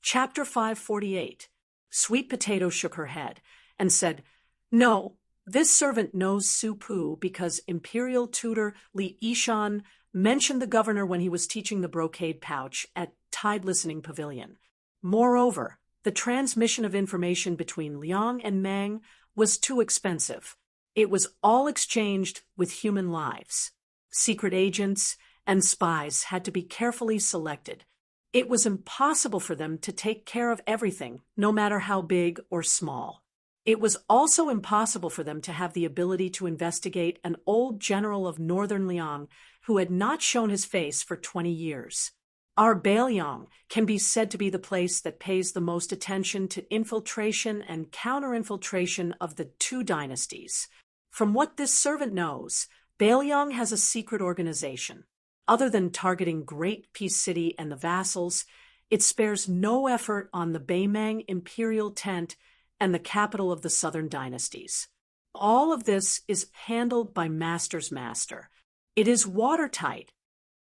Chapter 548. Sweet Potato shook her head and said, "No, this servant knows Su-Pu because Imperial Tutor Li Yishan mentioned the governor when he was teaching the brocade pouch at Tide Listening Pavilion. Moreover, the transmission of information between Liang and Mang was too expensive. It was all exchanged with human lives. Secret agents and spies had to be carefully selected. It was impossible for them to take care of everything, no matter how big or small. It was also impossible for them to have the ability to investigate an old general of northern Liang who had not shown his face for 20 years. Our Bailiang can be said to be the place that pays the most attention to infiltration and counter-infiltration of the two dynasties. From what this servant knows, Bailiang has a secret organization. Other than targeting Great Peace City and the vassals, it spares no effort on the Baimang imperial tent and the capital of the southern dynasties. All of this is handled by Master's Master. It is watertight."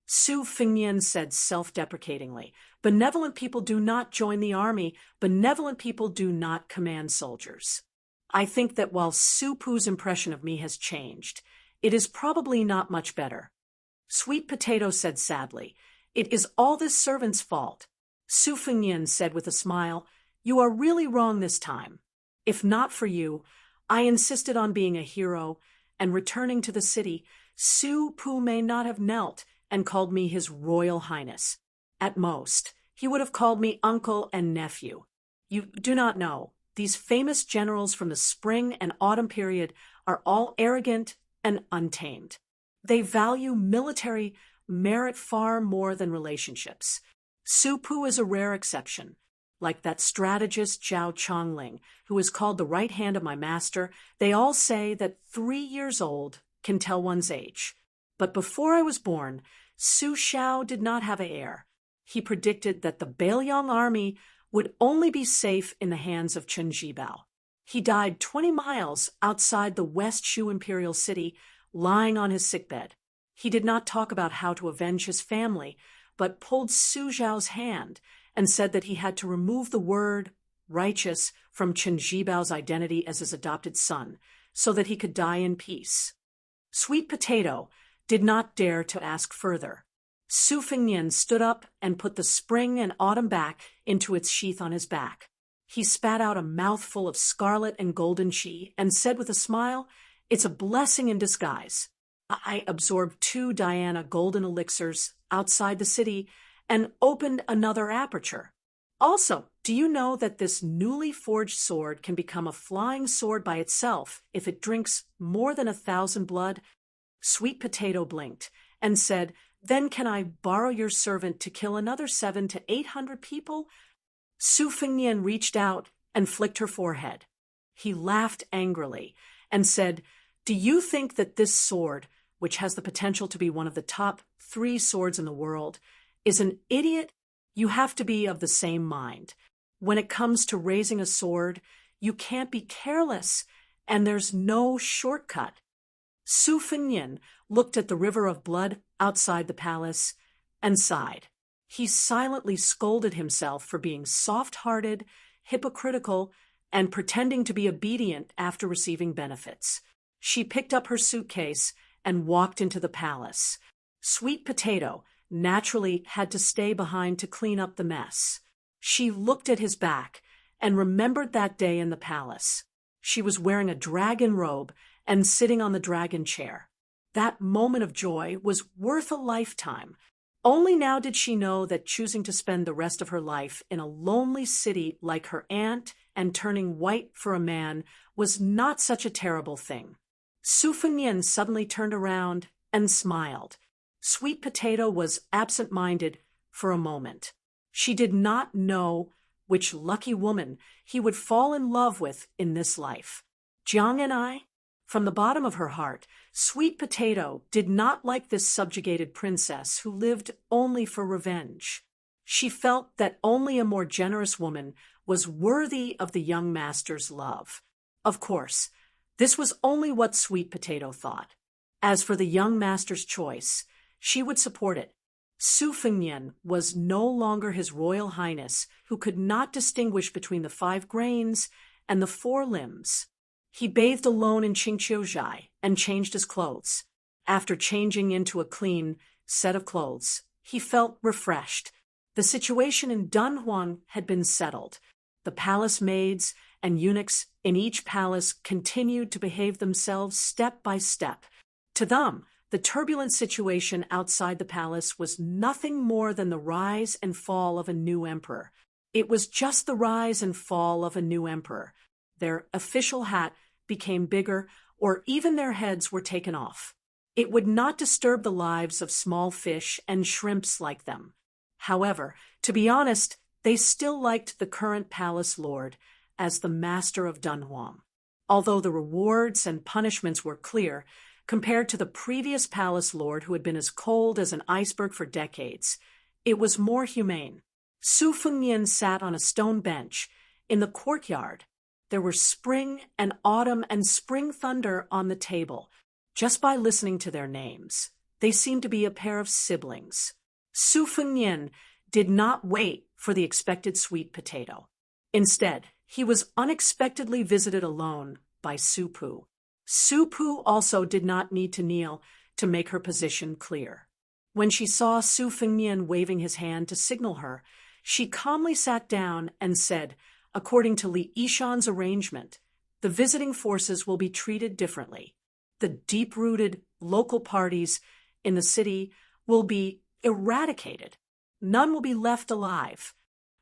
Su Fingyan said self-deprecatingly, "Benevolent people do not join the army. Benevolent people do not command soldiers." I think that while Su-Pu's impression of me has changed, it is probably not much better. Sweet Potato said sadly, "It is all this servant's fault." Su Fingyan said with a smile, "You are really wrong this time. If not for you, I insisted on being a hero, and returning to the city, Su-Pu may not have knelt and called me His Royal Highness. At most, he would have called me uncle and nephew. You do not know, these famous generals from the spring and autumn period are all arrogant and untamed. They value military merit far more than relationships. Su-Pu is a rare exception. Like that strategist Zhao Chongling, who is called the right hand of my master, they all say that 3 years old can tell one's age. But before I was born, Su Xiao did not have an heir. He predicted that the Bailiang army would only be safe in the hands of Chen Jibao. He died 20 miles outside the West Shu imperial city, lying on his sickbed. He did not talk about how to avenge his family, but pulled Su Zhao's hand and said that he had to remove the word righteous from Chen Jibao's identity as his adopted son, so that he could die in peace. Sweet Potato did not dare to ask further. Su Fingyan stood up and put the spring and autumn back into its sheath on his back. He spat out a mouthful of scarlet and golden chi and said with a smile, "It's a blessing in disguise. I absorbed 2 Diana golden elixirs outside the city and opened another aperture. Also, do you know that this newly forged sword can become a flying sword by itself if it drinks more than 1,000 blood?" Sweet Potato blinked and said, "Then can I borrow your servant to kill another 700 to 800 people?" Su Fingyan reached out and flicked her forehead. He laughed angrily and said, "Do you think that this sword, which has the potential to be one of the top 3 swords in the world, is an idiot? You have to be of the same mind. When it comes to raising a sword, you can't be careless, and there's no shortcut." Su Fingyan looked at the river of blood outside the palace and sighed. He silently scolded himself for being soft-hearted, hypocritical, and pretending to be obedient after receiving benefits. She picked up her suitcase and walked into the palace. Sweet Potato naturally had to stay behind to clean up the mess. She looked at his back and remembered that day in the palace. She was wearing a dragon robe and sitting on the dragon chair. That moment of joy was worth a lifetime. Only now did she know that choosing to spend the rest of her life in a lonely city like her aunt and turning white for a man was not such a terrible thing. Su Fingyan suddenly turned around and smiled. Sweet Potato was absent-minded for a moment. She did not know which lucky woman he would fall in love with in this life. Jiang and I? From the bottom of her heart, Sweet Potato did not like this subjugated princess who lived only for revenge. She felt that only a more generous woman was worthy of the young master's love. Of course, this was only what Sweet Potato thought. As for the young master's choice, she would support it. Su Fengnian was no longer His Royal Highness, who could not distinguish between the 5 grains and the 4 limbs. He bathed alone in Qingqiuzhai and changed his clothes. After changing into a clean set of clothes, he felt refreshed. The situation in Dunhuang had been settled. The palace maids and eunuchs in each palace continued to behave themselves step by step. To them, the turbulent situation outside the palace was nothing more than the rise and fall of a new emperor. It was just the rise and fall of a new emperor. Their official hat became bigger, or even their heads were taken off. It would not disturb the lives of small fish and shrimps like them. However, to be honest, they still liked the current palace lord as the master of Dunhuang. Although the rewards and punishments were clear, compared to the previous palace lord who had been as cold as an iceberg for decades, it was more humane. Su Fengnian sat on a stone bench in the courtyard. There were spring and autumn and spring thunder on the table. Just by listening to their names, they seemed to be a pair of siblings. Su Fengnian did not wait for the expected sweet potato. Instead, he was unexpectedly visited alone by Su Pu. Su Pu also did not need to kneel to make her position clear. When she saw Su Fengnian waving his hand to signal her, she calmly sat down and said, according to Li Yishan's arrangement, the visiting forces will be treated differently. The deep-rooted local parties in the city will be eradicated. None will be left alive.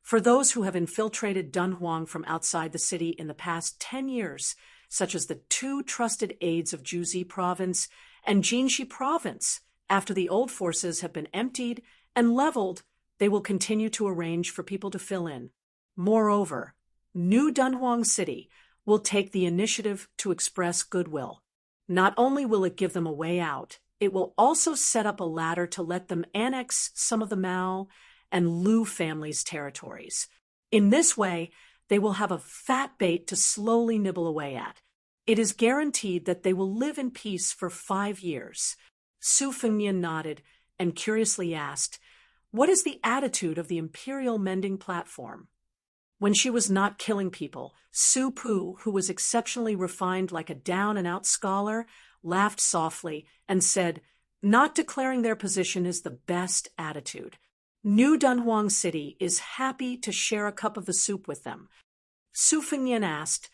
For those who have infiltrated Dunhuang from outside the city in the past 10 years, such as the 2 trusted aides of Juzi Province and Jinxi Province, after the old forces have been emptied and leveled, they will continue to arrange for people to fill in. Moreover, New Dunhuang City will take the initiative to express goodwill. Not only will it give them a way out, it will also set up a ladder to let them annex some of the Mao and Lu families' territories. In this way, they will have a fat bait to slowly nibble away at. It is guaranteed that they will live in peace for 5 years. Su Fengnian nodded and curiously asked, "What is the attitude of the Imperial Mending Platform?" When she was not killing people, Su Pu, who was exceptionally refined like a down-and-out scholar, laughed softly and said, "Not declaring their position is the best attitude. New Dunhuang City is happy to share a cup of the soup with them." Su Fengnian asked,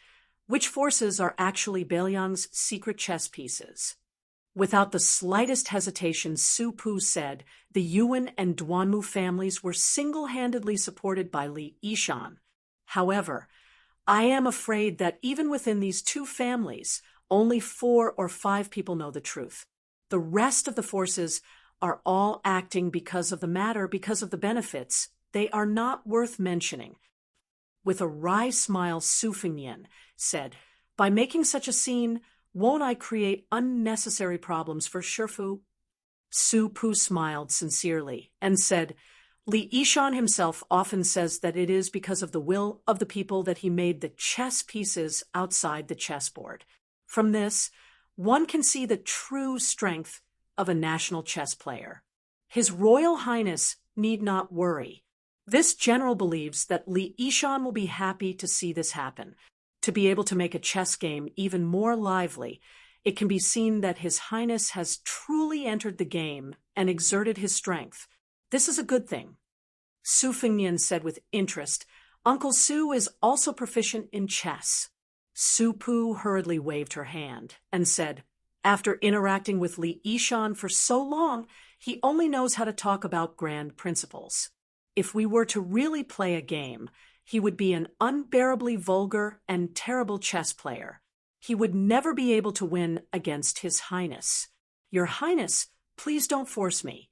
"Which forces are actually Beiliang's secret chess pieces?" Without the slightest hesitation, Su Pu said the Yuan and Duanmu families were single-handedly supported by Li Yishan. However, I am afraid that even within these 2 families, only 4 or 5 people know the truth. The rest of the forces are all acting because of the benefits. They are not worth mentioning. With a wry smile, Su Fengnian said, "By making such a scene, won't I create unnecessary problems for Shifu?" Su Pu smiled sincerely and said, "Li Yishan himself often says that it is because of the will of the people that he made the chess pieces outside the chessboard. From this, one can see the true strength of a national chess player. His Royal Highness need not worry. This general believes that Li Yishan will be happy to see this happen. To be able to make a chess game even more lively, it can be seen that His Highness has truly entered the game and exerted his strength. This is a good thing." Su Fengnian said with interest, "Uncle Su is also proficient in chess." Su Pu hurriedly waved her hand and said, "After interacting with Li Yishan for so long, he only knows how to talk about grand principles. If we were to really play a game, he would be an unbearably vulgar and terrible chess player. He would never be able to win against His Highness. Your Highness, please don't force me."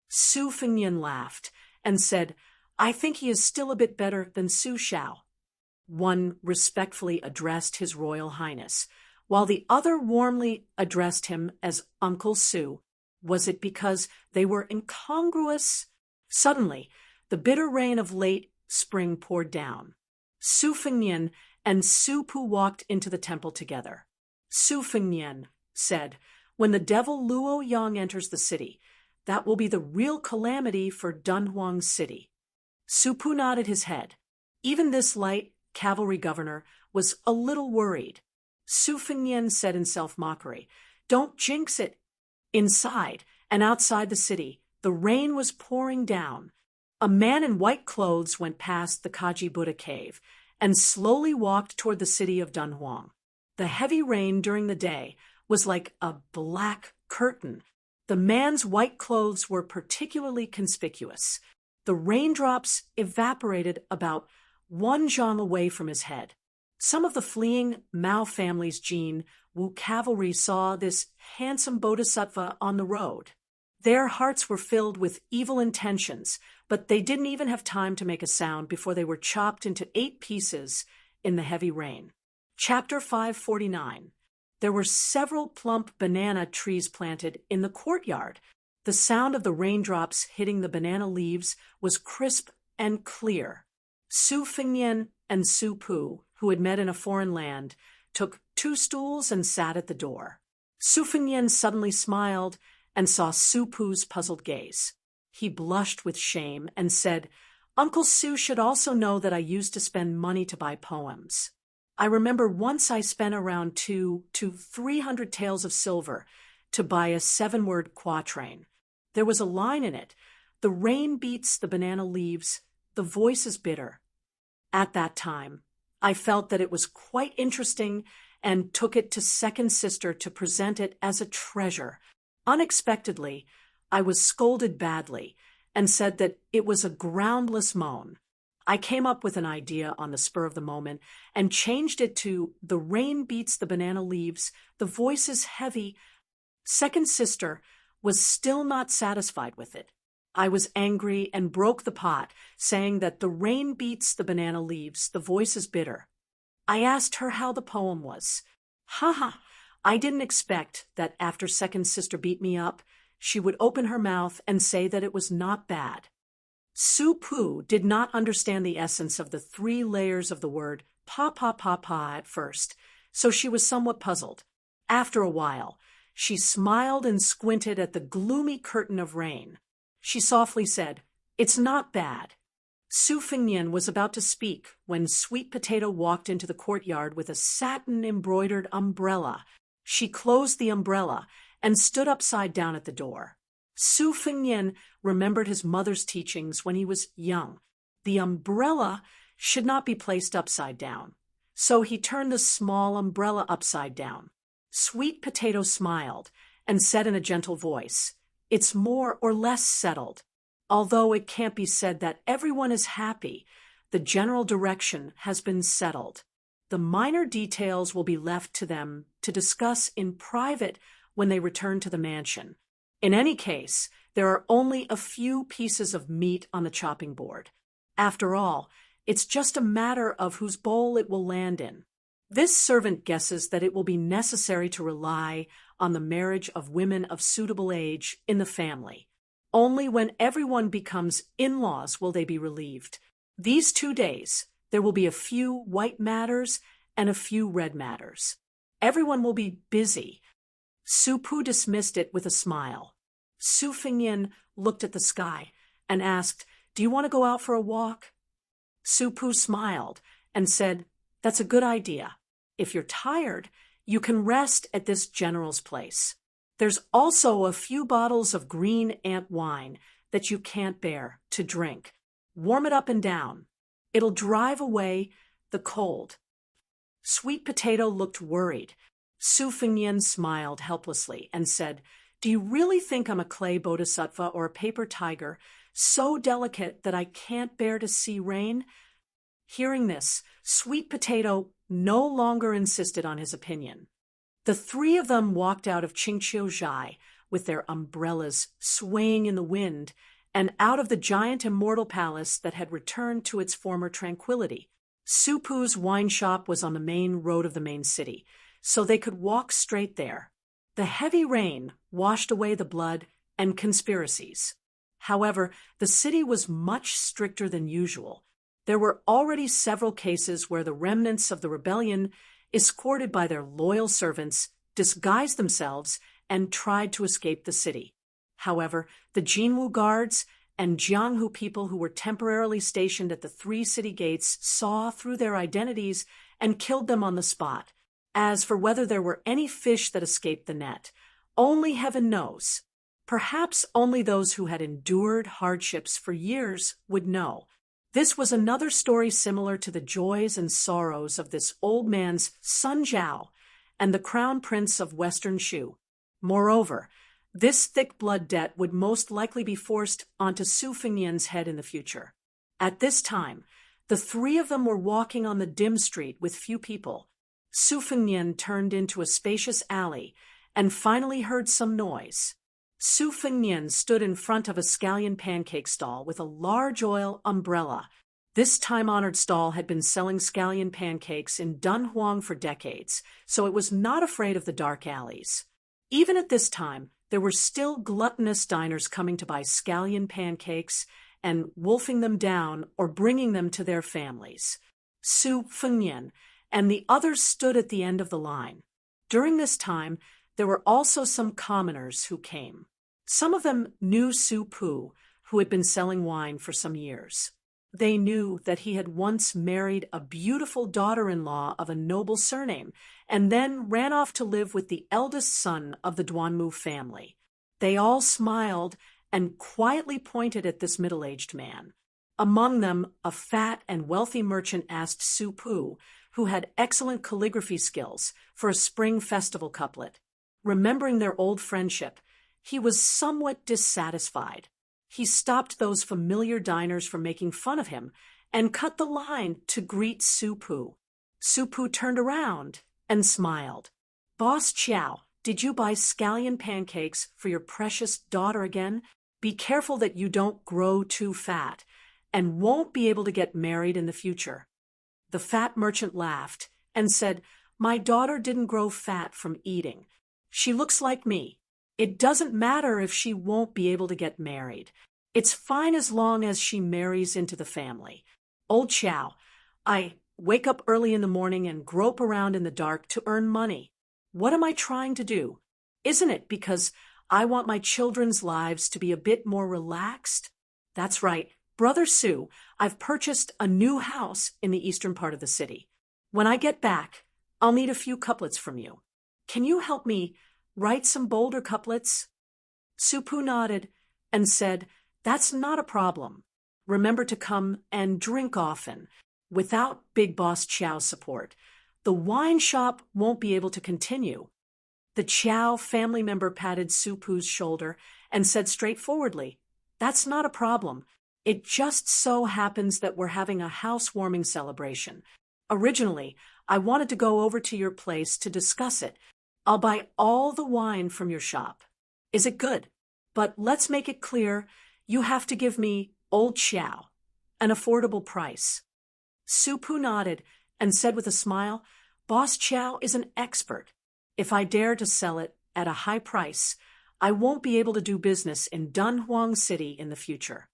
Su Fengnian laughed and said, "I think he is still a bit better than Su Shao." One respectfully addressed His Royal Highness, while the other warmly addressed him as Uncle Su. Was it because they were incongruous? Suddenly, the bitter rain of late spring poured down. Su Fengnian and Su Pu walked into the temple together. Su Fengnian said, "When the devil Luo Yang enters the city, That will be the real calamity for Dunhuang City. Su Pu nodded his head. Even this light cavalry governor was a little worried. Su Fengnian said in self-mockery, "Don't jinx it." Inside and outside the city, the rain was pouring down. A man in white clothes went past the Kaji Buddha cave and slowly walked toward the city of Dunhuang. The heavy rain during the day was like a black curtain. The man's white clothes were particularly conspicuous. The raindrops evaporated about 1 zhang away from his head. Some of the fleeing Mao family's Jin Wu cavalry saw this handsome bodhisattva on the road. Their hearts were filled with evil intentions, but they didn't even have time to make a sound before they were chopped into 8 pieces in the heavy rain. Chapter 549. There were several plump banana trees planted in the courtyard. The sound of the raindrops hitting the banana leaves was crisp and clear. Su Fengnian and Su Pu, who had met in a foreign land, took 2 stools and sat at the door. Su Fengnian suddenly smiled and saw Su Pu's puzzled gaze. He blushed with shame and said, "Uncle Su should also know that I used to spend money to buy poems. I remember once I spent around 200 to 300 taels of silver to buy a 7-word quatrain. There was a line in it, 'The rain beats the banana leaves, the voice is bitter.' At that time, I felt that it was quite interesting and took it to second sister to present it as a treasure. Unexpectedly, I was scolded badly and said that it was a groundless moan. I came up with an idea on the spur of the moment and changed it to 'The rain beats the banana leaves, the voice is heavy.' Second sister was still not satisfied with it. I was angry and broke the pot, saying that 'the rain beats the banana leaves, the voice is bitter.' I asked her how the poem was. Ha! I didn't expect that after second sister beat me up, she would open her mouth and say that it was not bad." Su Pu did not understand the essence of the 3 layers of the word pa at first, so she was somewhat puzzled. After a while, she smiled and squinted at the gloomy curtain of rain. She softly said, "It's not bad." Su Fengnian was about to speak when Sweet Potato walked into the courtyard with a satin-embroidered umbrella. She closed the umbrella and stood upside down at the door. Su Fengnian remembered his mother's teachings when he was young. The umbrella should not be placed upside down, so he turned the small umbrella upside down. Sweet Potato smiled and said in a gentle voice, "It's more or less settled. Although it can't be said that everyone is happy, the general direction has been settled. The minor details will be left to them to discuss in private when they return to the mansion. In any case, there are only a few pieces of meat on the chopping board. After all, it's just a matter of whose bowl it will land in. This servant guesses that it will be necessary to rely on the marriage of women of suitable age in the family. Only when everyone becomes in-laws will they be relieved. These 2 days, there will be a few white matters and a few red matters. Everyone will be busy." Su Pu dismissed it with a smile. Su Fengnian looked at the sky and asked, "Do you want to go out for a walk?" Su Pu smiled and said, "That's a good idea. If you're tired, you can rest at this general's place. There's also a few bottles of green ant wine that you can't bear to drink. Warm it up and down. It'll drive away the cold." Sweet Potato looked worried. Su Fengnian smiled helplessly and said, "Do you really think I'm a clay bodhisattva or a paper tiger, so delicate that I can't bear to see rain?" Hearing this, Sweet Potato no longer insisted on his opinion. The 3 of them walked out of Qingqiuzhai with their umbrellas swaying in the wind and out of the giant immortal palace that had returned to its former tranquility. Su Pu's wine shop was on the main road of the main city, so they could walk straight there. The heavy rain washed away the blood and conspiracies. However, the city was much stricter than usual. There were already several cases where the remnants of the rebellion, escorted by their loyal servants, disguised themselves and tried to escape the city. However, the Jinwu guards and Jianghu people who were temporarily stationed at the 3 city gates saw through their identities and killed them on the spot. As for whether there were any fish that escaped the net, only heaven knows. Perhaps only those who had endured hardships for years would know. This was another story similar to the joys and sorrows of this old man's Sun Jiao and the crown prince of Western Shu. Moreover, this thick blood debt would most likely be forced onto Su Fengnian's head in the future. At this time, the 3 of them were walking on the dim street with few people. Su Fengnian turned into a spacious alley and finally heard some noise. Su Fengnian stood in front of a scallion pancake stall with a large oil umbrella. This time-honored stall had been selling scallion pancakes in Dunhuang for decades, so it was not afraid of the dark alleys. Even at this time, there were still gluttonous diners coming to buy scallion pancakes and wolfing them down or bringing them to their families. Su Fengnian and the others stood at the end of the line. During this time, there were also some commoners who came. Some of them knew Su Pu, who had been selling wine for some years. They knew that he had once married a beautiful daughter-in-law of a noble surname and then ran off to live with the eldest son of the Duanmu family. They all smiled and quietly pointed at this middle-aged man. Among them, a fat and wealthy merchant asked Su Pu, who had excellent calligraphy skills, for a spring festival couplet. Remembering their old friendship, he was somewhat dissatisfied. He stopped those familiar diners from making fun of him and cut the line to greet Su Pu. Su Pu turned around and smiled. "Boss Chow, did you buy scallion pancakes for your precious daughter again? Be careful that you don't grow too fat and won't be able to get married in the future." The fat merchant laughed and said, "My daughter didn't grow fat from eating. She looks like me. It doesn't matter if she won't be able to get married. It's fine as long as she marries into the family. Old Chow, I wake up early in the morning and grope around in the dark to earn money. What am I trying to do? Isn't it because I want my children's lives to be a bit more relaxed? That's right, Brother Su, I've purchased a new house in the eastern part of the city. When I get back, I'll need a few couplets from you. Can you help me write some bolder couplets?" Su Pu nodded and said, "That's not a problem. Remember to come and drink often. Without Big Boss Chow's support, the wine shop won't be able to continue." The Chow family member patted Su Pu's shoulder and said straightforwardly, "That's not a problem. It just so happens that we're having a housewarming celebration. Originally, I wanted to go over to your place to discuss it. I'll buy all the wine from your shop. Is it good? But let's make it clear, you have to give me, Old Chow, an affordable price." Su Pu nodded and said with a smile, "Boss Chow is an expert. If I dare to sell it at a high price, I won't be able to do business in Dunhuang City in the future."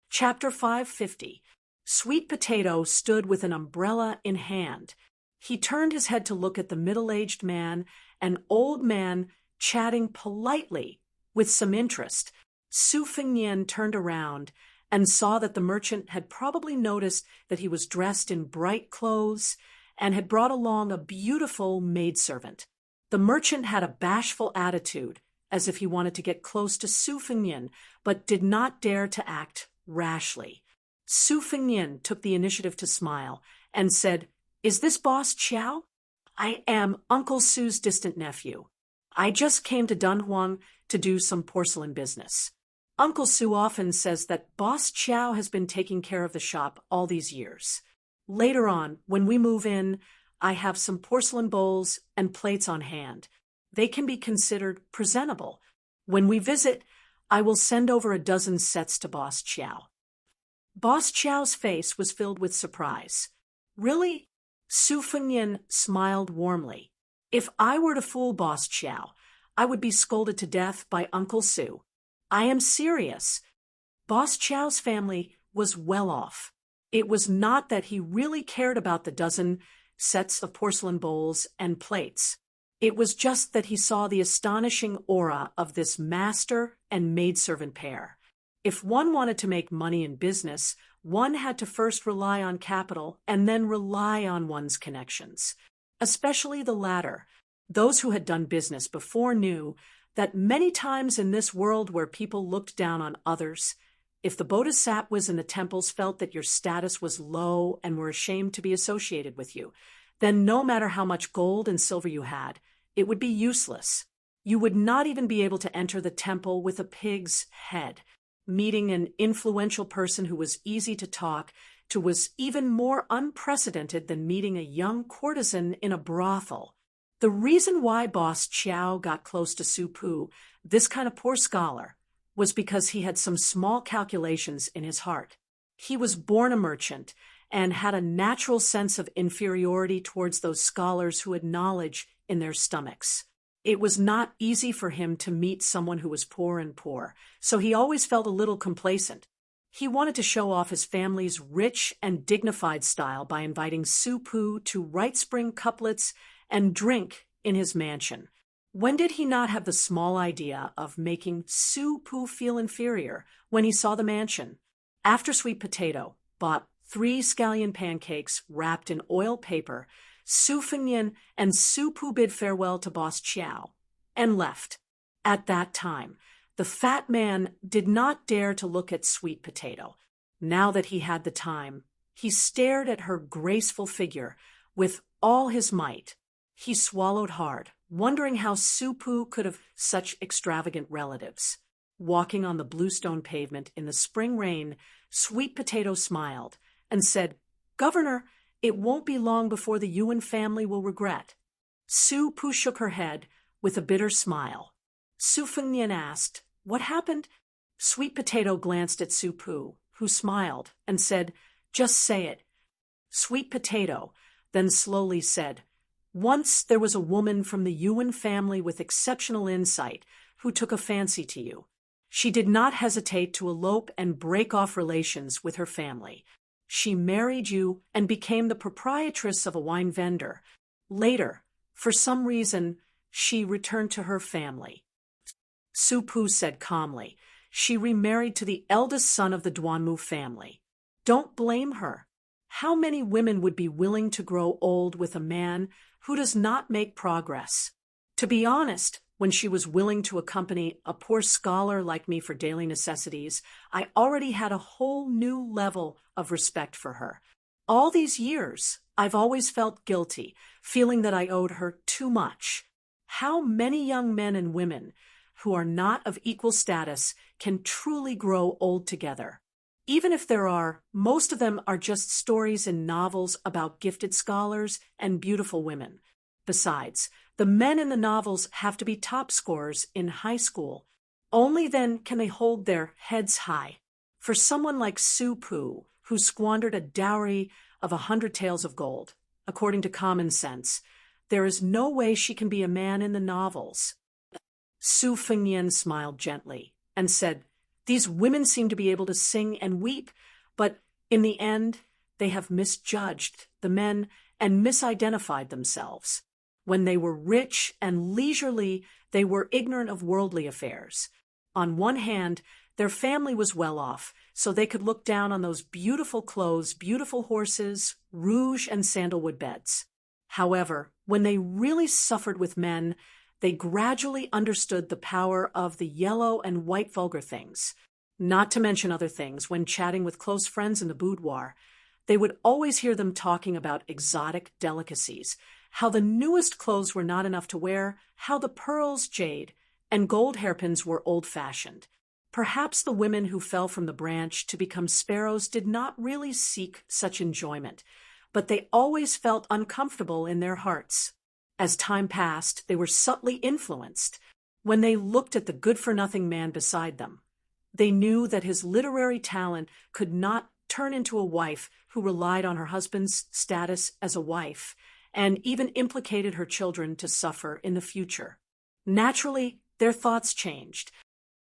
Chapter 550. Sweet Potato stood with an umbrella in hand. He turned his head to look at the middle-aged man, an old man chatting politely with some interest. Su Fengnian turned around and saw that the merchant had probably noticed that he was dressed in bright clothes and had brought along a beautiful maidservant. The merchant had a bashful attitude, as if he wanted to get close to Su Fengnian, but did not dare to act rashly. Su Fengnian took the initiative to smile and said, "Is this Boss Chow? I am Uncle Su's distant nephew. I just came to Dunhuang to do some porcelain business. Uncle Su often says that Boss Chow has been taking care of the shop all these years. Later on, when we move in, I have some porcelain bowls and plates on hand. They can be considered presentable. When we visit, I will send over a dozen sets to Boss Chow." Boss Chow's face was filled with surprise. "Really?" Su Fengnian smiled warmly. "If I were to fool Boss Chow, I would be scolded to death by Uncle Su. I am serious." Boss Chow's family was well off. It was not that he really cared about the dozen sets of porcelain bowls and plates. It was just that he saw the astonishing aura of this master and maidservant pair. If one wanted to make money in business, one had to first rely on capital and then rely on one's connections. Especially the latter. Those who had done business before knew that many times in this world where people looked down on others, if the bodhisattvas in the temples felt that your status was low and were ashamed to be associated with you, then no matter how much gold and silver you had, it would be useless. You would not even be able to enter the temple with a pig's head. Meeting an influential person who was easy to talk to was even more unprecedented than meeting a young courtesan in a brothel. The reason why Boss Chow got close to Su Pu, this kind of poor scholar, was because he had some small calculations in his heart. He was born a merchant and had a natural sense of inferiority towards those scholars who had knowledge in their stomachs. It was not easy for him to meet someone who was poor, so he always felt a little complacent. He wanted to show off his family's rich and dignified style by inviting Su Pu to write spring couplets and drink in his mansion. When did he not have the small idea of making Su Pu feel inferior when he saw the mansion? After Sweet Potato bought 3 scallion pancakes wrapped in oil paper, Su Fengnian and Su Pu bid farewell to Boss Chow and left. At that time, the fat man did not dare to look at Sweet Potato. Now that he had the time, he stared at her graceful figure with all his might. He swallowed hard, wondering how Su Pu could have such extravagant relatives. Walking on the bluestone pavement in the spring rain, Sweet Potato smiled and said, "Governor, it won't be long before the Yuan family will regret." Su Pu shook her head with a bitter smile. Su Fengnian asked, "What happened?" Sweet Potato glanced at Su Pu, who smiled and said, "Just say it." Sweet Potato then slowly said, "Once there was a woman from the Yuan family with exceptional insight who took a fancy to you. She did not hesitate to elope and break off relations with her family. She married you and became the proprietress of a wine vendor. Later, for some reason, she returned to her family." Su Pu said calmly, "She remarried to the eldest son of the Duanmu family. Don't blame her. How many women would be willing to grow old with a man who does not make progress? To be honest, when she was willing to accompany a poor scholar like me for daily necessities, I already had a whole new level of respect for her. All these years, I've always felt guilty, feeling that I owed her too much. How many young men and women who are not of equal status can truly grow old together? Even if there are, most of them are just stories in novels about gifted scholars and beautiful women. Besides, the men in the novels have to be top scorers in high school. Only then can they hold their heads high. For someone like Su Pu, who squandered a dowry of 100 taels of gold, according to common sense, there is no way she can be a man in the novels." Su Fengnian smiled gently and said, "These women seem to be able to sing and weep, but in the end, they have misjudged the men and misidentified themselves. When they were rich and leisurely, they were ignorant of worldly affairs. On one hand, their family was well off, so they could look down on those beautiful clothes, beautiful horses, rouge and sandalwood beds. However, when they really suffered with men, they gradually understood the power of the yellow and white vulgar things. Not to mention other things, when chatting with close friends in the boudoir, they would always hear them talking about exotic delicacies, how the newest clothes were not enough to wear, how the pearls, jade, and gold hairpins were old-fashioned. Perhaps the women who fell from the branch to become sparrows did not really seek such enjoyment, but they always felt uncomfortable in their hearts. As time passed, they were subtly influenced. When they looked at the good-for-nothing man beside them, they knew that his literary talent could not turn into a wife who relied on her husband's status as a wife, and even implicated her children to suffer in the future. Naturally, their thoughts changed.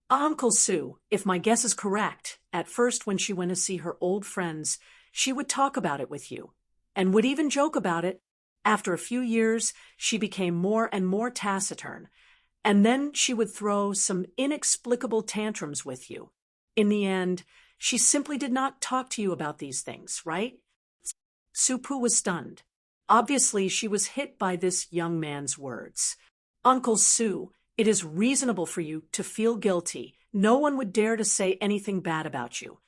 Uncle Sue, if my guess is correct, at first when she went to see her old friends, she would talk about it with you, and would even joke about it. After a few years, she became more and more taciturn, and then she would throw some inexplicable tantrums with you. In the end, she simply did not talk to you about these things, right? Supu was stunned. Obviously, she was hit by this young man's words. Uncle Su, it is reasonable for you to feel guilty. No one would dare to say anything bad about you.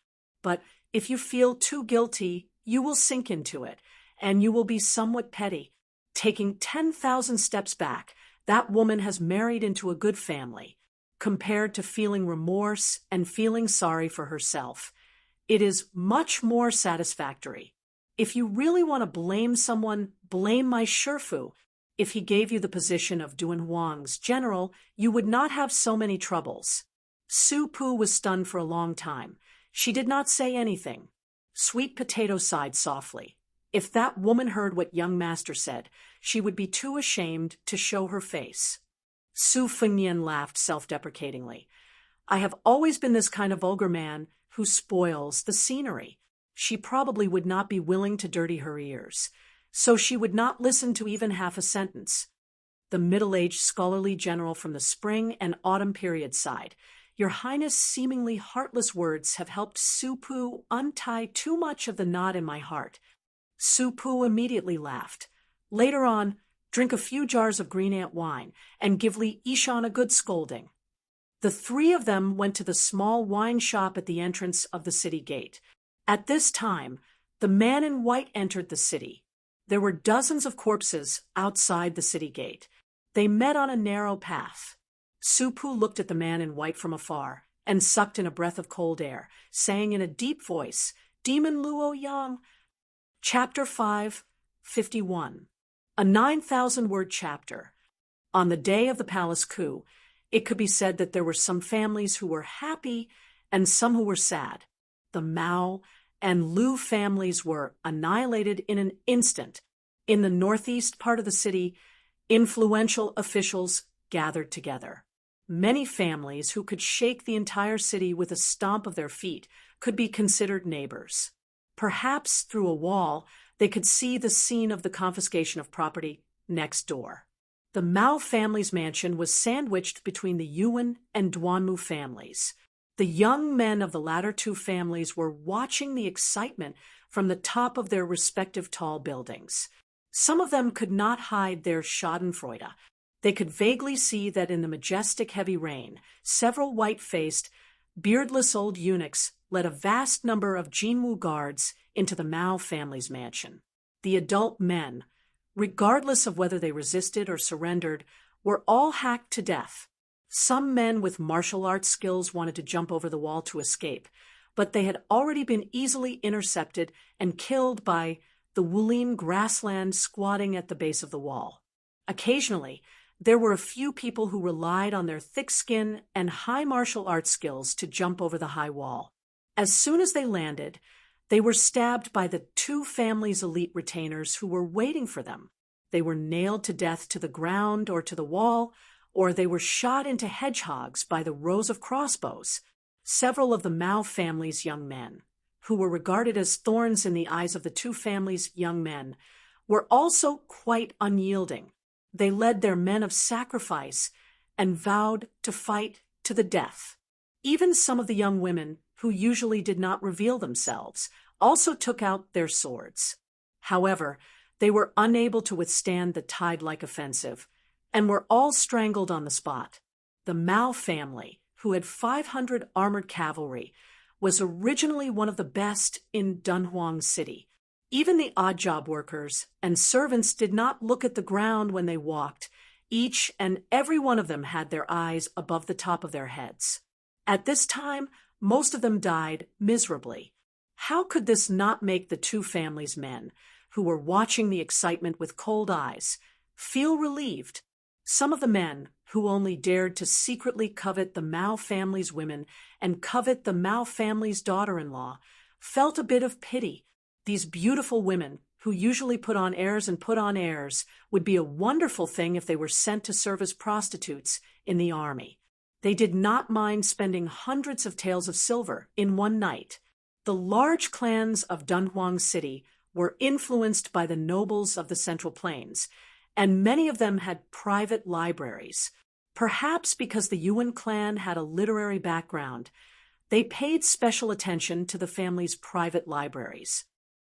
But if you feel too guilty, you will sink into it, and you will be somewhat petty. Taking 10,000 steps back, that woman has married into a good family. Compared to feeling remorse and feeling sorry for herself, it is much more satisfactory. If you really want to blame someone, blame my Shifu. If he gave you the position of Duan Huang's general, you would not have so many troubles. Su Pu was stunned for a long time. She did not say anything. Sweet Potato sighed softly. If that woman heard what young master said, she would be too ashamed to show her face. Su Fengnian laughed self-deprecatingly. I have always been this kind of vulgar man who spoils the scenery. She probably would not be willing to dirty her ears, so she would not listen to even half a sentence. The middle-aged scholarly general from the spring and autumn period sighed. Your Highness' seemingly heartless words have helped Su Pu untie too much of the knot in my heart. Su Pu immediately laughed. Later on, drink a few jars of green ant wine and give Li Yishan a good scolding. The three of them went to the small wine shop at the entrance of the city gate. At this time, the man in white entered the city. There were dozens of corpses outside the city gate. They met on a narrow path. Su Pu looked at the man in white from afar and sucked in a breath of cold air, saying in a deep voice, Demon Luo Yang. Chapter 5:51. A 9,000-word chapter. On the day of the palace coup, it could be said that there were some families who were happy and some who were sad. The Mao and Lu families were annihilated in an instant. In the northeast part of the city, influential officials gathered together. Many families who could shake the entire city with a stomp of their feet could be considered neighbors. Perhaps through a wall, they could see the scene of the confiscation of property next door. The Mao family's mansion was sandwiched between the Yuan and Duanmu families. The young men of the latter two families were watching the excitement from the top of their respective tall buildings. Some of them could not hide their schadenfreude. They could vaguely see that in the majestic heavy rain, several white-faced, beardless old eunuchs led a vast number of Jinwu guards into the Mao family's mansion. The adult men, regardless of whether they resisted or surrendered, were all hacked to death. Some men with martial arts skills wanted to jump over the wall to escape, but they had already been easily intercepted and killed by the Wulin grassland squatting at the base of the wall. Occasionally, there were a few people who relied on their thick skin and high martial arts skills to jump over the high wall. As soon as they landed, they were stabbed by the two families' elite retainers who were waiting for them. They were nailed to death to the ground or to the wall, or they were shot into hedgehogs by the rows of crossbows. Several of the Mao family's young men, who were regarded as thorns in the eyes of the two families' young men, were also quite unyielding. They led their men of sacrifice and vowed to fight to the death. Even some of the young women, who usually did not reveal themselves, also took out their swords. However, they were unable to withstand the tide-like offensive, and were all strangled on the spot. The Mao family, who had 500 armored cavalry, was originally one of the best in Dunhuang City. Even the odd-job workers and servants did not look at the ground when they walked. Each and every one of them had their eyes above the top of their heads. At this time, most of them died miserably. How could this not make the two families' men, who were watching the excitement with cold eyes, feel relieved? Some of the men, who only dared to secretly covet the Mao family's women and covet the Mao family's daughter-in-law, felt a bit of pity. These beautiful women, who usually put on airs and put on airs, would be a wonderful thing if they were sent to serve as prostitutes in the army. They did not mind spending hundreds of taels of silver in one night. The large clans of Dunhuang City were influenced by the nobles of the Central Plains, and many of them had private libraries. Perhaps because the Yuan clan had a literary background, they paid special attention to the family's private libraries.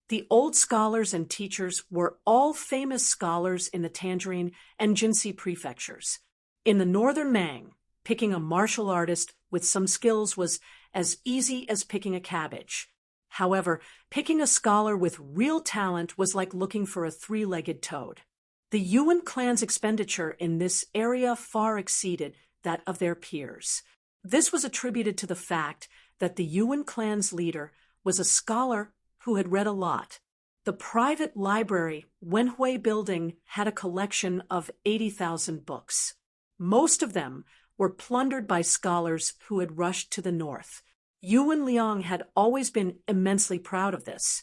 The old scholars and teachers were all famous scholars in the Tangerine and Jinsi prefectures. In the northern Mang, picking a martial artist with some skills was as easy as picking a cabbage. However, picking a scholar with real talent was like looking for a three-legged toad. The Yuan clan's expenditure in this area far exceeded that of their peers. This was attributed to the fact that the Yuan clan's leader was a scholar who had read a lot. The private library Wenhui building had a collection of 80,000 books. Most of them were plundered by scholars who had rushed to the north. Yuan Liang had always been immensely proud of this,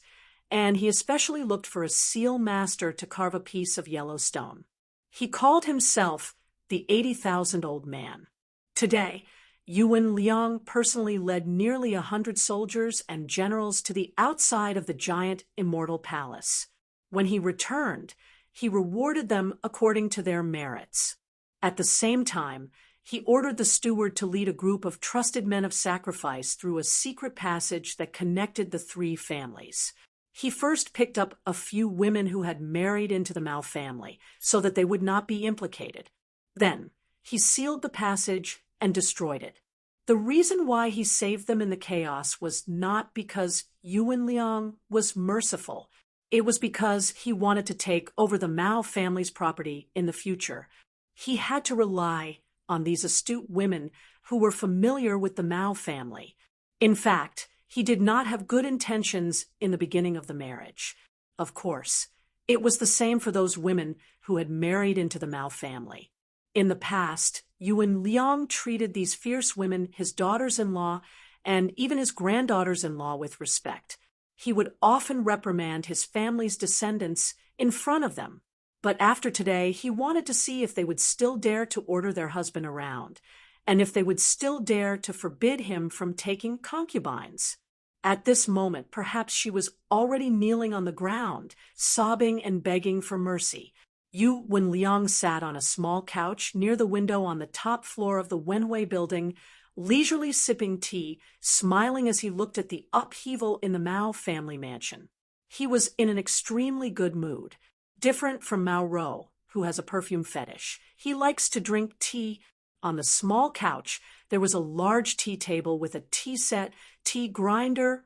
and he especially looked for a seal master to carve a piece of yellow stone. He called himself the 80,000 old man. Today, Yuan Liang personally led nearly 100 soldiers and generals to the outside of the giant immortal palace. When he returned, he rewarded them according to their merits. At the same time, he ordered the steward to lead a group of trusted men of sacrifice through a secret passage that connected the three families. He first picked up a few women who had married into the Mao family so that they would not be implicated. Then, he sealed the passage and destroyed it. The reason why he saved them in the chaos was not because Yuan Liang was merciful. It was because he wanted to take over the Mao family's property in the future. He had to rely on these astute women who were familiar with the Mao family. In fact, he did not have good intentions in the beginning of the marriage. Of course, it was the same for those women who had married into the Mao family. In the past, Yuan Liang treated these fierce women, his daughters-in-law, and even his granddaughters-in-law with respect. He would often reprimand his family's descendants in front of them. But after today, he wanted to see if they would still dare to order their husband around, and if they would still dare to forbid him from taking concubines. At this moment, perhaps she was already kneeling on the ground, sobbing and begging for mercy. Yuan Liang sat on a small couch near the window on the top floor of the Wenhui building, leisurely sipping tea, smiling as he looked at the upheaval in the Mao family mansion. He was in an extremely good mood, different from Mao Rou, who has a perfume fetish. He likes to drink tea. On the small couch, there was a large tea table with a tea set, tea grinder,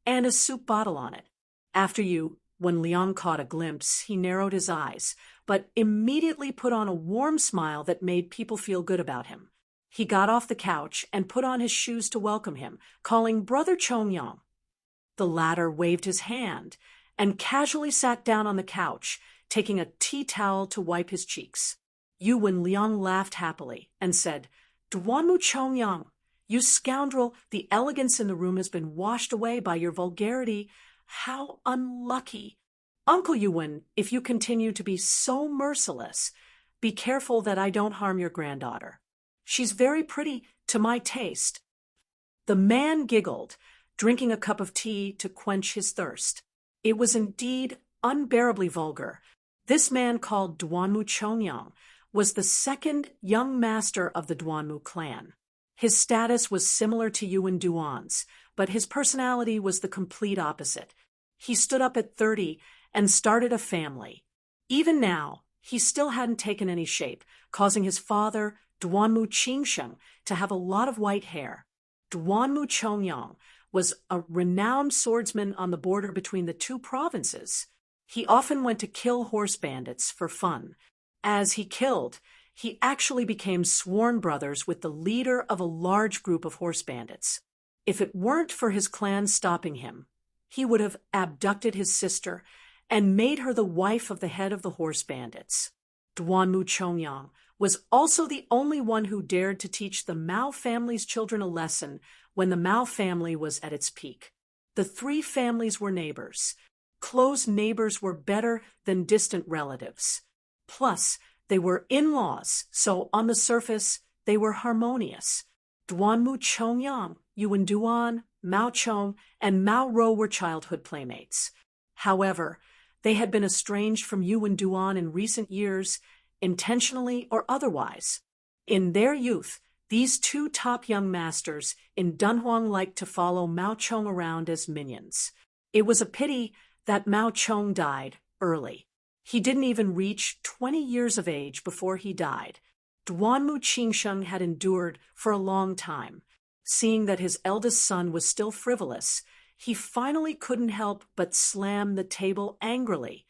and a soup bottle on it. When Liang caught a glimpse, he narrowed his eyes, but immediately put on a warm smile that made people feel good about him. He got off the couch and put on his shoes to welcome him, calling Brother Chongyang. The latter waved his hand and casually sat down on the couch, taking a tea towel to wipe his cheeks. Yuan Liang laughed happily and said, "Duanmu Chongyang, you scoundrel, the elegance in the room has been washed away by your vulgarity. How unlucky! Uncle Yuan, if you continue to be so merciless, be careful that I don't harm your granddaughter. She's very pretty to my taste." The man giggled, drinking a cup of tea to quench his thirst. It was indeed unbearably vulgar. This man called Duanmu Chongyang was the second young master of the Duanmu clan. His status was similar to Yuan Duan's, but his personality was the complete opposite. He stood up at 30 and started a family. Even now, he still hadn't taken any shape, causing his father, Duanmu Qingsheng, to have a lot of white hair. Duanmu Chongyang was a renowned swordsman on the border between the two provinces. He often went to kill horse bandits for fun. As he killed, he actually became sworn brothers with the leader of a large group of horse bandits. If it weren't for his clan stopping him, he would have abducted his sister and made her the wife of the head of the horse bandits. Duanmu Chongyang was also the only one who dared to teach the Mao family's children a lesson when the Mao family was at its peak. The three families were neighbors. Close neighbors were better than distant relatives. Plus, they were in-laws, so on the surface, they were harmonious. Duanmu Chongyang, Yuan Duan, Mao Chong, and Mao Ro were childhood playmates. However, they had been estranged from Yuan Duan in recent years, intentionally or otherwise. In their youth, these two top young masters in Dunhuang liked to follow Mao Chong around as minions. It was a pity that Mao Chong died early. He didn't even reach 20 years of age before he died. Duanmu Qingsheng had endured for a long time. Seeing that his eldest son was still frivolous, he finally couldn't help but slam the table angrily.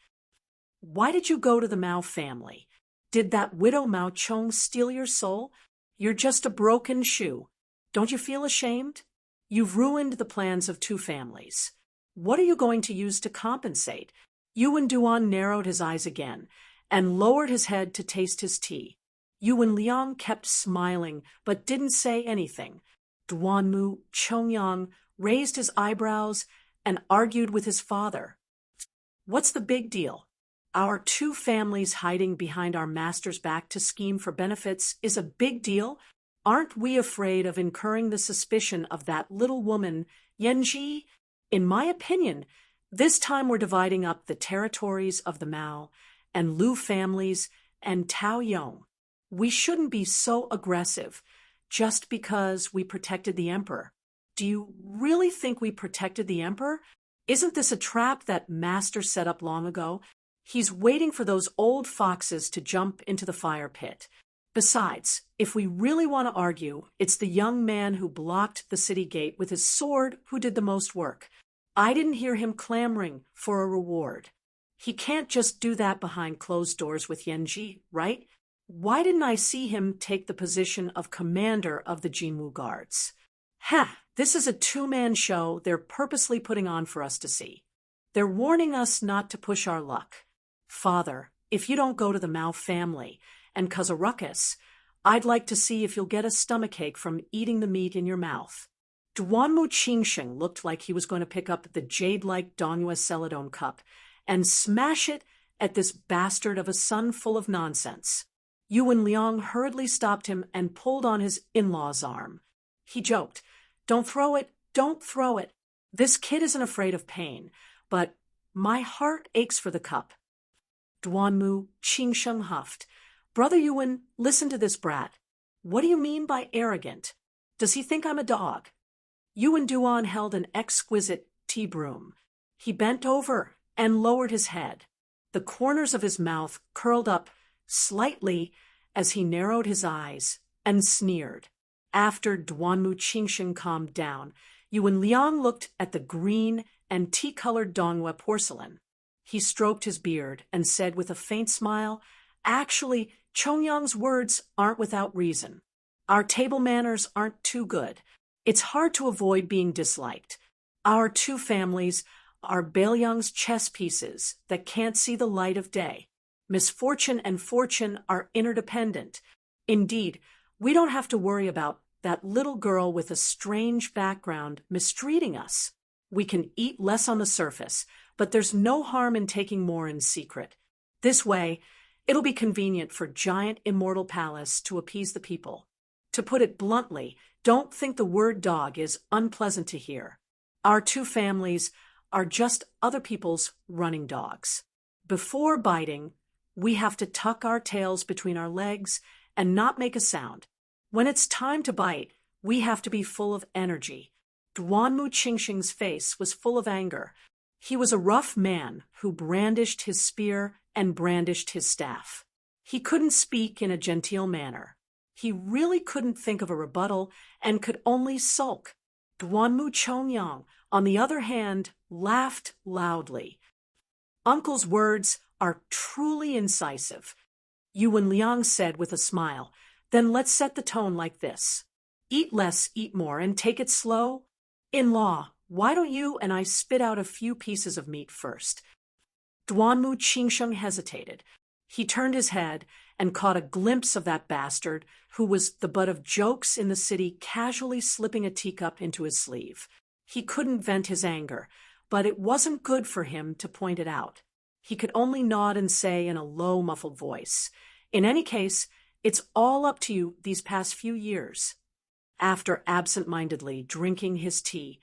"Why did you go to the Mao family? Did that widow Mao Chong steal your soul? You're just a broken shoe. Don't you feel ashamed? You've ruined the plans of two families. What are you going to use to compensate?" Yuan Duan narrowed his eyes again and lowered his head to taste his tea. Yuan Liang kept smiling but didn't say anything. Duanmu Chongyang raised his eyebrows and argued with his father. "What's the big deal? Our two families hiding behind our master's back to scheme for benefits is a big deal. Aren't we afraid of incurring the suspicion of that little woman, Yanji? In my opinion, this time we're dividing up the territories of the Mao and Lu families and Taoyong. We shouldn't be so aggressive just because we protected the emperor. Do you really think we protected the emperor? Isn't this a trap that Master set up long ago? He's waiting for those old foxes to jump into the fire pit. Besides, if we really want to argue, it's the young man who blocked the city gate with his sword who did the most work. I didn't hear him clamoring for a reward. He can't just do that behind closed doors with Yanji, right? Why didn't I see him take the position of commander of the Jinwu Guards? This is a two-man show they're purposely putting on for us to see. They're warning us not to push our luck. Father, if you don't go to the Mao family and cause a ruckus, I'd like to see if you'll get a stomachache from eating the meat in your mouth." Duanmu Qingsheng looked like he was going to pick up the jade-like Dongyue Celadon cup and smash it at this bastard of a son full of nonsense. Yuan Liang hurriedly stopped him and pulled on his in-law's arm. He joked, "Don't throw it, don't throw it. This kid isn't afraid of pain, but my heart aches for the cup." Duanmu Qingsheng huffed. "Brother Yuan, listen to this brat. What do you mean by arrogant? Does he think I'm a dog?" Yuan Duan held an exquisite tea broom. He bent over and lowered his head. The corners of his mouth curled up slightly as he narrowed his eyes and sneered. After Duanmu Qingsheng calmed down, Yuan Liang looked at the green and tea-colored Dongyue porcelain. He stroked his beard and said with a faint smile, "Actually, Chongyang's words aren't without reason. Our table manners aren't too good. It's hard to avoid being disliked. Our two families are Bailiang's chess pieces that can't see the light of day. Misfortune and fortune are interdependent. Indeed, we don't have to worry about that little girl with a strange background mistreating us. We can eat less on the surface, but there's no harm in taking more in secret. This way, it'll be convenient for giant immortal palace to appease the people. To put it bluntly, don't think the word dog is unpleasant to hear. Our two families are just other people's running dogs. Before biting, we have to tuck our tails between our legs and not make a sound. When it's time to bite, we have to be full of energy." Duanmu Qingsheng's face was full of anger. He was a rough man who brandished his spear and brandished his staff. He couldn't speak in a genteel manner. He really couldn't think of a rebuttal and could only sulk. Duanmu Chongyang, on the other hand, laughed loudly. "Uncle's words are truly incisive," Yuan Liang said with a smile. "Then let's set the tone like this. Eat less, eat more, and take it slow. In-law, why don't you and I spit out a few pieces of meat first?" Duanmu Qingsheng hesitated. He turned his head and caught a glimpse of that bastard who was the butt of jokes in the city casually slipping a teacup into his sleeve. He couldn't vent his anger, but it wasn't good for him to point it out. He could only nod and say in a low, muffled voice, "In any case, it's all up to you these past few years." After absent-mindedly drinking his tea,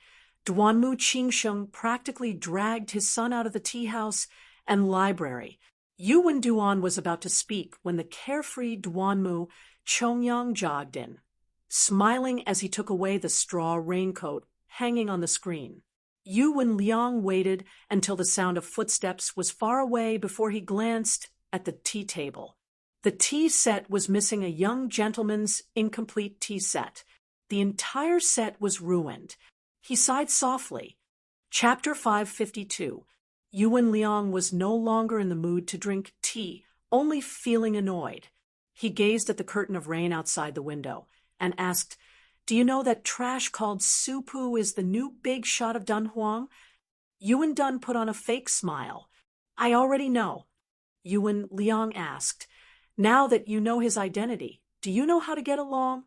Duanmu Qingsheng practically dragged his son out of the tea house and library. Yu Wenduan was about to speak when the carefree Duanmu Chongyang jogged in, smiling as he took away the straw raincoat hanging on the screen. Yu Wenliang waited until the sound of footsteps was far away before he glanced at the tea table. The tea set was missing a young gentleman's incomplete tea set. The entire set was ruined. He sighed softly. Chapter 552. Yu Wenliang was no longer in the mood to drink tea, only feeling annoyed. He gazed at the curtain of rain outside the window and asked, "Do you know that trash called Supu is the new big shot of Dunhuang?" Yu Wendun put on a fake smile. "I already know." Yu Wenliang asked, "Now that you know his identity, do you know how to get along?"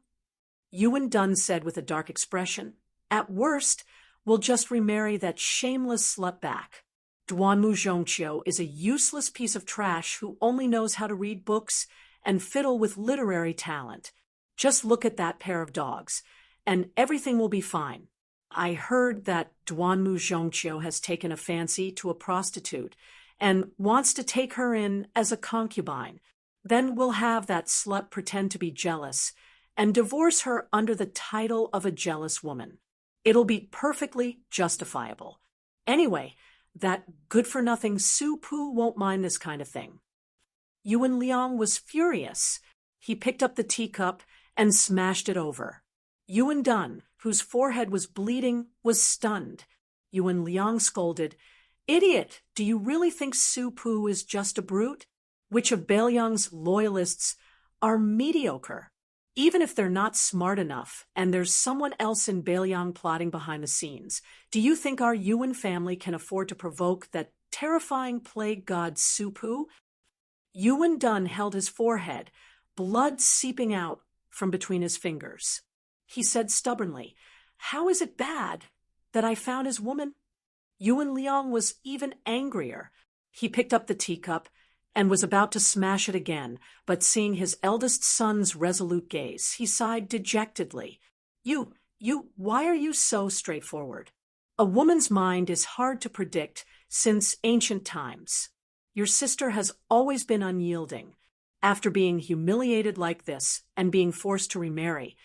Yu Wendun said with a dark expression, "At worst, we'll just remarry that shameless slut back. Duanmu Zhongqiu is a useless piece of trash who only knows how to read books and fiddle with literary talent. Just look at that pair of dogs, and everything will be fine. I heard that Duanmu Zhongqiu has taken a fancy to a prostitute and wants to take her in as a concubine. Then we'll have that slut pretend to be jealous and divorce her under the title of a jealous woman. It'll be perfectly justifiable. Anyway, that good-for-nothing Su Pu won't mind this kind of thing." Yu Wenliang was furious. He picked up the teacup and smashed it over. Yu Wendun, whose forehead was bleeding, was stunned. Yu Wenliang scolded, "Idiot, do you really think Su Pu is just a brute? Which of Beiliang's loyalists are mediocre? Even if they're not smart enough and there's someone else in Beiliang plotting behind the scenes, do you think our Yuan family can afford to provoke that terrifying plague god Su Pu?" Yu Wendun held his forehead, blood seeping out from between his fingers. He said stubbornly, "How is it bad that I found his woman?" Yu Wenliang was even angrier. He picked up the teacup and was about to smash it again, but seeing his eldest son's resolute gaze, he sighed dejectedly. You, why are you so straightforward? A woman's mind is hard to predict since ancient times. Your sister has always been unyielding. After being humiliated like this and being forced to remarry,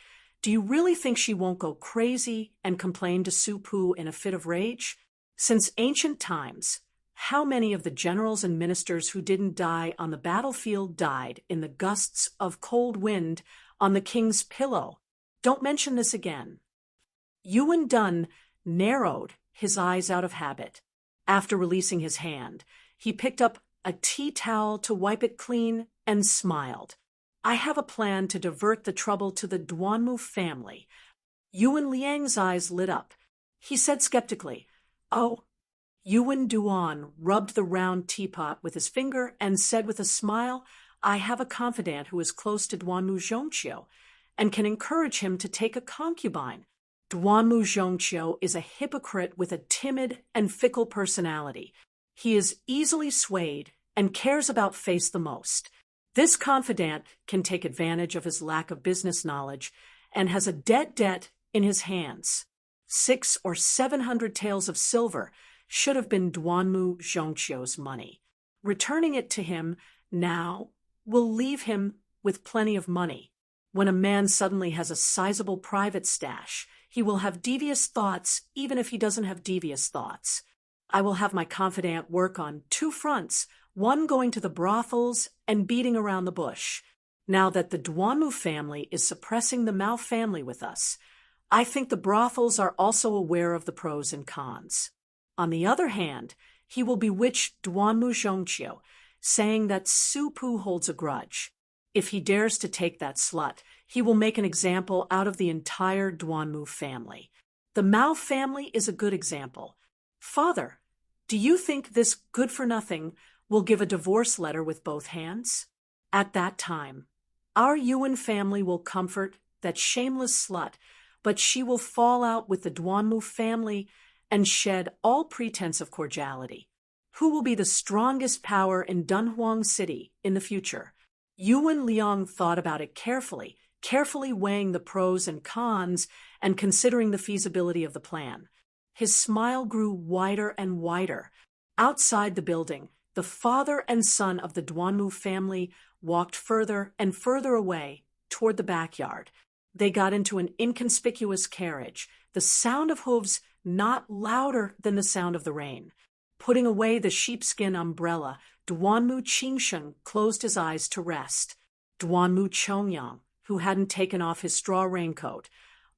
do you really think she won't go crazy and complain to Su Pu in a fit of rage? Since ancient times, how many of the generals and ministers who didn't die on the battlefield died in the gusts of cold wind on the king's pillow? Don't mention this again. Yu Wendun narrowed his eyes out of habit. After releasing his hand, he picked up a tea towel to wipe it clean and smiled. "I have a plan to divert the trouble to the Duanmu family." Yu Wenliang's eyes lit up. He said skeptically, "Oh." Yu Wenduan rubbed the round teapot with his finger and said with a smile, "I have a confidant who is close to Duanmu Zhongqiu and can encourage him to take a concubine. Duanmu Zhongqiu is a hypocrite with a timid and fickle personality. He is easily swayed and cares about face the most. This confidant can take advantage of his lack of business knowledge and has a debt in his hands. 600 or 700 taels of silver should have been Duanmu Zhongqiu's money. Returning it to him now will leave him with plenty of money. When a man suddenly has a sizable private stash, he will have devious thoughts even if he doesn't have devious thoughts. I will have my confidant work on 2 fronts, one going to the brothels and beating around the bush. Now that the Duanmu family is suppressing the Mao family with us, I think the brothels are also aware of the pros and cons. On the other hand, he will bewitch Duanmu Zhongqiu, saying that Su Pu holds a grudge. If he dares to take that slut, he will make an example out of the entire Duanmu family. The Mao family is a good example. Father, do you think this good-for-nothing will give a divorce letter with both hands? At that time, our Yuan family will comfort that shameless slut, but she will fall out with the Duanmu family and shed all pretense of cordiality. Who will be the strongest power in Dunhuang City in the future? Yu Wenliang thought about it carefully weighing the pros and cons and considering the feasibility of the plan. His smile grew wider and wider. Outside the building, the father and son of the Duanmu family walked further and further away toward the backyard. They got into an inconspicuous carriage, the sound of hooves not louder than the sound of the rain. Putting away the sheepskin umbrella, Duanmu Qingsheng closed his eyes to rest. Duanmu Chongyang, who hadn't taken off his straw raincoat,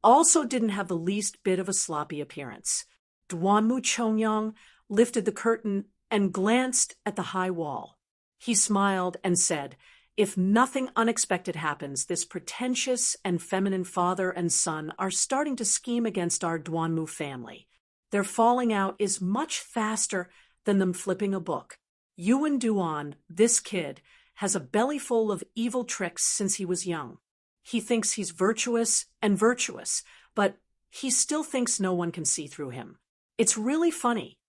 also didn't have the least bit of a sloppy appearance. Duanmu Chongyang lifted the curtain and glanced at the high wall. He smiled and said, "If nothing unexpected happens, this pretentious and feminine father and son are starting to scheme against our Duanmu family. Their falling out is much faster than them flipping a book. Yuan Duan, this kid, has a belly full of evil tricks since he was young. He thinks he's virtuous, but he still thinks no one can see through him. It's really funny."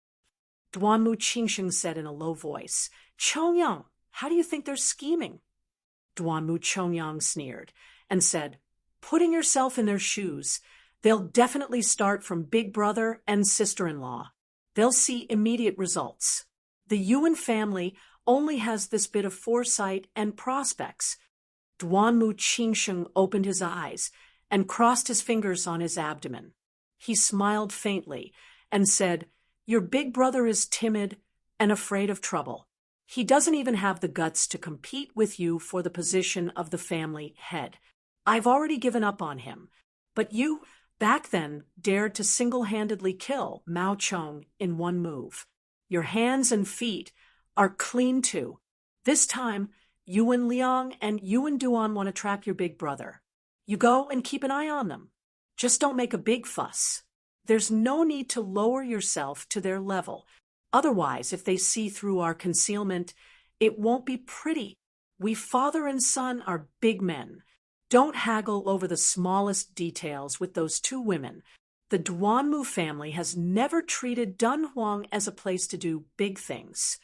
Duanmu Qingsheng said in a low voice, "Chongyang, how do you think they're scheming?" Duanmu Chongyang sneered and said, "Putting yourself in their shoes, they'll definitely start from big brother and sister-in-law. They'll see immediate results. The Yuan family only has this bit of foresight and prospects." Duanmu Qingsheng opened his eyes and crossed his fingers on his abdomen. He smiled faintly and said, "Your big brother is timid and afraid of trouble. He doesn't even have the guts to compete with you for the position of the family head. I've already given up on him. But you, back then, dared to single-handedly kill Mao Chong in one move. Your hands and feet are clean too. This time, Yuan Liang and Yuan Duan want to trap your big brother. You go and keep an eye on them. Just don't make a big fuss. There's no need to lower yourself to their level. Otherwise, if they see through our concealment, it won't be pretty. We father and son are big men. Don't haggle over the smallest details with those two women. The Duanmu family has never treated Dunhuang as a place to do big things."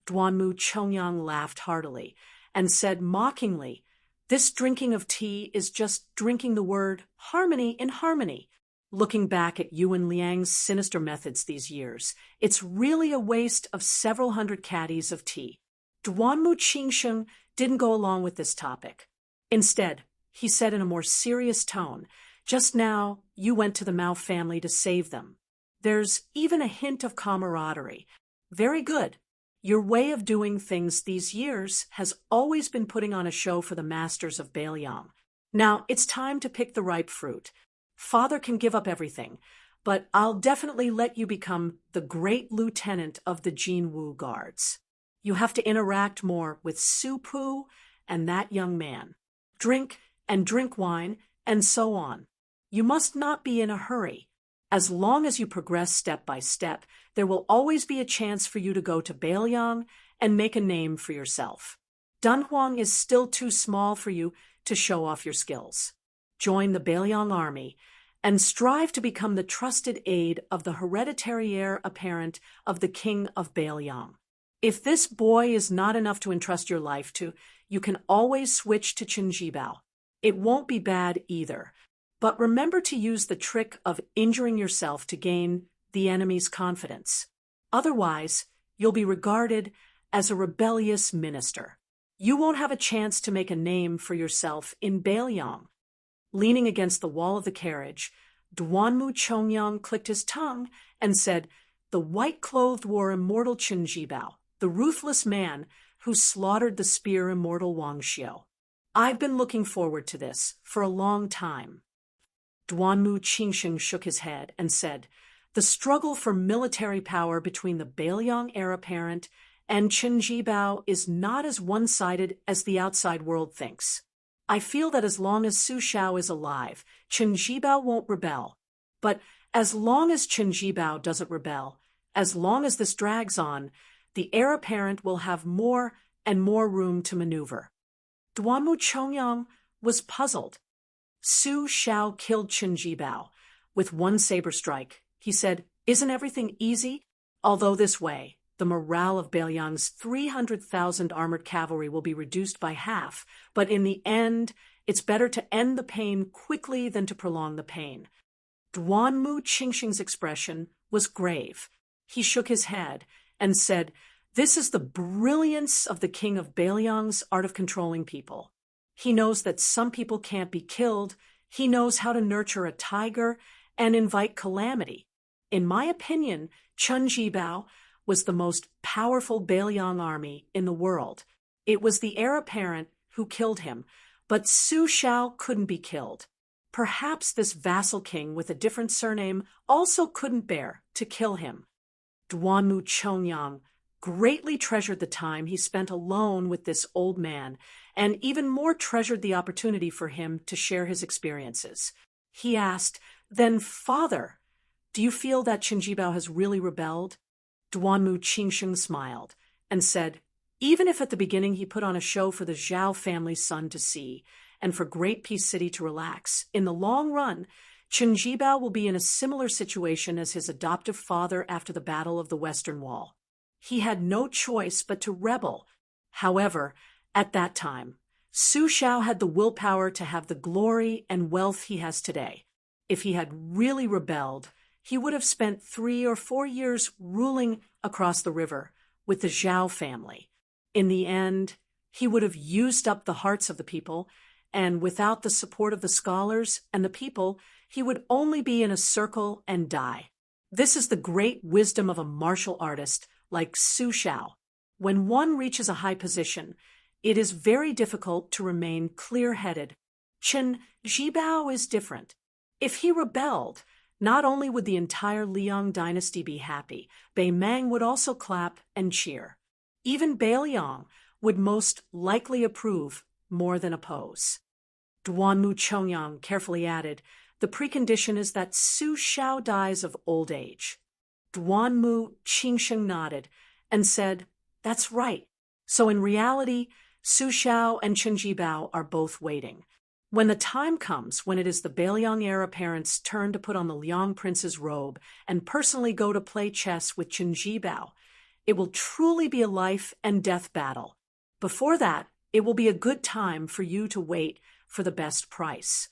Duanmu Chongyang laughed heartily and said mockingly, "This drinking of tea is just drinking the word harmony in harmony. Looking back at Yuan Liang's sinister methods these years, it's really a waste of several hundred caddies of tea." Duanmu Qingsheng didn't go along with this topic. Instead, he said in a more serious tone, "Just now, you went to the Mao family to save them. There's even a hint of camaraderie. Very good. Your way of doing things these years has always been putting on a show for the masters of Bailiang. Now it's time to pick the ripe fruit. Father can give up everything, but I'll definitely let you become the great lieutenant of the Jinwu Guards. You have to interact more with Su Pu and that young man. Drink and drink wine, and so on. You must not be in a hurry. As long as you progress step by step, there will always be a chance for you to go to Bailiang and make a name for yourself. Dunhuang is still too small for you to show off your skills. Join the Bailiang army and strive to become the trusted aide of the hereditary heir apparent of the king of Bailiang. If this boy is not enough to entrust your life to, you can always switch to Qinjibao. It won't be bad either. But remember to use the trick of injuring yourself to gain the enemy's confidence. Otherwise, you'll be regarded as a rebellious minister. You won't have a chance to make a name for yourself in Bailiang." Leaning against the wall of the carriage, Duanmu Chongyang clicked his tongue and said, "The white-clothed war immortal Qinjibao, the ruthless man who slaughtered the spear immortal Wang Xiu. I've been looking forward to this for a long time." Duanmu Qingsheng shook his head and said, "The struggle for military power between the Bailiang heir apparent and Qinjibao is not as one-sided as the outside world thinks. I feel that as long as Su Xiao is alive, Qinjibao won't rebel. But as long as Qinjibao doesn't rebel, as long as this drags on, the heir apparent will have more and more room to maneuver." Duanmu Chongyang was puzzled. Su Xiao killed Qinjibao with one saber strike. He said, "Isn't everything easy? Although this way, the morale of Bailiang's 300,000 armored cavalry will be reduced by half, but in the end, it's better to end the pain quickly than to prolong the pain." Duanmu Qingsheng's expression was grave. He shook his head and said, "This is the brilliance of the king of Baelyang's art of controlling people. He knows that some people can't be killed. He knows how to nurture a tiger and invite calamity. In my opinion, Chun Jibao was the most powerful Baelyang army in the world. It was the heir apparent who killed him, but Su Xiao couldn't be killed. Perhaps this vassal king with a different surname also couldn't bear to kill him." Duanmu Chongyang greatly treasured the time he spent alone with this old man, and even more treasured the opportunity for him to share his experiences. He asked, "Then, father, do you feel that Qin Jibao has really rebelled?" Duanmu Qingsheng smiled and said, "Even if at the beginning he put on a show for the Zhao family's son to see, and for Great Peace City to relax, in the long run, Qin Jibao will be in a similar situation as his adoptive father after the Battle of the Western Wall. He had no choice but to rebel. However, at that time, Su Xiao had the willpower to have the glory and wealth he has today. If he had really rebelled, he would have spent 3 or 4 years ruling across the river with the Zhao family. In the end, he would have used up the hearts of the people, and without the support of the scholars and the people, he would only be in a circle and die. This is the great wisdom of a martial artist like Su Xiao. When one reaches a high position, it is very difficult to remain clear-headed. Qin Jibao is different. If he rebelled, not only would the entire Liang dynasty be happy, Beimang would also clap and cheer. Even Baelyang would most likely approve more than oppose. Duanmu Chongyang carefully added, "The precondition is that Su Xiao dies of old age." Duanmu Qingsheng nodded and said, "That's right." So in reality, Su Xiao and Qin Jibao are both waiting. When the time comes when it is the Baelyang heir apparent's turn to put on the Liang prince's robe and personally go to play chess with Qin Jibao, it will truly be a life and death battle. Before that, it will be a good time for you to wait for the best price.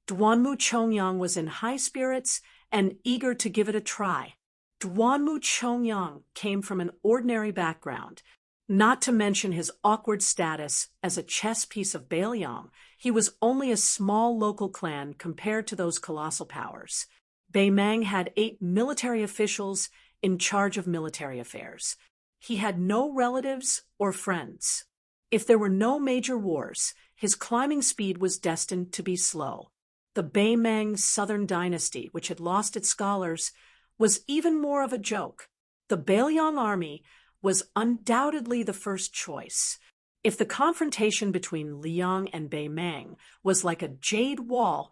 Duanmu Chongyang was in high spirits and eager to give it a try. Duanmu Chongyang came from an ordinary background. Not to mention his awkward status as a chess piece of Baelyang, he was only a small local clan compared to those colossal powers. Beimang had 8 military officials in charge of military affairs. He had no relatives or friends. If there were no major wars, his climbing speed was destined to be slow. The Beimang Southern Dynasty, which had lost its scholars, was even more of a joke. The Baelyang army was undoubtedly the first choice. If the confrontation between Liang and Beimang was like a jade wall,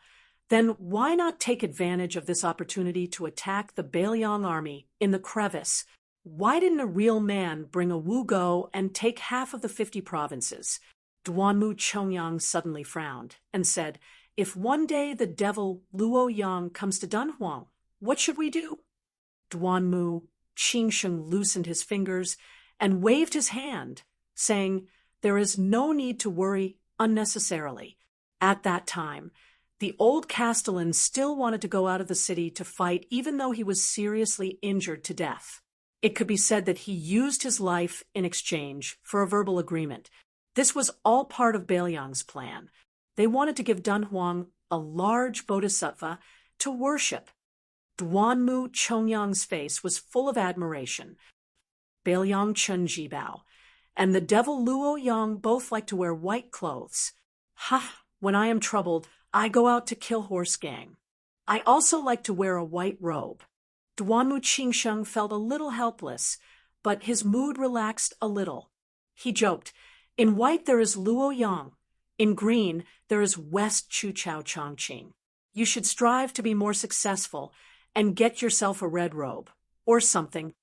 then why not take advantage of this opportunity to attack the Baelyang army in the crevice? Why didn't a real man bring a wugo and take half of the 50 provinces? Duanmu Chongyang suddenly frowned and said, "If one day the devil Luo Yang comes to Dunhuang, what should we do?" Duanmu Qingsheng loosened his fingers and waved his hand, saying, "There is no need to worry unnecessarily." At that time, the old castellan still wanted to go out of the city to fight even though he was seriously injured to death. It could be said that he used his life in exchange for a verbal agreement. This was all part of Baelyang's plan. They wanted to give Dunhuang a large bodhisattva to worship. Duanmu Chongyang's face was full of admiration. Baelyang Chun Jibao and the devil Luo Yang both like to wear white clothes. "Ha! When I am troubled, I go out to kill horse gang. I also like to wear a white robe." Duanmu Qingsheng felt a little helpless, but his mood relaxed a little. He joked, "In white there is Luo Yang. In green there is West Chuchao Chongqing. You should strive to be more successful and get yourself a red robe, or something."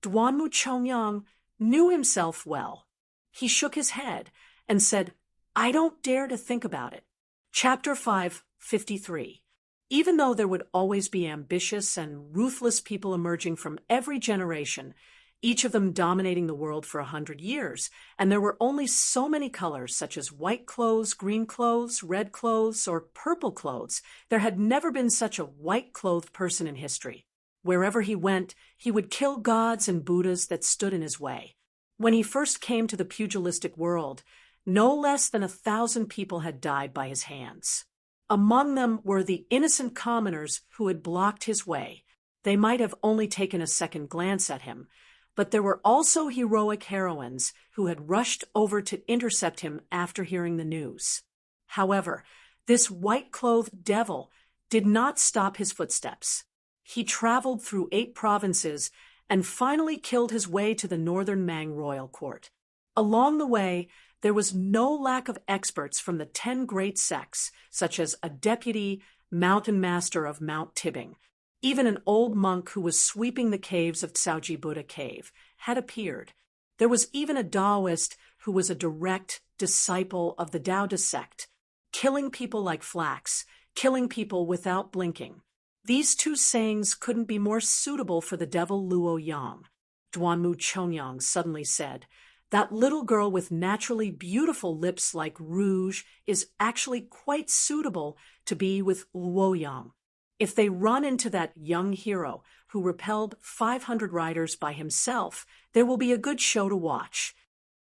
Duanmu Chongyang knew himself well. He shook his head and said, "I don't dare to think about it." Chapter 553. Even though there would always be ambitious and ruthless people emerging from every generation, each of them dominating the world for 100 years, and there were only so many colors such as white clothes, green clothes, red clothes, or purple clothes, there had never been such a white-clothed person in history. Wherever he went, he would kill gods and Buddhas that stood in his way. When he first came to the pugilistic world, no less than 1,000 people had died by his hands. Among them were the innocent commoners who had blocked his way. They might have only taken a second glance at him, but there were also heroic heroines who had rushed over to intercept him after hearing the news. However, this white-clothed devil did not stop his footsteps. He traveled through 8 provinces and finally killed his way to the northern Mang royal court. Along the way, there was no lack of experts from the 10 great sects, such as a deputy mountain master of Mount Tibbing. Even an old monk who was sweeping the caves of Tsaoji Buddha Cave had appeared. There was even a Taoist who was a direct disciple of the Taoist sect, killing people like flax, killing people without blinking. These 2 sayings couldn't be more suitable for the devil Luo Yang. Duanmu Chongyang suddenly said, "That little girl with naturally beautiful lips like rouge is actually quite suitable to be with Luo Yang. If they run into that young hero who repelled 500 riders by himself, there will be a good show to watch."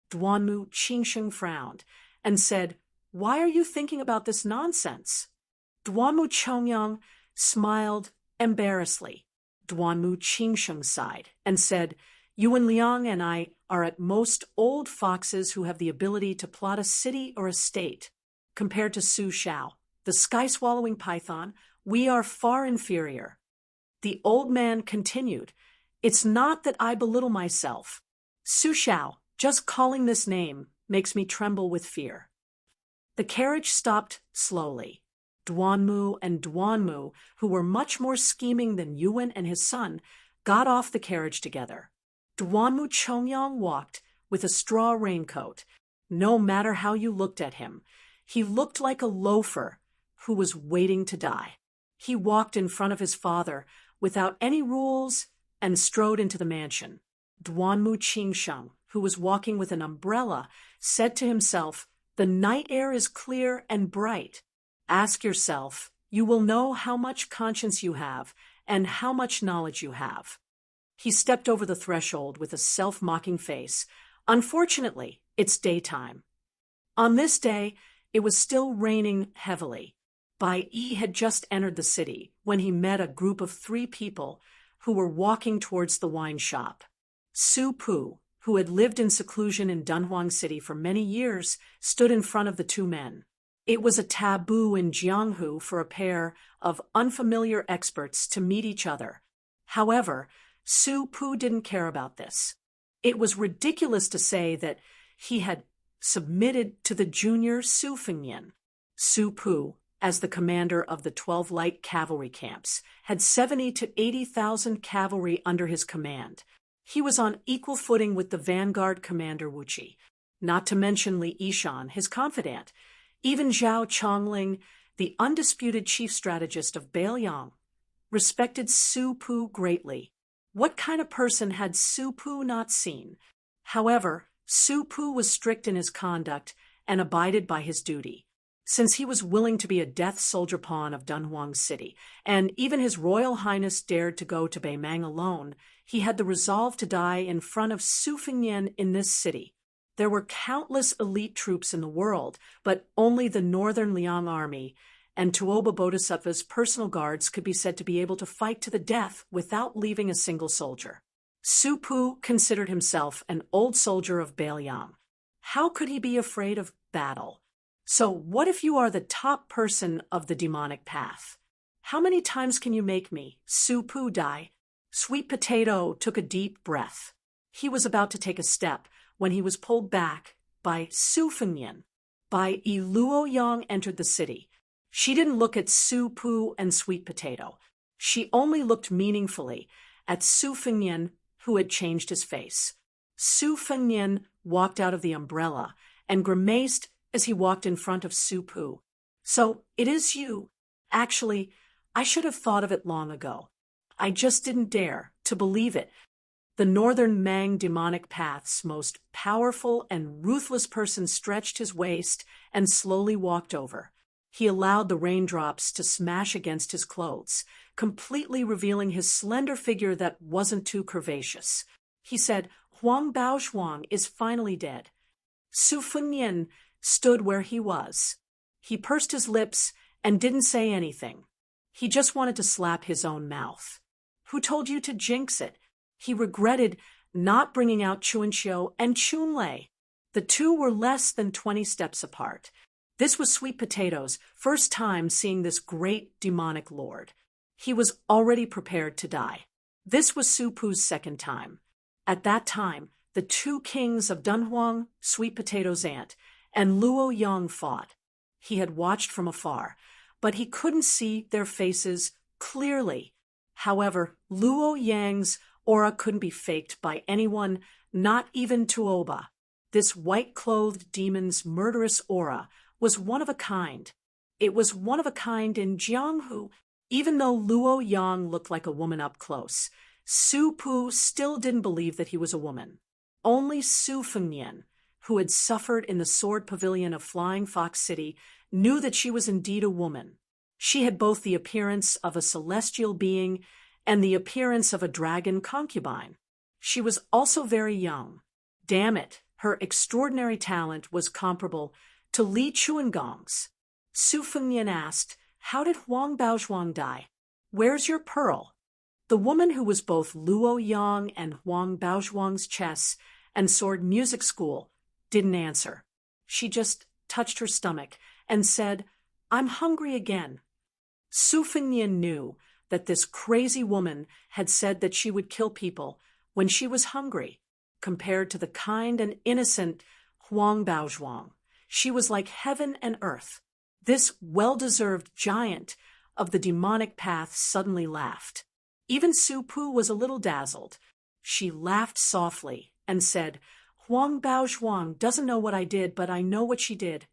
Duanmu Qingsheng frowned and said, "Why are you thinking about this nonsense?" Duanmu Chongyang smiled embarrassedly. Duanmu Qingsheng sighed and said, "Yuan Liang and I are at most old foxes who have the ability to plot a city or a state. Compared to Su Shao, the sky-swallowing python, we are far inferior." The old man continued, "It's not that I belittle myself. Su Shao, just calling this name, makes me tremble with fear." The carriage stopped slowly. Duanmu and Duanmu, who were much more scheming than Yuan and his son, got off the carriage together. Duanmu Chongyang walked with a straw raincoat. No matter how you looked at him, he looked like a loafer who was waiting to die. He walked in front of his father without any rules and strode into the mansion. Duanmu Qingsheng, who was walking with an umbrella, said to himself, "The night air is clear and bright. Ask yourself, you will know how much conscience you have and how much knowledge you have." He stepped over the threshold with a self-mocking face. Unfortunately, it's daytime. On this day, it was still raining heavily. Bai Yi had just entered the city when he met a group of 3 people who were walking towards the wine shop. Su Pu, who had lived in seclusion in Dunhuang City for many years, stood in front of the 2 men. It was a taboo in Jianghu for a pair of unfamiliar experts to meet each other. However, Su Pu didn't care about this. It was ridiculous to say that he had submitted to the junior Su Fengyan. Su Pu, as the commander of the 12 light cavalry camps, had 70 to 80,000 cavalry under his command. He was on equal footing with the vanguard commander Wuqi, not to mention Li Yishan, his confidant. Even Zhao Chongling, the undisputed chief strategist of Beiliang, respected Su Pu greatly. What kind of person had Su Pu not seen? However, Su Pu was strict in his conduct and abided by his duty. Since he was willing to be a death soldier pawn of Dunhuang City, and even His Royal Highness dared to go to Beimang alone, he had the resolve to die in front of Su Fengyan in this city. There were countless elite troops in the world, but only the Northern Liang Army and Tuoba Bodhisattva's personal guards could be said to be able to fight to the death without leaving a single soldier. Su Pu considered himself an old soldier of Beiliang. How could he be afraid of battle? So what if you are the top person of the demonic path? How many times can you make me, Su Pu, die? Sweet Potato took a deep breath. He was about to take a step when he was pulled back by Su Fengyan. Bai Yi Luo Yang entered the city. She didn't look at Su Pu and Sweet Potato. She only looked meaningfully at Su Fengyan, who had changed his face. Su Fengyan walked out of the umbrella and grimaced as he walked in front of Su Pu. "So it is you. Actually, I should have thought of it long ago. I just didn't dare to believe it." The Northern Mang demonic path's most powerful and ruthless person stretched his waist and slowly walked over. He allowed the raindrops to smash against his clothes, completely revealing his slender figure that wasn't too curvaceous. He said, Huang Baozhuang is finally dead. Su Fengnian stood where he was. He pursed his lips and didn't say anything. He just wanted to slap his own mouth. Who told you to jinx it? He regretted not bringing out Chuanqiu and Chunlei. The two were less than 20 steps apart. This was Sweet Potato's first time seeing this great demonic lord. He was already prepared to die. This was Su Pu's second time. At that time, the two kings of Dunhuang, Sweet Potato's aunt, and Luo Yang fought. He had watched from afar, but he couldn't see their faces clearly. However, Luo Yang's aura couldn't be faked by anyone, not even Tuoba. This white-clothed demon's murderous aura was one of a kind. It was one of a kind in Jianghu. Even though Luo Yang looked like a woman up close, Su Pu still didn't believe that he was a woman. Only Su Fengnian, who had suffered in the sword pavilion of Flying Fox City, knew that she was indeed a woman. She had both the appearance of a celestial being and the appearance of a dragon concubine. She was also very young. Damn it, her extraordinary talent was comparable to Li Chuangong's. Su Fengnian asked, How did Huang Baozhuang die? Where's your pearl? The woman who was both Luo Yang and Huang Baozhuang's chess and sword music school didn't answer. She just touched her stomach and said, I'm hungry again. Su Fengnian knew that this crazy woman had said that she would kill people when she was hungry. Compared to the kind and innocent Huang Baozhuang, she was like heaven and earth. This well-deserved giant of the demonic path suddenly laughed. Even Su Pu was a little dazzled. She laughed softly and said, Huang Baozhuang doesn't know what I did, but I know what she did.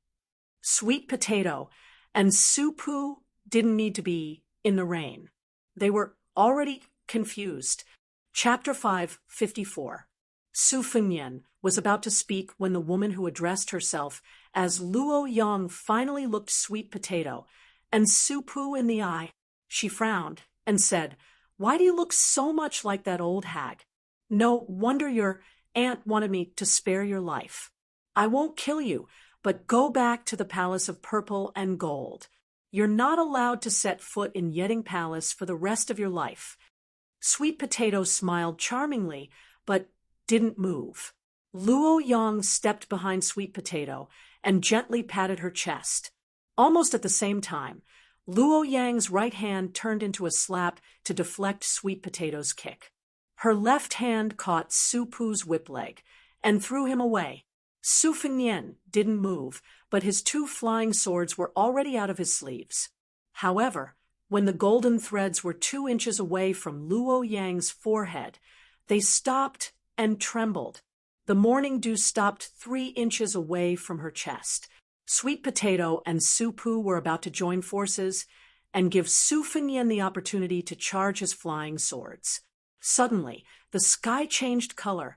Sweet Potato and Su Pu didn't need to be in the rain. They were already confused. Chapter 5:54. Su Fengnian was about to speak when the woman who addressed herself as Luo Yang finally looked Sweet Potato and Su Pu in the eye. She frowned and said, Why do you look so much like that old hag? No wonder your aunt wanted me to spare your life. I won't kill you, but go back to the Palace of Purple and Gold. You're not allowed to set foot in Yeding Palace for the rest of your life. Sweet Potato smiled charmingly, but didn't move. Luo Yang stepped behind Sweet Potato and gently patted her chest. Almost at the same time, Luo Yang's right hand turned into a slap to deflect Sweet Potato's kick. Her left hand caught Su Pu's whip leg and threw him away. Su Fengnian didn't move, but his two flying swords were already out of his sleeves. However, when the golden threads were 2 inches away from Luo Yang's forehead, they stopped and trembled. The morning dew stopped 3 inches away from her chest. Sweet Potato and Su Pu were about to join forces and give Su Fengnian the opportunity to charge his flying swords. Suddenly, the sky changed color,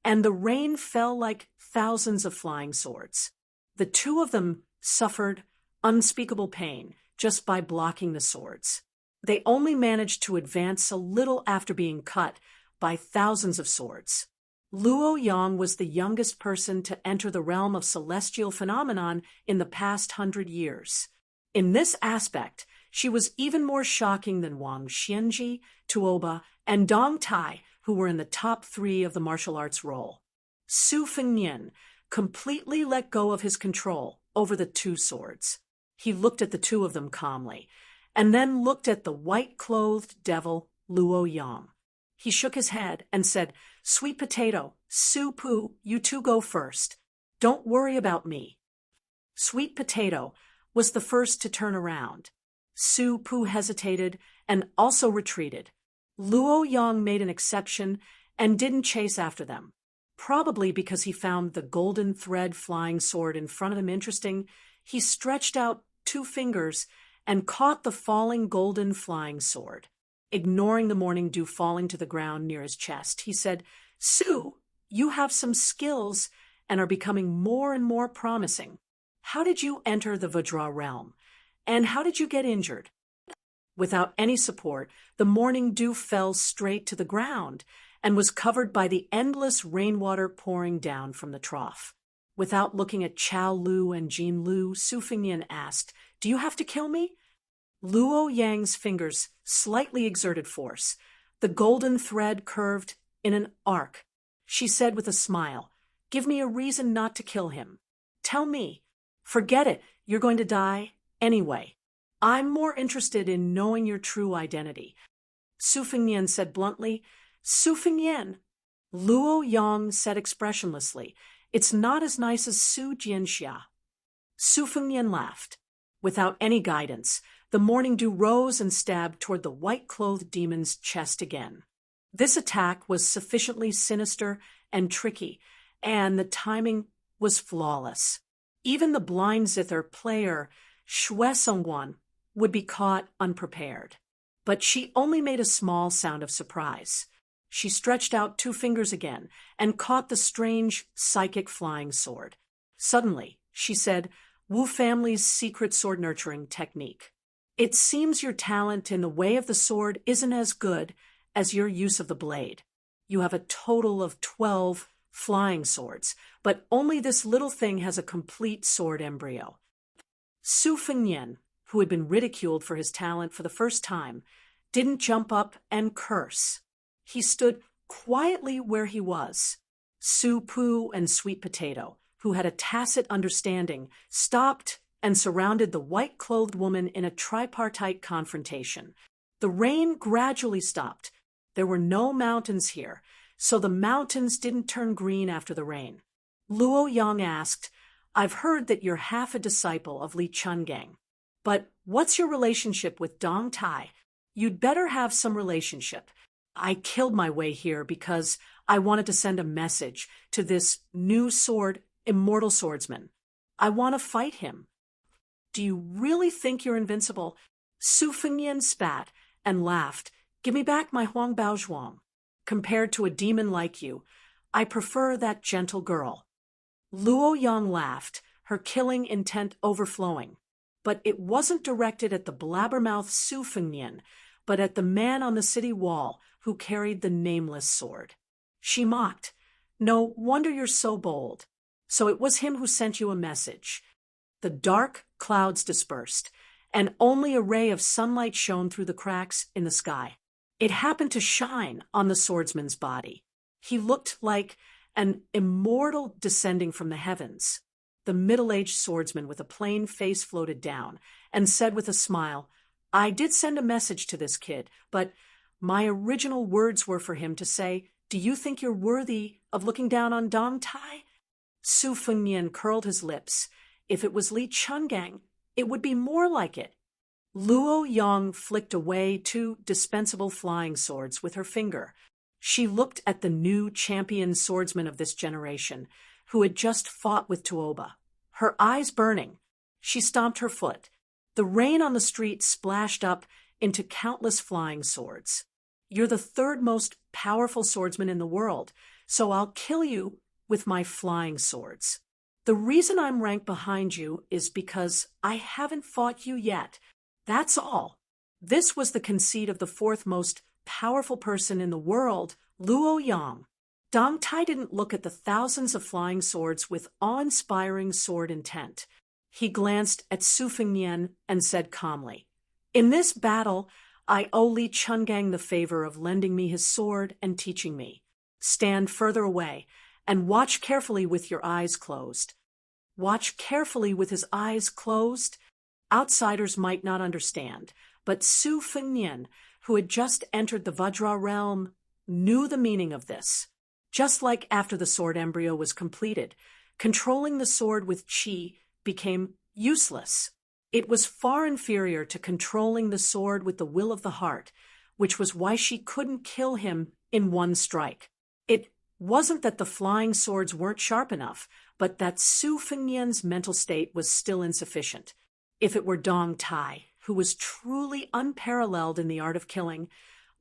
and the rain fell like thousands of flying swords. The two of them suffered unspeakable pain just by blocking the swords. They only managed to advance a little after being cut by thousands of swords. Luo Yang was the youngest person to enter the realm of celestial phenomenon in the past 100 years. In this aspect, she was even more shocking than Wang Xianji, Tuoba, and Dong Tai, who were in the top 3 of the martial arts role. Su Fengnian completely let go of his control over the 2 swords. He looked at the 2 of them calmly, and then looked at the white-clothed devil, Luo Yang. He shook his head and said, Sweet Potato, Su Pu, you 2 go first. Don't worry about me. Sweet Potato was the first to turn around. Su Pu hesitated and also retreated. Luo Yang made an exception and didn't chase after them. Probably because he found the golden thread flying sword in front of him interesting, he stretched out 2 fingers and caught the falling golden flying sword. Ignoring the morning dew falling to the ground near his chest, he said, Su, you have some skills and are becoming more and more promising. How did you enter the Vajra realm? And how did you get injured? Without any support, the morning dew fell straight to the ground and was covered by the endless rainwater pouring down from the trough. Without looking at Chao Lu and Jean Lu, Su Fengnian asked, "Do you have to kill me?" Luo Yang's fingers slightly exerted force. The golden thread curved in an arc. She said with a smile, "Give me a reason not to kill him. Tell me. Forget it, you're going to die anyway. I'm more interested in knowing your true identity." Su Fengnian said bluntly, "Su Fengnian." Luo Yang said expressionlessly, "It's not as nice as Su Jianxia." Su Fengnian laughed. Without any guidance, the morning dew rose and stabbed toward the white-clothed demon's chest again. This attack was sufficiently sinister and tricky, and the timing was flawless. Even the blind zither player, Xue Songguan, would be caught unprepared. But she only made a small sound of surprise. She stretched out 2 fingers again and caught the strange psychic flying sword. Suddenly, she said, "Wu family's secret sword nurturing technique. It seems your talent in the way of the sword isn't as good as your use of the blade. You have a total of 12 flying swords, but only this little thing has a complete sword embryo." Su Fengnian, who had been ridiculed for his talent for the first time, didn't jump up and curse. He stood quietly where he was. Su Pu and Sweet Potato, who had a tacit understanding, stopped and surrounded the white-clothed woman in a tripartite confrontation. The rain gradually stopped. There were no mountains here, so the mountains didn't turn green after the rain. Luo Yang asked, "I've heard that you're half a disciple of Li Chungang. But what's your relationship with Dong Tai? You'd better have some relationship. I killed my way here because I wanted to send a message to this new sword, immortal swordsman. I want to fight him." "Do you really think you're invincible?" Su Fengnian spat and laughed. "Give me back my Huang Bao Zhuang. Compared to a demon like you, I prefer that gentle girl." Luo Yang laughed, her killing intent overflowing. But it wasn't directed at the blabbermouth Su Fengnian, but at the man on the city wall who carried the nameless sword. She mocked, "No wonder you're so bold. So it was him who sent you a message." The dark clouds dispersed, and only a ray of sunlight shone through the cracks in the sky. It happened to shine on the swordsman's body. He looked like an immortal descending from the heavens. The middle-aged swordsman with a plain face floated down and said with a smile, "I did send a message to this kid, but my original words were for him to say, 'Do you think you're worthy of looking down on Dong Tai?'" Su Fengnian curled his lips. If it was Li Chungang, it would be more like it. Luo Yang flicked away 2 dispensable flying swords with her finger. She looked at the new champion swordsman of this generation, who had just fought with Tuoba. Her eyes burning, she stomped her foot. The rain on the street splashed up into countless flying swords. "You're the 3rd most powerful swordsman in the world, so I'll kill you with my flying swords. The reason I'm ranked behind you is because I haven't fought you yet. That's all." This was the conceit of the 4th most powerful person in the world, Luo Yang. Dong Tai didn't look at the thousands of flying swords with awe-inspiring sword intent. He glanced at Su Fengnian and said calmly, "In this battle, I owe Li Chungang the favor of lending me his sword and teaching me. Stand further away and watch carefully with your eyes closed." Watch carefully with his eyes closed? Outsiders might not understand, but Su Fengnian, who had just entered the Vajra realm, knew the meaning of this. Just like after the sword embryo was completed, controlling the sword with qi became useless. It was far inferior to controlling the sword with the will of the heart, which was why she couldn't kill him in one strike. It wasn't that the flying swords weren't sharp enough, but that Su Fengnian's mental state was still insufficient. If it were Dong Tai, who was truly unparalleled in the art of killing,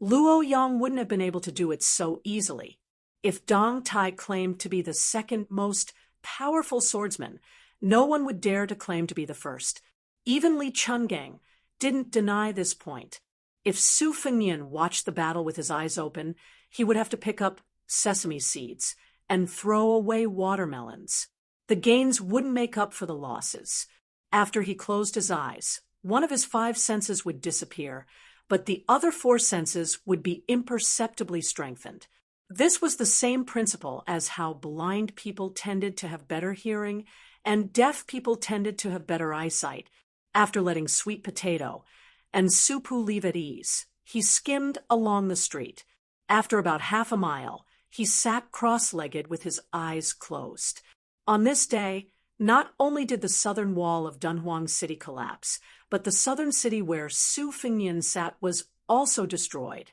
Luo Yang wouldn't have been able to do it so easily. If Dong Tai claimed to be the 2nd most powerful swordsman, no one would dare to claim to be the 1st. Even Li Chungang didn't deny this point. If Su Fengnian watched the battle with his eyes open, he would have to pick up sesame seeds and throw away watermelons. The gains wouldn't make up for the losses. After he closed his eyes, one of his 5 senses would disappear, but the other 4 senses would be imperceptibly strengthened. This was the same principle as how blind people tended to have better hearing and deaf people tended to have better eyesight. After letting Sweet Potato and Su Pu leave at ease, he skimmed along the street. After about half a mile, he sat cross-legged with his eyes closed. On this day, not only did the southern wall of Dunhuang City collapse, but the southern city where Su Fengnian sat was also destroyed.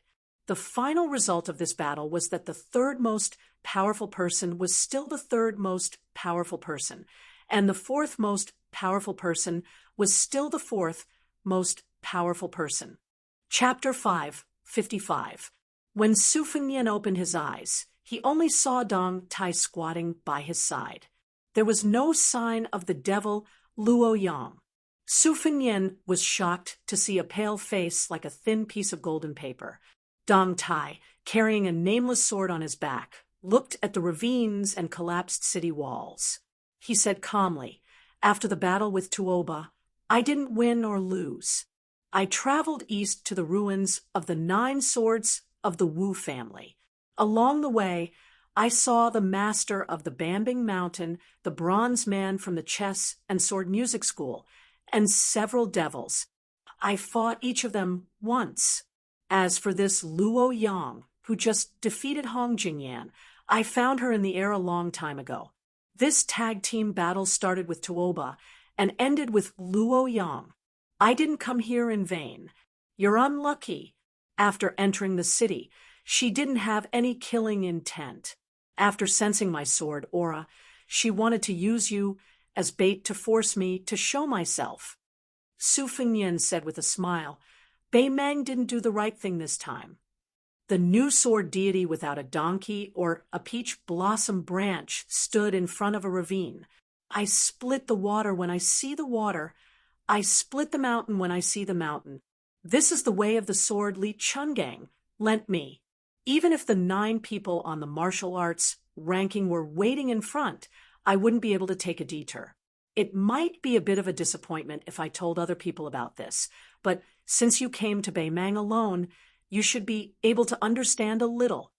The final result of this battle was that the 3rd most powerful person was still the 3rd most powerful person, and the 4th most powerful person was still the 4th most powerful person. Chapter 5:55. When Su Fengnian opened his eyes, he only saw Dong Tai squatting by his side. There was no sign of the devil Luo Yang. Su Fengnian was shocked to see a pale face like a thin piece of golden paper. Dong Tai, carrying a nameless sword on his back, looked at the ravines and collapsed city walls. He said calmly, "After the battle with Tuoba, I didn't win or lose. I traveled east to the ruins of the 9 swords of the Wu family. Along the way, I saw the master of the Bambing Mountain, the bronze man from the chess and sword music school, and several devils. I fought each of them once. As for this Luo Yang, who just defeated Hong Jingyan, I found her in the air a long time ago. This tag team battle started with Tuoba and ended with Luo Yang. I didn't come here in vain. You're unlucky. After entering the city, she didn't have any killing intent. After sensing my sword aura, she wanted to use you as bait to force me to show myself." Su Fengnian said with a smile, "Bei Meng didn't do the right thing this time. The new sword deity without a donkey or a peach blossom branch stood in front of a ravine. I split the water when I see the water. I split the mountain when I see the mountain. This is the way of the sword Li Chungang lent me. Even if the 9 people on the martial arts ranking were waiting in front, I wouldn't be able to take a detour. It might be a bit of a disappointment if I told other people about this, but since you came to Bei Meng alone, you should be able to understand a little."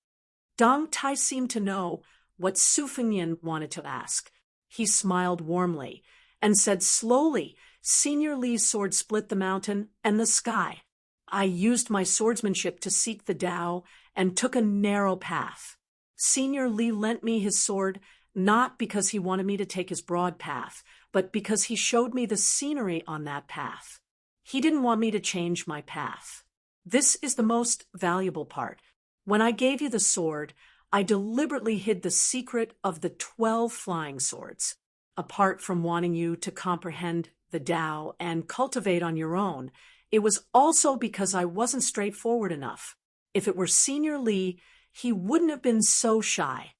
Dong Tai seemed to know what Su Fengnian wanted to ask. He smiled warmly and said slowly, "Senior Li's sword split the mountain and the sky. I used my swordsmanship to seek the Tao and took a narrow path. Senior Li lent me his sword not because he wanted me to take his broad path, but because he showed me the scenery on that path. He didn't want me to change my path. This is the most valuable part. When I gave you the sword, I deliberately hid the secret of the 12 flying swords. Apart from wanting you to comprehend the Tao and cultivate on your own, it was also because I wasn't straightforward enough. If it were Senior Li, he wouldn't have been so shy."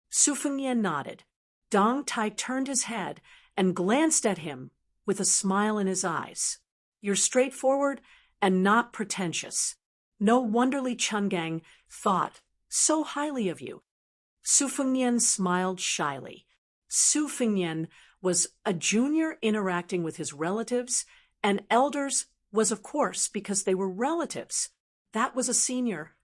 Su Fengnian nodded. Dong Tai turned his head and glanced at him with a smile in his eyes. "You're straightforward and not pretentious. No wonder Li Chungang thought so highly of you." Su Fengnian smiled shyly. Su Fengnian was a junior interacting with his relatives, and elders was, of course, because they were relatives. That was a senior.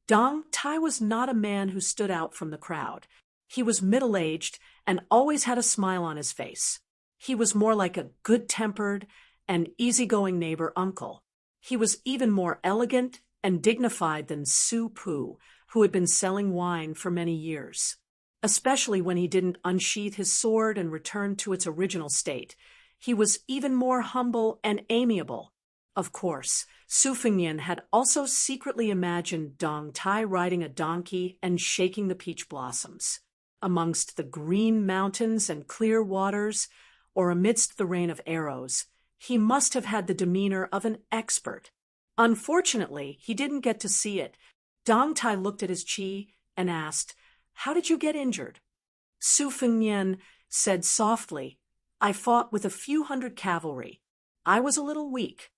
Dong Tai was not a man who stood out from the crowd. He was middle-aged and always had a smile on his face. He was more like a good-tempered and easygoing neighbor uncle. He was even more elegant and dignified than Su Pu, who had been selling wine for many years. Especially when he didn't unsheath his sword and return to its original state. He was even more humble and amiable. Of course, Su Fengnian had also secretly imagined Dong Tai riding a donkey and shaking the peach blossoms. Amongst the green mountains and clear waters, or amidst the rain of arrows, he must have had the demeanor of an expert. Unfortunately, he didn't get to see it. Dong Tai looked at his chi and asked, "How did you get injured?" Su Fengnian said softly, "I fought with a few hundred cavalry. I was a little weak.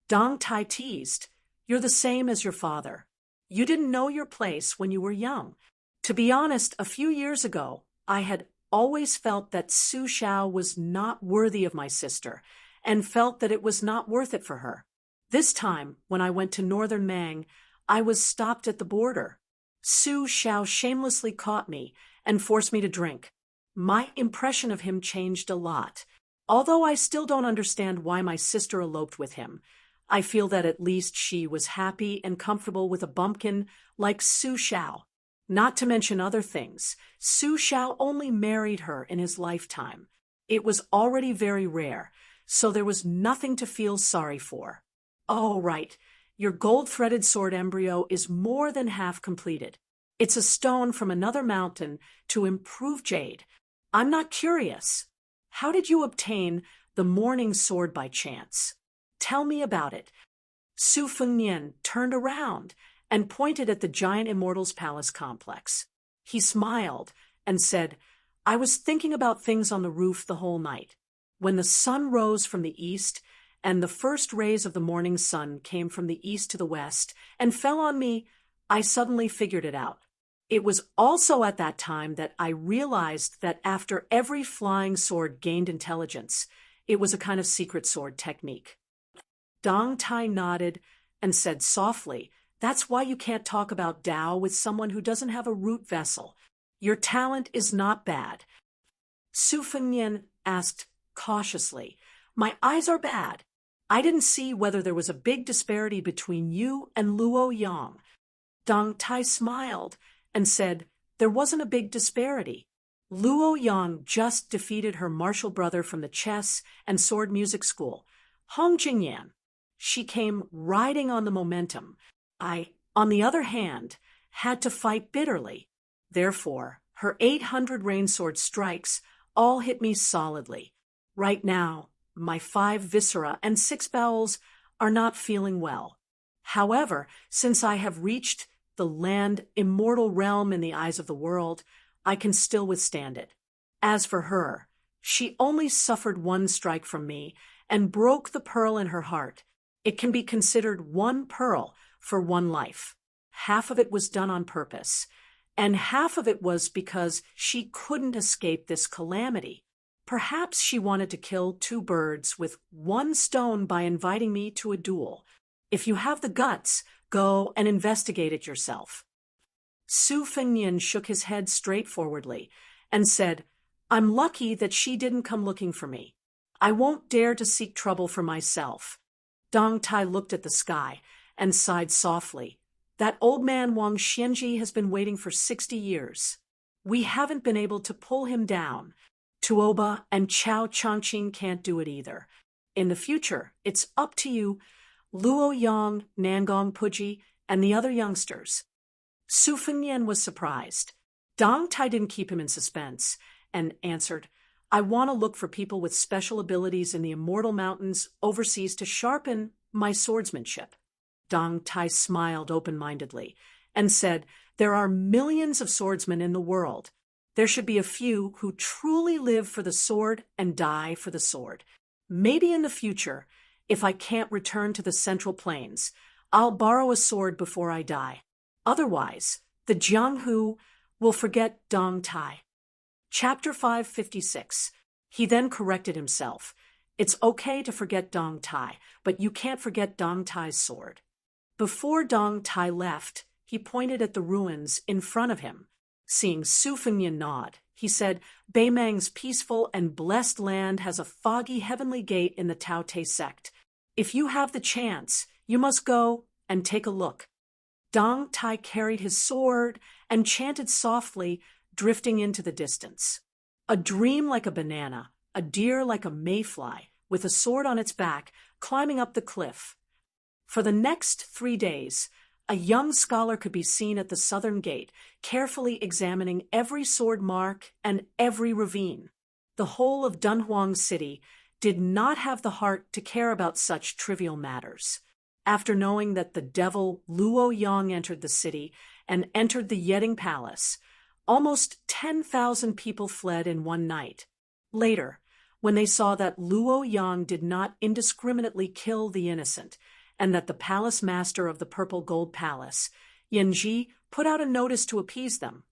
Dong Tai teased, "You're the same as your father. You didn't know your place when you were young." To be honest, a few years ago, I had always felt that Su Xiao was not worthy of my sister, and felt that it was not worth it for her. This time, when I went to northern Mang, I was stopped at the border. Su Xiao shamelessly caught me and forced me to drink. My impression of him changed a lot. Although I still don't understand why my sister eloped with him, I feel that at least she was happy and comfortable with a bumpkin like Su Xiao. Not to mention other things, Su Xiao only married her in his lifetime. It was already very rare, so there was nothing to feel sorry for. Oh, right, your gold-threaded sword embryo is more than half completed. It's a stone from another mountain to improve jade. I'm not curious. How did you obtain the morning sword by chance? Tell me about it. Su Fengnian turned around and pointed at the giant Immortals Palace complex. He smiled and said, "I was thinking about things on the roof the whole night. When the sun rose from the east, and the first rays of the morning sun came from the east to the west and fell on me, I suddenly figured it out. It was also at that time that I realized that after every flying sword gained intelligence, it was a kind of secret sword technique." Dong Tai nodded and said softly, "That's why you can't talk about Tao with someone who doesn't have a root vessel. Your talent is not bad." Su Fengnian asked cautiously, "My eyes are bad. I didn't see whether there was a big disparity between you and Luo Yang." Dong Tai smiled and said, "There wasn't a big disparity. Luo Yang just defeated her martial brother from the chess and sword music school, Hong Jingyan. She came riding on the momentum. I, on the other hand, had to fight bitterly. Therefore, her 800 rainsword strikes all hit me solidly. Right now, my 5 viscera and 6 bowels are not feeling well. However, since I have reached the land immortal realm in the eyes of the world, I can still withstand it. As for her, she only suffered 1 strike from me and broke the pearl in her heart. It can be considered 1 pearl for 1 life. Half of it was done on purpose, and half of it was because she couldn't escape this calamity. Perhaps she wanted to kill 2 birds with 1 stone by inviting me to a duel. If you have the guts, go and investigate it yourself." Su Fengnian shook his head straightforwardly and said, "I'm lucky that she didn't come looking for me. I won't dare to seek trouble for myself." Dong Tai looked at the sky and sighed softly. "That old man Wang Xianji has been waiting for 60 years. We haven't been able to pull him down. Tuoba and Chao Changqing can't do it either. In the future, it's up to you, Luo Yang, Nangong Puji, and the other youngsters." Su Fengnian was surprised. Dong Tai didn't keep him in suspense and answered, "I want to look for people with special abilities in the Immortal Mountains overseas to sharpen my swordsmanship." Dong Tai smiled open-mindedly and said, "There are millions of swordsmen in the world. There should be a few who truly live for the sword and die for the sword. Maybe in the future, if I can't return to the Central Plains, I'll borrow a sword before I die. Otherwise, the Jianghu will forget Dong Tai." Chapter 556. He then corrected himself. It's okay to forget Dong Tai, but you can't forget Dong Tai's sword. Before Dong Tai left, he pointed at the ruins in front of him. Seeing Su Fengnian nod, he said, "Beimang's peaceful and blessed land has a foggy heavenly gate in the Tao Te sect. If you have the chance, you must go and take a look." Dong Tai carried his sword and chanted softly, drifting into the distance. A dream like a banana, a deer like a mayfly, with a sword on its back, climbing up the cliff. For the next 3 days, a young scholar could be seen at the southern gate, carefully examining every sword mark and every ravine. The whole of Dunhuang City did not have the heart to care about such trivial matters. After knowing that the devil Luo Yang entered the city and entered the Yeding Palace, almost 10,000 people fled in one night. Later, when they saw that Luo Yang did not indiscriminately kill the innocent, and that the palace master of the Purple Gold Palace, Yanji, put out a notice to appease them.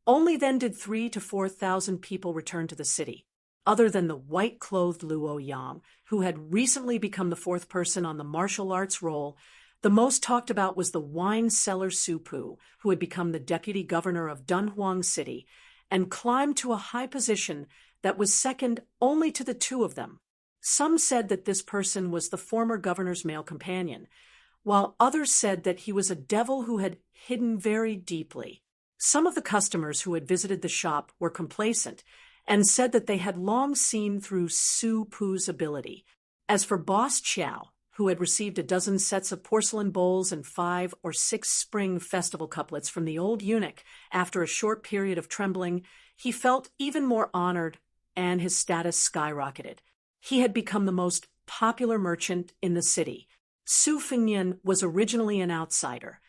Only then did 3,000 to 4,000 people return to the city, other than the white-clothed Luo Yang, who had recently become the 4th person on the martial arts roll. The most talked about was the wine seller Su Pu, who had become the deputy governor of Dunhuang City and climbed to a high position that was second only to the 2 of them. Some said that this person was the former governor's male companion, while others said that he was a devil who had hidden very deeply. Some of the customers who had visited the shop were complacent and said that they had long seen through Su Pu's ability. As for Boss Chiao, who had received a dozen sets of porcelain bowls and 5 or 6 spring festival couplets from the old eunuch after a short period of trembling, he felt even more honored, and his status skyrocketed. He had become the most popular merchant in the city. Su Fengnian was originally an outsider,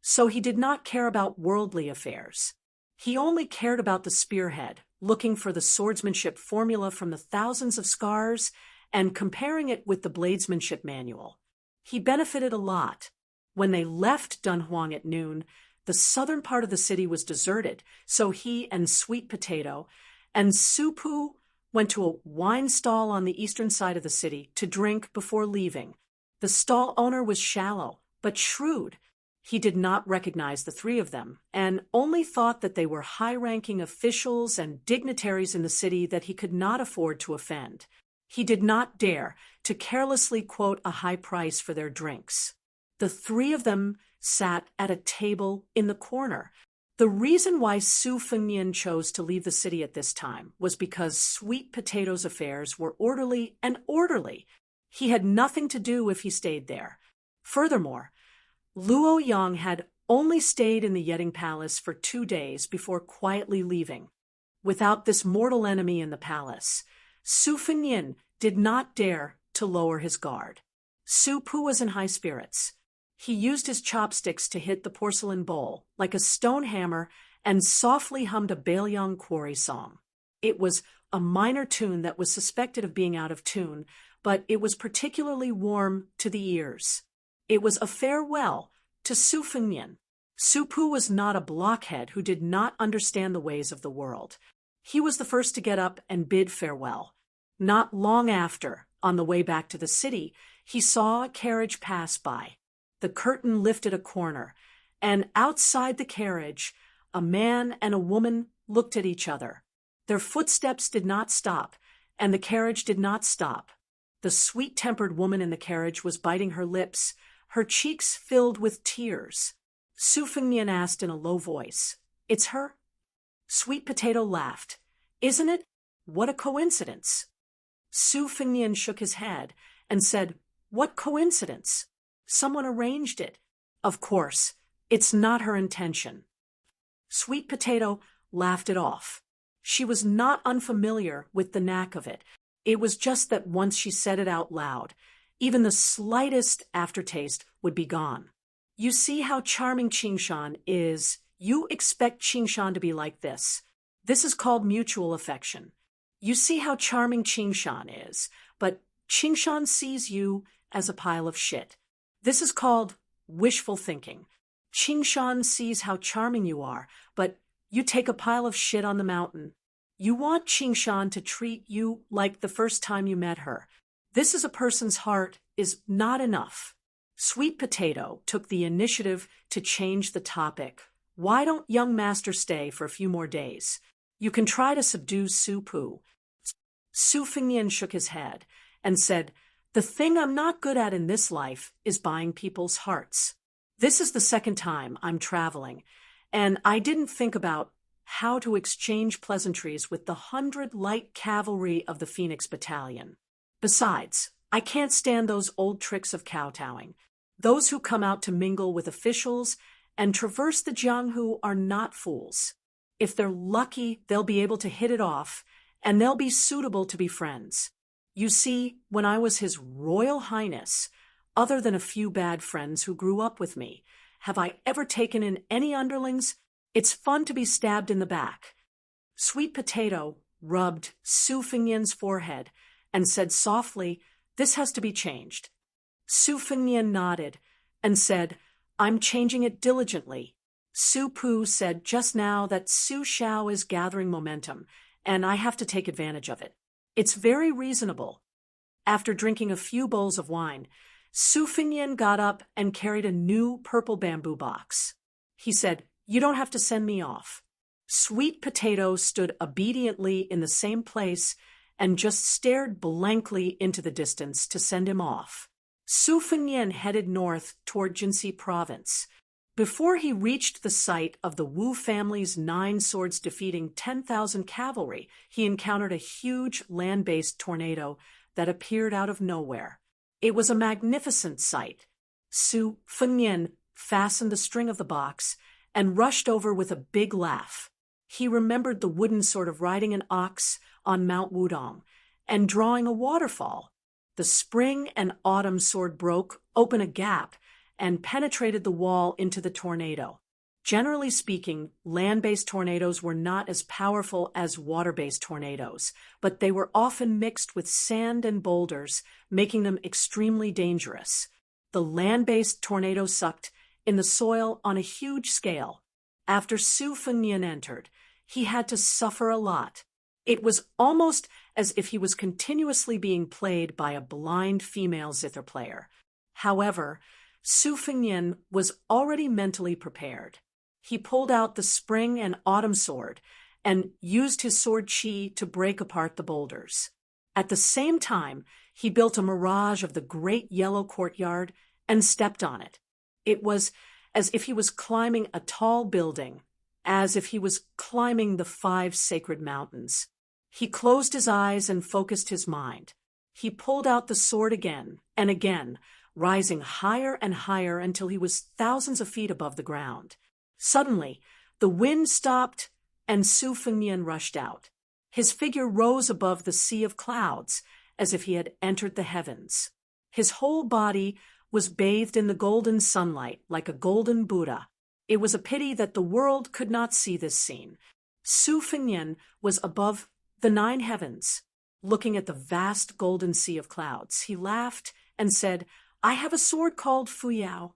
so he did not care about worldly affairs. He only cared about the spearhead, looking for the swordsmanship formula from the thousands of scars and comparing it with the bladesmanship manual. He benefited a lot. When they left Dunhuang at noon, the southern part of the city was deserted, so he and Sweet Potato and Su Pu went to a wine stall on the eastern side of the city to drink before leaving. The stall owner was shallow, but shrewd. He did not recognize the 3 of them, and only thought that they were high-ranking officials and dignitaries in the city that he could not afford to offend. He did not dare to carelessly quote a high price for their drinks. The 3 of them sat at a table in the corner. The reason why Su Fengnian chose to leave the city at this time was because Sweet Potato's affairs were orderly and orderly. He had nothing to do if he stayed there. Furthermore, Luo Yang had only stayed in the Yeding Palace for 2 days before quietly leaving. Without this mortal enemy in the palace, Su Fengnian did not dare to lower his guard. Su Pu was in high spirits. He used his chopsticks to hit the porcelain bowl like a stone hammer and softly hummed a Bailiang quarry song. It was a minor tune that was suspected of being out of tune, but it was particularly warm to the ears. It was a farewell to Su Fengnian. Su Pu was not a blockhead who did not understand the ways of the world. He was the first to get up and bid farewell. Not long after, on the way back to the city, he saw a carriage pass by. The curtain lifted a corner, and outside the carriage, a man and a woman looked at each other. Their footsteps did not stop, and the carriage did not stop. The sweet-tempered woman in the carriage was biting her lips, her cheeks filled with tears. Su Fengnian asked in a low voice, "It's her?" Sweet Potato laughed. "Isn't it? What a coincidence." Su Fengnian shook his head and said, "What coincidence? Someone arranged it. Of course, it's not her intention." Sweet Potato laughed it off. She was not unfamiliar with the knack of it. It was just that once she said it out loud, even the slightest aftertaste would be gone. You see how charming Qingshan is. You expect Qingshan to be like this. This is called mutual affection. You see how charming Qingshan is, but Qingshan sees you as a pile of shit. This is called wishful thinking. Qingshan sees how charming you are, but you take a pile of shit on the mountain. You want Qingshan to treat you like the first time you met her. This is a person's heart is not enough. Sweet Potato took the initiative to change the topic. Why don't young master stay for a few more days? You can try to subdue Su Pu. Su Fengnian shook his head and said, "The thing I'm not good at in this life is buying people's hearts. This is the second time I'm traveling, and I didn't think about how to exchange pleasantries with the 100 light cavalry of the Phoenix Battalion. Besides, I can't stand those old tricks of kowtowing. Those who come out to mingle with officials and traverse the Jianghu are not fools. If they're lucky, they'll be able to hit it off, and they'll be suitable to be friends. You see, when I was His Royal Highness, other than a few bad friends who grew up with me, have I ever taken in any underlings? It's fun to be stabbed in the back." Sweet Potato rubbed Su Fengnian's forehead and said softly, "This has to be changed." Su Fengnian nodded and said, "I'm changing it diligently." Su Pu said just now that Su Xiao is gathering momentum, and I have to take advantage of it. It's very reasonable. After drinking a few bowls of wine, Su Fengnian got up and carried a new purple bamboo box. He said, "You don't have to send me off." Sweet Potato stood obediently in the same place and just stared blankly into the distance to send him off. Su Fengnian headed north toward Jinxi province. Before he reached the site of the Wu family's 9 swords defeating 10,000 cavalry, he encountered a huge land-based tornado that appeared out of nowhere. It was a magnificent sight. Su Fengnian fastened the string of the box and rushed over with a big laugh. He remembered the wooden sword of riding an ox on Mount Wudong and drawing a waterfall. The spring and autumn sword broke open a gap and penetrated the wall into the tornado. Generally speaking, land-based tornadoes were not as powerful as water-based tornadoes, but they were often mixed with sand and boulders, making them extremely dangerous. The land-based tornado sucked in the soil on a huge scale. After Su Fengnian entered, he had to suffer a lot. It was almost as if he was continuously being played by a blind female zither player. However, Su Fengnian was already mentally prepared. He pulled out the spring and autumn sword and used his sword chi to break apart the boulders. At the same time, he built a mirage of the great yellow courtyard and stepped on it. It was as if he was climbing a tall building, as if he was climbing the 5 sacred mountains. He closed his eyes and focused his mind. He pulled out the sword again and again, rising higher and higher until he was thousands of feet above the ground. Suddenly, the wind stopped and Su Fengnian rushed out. His figure rose above the sea of clouds, as if he had entered the heavens. His whole body was bathed in the golden sunlight like a golden Buddha. It was a pity that the world could not see this scene. Su Fengnian was above the 9 heavens, looking at the vast golden sea of clouds. He laughed and said, "I have a sword called Fuyao."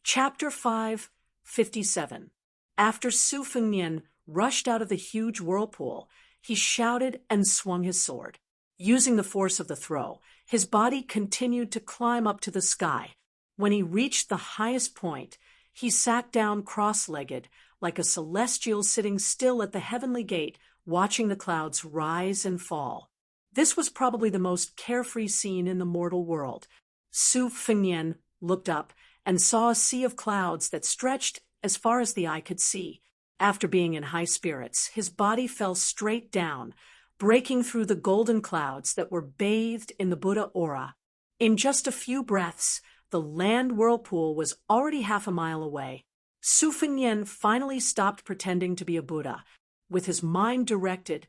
Chapter 5:57. After Su Fengnian rushed out of the huge whirlpool, he shouted and swung his sword. Using the force of the throw, his body continued to climb up to the sky. When he reached the highest point, he sat down cross-legged, like a celestial sitting still at the heavenly gate, watching the clouds rise and fall. This was probably the most carefree scene in the mortal world. Su Fengnian looked up and saw a sea of clouds that stretched as far as the eye could see. After being in high spirits, his body fell straight down, breaking through the golden clouds that were bathed in the Buddha aura. In just a few breaths, the land whirlpool was already half a mile away. Su Fengnian finally stopped pretending to be a Buddha. With his mind directed,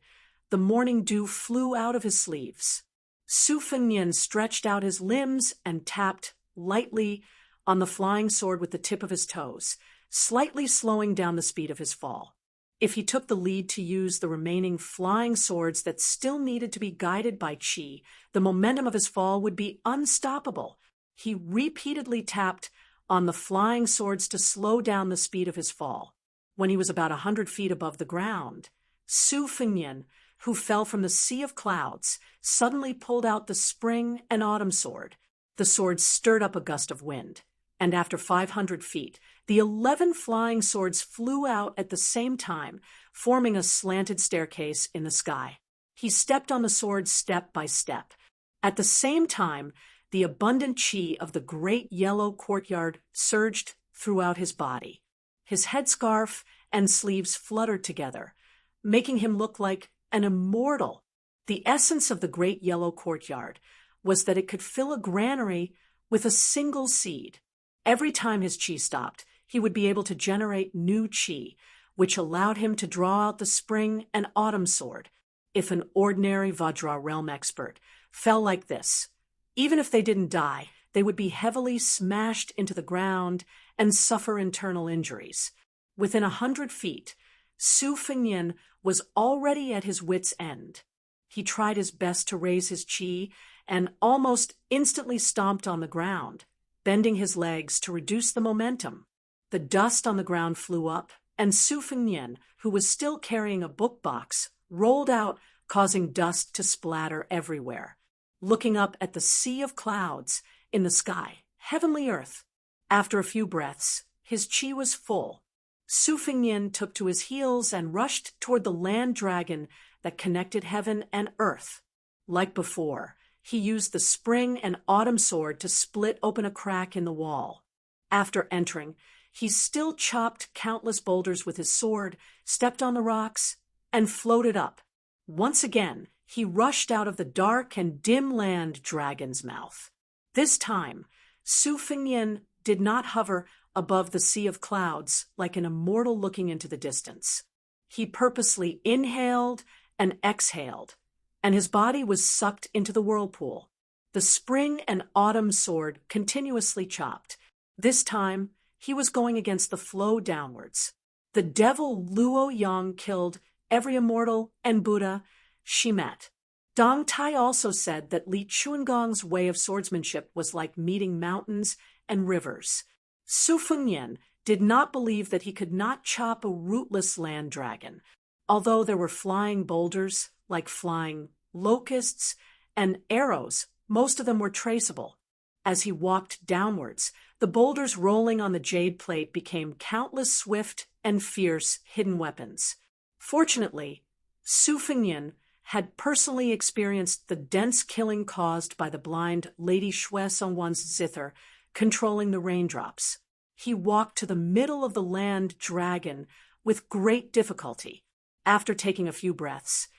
the morning dew flew out of his sleeves. Su Fengnian stretched out his limbs and tapped lightly on the flying sword with the tip of his toes, slightly slowing down the speed of his fall. If he took the lead to use the remaining flying swords that still needed to be guided by chi, the momentum of his fall would be unstoppable. He repeatedly tapped on the flying swords to slow down the speed of his fall. When he was about 100 feet above the ground, Su Fengnian, who fell from the sea of clouds, suddenly pulled out the spring and autumn sword. The sword stirred up a gust of wind, and after 500 feet, the 11 flying swords flew out at the same time, forming a slanted staircase in the sky. He stepped on the swords step by step. At the same time, the abundant chi of the great yellow courtyard surged throughout his body. His headscarf and sleeves fluttered together, making him look like an immortal. The essence of the great yellow courtyard was that it could fill a granary with a single seed. Every time his chi stopped, he would be able to generate new chi, which allowed him to draw out the spring and autumn sword. If an ordinary Vajra realm expert fell like this, even if they didn't die, they would be heavily smashed into the ground and suffer internal injuries. Within 100 feet, Su Fengnian was already at his wit's end. He tried his best to raise his qi and almost instantly stomped on the ground, bending his legs to reduce the momentum. The dust on the ground flew up, and Su Fengnian, who was still carrying a book box, rolled out, causing dust to splatter everywhere. Looking up at the sea of clouds in the sky, heavenly earth. After a few breaths, his qi was full. Su Fengnian took to his heels and rushed toward the land dragon that connected heaven and earth. Like before, he used the spring and autumn sword to split open a crack in the wall. After entering, he still chopped countless boulders with his sword, stepped on the rocks, and floated up. Once again, he rushed out of the dark and dim land dragon's mouth. This time, Su Fengnian did not hover above the sea of clouds like an immortal looking into the distance. He purposely inhaled and exhaled, and his body was sucked into the whirlpool. The spring and autumn sword continuously chopped. This time, he was going against the flow downwards. The devil Luo Yang killed every immortal and Buddha she met. Dong Tai also said that Li Chuangong's way of swordsmanship was like meeting mountains and rivers. Su Fengnian did not believe that he could not chop a rootless land dragon, although there were flying boulders, like flying locusts, and arrows. Most of them were traceable. As he walked downwards, the boulders rolling on the jade plate became countless swift and fierce hidden weapons. Fortunately, Su Fengnian had personally experienced the dense killing caused by the blind Lady Xue Songwan's zither controlling the raindrops. He walked to the middle of the land dragon with great difficulty. After taking a few breaths,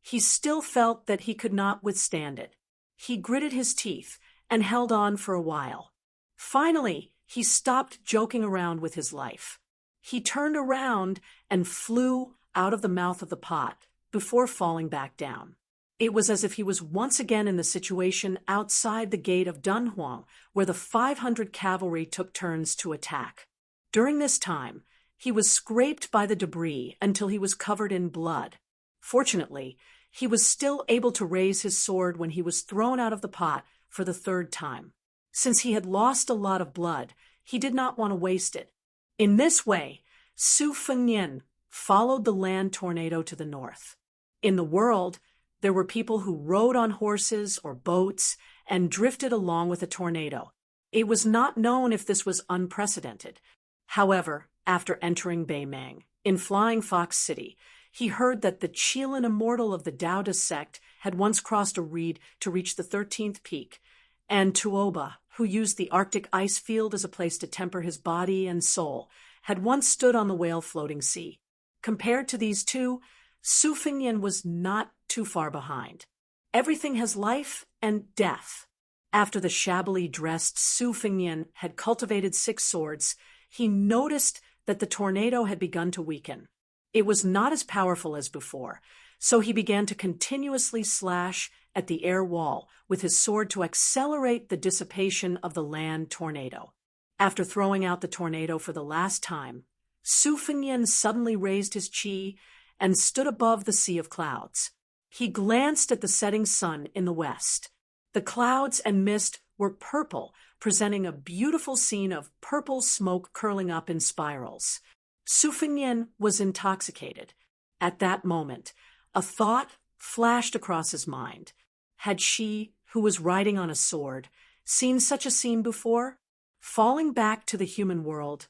he still felt that he could not withstand it. He gritted his teeth and held on for a while. Finally, he stopped joking around with his life. He turned around and flew out of the mouth of the pot before falling back down. It was as if he was once again in the situation outside the gate of Dunhuang, where the 500 cavalry took turns to attack. During this time, he was scraped by the debris until he was covered in blood. Fortunately, he was still able to raise his sword when he was thrown out of the pot for the third time. Since he had lost a lot of blood, he did not want to waste it. In this way, Su Fengnian followed the land tornado to the north. In the world, there were people who rode on horses or boats and drifted along with a tornado. It was not known if this was unprecedented. However, after entering Beimang, in Flying Fox City, he heard that the Qilin immortal of the Taoist sect had once crossed a reed to reach the 13th peak, and Tuoba, who used the Arctic ice field as a place to temper his body and soul, had once stood on the whale-floating sea. Compared to these two, Su Fengnian was not too far behind. Everything has life and death. After the shabbily dressed Su Fengnian had cultivated 6 swords, he noticed that the tornado had begun to weaken. It was not as powerful as before, so he began to continuously slash at the air wall with his sword to accelerate the dissipation of the land tornado. After throwing out the tornado for the last time, Su Fengnian suddenly raised his qi and stood above the sea of clouds. He glanced at the setting sun in the west. The clouds and mist were purple, presenting a beautiful scene of purple smoke curling up in spirals. Su Fengnian was intoxicated. At that moment, a thought flashed across his mind. Had she, who was riding on a sword, seen such a scene before? Falling back to the human world,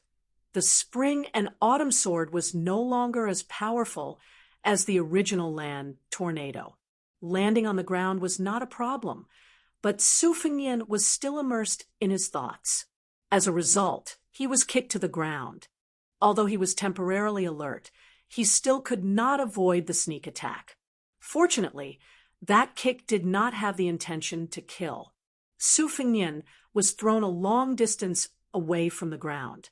the spring and autumn sword was no longer as powerful as the original land tornado. Landing on the ground was not a problem, but Su Fengnian was still immersed in his thoughts. As a result, he was kicked to the ground. Although he was temporarily alert, he still could not avoid the sneak attack. Fortunately, that kick did not have the intention to kill. Su Fengnian was thrown a long distance away from the ground.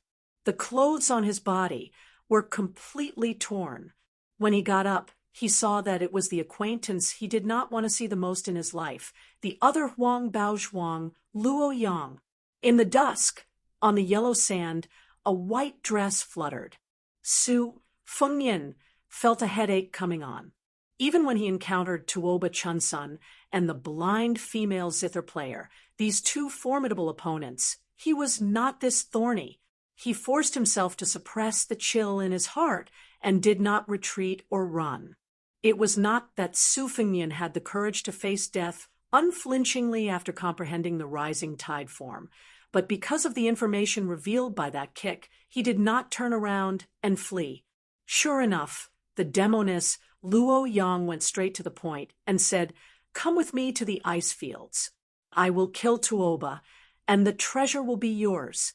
The clothes on his body were completely torn. When he got up, he saw that it was the acquaintance he did not want to see the most in his life, the other Huang Baozhuang, Luo Yang. In the dusk, on the yellow sand, a white dress fluttered. Su Fengnian felt a headache coming on. Even when he encountered Tuoba Chunsun and the blind female zither player, these two formidable opponents, he was not this thorny. He forced himself to suppress the chill in his heart and did not retreat or run. It was not that Su Fengnian had the courage to face death unflinchingly after comprehending the rising tide form, but because of the information revealed by that kick, he did not turn around and flee. Sure enough, the demoness Luo Yang went straight to the point and said, "Come with me to the ice fields. I will kill Tuoba, and the treasure will be yours."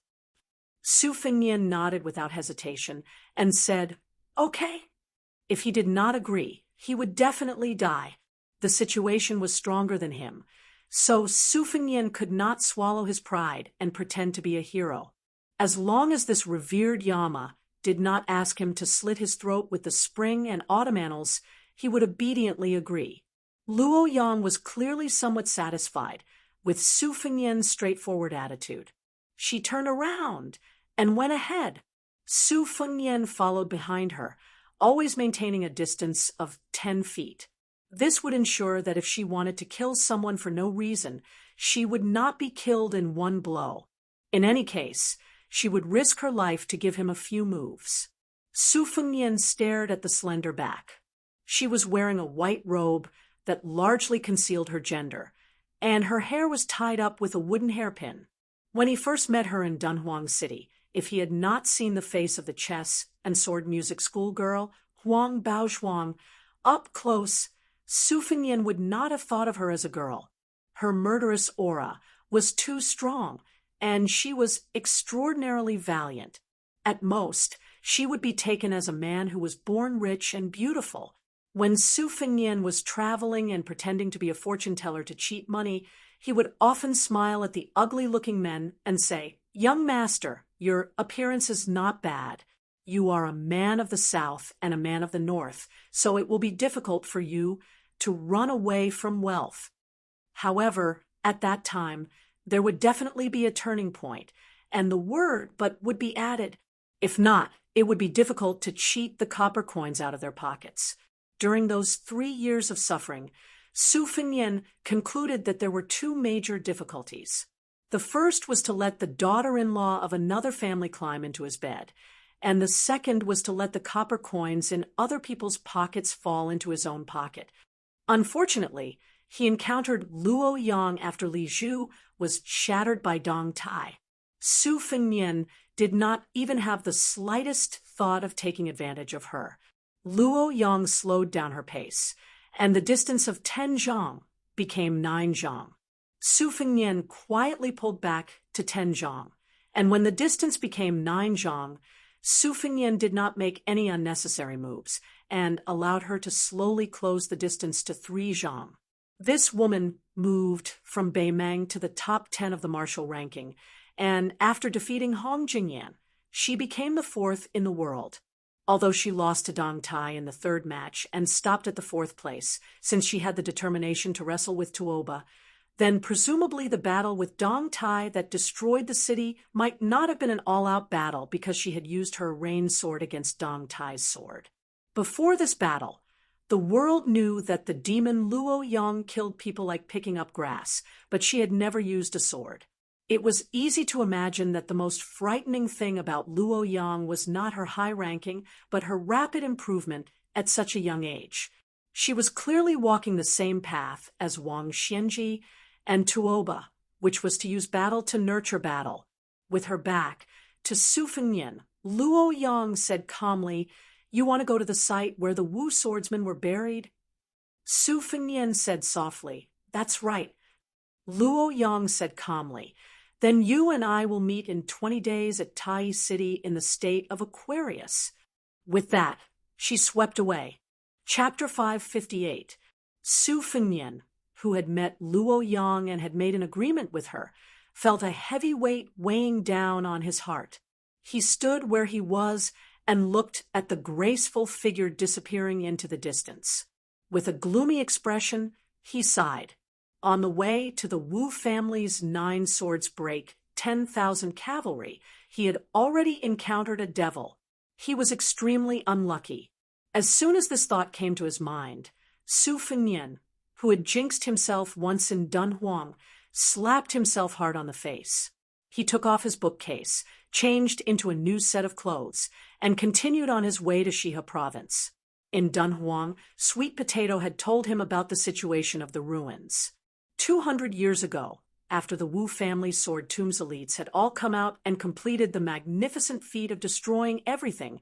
Su Fengnian nodded without hesitation and said, "Okay." If he did not agree, he would definitely die. The situation was stronger than him, so Su Fengnian could not swallow his pride and pretend to be a hero. As long as this revered Yama did not ask him to slit his throat with the spring and autumn annals, he would obediently agree. Luo Yang was clearly somewhat satisfied with Su Fengnian's straightforward attitude. She turned around and went ahead. Su Fengnian followed behind her, always maintaining a distance of 10 feet. This would ensure that if she wanted to kill someone for no reason, she would not be killed in one blow. In any case, she would risk her life to give him a few moves. Su Fengnian stared at the slender back. She was wearing a white robe that largely concealed her gender, and her hair was tied up with a wooden hairpin. When he first met her in Dunhuang City, if he had not seen the face of the chess and sword music schoolgirl, Huang Baozhuang, up close, Su Fengnian would not have thought of her as a girl. Her murderous aura was too strong, and she was extraordinarily valiant. At most, she would be taken as a man who was born rich and beautiful. When Su Fengnian was traveling and pretending to be a fortune teller to cheat money, he would often smile at the ugly-looking men and say, "Young master, your appearance is not bad. You are a man of the South and a man of the North, so it will be difficult for you to run away from wealth." However, at that time, there would definitely be a turning point, and the word but would be added. If not, it would be difficult to cheat the copper coins out of their pockets. During those 3 years of suffering, Su Fengnian concluded that there were two major difficulties. The first was to let the daughter-in-law of another family climb into his bed, and the second was to let the copper coins in other people's pockets fall into his own pocket. Unfortunately, he encountered Luo Yang after Li Zhu was shattered by Dong Tai. Su Fengnian did not even have the slightest thought of taking advantage of her. Luo Yang slowed down her pace, and the distance of 10 zhang became 9 zhang. Su Fengnian quietly pulled back to 10 zhang, and when the distance became 9 zhang, Su Fengnian did not make any unnecessary moves and allowed her to slowly close the distance to 3 zhang. This woman moved from Beimang to the top 10 of the martial ranking, and after defeating Hong Jingyan, she became the 4th in the world. Although she lost to Dong Tai in the 3rd match and stopped at the 4th place, since she had the determination to wrestle with Tuoba, then presumably the battle with Dong Tai that destroyed the city might not have been an all-out battle because she had used her rain sword against Dong Tai's sword. Before this battle, the world knew that the demon Luo Yang killed people like picking up grass, but she had never used a sword. It was easy to imagine that the most frightening thing about Luo Yang was not her high ranking, but her rapid improvement at such a young age. She was clearly walking the same path as Wang Xianji and Tuoba, which was to use battle to nurture battle. With her back to Su Fengnian, Luo Yang said calmly, "You want to go to the site where the Wu swordsmen were buried?" Su Fengnian said softly, "That's right." Luo Yang said calmly, "Then you and I will meet in 20 days at Tai City in the state of Aquarius." With that, she swept away. Chapter 558. Su Fengnian, who had met Luo Yang and had made an agreement with her, felt a heavy weight weighing down on his heart. He stood where he was and looked at the graceful figure disappearing into the distance. With a gloomy expression, he sighed. On the way to the Wu family's 9 swords break, 10,000 cavalry, he had already encountered a devil. He was extremely unlucky. As soon as this thought came to his mind, Su Fengnian, who had jinxed himself once in Dunhuang, slapped himself hard on the face. He took off his bookcase, changed into a new set of clothes, and continued on his way to Shihe province. In Dunhuang, Sweet Potato had told him about the situation of the ruins. 200 years ago, after the Wu family Sword Tombs elites had all come out and completed the magnificent feat of destroying everything,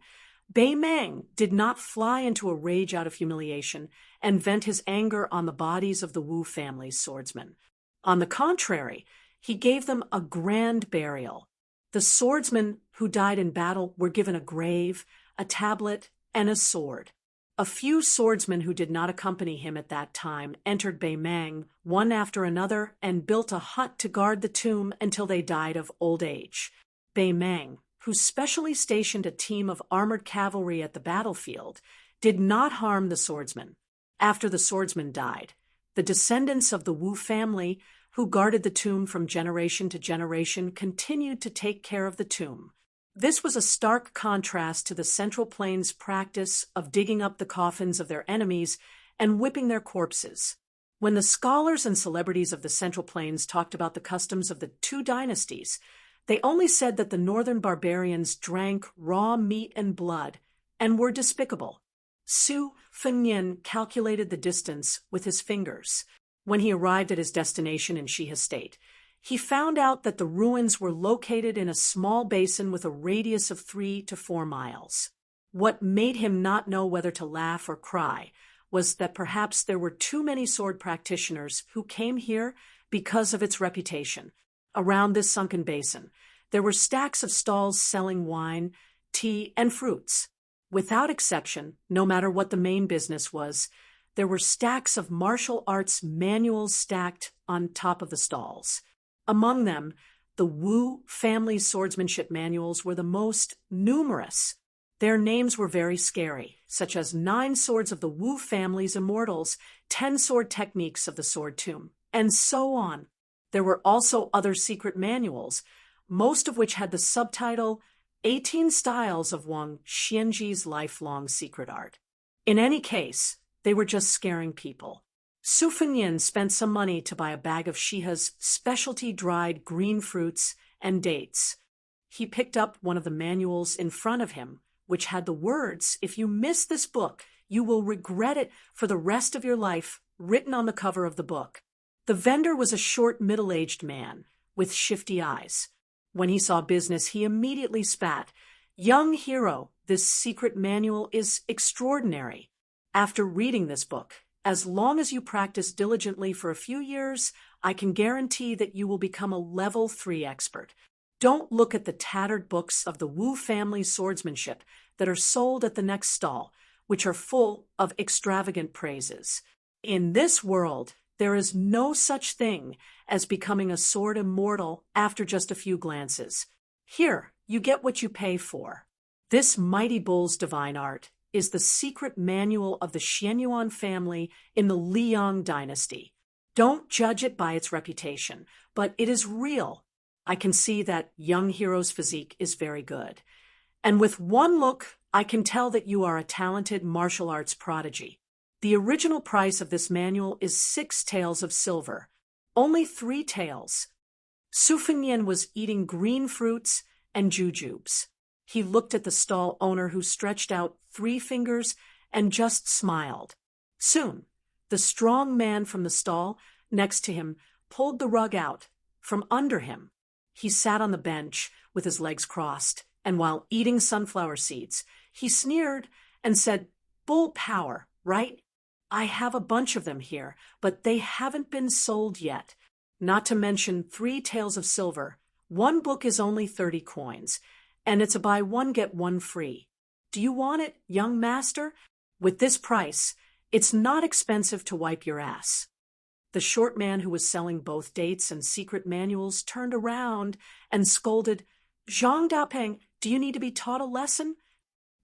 Bei Mang did not fly into a rage out of humiliation and vent his anger on the bodies of the Wu family's swordsmen. On the contrary, he gave them a grand burial. The swordsmen who died in battle were given a grave, a tablet, and a sword. A few swordsmen who did not accompany him at that time entered Bei Mang one after another and built a hut to guard the tomb until they died of old age. Bei Mang, who specially stationed a team of armored cavalry at the battlefield, did not harm the swordsmen. After the swordsmen died, the descendants of the Wu family, who guarded the tomb from generation to generation, continued to take care of the tomb. This was a stark contrast to the Central Plains' practice of digging up the coffins of their enemies and whipping their corpses. When the scholars and celebrities of the Central Plains talked about the customs of the two dynasties, they only said that the northern barbarians drank raw meat and blood and were despicable. Su Fengnian calculated the distance with his fingers. When he arrived at his destination in Shihe State, he found out that the ruins were located in a small basin with a radius of 3 to 4 miles. What made him not know whether to laugh or cry was that perhaps there were too many sword practitioners who came here because of its reputation. Around this sunken basin, there were stacks of stalls selling wine, tea, and fruits. Without exception, no matter what the main business was, there were stacks of martial arts manuals stacked on top of the stalls. Among them, the Wu family swordsmanship manuals were the most numerous. Their names were very scary, such as 9 swords of the Wu family's immortals, 10 sword techniques of the Sword Tomb, and so on. There were also other secret manuals, most of which had the subtitle 18 Styles of Wang Xianji's Lifelong Secret Art. In any case, they were just scaring people. Su Fengnian spent some money to buy a bag of Shihe's specialty dried green fruits and dates. He picked up one of the manuals in front of him, which had the words, "If you miss this book, you will regret it for the rest of your life," written on the cover of the book. The vendor was a short, middle-aged man with shifty eyes. When he saw business, he immediately spat. "Young hero, this secret manual is extraordinary. After reading this book, as long as you practice diligently for a few years, I can guarantee that you will become a level 3 expert. Don't look at the tattered books of the Wu family swordsmanship that are sold at the next stall, which are full of extravagant praises. In this world, there is no such thing as becoming a sword immortal after just a few glances. Here, you get what you pay for. This mighty bull's divine art is the secret manual of the Xianyuan family in the Liang dynasty. Don't judge it by its reputation, but it is real. I can see that young hero's physique is very good. And with one look, I can tell that you are a talented martial arts prodigy. The original price of this manual is 6 taels of silver. Only 3 taels." Su Fengnian was eating green fruits and jujubes. He looked at the stall owner, who stretched out 3 fingers and just smiled. Soon, the strong man from the stall next to him pulled the rug out from under him. He sat on the bench with his legs crossed, and while eating sunflower seeds, he sneered and said, "Bull power, right? I have a bunch of them here, but they haven't been sold yet. Not to mention 3 taels of silver. One book is only 30 coins, and it's a buy one get one free. Do you want it, young master? With this price, it's not expensive to wipe your ass." The short man who was selling both dates and secret manuals turned around and scolded, "Zhang Daopeng, do you need to be taught a lesson?"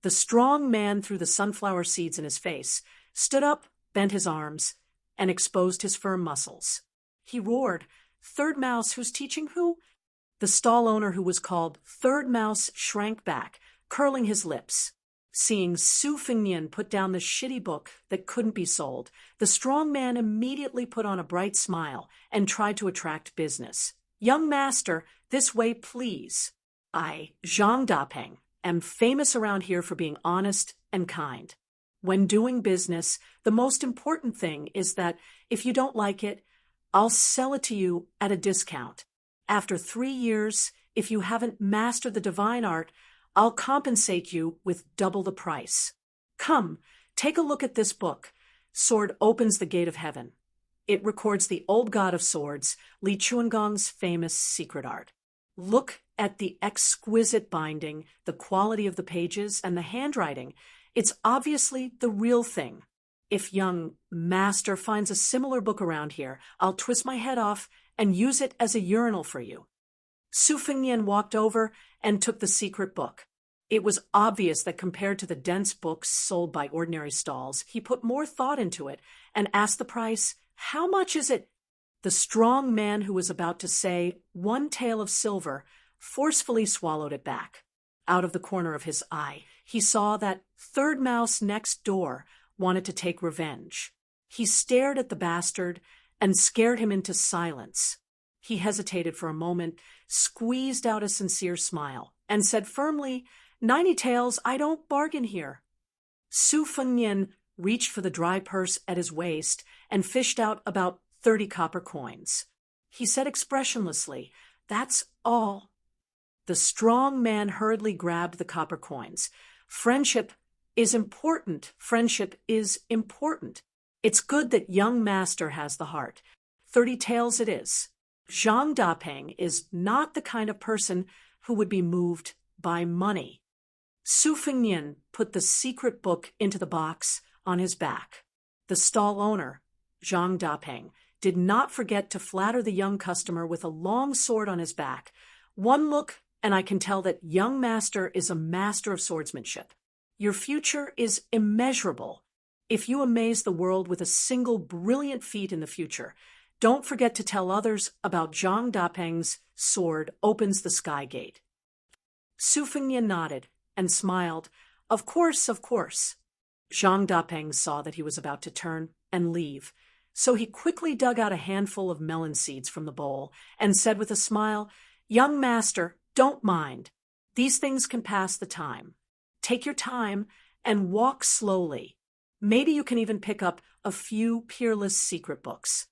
The strong man threw the sunflower seeds in his face, stood up, bent his arms, and exposed his firm muscles. He roared, "Third Mouse, who's teaching who?" The stall owner, who was called Third Mouse, shrank back, curling his lips. Seeing Su Fengnian put down the shitty book that couldn't be sold, the strong man immediately put on a bright smile and tried to attract business. "Young master, this way, please. I, Zhang Dapeng, am famous around here for being honest and kind. When doing business, the most important thing is that if you don't like it, I'll sell it to you at a discount. After 3 years, if you haven't mastered the divine art, I'll compensate you with double the price. Come, take a look at this book. Sword opens the gate of heaven. It records the old god of swords, Li Chuangong's famous secret art. Look at the exquisite binding, the quality of the pages, and the handwriting. It's obviously the real thing. If young master finds a similar book around here, I'll twist my head off and use it as a urinal for you." Su Fengnian walked over and took the secret book. It was obvious that compared to the dense books sold by ordinary stalls, he put more thought into it and asked the price. "How much is it?" The strong man who was about to say 1 tael of silver forcefully swallowed it back. Out of the corner of his eye, he saw that third mouse next door wanted to take revenge. He stared at the bastard and scared him into silence. He hesitated for a moment, squeezed out a sincere smile, and said firmly, 90 taels, I don't bargain here." Su Fengnian reached for the dry purse at his waist and fished out about 30 copper coins. He said expressionlessly, "That's all." The strong man hurriedly grabbed the copper coins. "Friendship is important. Friendship is important. It's good that young master has the heart. 30 taels it is." Zhang Dapeng is not the kind of person who would be moved by money. Su Fengnian put the secret book into the box on his back. The stall owner, Zhang Dapeng, did not forget to flatter the young customer with a long sword on his back. "One look, and I can tell that young master is a master of swordsmanship. Your future is immeasurable. If you amaze the world with a single brilliant feat in the future, don't forget to tell others about Zhang Dapeng's sword opens the sky gate." Su Fengnian nodded and smiled. Of course, of course." Zhang Dapeng saw that he was about to turn and leave, so he quickly dug out a handful of melon seeds from the bowl and said with a smile, "Young master, don't mind. These things can pass the time. Take your time and walk slowly. Maybe you can even pick up a few peerless secret books."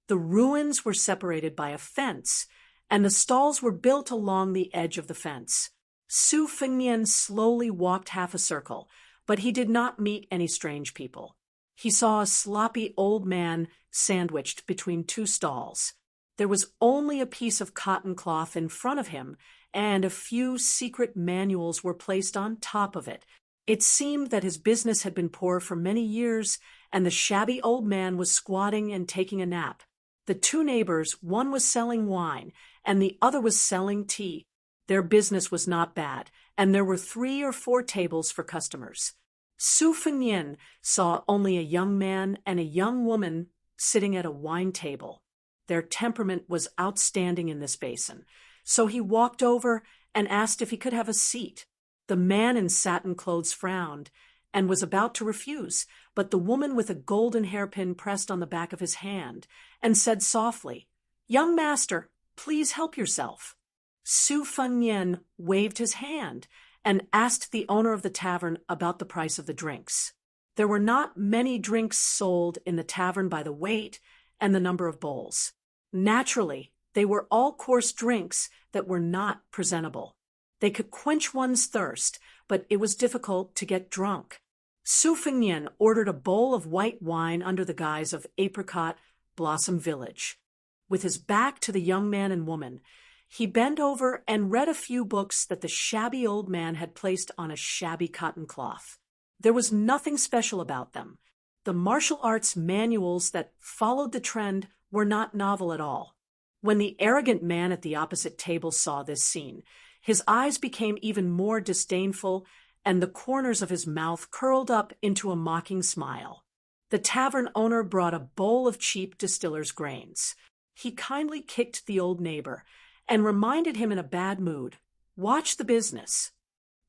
The ruins were separated by a fence, and the stalls were built along the edge of the fence. Su Fengnian slowly walked half a circle, but he did not meet any strange people. He saw a sloppy old man sandwiched between 2 stalls. There was only a piece of cotton cloth in front of him, and a few secret manuals were placed on top of it. It seemed that his business had been poor for many years, and the shabby old man was squatting and taking a nap. The 2 neighbors, one was selling wine, and the other was selling tea. Their business was not bad, and there were 3 or 4 tables for customers. Su Fengnian saw only a young man and a young woman sitting at a wine table. Their temperament was outstanding in this basin, so he walked over and asked if he could have a seat. The man in satin clothes frowned and was about to refuse, but the woman with a golden hairpin pressed on the back of his hand and said softly, "Young master, please help yourself." Su Fengnian waved his hand and asked the owner of the tavern about the price of the drinks. There were not many drinks sold in the tavern by the weight and the number of bowls. Naturally, they were all coarse drinks that were not presentable. They could quench one's thirst, but it was difficult to get drunk. Su Fengnian ordered a bowl of white wine under the guise of Apricot Blossom Village. With his back to the young man and woman, he bent over and read a few books that the shabby old man had placed on a shabby cotton cloth. There was nothing special about them. The martial arts manuals that followed the trend were not novel at all. When the arrogant man at the opposite table saw this scene, his eyes became even more disdainful, and the corners of his mouth curled up into a mocking smile. The tavern owner brought a bowl of cheap distiller's grains. He kindly kicked the old neighbor and reminded him in a bad mood, "Watch the business."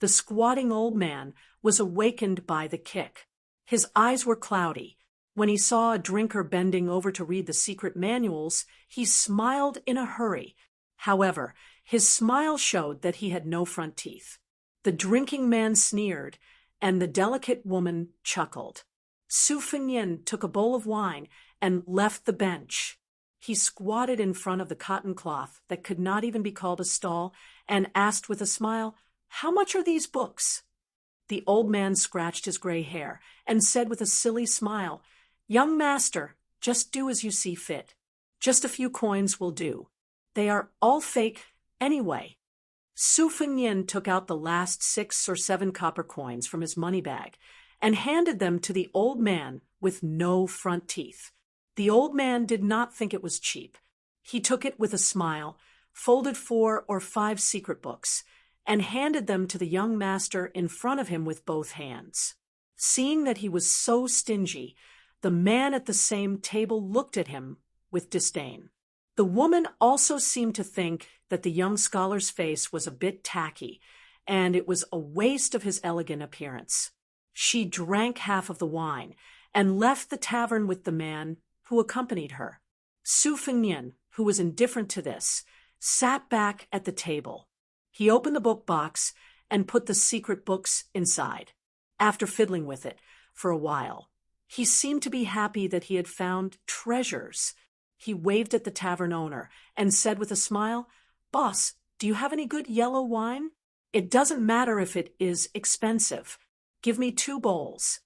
The squatting old man was awakened by the kick. His eyes were cloudy. When he saw a drinker bending over to read the secret manuals, he smiled in a hurry. However, his smile showed that he had no front teeth. The drinking man sneered, and the delicate woman chuckled. Su Fengnian took a bowl of wine and left the bench. He squatted in front of the cotton cloth that could not even be called a stall and asked with a smile, "How much are these books?" The old man scratched his gray hair and said with a silly smile, "Young master, just do as you see fit. Just a few coins will do. They are all fake anyway." Su Fengnian took out the last 6 or 7 copper coins from his money bag and handed them to the old man with no front teeth. The old man did not think it was cheap. He took it with a smile, folded 4 or 5 secret books, and handed them to the young master in front of him with both hands. Seeing that he was so stingy, the man at the same table looked at him with disdain. The woman also seemed to think that the young scholar's face was a bit tacky, and it was a waste of his elegant appearance. She drank half of the wine and left the tavern with the man who accompanied her. Su Fengnian, who was indifferent to this, sat back at the table. He opened the book box and put the secret books inside. After fiddling with it for a while, he seemed to be happy that he had found treasures. He waved at the tavern owner and said with a smile, "Boss, do you have any good yellow wine? It doesn't matter if it is expensive. Give me 2 bowls."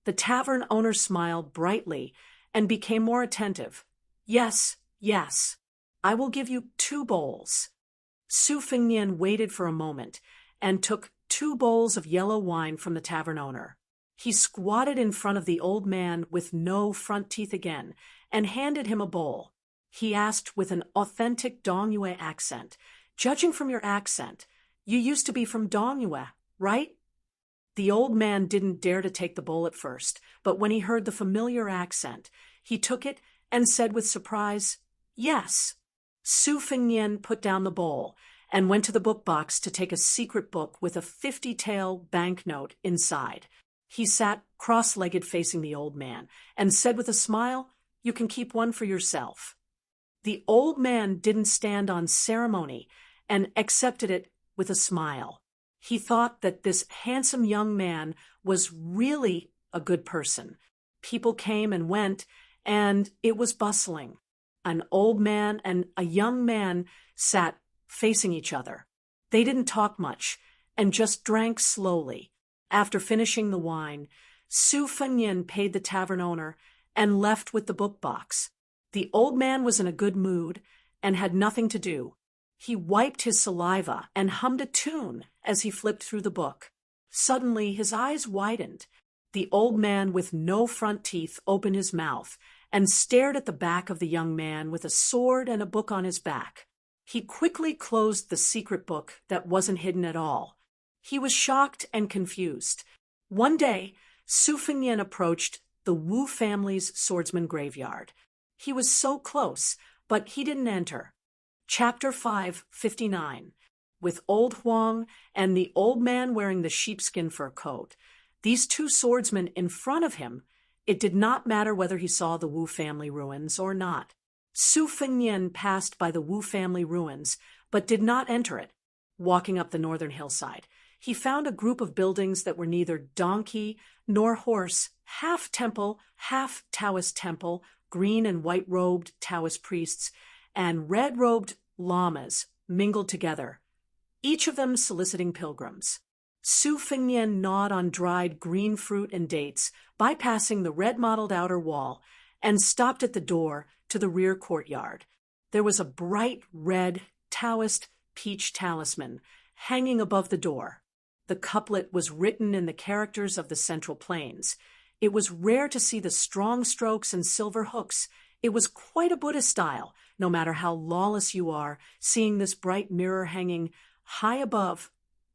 The tavern owner smiled brightly and became more attentive. "Yes, yes, I will give you 2 bowls." Su Fengnian waited for a moment and took 2 bowls of yellow wine from the tavern owner. He squatted in front of the old man with no front teeth again and handed him a bowl. He asked with an authentic Dongyue accent, "Judging from your accent, you used to be from Dongyue, right?" The old man didn't dare to take the bowl at first, but when he heard the familiar accent, he took it and said with surprise, "Yes." Su Fengnian put down the bowl and went to the book box to take a secret book with a 50-tael banknote inside. He sat cross-legged facing the old man and said with a smile, "You can keep one for yourself." The old man didn't stand on ceremony and accepted it with a smile. He thought that this handsome young man was really a good person. People came and went, and it was bustling. An old man and a young man sat facing each other. They didn't talk much and just drank slowly. After finishing the wine, Su Fengnian paid the tavern owner and left with the book box. The old man was in a good mood and had nothing to do. He wiped his saliva and hummed a tune as he flipped through the book. Suddenly his eyes widened. The old man with no front teeth opened his mouth and stared at the back of the young man with a sword and a book on his back. He quickly closed the secret book that wasn't hidden at all. He was shocked and confused. One day, Su Fengnian approached the Wu family's swordsman graveyard. He was so close, but he didn't enter. Chapter 559. With old Huang and the old man wearing the sheepskin fur coat, these 2 swordsmen in front of him, it did not matter whether he saw the Wu family ruins or not. Su Fengnian passed by the Wu family ruins, but did not enter it. Walking up the northern hillside, he found a group of buildings that were neither donkey nor horse, half temple, half Taoist temple, green and white-robed Taoist priests, and red-robed lamas mingled together, each of them soliciting pilgrims. Su Fengnian gnawed on dried green fruit and dates, bypassing the red-mottled outer wall, and stopped at the door to the rear courtyard. There was a bright red Taoist peach talisman hanging above the door. The couplet was written in the characters of the Central Plains. It was rare to see the strong strokes and silver hooks. It was quite a Buddhist style. No matter how lawless you are, seeing this bright mirror hanging high above,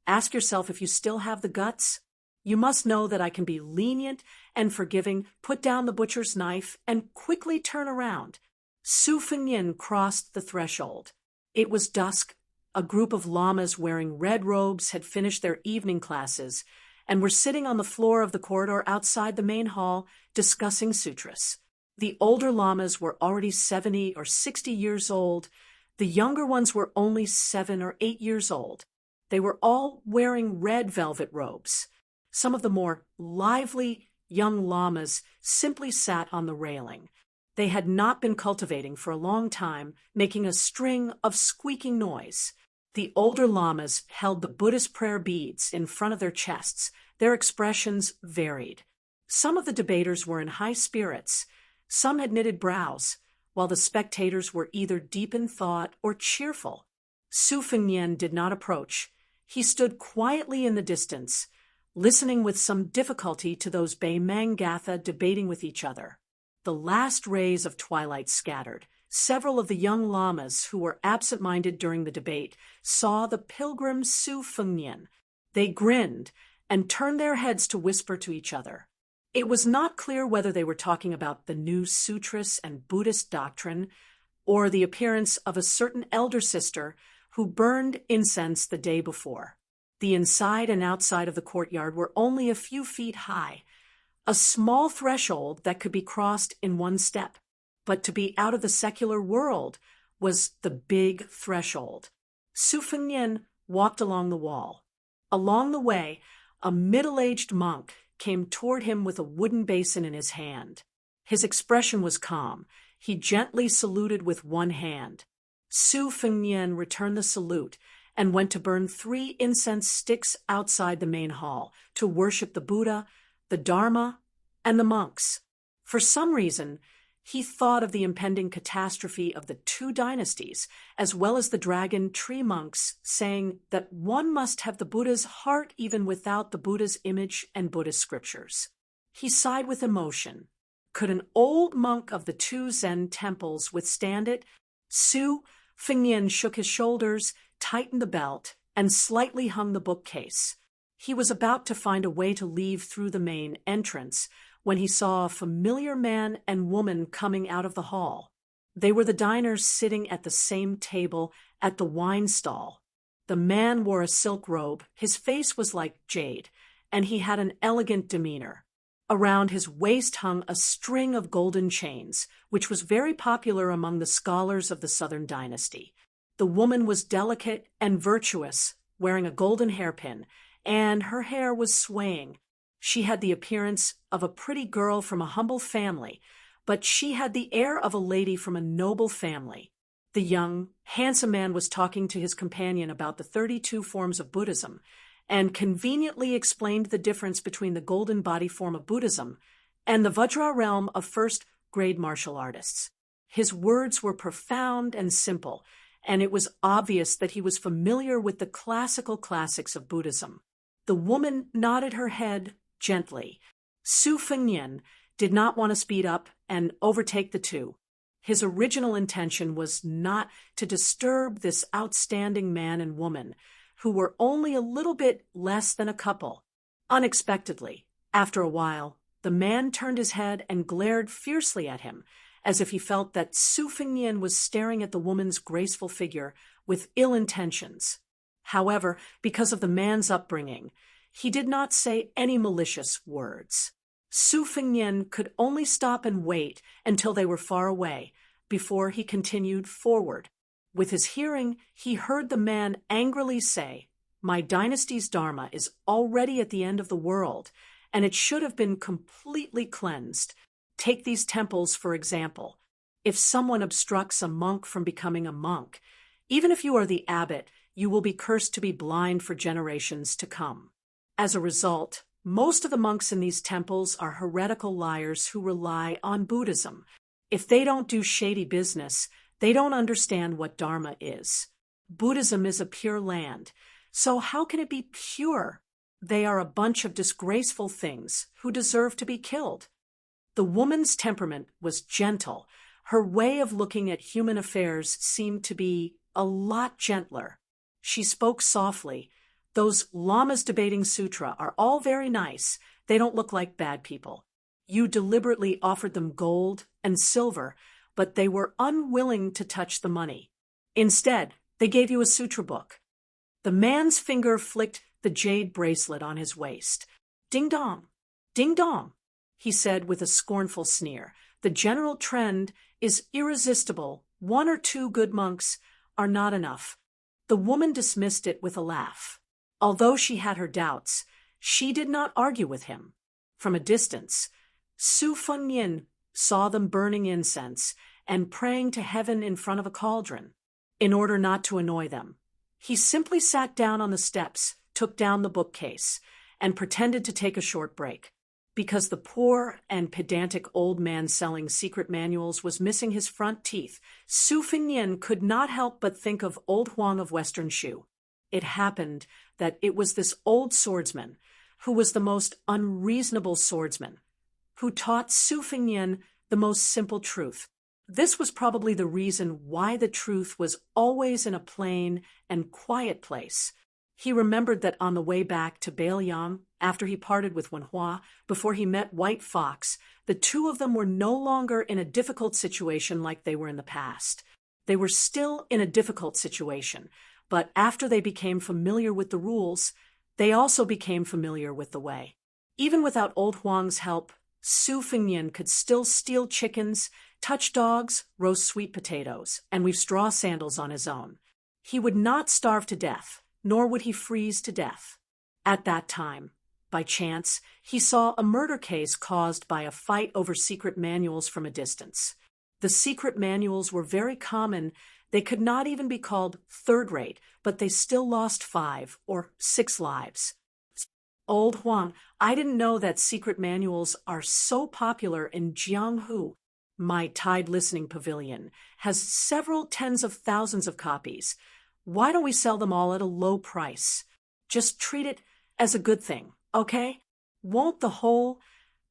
ask yourself if you still have the guts. You must know that I can be lenient and forgiving, put down the butcher's knife, and quickly turn around. Su Fengnian crossed the threshold. It was dusk, a group of lamas wearing red robes had finished their evening classes and were sitting on the floor of the corridor outside the main hall discussing sutras. The older lamas were already 70 or 60 years old. The younger ones were only 7 or 8 years old. They were all wearing red velvet robes. Some of the more lively young lamas simply sat on the railing. They had not been cultivating for a long time, making a string of squeaking noise. The older lamas held the Buddhist prayer beads in front of their chests. Their expressions varied. Some of the debaters were in high spirits. Some had knitted brows, while the spectators were either deep in thought or cheerful. Su Fengnian did not approach. He stood quietly in the distance, listening with some difficulty to those Bay Mangatha debating with each other. The last rays of twilight scattered. Several of the young lamas who were absent-minded during the debate saw the pilgrim Su Fengnian. They grinned and turned their heads to whisper to each other. It was not clear whether they were talking about the new sutras and Buddhist doctrine or the appearance of a certain elder sister who burned incense the day before. The inside and outside of the courtyard were only a few feet high, a small threshold that could be crossed in one step. But to be out of the secular world was the big threshold. Su Fengnian walked along the wall. Along the way, a middle-aged monk came toward him with a wooden basin in his hand. His expression was calm. He gently saluted with one hand. Su Fengnian returned the salute and went to burn 3 incense sticks outside the main hall to worship the Buddha, the Dharma, and the monks. For some reason, he thought of the impending catastrophe of the 2 dynasties, as well as the dragon tree monks, saying that one must have the Buddha's heart even without the Buddha's image and Buddhist scriptures. He sighed with emotion. Could an old monk of the 2 Zen temples withstand it? Su Fengnian shook his shoulders, tightened the belt, and slightly hung the bookcase. He was about to find a way to leave through the main entrance when he saw a familiar man and woman coming out of the hall. They were the diners sitting at the same table at the wine stall. The man wore a silk robe, his face was like jade, and he had an elegant demeanor. Around his waist hung a string of golden chains, which was very popular among the scholars of the Southern Dynasty. The woman was delicate and virtuous, wearing a golden hairpin, and her hair was swaying. She had the appearance of a pretty girl from a humble family, but she had the air of a lady from a noble family. The young, handsome man was talking to his companion about the 32 forms of Buddhism, and conveniently explained the difference between the golden body form of Buddhism and the Vajra realm of first-grade martial artists. His words were profound and simple, and it was obvious that he was familiar with the classical classics of Buddhism. The woman nodded her head gently. Su Fengnian did not want to speed up and overtake the 2. His original intention was not to disturb this outstanding man and woman, who were only a little bit less than a couple. Unexpectedly, after a while, the man turned his head and glared fiercely at him, as if he felt that Su Fengnian was staring at the woman's graceful figure with ill intentions. However, because of the man's upbringing, he did not say any malicious words. Su Fengnian could only stop and wait until they were far away, before he continued forward. With his hearing, he heard the man angrily say, "My dynasty's dharma is already at the end of the world, and it should have been completely cleansed. Take these temples, for example. If someone obstructs a monk from becoming a monk, even if you are the abbot, you will be cursed to be blind for generations to come. As a result, most of the monks in these temples are heretical liars who rely on Buddhism. If they don't do shady business, they don't understand what Dharma is. Buddhism is a pure land, so how can it be pure? They are a bunch of disgraceful things who deserve to be killed." The woman's temperament was gentle. Her way of looking at human affairs seemed to be a lot gentler. She spoke softly. "Those lamas debating sutra are all very nice. They don't look like bad people. You deliberately offered them gold and silver, but they were unwilling to touch the money. Instead, They gave you a sutra book. The man's finger flicked the jade bracelet on his waist. Ding dong, ding dong, he said with a scornful sneer. The general trend is irresistible. 1 or 2 good monks are not enough. The woman dismissed it with a laugh. Although she had her doubts, she did not argue with him. From a distance, Su Fengnian saw them burning incense and praying to heaven in front of a cauldron. In order not to annoy them, he simply sat down on the steps, took down the bookcase, and pretended to take a short break. Because the poor and pedantic old man selling secret manuals was missing his front teeth, Su Fengnian could not help but think of old Huang of Western Shu. It happened that it was this old swordsman, who was the most unreasonable swordsman, who taught Su Fengnian the most simple truth. This was probably the reason why the truth was always in a plain and quiet place. He remembered that on the way back to Bailiang, after he parted with Wenhua, before he met White Fox, the two of them were no longer in a difficult situation like they were in the past. They were still in a difficult situation, but after they became familiar with the rules, they also became familiar with the way. Even without old Huang's help, Su Fengnian could still steal chickens, touch dogs, roast sweet potatoes, and weave straw sandals on his own. He would not starve to death, nor would he freeze to death. At that time, by chance, he saw a murder case caused by a fight over secret manuals from a distance. The secret manuals were very common. They could not even be called third-rate, but they still lost 5 or 6 lives. Old Huang, I didn't know that secret manuals are so popular in Jianghu. My Tide Listening Pavilion has several tens of thousands of copies. Why don't we sell them all at a low price? Just treat it as a good thing, okay? Won't the whole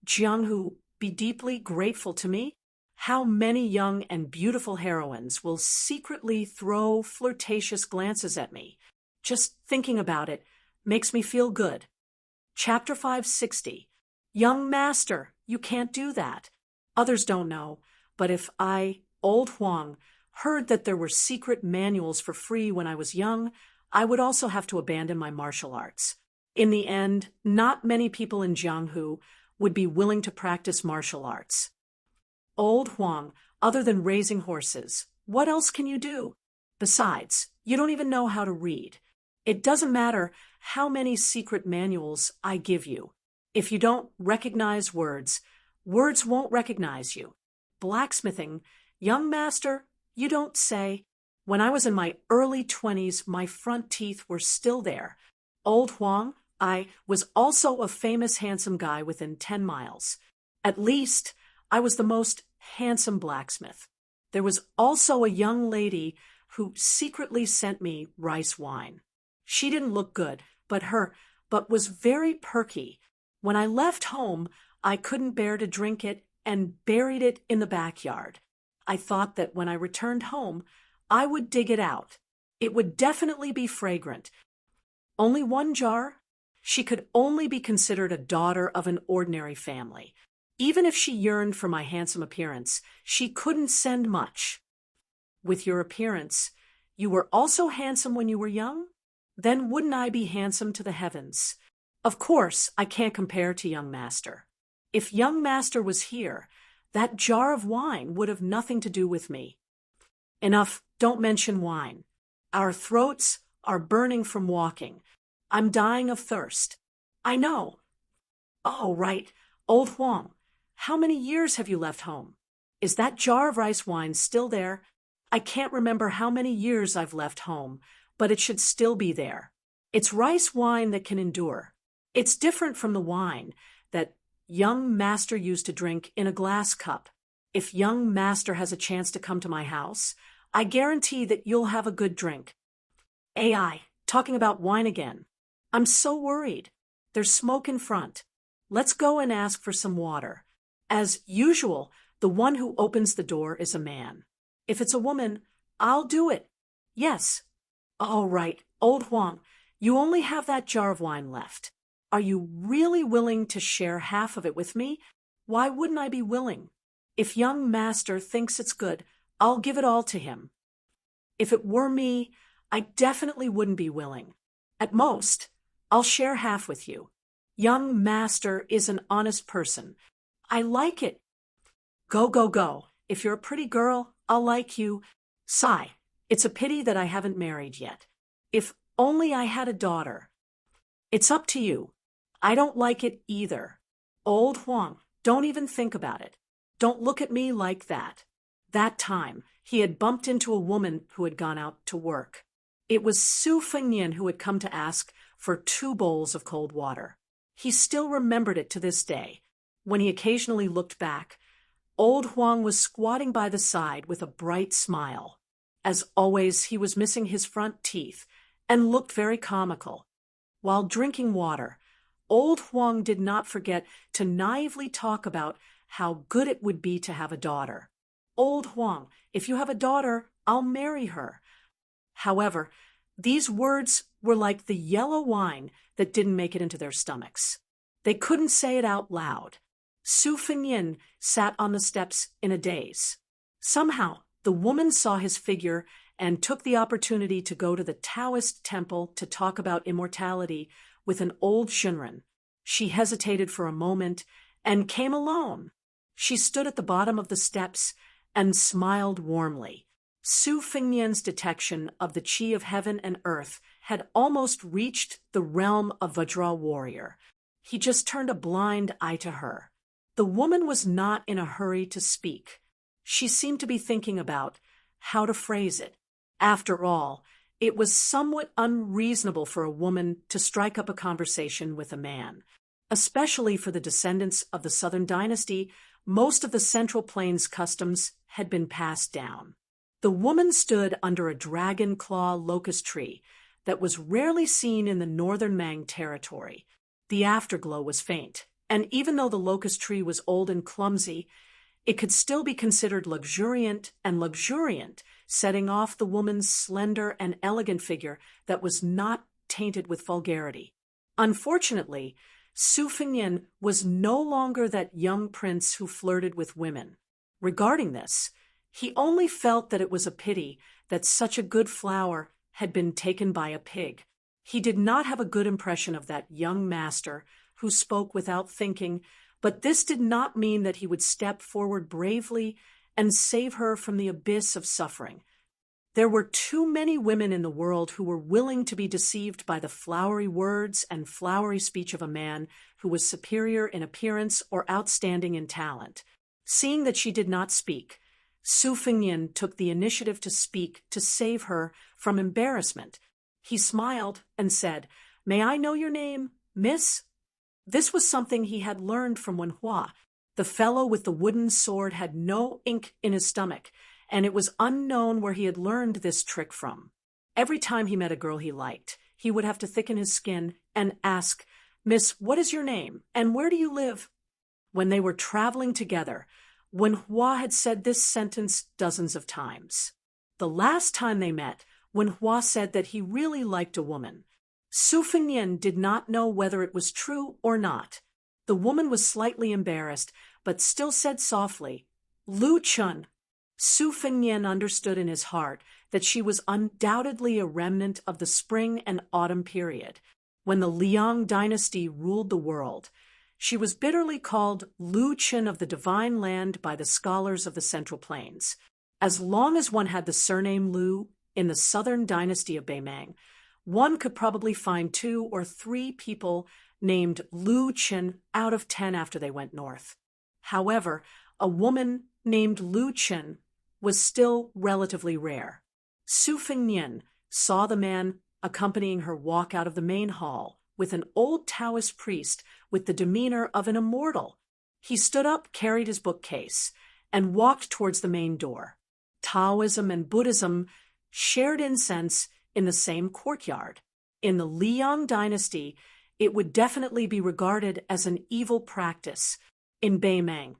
Jianghu be deeply grateful to me? How many young and beautiful heroines will secretly throw flirtatious glances at me? Just thinking about it makes me feel good. Chapter 560. Young master, you can't do that. Others don't know, but if I, old Huang, heard that there were secret manuals for free when I was young, I would also have to abandon my martial arts. In the end, not many people in Jianghu would be willing to practice martial arts. Old Huang, other than raising horses, what else can you do? Besides, you don't even know how to read. It doesn't matter how many secret manuals I give you. If you don't recognize words, words won't recognize you. Blacksmithing, young master, you don't say. When I was in my early 20s, my front teeth were still there. Old Huang, I was also a famous handsome guy within 10 miles. At least, I was the most handsome blacksmith. There was also a young lady who secretly sent me rice wine. She didn't look good, but was very perky. When I left home, I couldn't bear to drink it and buried it in the backyard. I thought that when I returned home, I would dig it out. It would definitely be fragrant. Only 1 jar? She could only be considered a daughter of an ordinary family. Even if she yearned for my handsome appearance, she couldn't send much. With your appearance, you were also handsome when you were young? Then wouldn't I be handsome to the heavens? Of course, I can't compare to young master. If young master was here, that jar of wine would have nothing to do with me. Enough, don't mention wine. Our throats are burning from walking. I'm dying of thirst. I know. Oh, right, old Huang. How many years have you left home? Is that jar of rice wine still there? I can't remember how many years I've left home, but it should still be there. It's rice wine that can endure. It's different from the wine that young master used to drink in a glass cup. If young master has a chance to come to my house, I guarantee that you'll have a good drink. AI, talking about wine again. I'm so worried. There's smoke in front. Let's go and ask for some water. As usual, the one who opens the door is a man. If it's a woman, I'll do it. Yes. All right, old Huang, you only have that jar of wine left. Are you really willing to share half of it with me? Why wouldn't I be willing? If young master thinks it's good, I'll give it all to him. If it were me, I definitely wouldn't be willing. At most, I'll share half with you. Young master is an honest person. I like it. Go, go, go. If you're a pretty girl, I'll like you. Sigh. It's a pity that I haven't married yet. If only I had a daughter. It's up to you. I don't like it either. Old Huang, don't even think about it. Don't look at me like that. That time, he had bumped into a woman who had gone out to work. It was Su Fengnian who had come to ask for 2 bowls of cold water. He still remembered it to this day. When he occasionally looked back, old Huang was squatting by the side with a bright smile. As always, he was missing his front teeth and looked very comical. While drinking water, old Huang did not forget to naively talk about how good it would be to have a daughter. Old Huang, if you have a daughter, I'll marry her. However, these words were like the yellow wine that didn't make it into their stomachs. They couldn't say it out loud. Su Fengnian sat on the steps in a daze. Somehow, the woman saw his figure and took the opportunity to go to the Taoist temple to talk about immortality with an old Shinran. She hesitated for a moment and came alone. She stood at the bottom of the steps and smiled warmly. Su Fengnian's detection of the chi of heaven and earth had almost reached the realm of Vajra warrior. He just turned a blind eye to her. The woman was not in a hurry to speak. She seemed to be thinking about how to phrase it. After all, it was somewhat unreasonable for a woman to strike up a conversation with a man. Especially for the descendants of the Southern Dynasty, most of the Central Plains customs had been passed down. The woman stood under a dragon claw locust tree that was rarely seen in the northern Mang territory. The afterglow was faint, and even though the locust tree was old and clumsy, it could still be considered luxuriant, setting off the woman's slender and elegant figure that was not tainted with vulgarity. Unfortunately, Su Fengnian was no longer that young prince who flirted with women. Regarding this, he only felt that it was a pity that such a good flower had been taken by a pig. He did not have a good impression of that young master who spoke without thinking, but this did not mean that he would step forward bravely and save her from the abyss of suffering. There were too many women in the world who were willing to be deceived by the flowery words and flowery speech of a man who was superior in appearance or outstanding in talent. Seeing that she did not speak, Su Fengnian took the initiative to speak to save her from embarrassment. He smiled and said, "May I know your name, miss?" This was something he had learned from Wenhua. The fellow with the wooden sword had no ink in his stomach, and it was unknown where he had learned this trick from. Every time he met a girl he liked, he would have to thicken his skin and ask, "Miss, what is your name, and where do you live?" When they were traveling together, Wenhua had said this sentence dozens of times. The last time they met, Wenhua said that he really liked a woman. Su Fengnian did not know whether it was true or not. The woman was slightly embarrassed, but still said softly, "Lu Chun." Su Fengnian understood in his heart that she was undoubtedly a remnant of the spring and autumn period, when the Liang dynasty ruled the world. She was bitterly called Lu Chun of the Divine Land by the scholars of the Central Plains. As long as one had the surname Lu in the southern dynasty of Beimang, one could probably find 2 or 3 people named Lu Chun out of 10 after they went north. However, a woman named Lu Chun was still relatively rare. Su Fengnian saw the man accompanying her walk out of the main hall with an old Taoist priest with the demeanor of an immortal. He stood up, carried his bookcase, and walked towards the main door. Taoism and Buddhism shared incense in the same courtyard. In the Liang dynasty, it would definitely be regarded as an evil practice. In Beimang,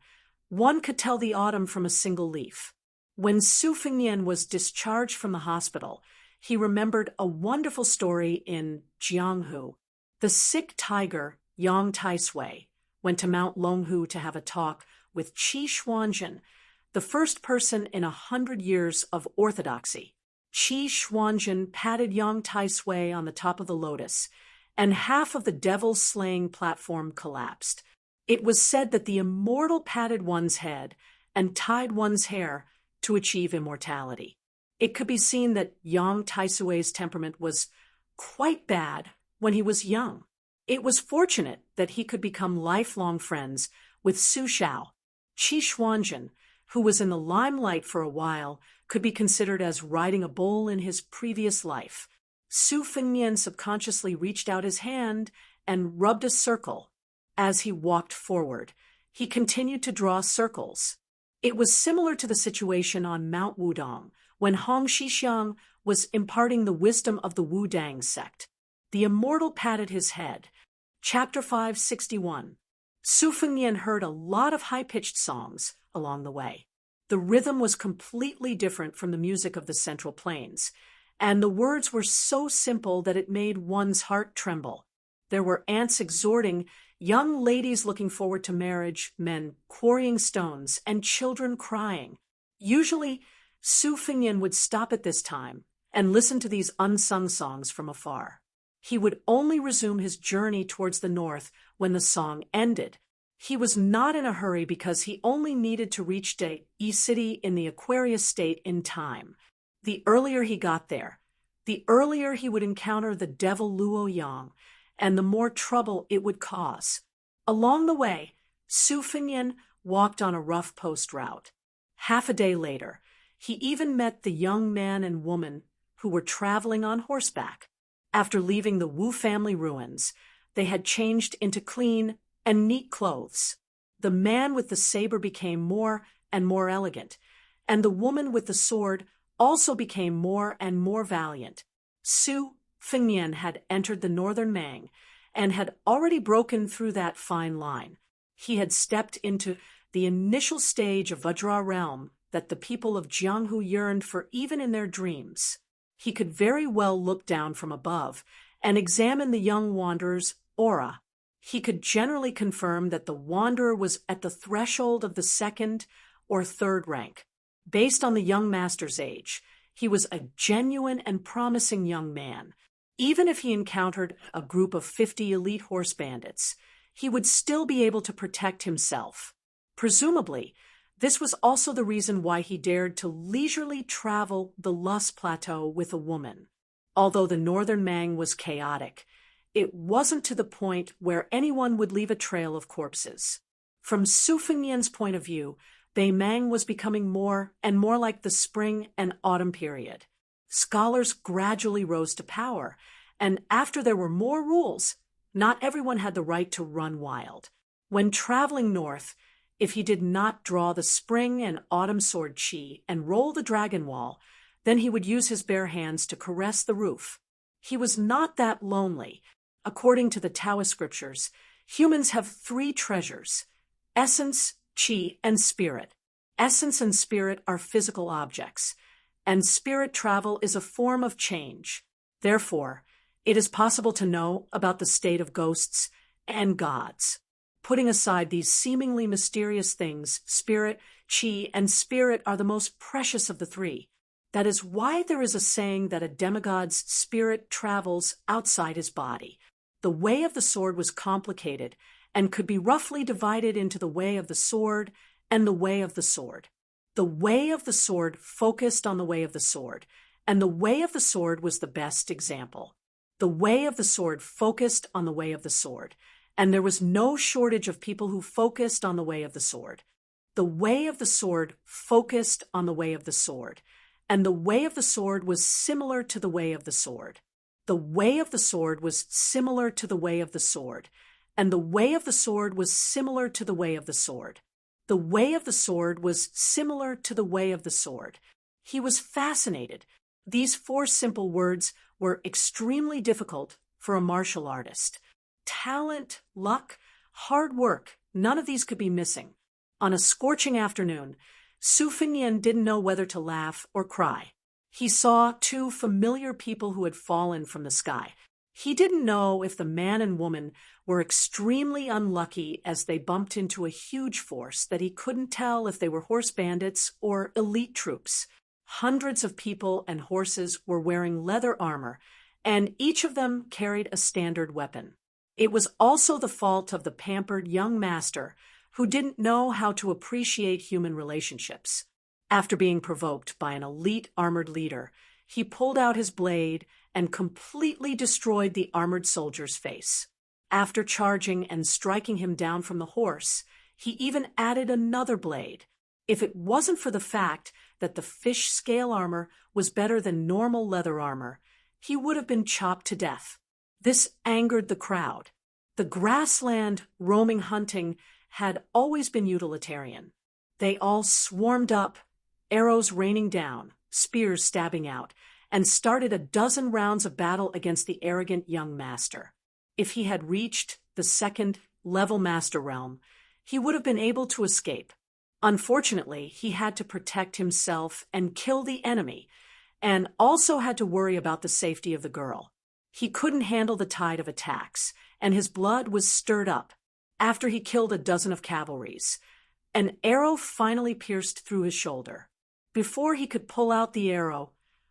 one could tell the autumn from a single leaf. When Su Fengnian was discharged from the hospital, he remembered a wonderful story in Jianghu. The sick tiger, Yang Taisui, went to Mount Longhu to have a talk with Qi Xuanjun, the first person in 100 years of orthodoxy. Qi Xuanjun patted Yang Taisui on the top of the lotus, and half of the devil-slaying platform collapsed. It was said that the immortal patted one's head and tied one's hair to achieve immortality. It could be seen that Yang Taisui's temperament was quite bad when he was young. It was fortunate that he could become lifelong friends with Su Xiao. Qi Xuanjun, who was in the limelight for a while, could be considered as riding a bull in his previous life. Su Fengnian subconsciously reached out his hand and rubbed a circle. As he walked forward, he continued to draw circles. It was similar to the situation on Mount Wudong, when Hong Xixiang was imparting the wisdom of the Wudang sect. The immortal patted his head. Chapter 561. Su Fengnian heard a lot of high-pitched songs along the way. The rhythm was completely different from the music of the Central Plains, and the words were so simple that it made one's heart tremble. There were ants exhorting, young ladies looking forward to marriage, men quarrying stones, and children crying. Usually, Su Fengnian would stop at this time and listen to these unsung songs from afar. He would only resume his journey towards the north when the song ended. He was not in a hurry because he only needed to reach Dai City in the Aquarius state in time. The earlier he got there, the earlier he would encounter the devil Luo Yang, and the more trouble it would cause. Along the way, Su Fengnian walked on a rough post route. Half a day later, he even met the young man and woman who were traveling on horseback. After leaving the Wu family ruins, they had changed into clean and neat clothes. The man with the saber became more and more elegant, and the woman with the sword also became more and more valiant. Su Fengnian had entered the northern Mang and had already broken through that fine line. He had stepped into the initial stage of Vajra realm that the people of Jianghu yearned for even in their dreams. He could very well look down from above and examine the young wanderer's aura. He could generally confirm that the wanderer was at the threshold of the second or third rank. Based on the young master's age, he was a genuine and promising young man. Even if he encountered a group of 50 elite horse bandits, he would still be able to protect himself. Presumably, this was also the reason why he dared to leisurely travel the Lus Plateau with a woman. Although the northern Mang was chaotic, it wasn't to the point where anyone would leave a trail of corpses. From Su Fengnian's point of view, Beimang was becoming more and more like the spring and autumn period. Scholars gradually rose to power, and after there were more rules, not everyone had the right to run wild. When traveling north, if he did not draw the spring and autumn sword qi and roll the dragon wall, then he would use his bare hands to caress the roof. He was not that lonely. According to the Taoist scriptures, humans have 3 treasures: essence, qi, and spirit. Essence and spirit are physical objects, and spirit travel is a form of change. Therefore, it is possible to know about the state of ghosts and gods. Putting aside these seemingly mysterious things, spirit, qi, and spirit are the most precious of the 3. That is why there is a saying that a demigod's spirit travels outside his body. The way of the sword was complicated and could be roughly divided into the way of the sword and the way of the sword. The way of the sword focused on the way of the sword, and the way of the sword was the best example. The way of the sword focused on the way of the sword, and there was no shortage of people who focused on the way of the sword. The way of the sword focused on the way of the sword, and the way of the sword was similar to the way of the sword. The way of the sword was similar to the way of the sword, and the way of the sword was similar to the way of the sword. The way of the sword was similar to the way of the sword. He was fascinated. These 4 simple words were extremely difficult for a martial artist. Talent, luck, hard work, none of these could be missing. On a scorching afternoon, Su Fengnian didn't know whether to laugh or cry. He saw 2 familiar people who had fallen from the sky. He didn't know if the man and woman were extremely unlucky as they bumped into a huge force that he couldn't tell if they were horse bandits or elite troops. Hundreds of people and horses were wearing leather armor, and each of them carried a standard weapon. It was also the fault of the pampered young master who didn't know how to appreciate human relationships. After being provoked by an elite armored leader, he pulled out his blade and completely destroyed the armored soldier's face. After charging and striking him down from the horse, he even added another blade. If it wasn't for the fact that the fish scale armor was better than normal leather armor, he would have been chopped to death. This angered the crowd. The grassland roaming hunting had always been utilitarian. They all swarmed up, arrows raining down, spears stabbing out, and started a dozen rounds of battle against the arrogant young master. If he had reached the second level master realm, he would have been able to escape. Unfortunately, he had to protect himself and kill the enemy, and also had to worry about the safety of the girl. He couldn't handle the tide of attacks, and his blood was stirred up. After he killed a dozen of cavalries, an arrow finally pierced through his shoulder. Before he could pull out the arrow,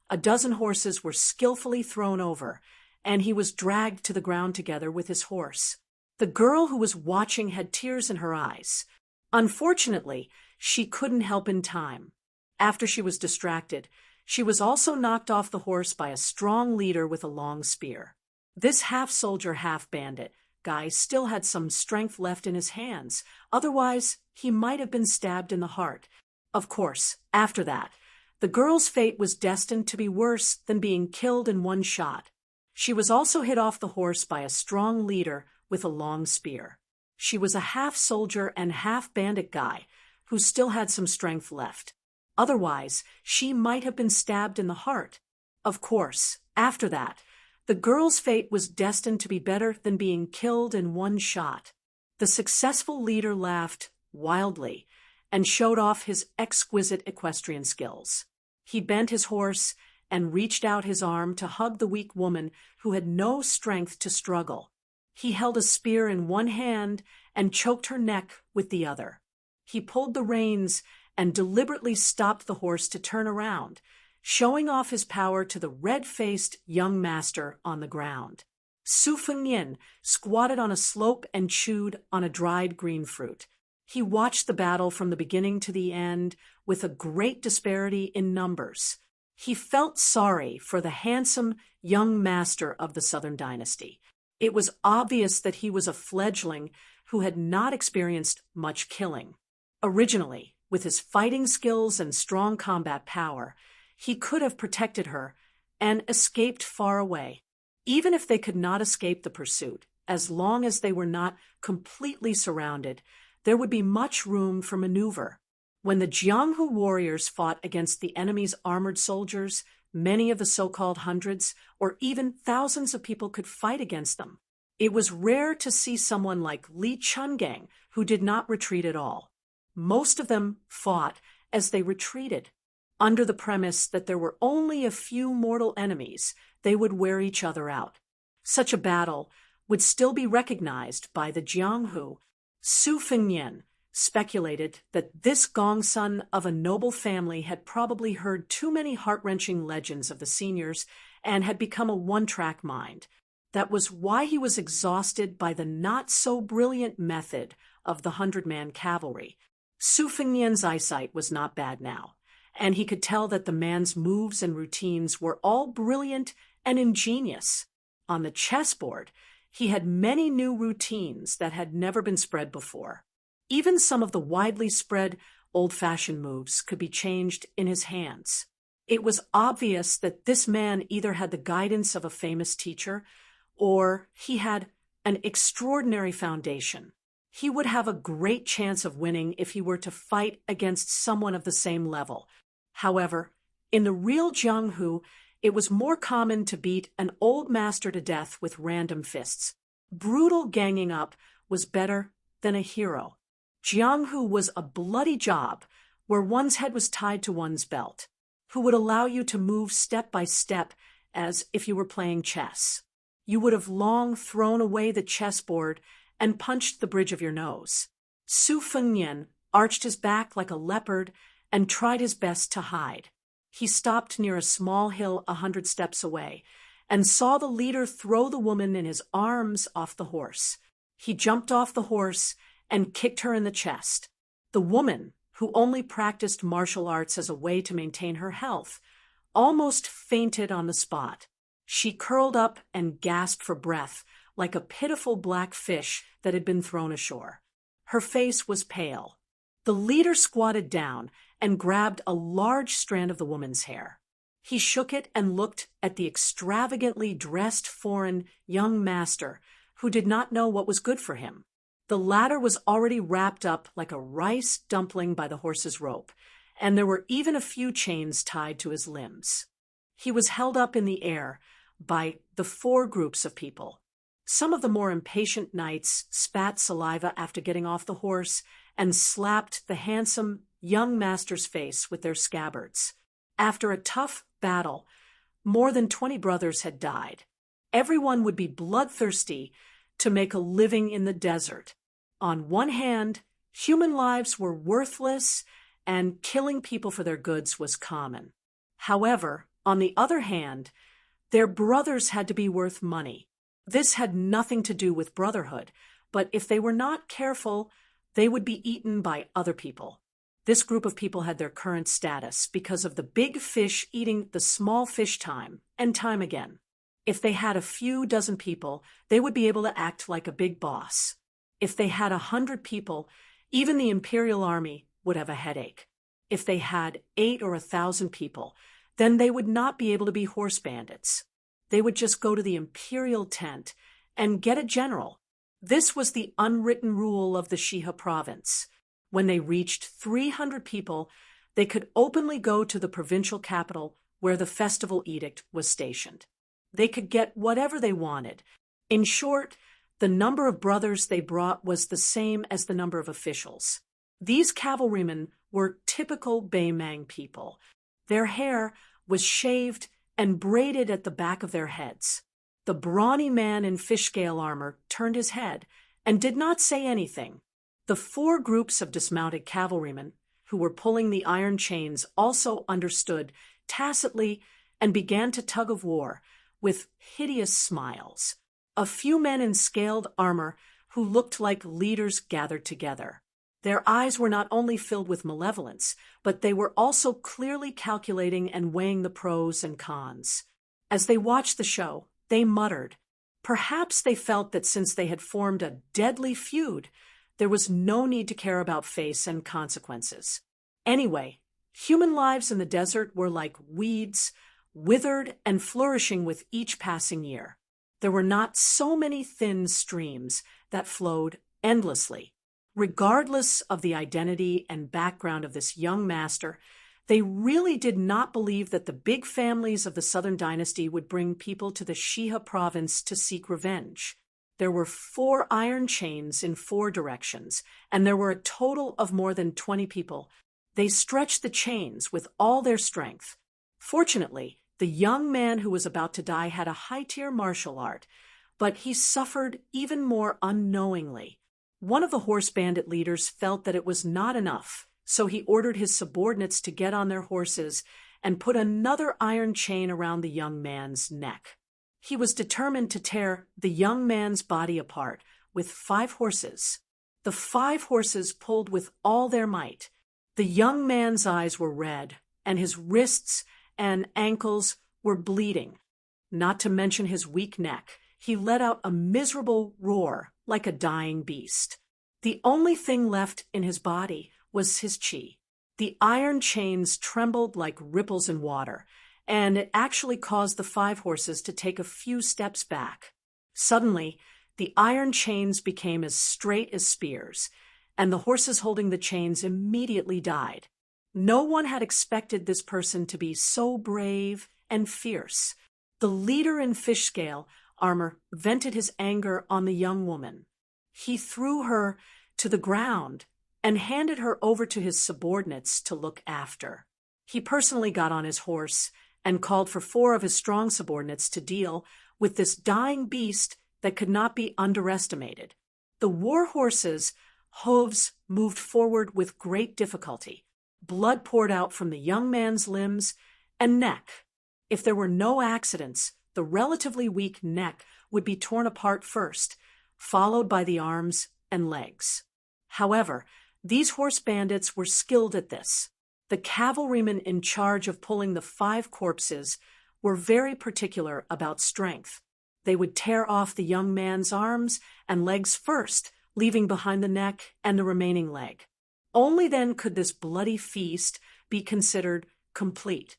a dozen horses were skillfully thrown over, and he was dragged to the ground together with his horse. The girl who was watching had tears in her eyes. Unfortunately, she couldn't help in time. After she was distracted, she was also knocked off the horse by a strong leader with a long spear. This half-soldier, half-bandit guy still had some strength left in his hands. Otherwise, he might have been stabbed in the heart. Of course, after that, the girl's fate was destined to be worse than being killed in one shot. She was also hit off the horse by a strong leader with a long spear. She was a half-soldier and half-bandit guy who still had some strength left. Otherwise, she might have been stabbed in the heart. Of course, after that, the girl's fate was destined to be better than being killed in one shot. The successful leader laughed wildly and showed off his exquisite equestrian skills. He bent his horse and reached out his arm to hug the weak woman who had no strength to struggle. He held a spear in one hand and choked her neck with the other. He pulled the reins and deliberately stopped the horse to turn around, showing off his power to the red-faced young master on the ground. Su Fengyin squatted on a slope and chewed on a dried green fruit. He watched the battle from the beginning to the end with a great disparity in numbers. He felt sorry for the handsome young master of the Southern Dynasty. It was obvious that he was a fledgling who had not experienced much killing. Originally, with his fighting skills and strong combat power, he could have protected her and escaped far away. Even if they could not escape the pursuit, as long as they were not completely surrounded, there would be much room for maneuver. When the Jianghu warriors fought against the enemy's armored soldiers, many of the so-called hundreds or even thousands of people could fight against them. It was rare to see someone like Li Chungang who did not retreat at all. Most of them fought as they retreated. Under the premise that there were only a few mortal enemies, they would wear each other out. Such a battle would still be recognized by the Jianghu. Su Fengyin speculated that this gongsun of a noble family had probably heard too many heart-wrenching legends of the seniors and had become a one-track mind. That was why he was exhausted by the not-so-brilliant method of the 100-man cavalry. Su Fengyin's eyesight was not bad now, and he could tell that the man's moves and routines were all brilliant and ingenious. On the chessboard, he had many new routines that had never been spread before. Even some of the widely spread old-fashioned moves could be changed in his hands. It was obvious that this man either had the guidance of a famous teacher or he had an extraordinary foundation. He would have a great chance of winning if he were to fight against someone of the same level. However, in the real Jianghu, it was more common to beat an old master to death with random fists. Brutal ganging up was better than a hero. Jianghu was a bloody job where one's head was tied to one's belt, who would allow you to move step by step as if you were playing chess. You would have long thrown away the chessboard and punched the bridge of your nose. Su Fengyin arched his back like a leopard and tried his best to hide. He stopped near a small hill 100 steps away and saw the leader throw the woman in his arms off the horse. He jumped off the horse and kicked her in the chest. The woman, who only practiced martial arts as a way to maintain her health, almost fainted on the spot. She curled up and gasped for breath like a pitiful black fish that had been thrown ashore. Her face was pale. The leader squatted down and grabbed a large strand of the woman's hair. He shook it and looked at the extravagantly dressed foreign young master who did not know what was good for him. The latter was already wrapped up like a rice dumpling by the horse's rope, and there were even a few chains tied to his limbs. He was held up in the air by the 4 groups of people. Some of the more impatient knights spat saliva after getting off the horse and slapped the handsome young master's face with their scabbards. After a tough battle, more than 20 brothers had died. Everyone would be bloodthirsty to make a living in the desert. On one hand, human lives were worthless and killing people for their goods was common. However, on the other hand, their brothers had to be worth money. This had nothing to do with brotherhood, but if they were not careful, they would be eaten by other people. This group of people had their current status because of the big fish eating the small fish time and time again. If they had a few dozen people, they would be able to act like a big boss. If they had 100 people, even the imperial army would have a headache. If they had 8 or 1,000 people, then they would not be able to be horse bandits. They would just go to the imperial tent and get a general. This was the unwritten rule of the Shiha province. When they reached 300 people, they could openly go to the provincial capital where the festival edict was stationed. They could get whatever they wanted. In short, the number of brothers they brought was the same as the number of officials. These cavalrymen were typical Baimang people. Their hair was shaved and braided at the back of their heads. The brawny man in fish-scale armor turned his head and did not say anything. The 4 groups of dismounted cavalrymen who were pulling the iron chains also understood tacitly and began to tug of war with hideous smiles. A few men in scaled armor who looked like leaders gathered together. Their eyes were not only filled with malevolence, but they were also clearly calculating and weighing the pros and cons. As they watched the show, they muttered. Perhaps they felt that since they had formed a deadly feud, there was no need to care about face and consequences. Anyway, human lives in the desert were like weeds, withered and flourishing with each passing year. There were not so many thin streams that flowed endlessly. Regardless of the identity and background of this young master, they really did not believe that the big families of the Southern Dynasty would bring people to the Shiha province to seek revenge. There were 4 iron chains in 4 directions, and there were a total of more than 20 people. They stretched the chains with all their strength. Fortunately, the young man who was about to die had a high-tier martial art, but he suffered even more unknowingly. One of the horse bandit leaders felt that it was not enough, so he ordered his subordinates to get on their horses and put another iron chain around the young man's neck. He was determined to tear the young man's body apart with 5 horses. The 5 horses pulled with all their might. The young man's eyes were red, and his wrists and ankles were bleeding. Not to mention his weak neck, he let out a miserable roar like a dying beast. The only thing left in his body was his chi. The iron chains trembled like ripples in water, and it actually caused the 5 horses to take a few steps back. Suddenly, the iron chains became as straight as spears, and the horses holding the chains immediately died. No one had expected this person to be so brave and fierce. The leader in fish scale armor vented his anger on the young woman. He threw her to the ground and handed her over to his subordinates to look after. He personally got on his horse and called for 4 of his strong subordinates to deal with this dying beast that could not be underestimated. The war horses' hooves moved forward with great difficulty. Blood poured out from the young man's limbs, and neck. If there were no accidents, the relatively weak neck would be torn apart first, followed by the arms and legs. However, these horse bandits were skilled at this. The cavalrymen in charge of pulling the 5 corpses were very particular about strength. They would tear off the young man's arms and legs first, leaving behind the neck and the remaining leg. Only then could this bloody feast be considered complete.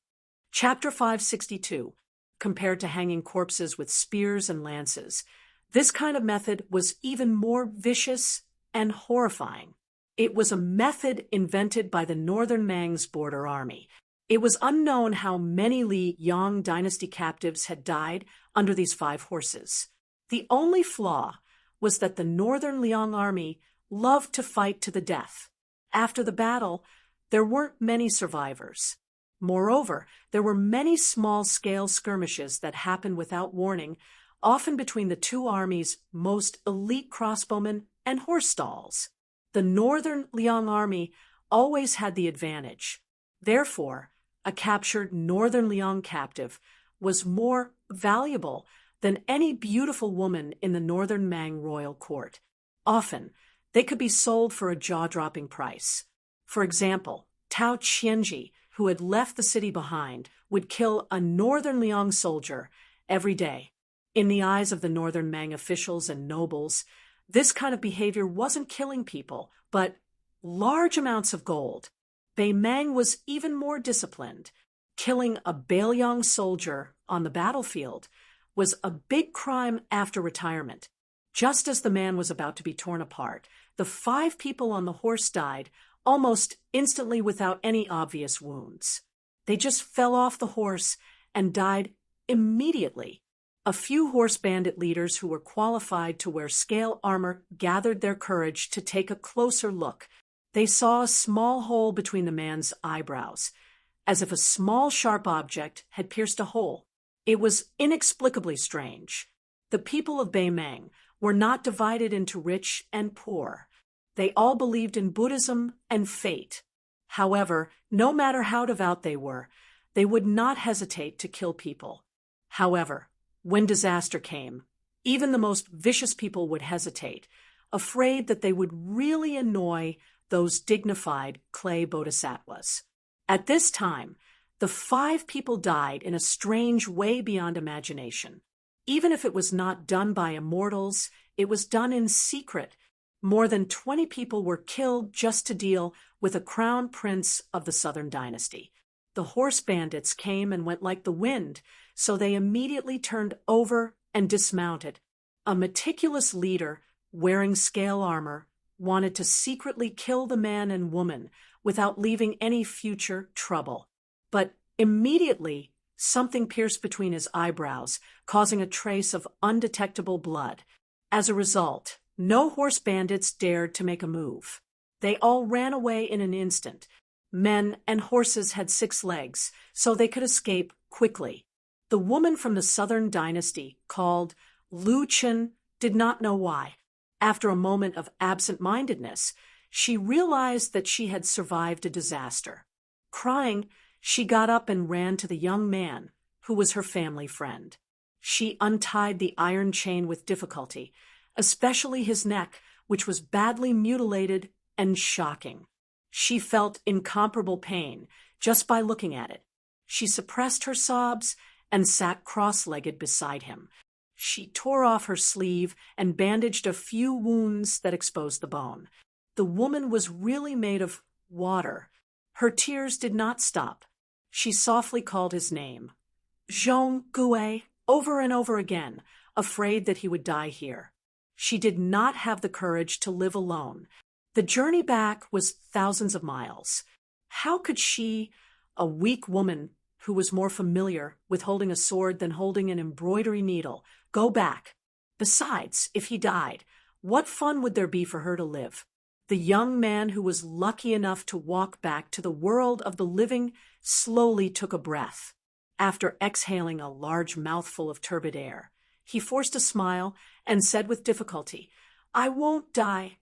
Chapter 562, compared to hanging corpses with spears and lances. This kind of method was even more vicious and horrifying. It was a method invented by the Northern Mang's border army. It was unknown how many Li Yang dynasty captives had died under these 5 horses. The only flaw was that the Northern Liang army loved to fight to the death. After the battle, there weren't many survivors. Moreover, there were many small-scale skirmishes that happened without warning, often between the 2 armies' most elite crossbowmen and horse stalls. The Northern Liang army always had the advantage. Therefore, a captured Northern Liang captive was more valuable than any beautiful woman in the Northern Mang royal court. Often, they could be sold for a jaw-dropping price. For example, Tao Qianji, who had left the city behind, would kill a Northern Liang soldier every day. In the eyes of the Northern Mang officials and nobles, this kind of behavior wasn't killing people, but large amounts of gold. Bei Mang was even more disciplined. Killing a Beiliang soldier on the battlefield was a big crime after retirement. Just as the man was about to be torn apart, the 5 people on the horse died almost instantly without any obvious wounds. They just fell off the horse and died immediately. A few horse bandit leaders who were qualified to wear scale armor gathered their courage to take a closer look. They saw a small hole between the man's eyebrows, as if a small sharp object had pierced a hole. It was inexplicably strange. The people of Bei Mang were not divided into rich and poor. They all believed in Buddhism and fate. However, no matter how devout they were, they would not hesitate to kill people. However, when disaster came, even the most vicious people would hesitate, afraid that they would really annoy those dignified clay bodhisattvas. At this time, the 5 people died in a strange way beyond imagination. Even if it was not done by immortals, it was done in secret. More than 20 people were killed just to deal with a crown prince of the Southern dynasty. The horse bandits came and went like the wind, so they immediately turned over and dismounted. A meticulous leader, wearing scale armor, wanted to secretly kill the man and woman without leaving any future trouble. But immediately, something pierced between his eyebrows, causing a trace of undetectable blood. As a result, no horse bandits dared to make a move. They all ran away in an instant. Men and horses had 6 legs, so they could escape quickly. The woman from the Southern dynasty, called Lu Chen, did not know why. After a moment of absent-mindedness, she realized that she had survived a disaster. Crying, she got up and ran to the young man, who was her family friend. She untied the iron chain with difficulty, especially his neck, which was badly mutilated and shocking. She felt incomparable pain just by looking at it. She suppressed her sobs and sat cross-legged beside him. She tore off her sleeve and bandaged a few wounds that exposed the bone. The woman was really made of water. Her tears did not stop. She softly called his name, Zhong Gue, over and over again, afraid that he would die here. She did not have the courage to live alone. The journey back was thousands of miles. How could she, a weak woman who was more familiar with holding a sword than holding an embroidery needle, go back? Besides, if he died, what fun would there be for her to live? The young man who was lucky enough to walk back to the world of the living slowly took a breath. After exhaling a large mouthful of turbid air, he forced a smile and said with difficulty, "I won't die."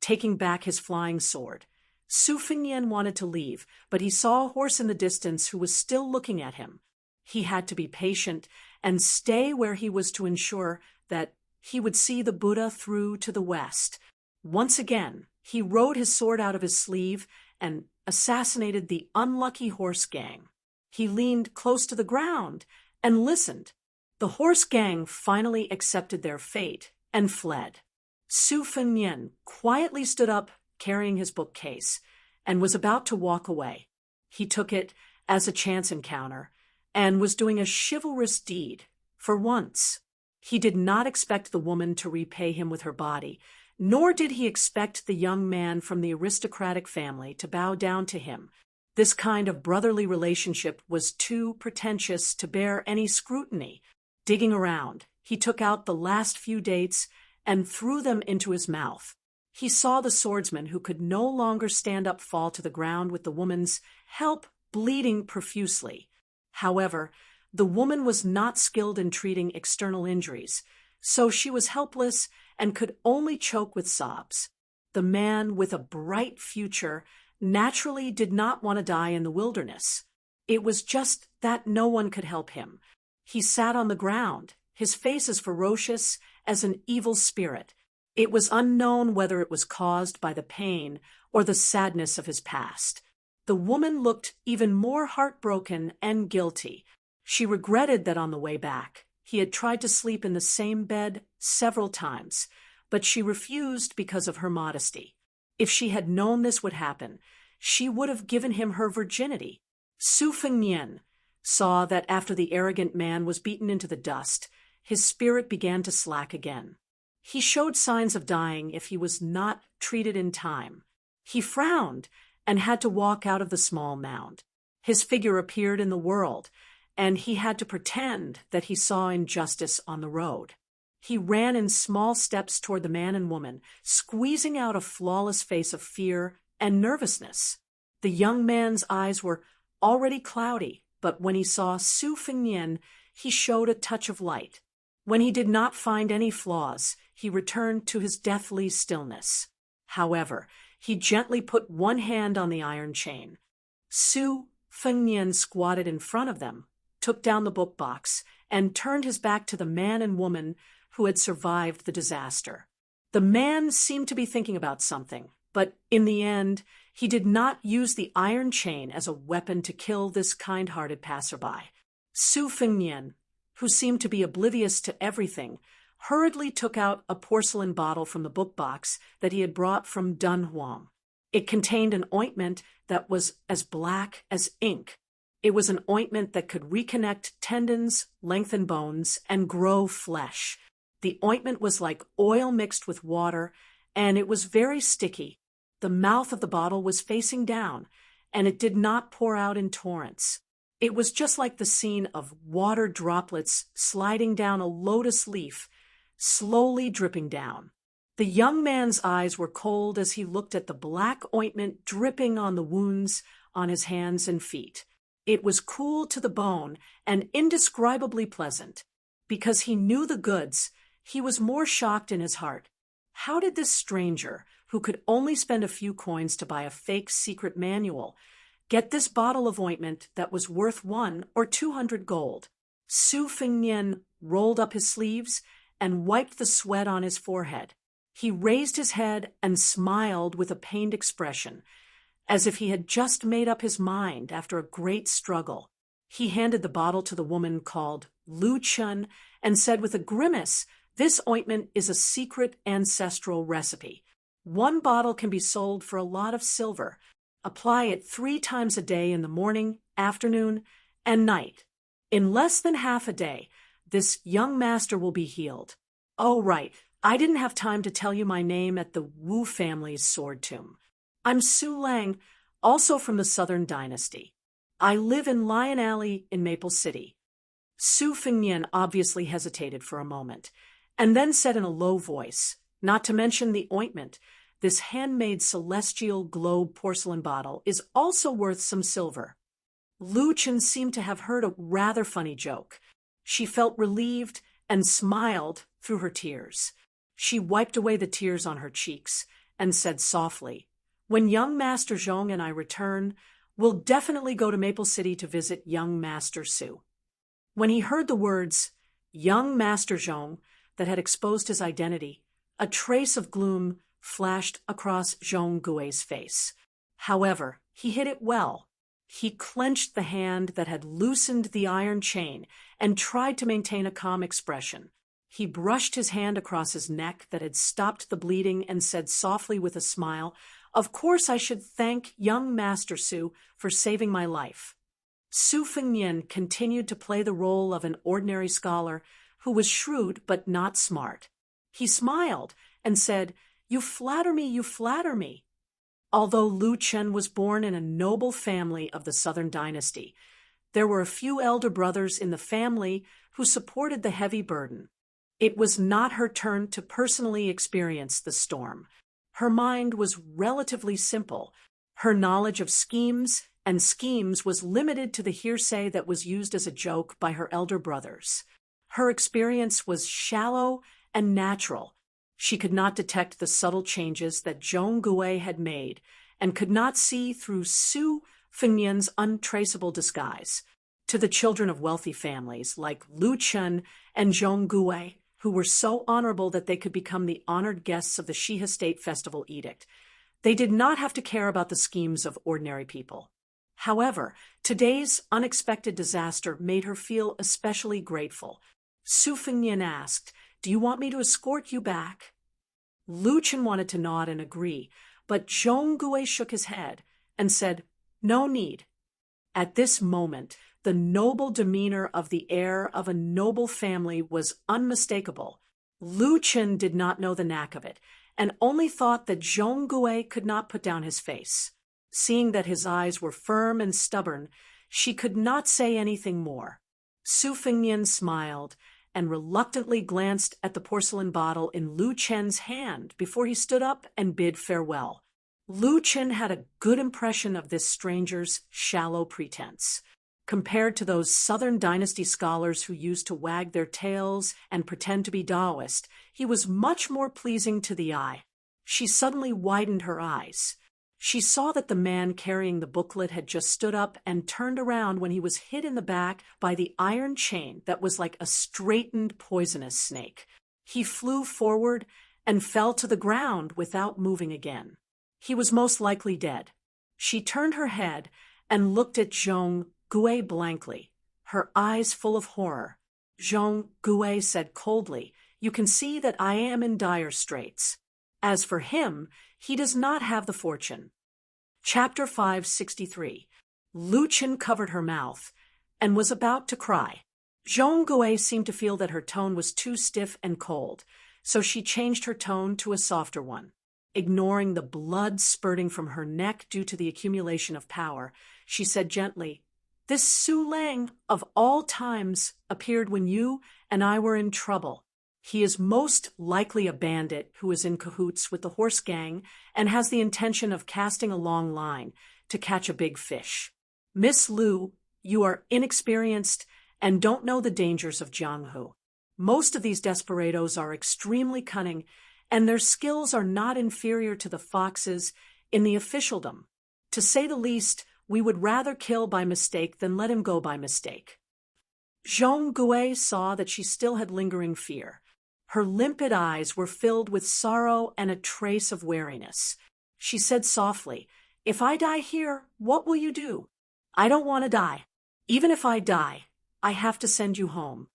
Taking back his flying sword, Su Fengnian wanted to leave, but he saw a horse in the distance who was still looking at him. He had to be patient and stay where he was to ensure that he would see the Buddha through to the west. Once again, he rode his sword out of his sleeve and assassinated the unlucky horse gang. He leaned close to the ground and listened. The horse gang finally accepted their fate and fled. Su Fengnian quietly stood up carrying his bookcase and was about to walk away. He took it as a chance encounter and was doing a chivalrous deed for once. He did not expect the woman to repay him with her body, nor did he expect the young man from the aristocratic family to bow down to him. This kind of brotherly relationship was too pretentious to bear any scrutiny. Digging around, he took out the last few dates and threw them into his mouth. He saw the swordsman who could no longer stand up fall to the ground with the woman's help, bleeding profusely. However, the woman was not skilled in treating external injuries, so she was helpless and could only choke with sobs. The man with a bright future naturally did not want to die in the wilderness. It was just that no one could help him. He sat on the ground, his face as ferocious as an evil spirit. It was unknown whether it was caused by the pain or the sadness of his past. The woman looked even more heartbroken and guilty. She regretted that on the way back, he had tried to sleep in the same bed several times, but she refused because of her modesty. If she had known this would happen, she would have given him her virginity. Su Fengnian saw that after the arrogant man was beaten into the dust, his spirit began to slack again. He showed signs of dying if he was not treated in time. He frowned and had to walk out of the small mound. His figure appeared in the world, and he had to pretend that he saw injustice on the road. He ran in small steps toward the man and woman, squeezing out a flawless face of fear and nervousness. The young man's eyes were already cloudy, but when he saw Su Fengnian, he showed a touch of light. When he did not find any flaws, he returned to his deathly stillness. However, he gently put one hand on the iron chain. Su Fengnian squatted in front of them, took down the book box, and turned his back to the man and woman who had survived the disaster. The man seemed to be thinking about something, but in the end, he did not use the iron chain as a weapon to kill this kind-hearted passerby. Su Fengnian, who seemed to be oblivious to everything, hurriedly took out a porcelain bottle from the book box that he had brought from Dunhuang. It contained an ointment that was as black as ink. It was an ointment that could reconnect tendons, lengthen bones, and grow flesh. The ointment was like oil mixed with water, and it was very sticky. The mouth of the bottle was facing down, and it did not pour out in torrents. It was just like the scene of water droplets sliding down a lotus leaf, slowly dripping down. The young man's eyes were cold as he looked at the black ointment dripping on the wounds on his hands and feet. It was cool to the bone and indescribably pleasant. Because he knew the goods, he was more shocked in his heart. How did this stranger, who could only spend a few coins to buy a fake secret manual, get this bottle of ointment that was worth 100 or 200 gold? Su Fengnian rolled up his sleeves and wiped the sweat on his forehead. He raised his head and smiled with a pained expression, as if he had just made up his mind after a great struggle. He handed the bottle to the woman called Lu Chun and said with a grimace, "This ointment is a secret ancestral recipe. 1 bottle can be sold for a lot of silver. Apply it 3 times a day in the morning, afternoon, and night. In less than half a day, this young master will be healed. Oh, right, I didn't have time to tell you my name at the Wu family's sword tomb. I'm Su Lang, also from the Southern Dynasty. I live in Lion Alley in Maple City." Su Fengnian obviously hesitated for a moment, and then said in a low voice, "Not to mention the ointment, this handmade celestial globe porcelain bottle is also worth some silver." Lu Chen seemed to have heard a rather funny joke. She felt relieved and smiled through her tears. She wiped away the tears on her cheeks and said softly, When young Master Zhong and I return, we'll definitely go to Maple City to visit young Master Su." When he heard the words, young Master Zhong, that had exposed his identity, a trace of gloom flashed across Zhong Gui's face. However, he hid it well. He clenched the hand that had loosened the iron chain and tried to maintain a calm expression. He brushed his hand across his neck that had stopped the bleeding and said softly with a smile, "Of course I should thank young Master Su for saving my life." Su Fengnian continued to play the role of an ordinary scholar who was shrewd but not smart. He smiled and said, "You flatter me, you flatter me." Although Lu Chen was born in a noble family of the Southern Dynasty, there were a few elder brothers in the family who supported the heavy burden. It was not her turn to personally experience the storm. Her mind was relatively simple. Her knowledge of schemes was limited to the hearsay that was used as a joke by her elder brothers. Her experience was shallow and natural. She could not detect the subtle changes that Zhong Gui had made and could not see through Su Fengnian's untraceable disguise. To the children of wealthy families like Lu Chen and Zhong Gui, who were so honorable that they could become the honored guests of the Shihe State Festival Edict, they did not have to care about the schemes of ordinary people. However, today's unexpected disaster made her feel especially grateful. Su Fengnian asked, "Do you want me to escort you back?" Lu Chen wanted to nod and agree, but Zhong Gui shook his head and said, "No need." At this moment, the noble demeanor of the heir of a noble family was unmistakable. Lu Chen did not know the knack of it, and only thought that Zhong Gui could not put down his face. Seeing that his eyes were firm and stubborn, she could not say anything more. Su Fengnian smiled and reluctantly glanced at the porcelain bottle in Lu Chen's hand before he stood up and bid farewell. Lu Chen had a good impression of this stranger's shallow pretense. Compared to those Southern Dynasty scholars who used to wag their tails and pretend to be Taoist, he was much more pleasing to the eye. She suddenly widened her eyes. She saw that the man carrying the booklet had just stood up and turned around when he was hit in the back by the iron chain that was like a straightened poisonous snake. He flew forward and fell to the ground without moving again. He was most likely dead. She turned her head and looked at Zhong Gui blankly, her eyes full of horror. Zhong Gui said coldly, "You can see that I am in dire straits. As for him, he does not have the fortune." Chapter 563. Lu Chen covered her mouth and was about to cry. Zhong Gui seemed to feel that her tone was too stiff and cold, so she changed her tone to a softer one. Ignoring the blood spurting from her neck due to the accumulation of power, she said gently, "This Su Lang, of all times, appeared when you and I were in trouble. He is most likely a bandit who is in cahoots with the horse gang and has the intention of casting a long line to catch a big fish. Miss Lu, you are inexperienced and don't know the dangers of Jianghu. Most of these desperados are extremely cunning, and their skills are not inferior to the foxes in the officialdom. To say the least, we would rather kill by mistake than let him go by mistake." Zhong Gui saw that she still had lingering fear. Her limpid eyes were filled with sorrow and a trace of wariness. She said softly, "If I die here, what will you do?" "I don't want to die. Even if I die, I have to send you home."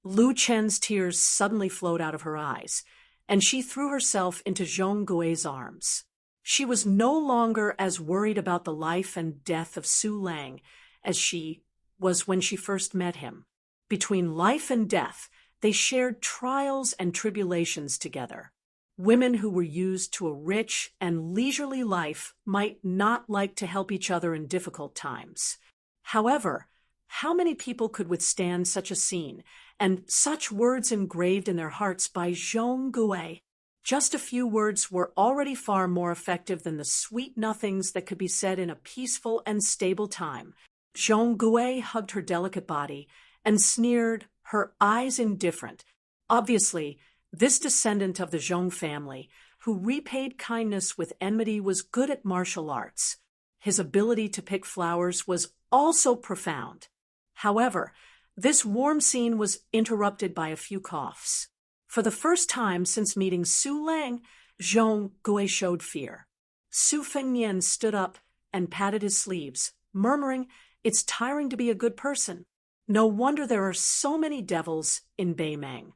Lu Chen's tears suddenly flowed out of her eyes, and she threw herself into Zhong Gui's arms. She was no longer as worried about the life and death of Su Lang as she was when she first met him. Between life and death, they shared trials and tribulations together. Women who were used to a rich and leisurely life might not like to help each other in difficult times. However, how many people could withstand such a scene and such words engraved in their hearts by Zhong Gui? Just a few words were already far more effective than the sweet nothings that could be said in a peaceful and stable time. Zhong Gui hugged her delicate body and sneered, her eyes indifferent. Obviously, this descendant of the Zhong family, who repaid kindness with enmity, was good at martial arts. His ability to pick flowers was also profound. However, this warm scene was interrupted by a few coughs. For the first time since meeting Su Lang, Zhong Gui showed fear. Su Fengnian stood up and patted his sleeves, murmuring, "It's tiring to be a good person. No wonder there are so many devils in Beimeng."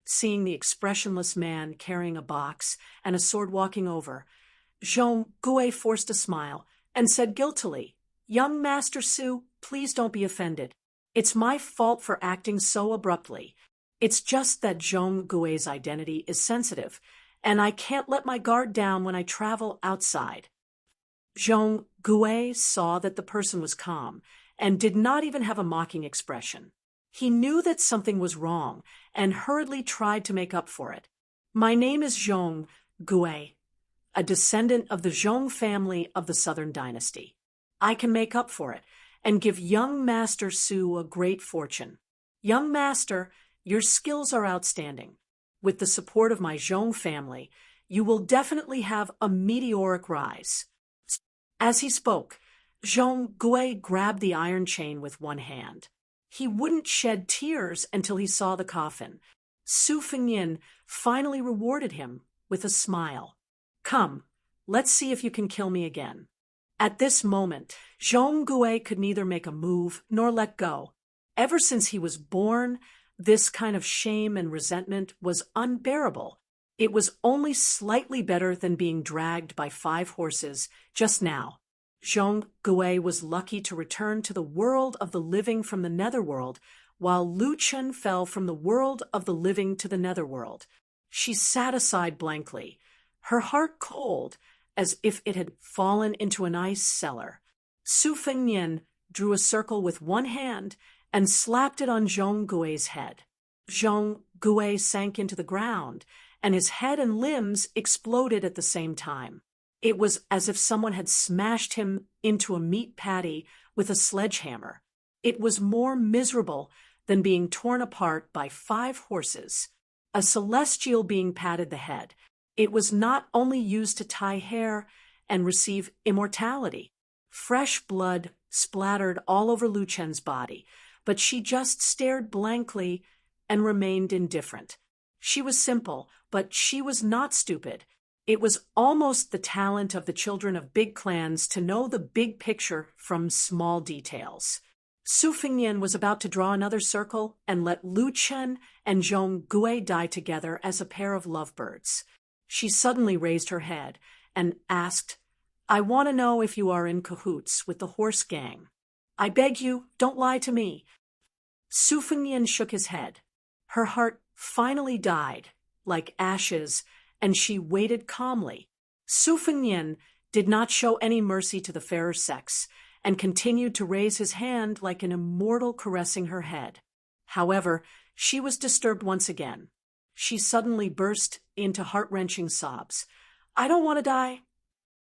Seeing the expressionless man carrying a box and a sword walking over, Zhong Gui forced a smile and said guiltily, "Young Master Su, please don't be offended. It's my fault for acting so abruptly. It's just that Zhong Gui's identity is sensitive, and I can't let my guard down when I travel outside." Zhong Gui saw that the person was calm and did not even have a mocking expression. He knew that something was wrong and hurriedly tried to make up for it. "My name is Zhong Gui, a descendant of the Zhong family of the Southern Dynasty. I can make up for it and give young Master Su a great fortune. Young Master, your skills are outstanding. With the support of my Zhong family, you will definitely have a meteoric rise." As he spoke, Zhong Gui grabbed the iron chain with one hand. He wouldn't shed tears until he saw the coffin. Su Fengnian finally rewarded him with a smile. "Come, let's see if you can kill me again." At this moment, Zhong Gui could neither make a move nor let go. Ever since he was born, this kind of shame and resentment was unbearable. It was only slightly better than being dragged by 5 horses just now. Zhong Gui was lucky to return to the world of the living from the netherworld, while Lu Chen fell from the world of the living to the netherworld. She sat aside blankly, her heart cold, as if it had fallen into an ice cellar. Su Fengnian drew a circle with one hand and slapped it on Zhong Gui's head. Zhong Gui sank into the ground, and his head and limbs exploded at the same time. It was as if someone had smashed him into a meat patty with a sledgehammer. It was more miserable than being torn apart by 5 horses. A celestial being patted the head. It was not only used to tie hair and receive immortality. Fresh blood splattered all over Lu Chen's body, but she just stared blankly and remained indifferent. She was simple, but she was not stupid. It was almost the talent of the children of big clans to know the big picture from small details. Su Fengnian was about to draw another circle and let Lu Chen and Zhong Gui die together as a pair of lovebirds. She suddenly raised her head and asked, "I want to know if you are in cahoots with the horse gang. I beg you, don't lie to me." Su Fengnian shook his head. Her heart finally died, like ashes, and she waited calmly. Su Fengnian did not show any mercy to the fairer sex and continued to raise his hand like an immortal caressing her head. However, she was disturbed once again. She suddenly burst into heart-wrenching sobs. "I don't want to die."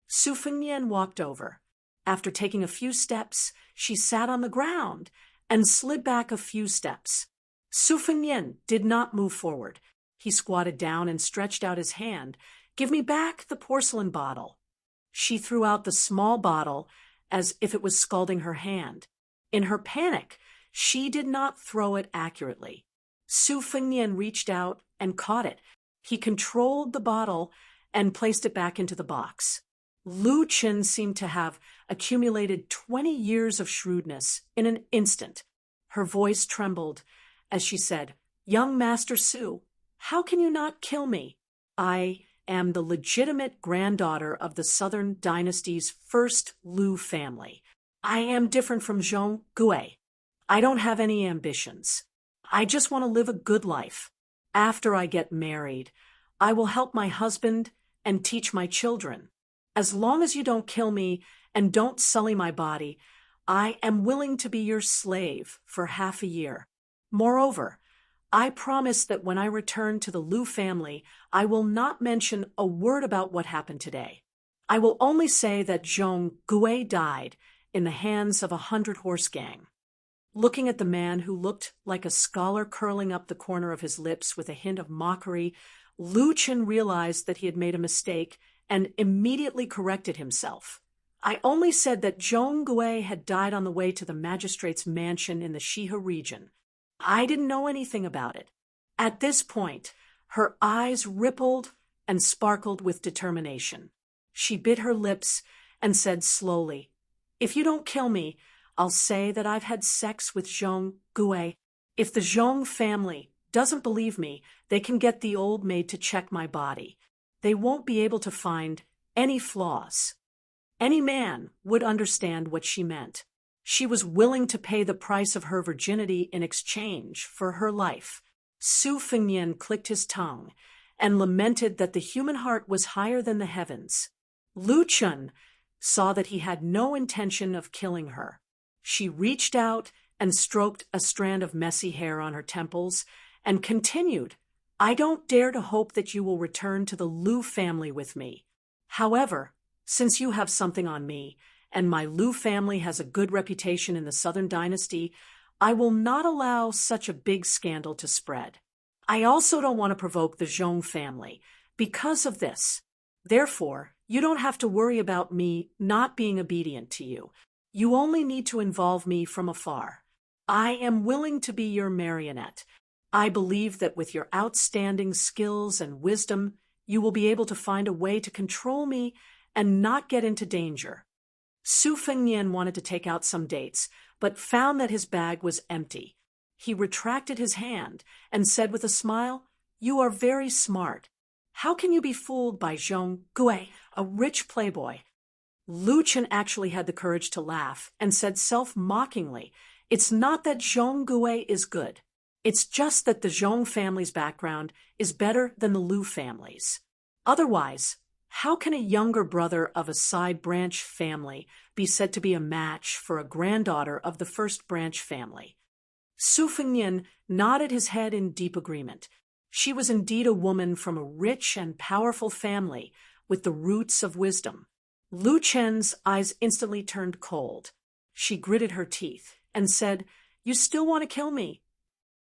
Su Fengnian walked over. After taking a few steps, she sat on the ground and slid back a few steps. Su Fengnian did not move forward. He squatted down and stretched out his hand. "Give me back the porcelain bottle." She threw out the small bottle as if it was scalding her hand. In her panic, she did not throw it accurately. Su Fengnian reached out and caught it. He controlled the bottle and placed it back into the box. Lu Chen seemed to have accumulated 20 years of shrewdness in an instant. Her voice trembled as she said, "Young Master Su, how can you not kill me? I am the legitimate granddaughter of the Southern Dynasty's first Lu family. I am different from Zhong Gui. I don't have any ambitions. I just want to live a good life. After I get married, I will help my husband and teach my children. As long as you don't kill me and don't sully my body, I am willing to be your slave for half a year. Moreover, I promise that when I return to the Lu family, I will not mention a word about what happened today. I will only say that Zhong Gui died in the hands of a 100-horse gang." Looking at the man who looked like a scholar curling up the corner of his lips with a hint of mockery, Lu Chen realized that he had made a mistake and immediately corrected himself. I only said that Zhong Gui had died on the way to the magistrate's mansion in the Shihe region. I didn't know anything about it. At this point, her eyes rippled and sparkled with determination. She bit her lips and said slowly, "If you don't kill me, I'll say that I've had sex with Zhong Gui. If the Zhong family doesn't believe me, they can get the old maid to check my body. They won't be able to find any flaws." Any man would understand what she meant. She was willing to pay the price of her virginity in exchange for her life. Su Fengnian clicked his tongue and lamented that the human heart was higher than the heavens. Lu Chen saw that he had no intention of killing her. She reached out and stroked a strand of messy hair on her temples and continued, "I don't dare to hope that you will return to the Lu family with me. However, since you have something on me, and my Lu family has a good reputation in the Southern Dynasty, I will not allow such a big scandal to spread. I also don't want to provoke the Zhong family because of this. Therefore, you don't have to worry about me not being obedient to you. You only need to involve me from afar. I am willing to be your marionette. I believe that with your outstanding skills and wisdom, you will be able to find a way to control me and not get into danger." Su Fengnian wanted to take out some dates, but found that his bag was empty. He retracted his hand and said with a smile, "You are very smart. How can you be fooled by Zhong Gui, a rich playboy?" Lu Chen actually had the courage to laugh and said self-mockingly, "It's not that Zhong Gui is good. It's just that the Zhong family's background is better than the Lu family's. Otherwise, how can a younger brother of a side branch family be said to be a match for a granddaughter of the first branch family?" Su Fengnian nodded his head in deep agreement. She was indeed a woman from a rich and powerful family with the roots of wisdom. Lu Chen's eyes instantly turned cold. She gritted her teeth and said, "You still want to kill me?"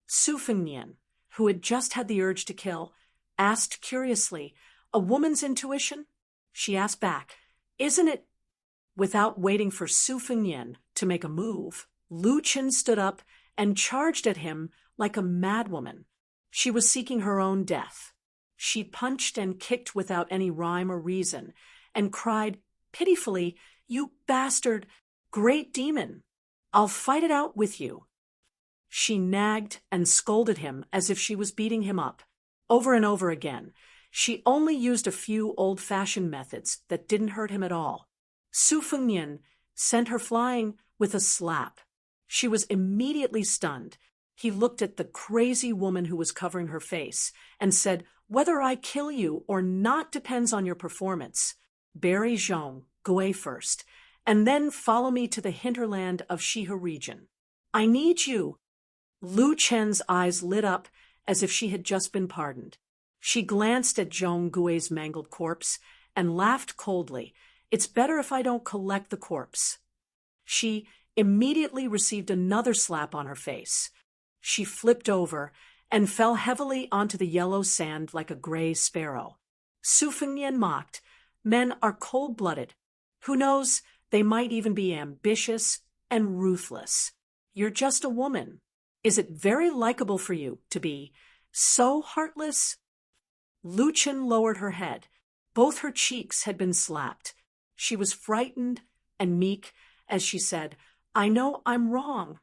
Su Fengnian, who had just had the urge to kill, asked curiously, "A woman's intuition?" She asked back, "Isn't it?" Without waiting for Su Fengnian to make a move, Lu Chen stood up and charged at him like a madwoman. She was seeking her own death. She punched and kicked without any rhyme or reason, and cried pitifully, "You bastard, great demon! I'll fight it out with you." She nagged and scolded him as if she was beating him up. Over and over again, she only used a few old-fashioned methods that didn't hurt him at all. Su Fengnian sent her flying with a slap. She was immediately stunned. He looked at the crazy woman who was covering her face and said, "Whether I kill you or not depends on your performance. Bury Zhong Gui first, and then follow me to the hinterland of Shihe region. I need you." Lu Chen's eyes lit up as if she had just been pardoned. She glanced at Zhong Gui's mangled corpse and laughed coldly. "It's better if I don't collect the corpse." She immediately received another slap on her face. She flipped over and fell heavily onto the yellow sand like a gray sparrow. Su Fengnian mocked, "Men are cold-blooded. Who knows, they might even be ambitious and ruthless. You're just a woman. Is it very likable for you to be so heartless?" Lu Chen lowered her head. Both her cheeks had been slapped. She was frightened and meek as she said, "I know I'm wrong."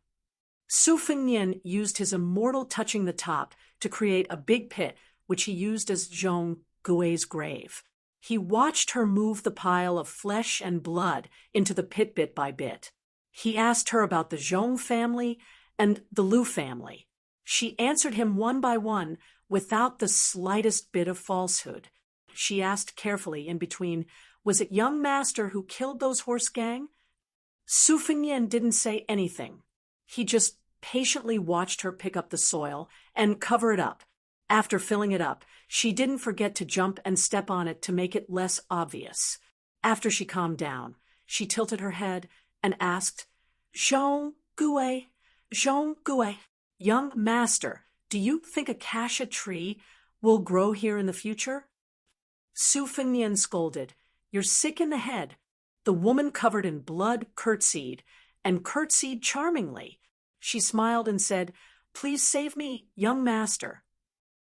Su Fengnian used his immortal touching the top to create a big pit, which he used as Zhong Gui's grave. He watched her move the pile of flesh and blood into the pit bit by bit. He asked her about the Zhong family and the Lu family. She answered him one by one without the slightest bit of falsehood. She asked carefully in between, "Was it young master who killed those horse gang?" Su Fengnian didn't say anything. He just patiently watched her pick up the soil and cover it up. After filling it up, she didn't forget to jump and step on it to make it less obvious. After she calmed down, she tilted her head and asked, "Zhong Gui, Zhong Gui, young master, do you think a cassia tree will grow here in the future? Su Fengnian scolded. You're sick in the head. The woman covered in blood curtsied, and curtsied charmingly. She smiled and said, Please save me, young master.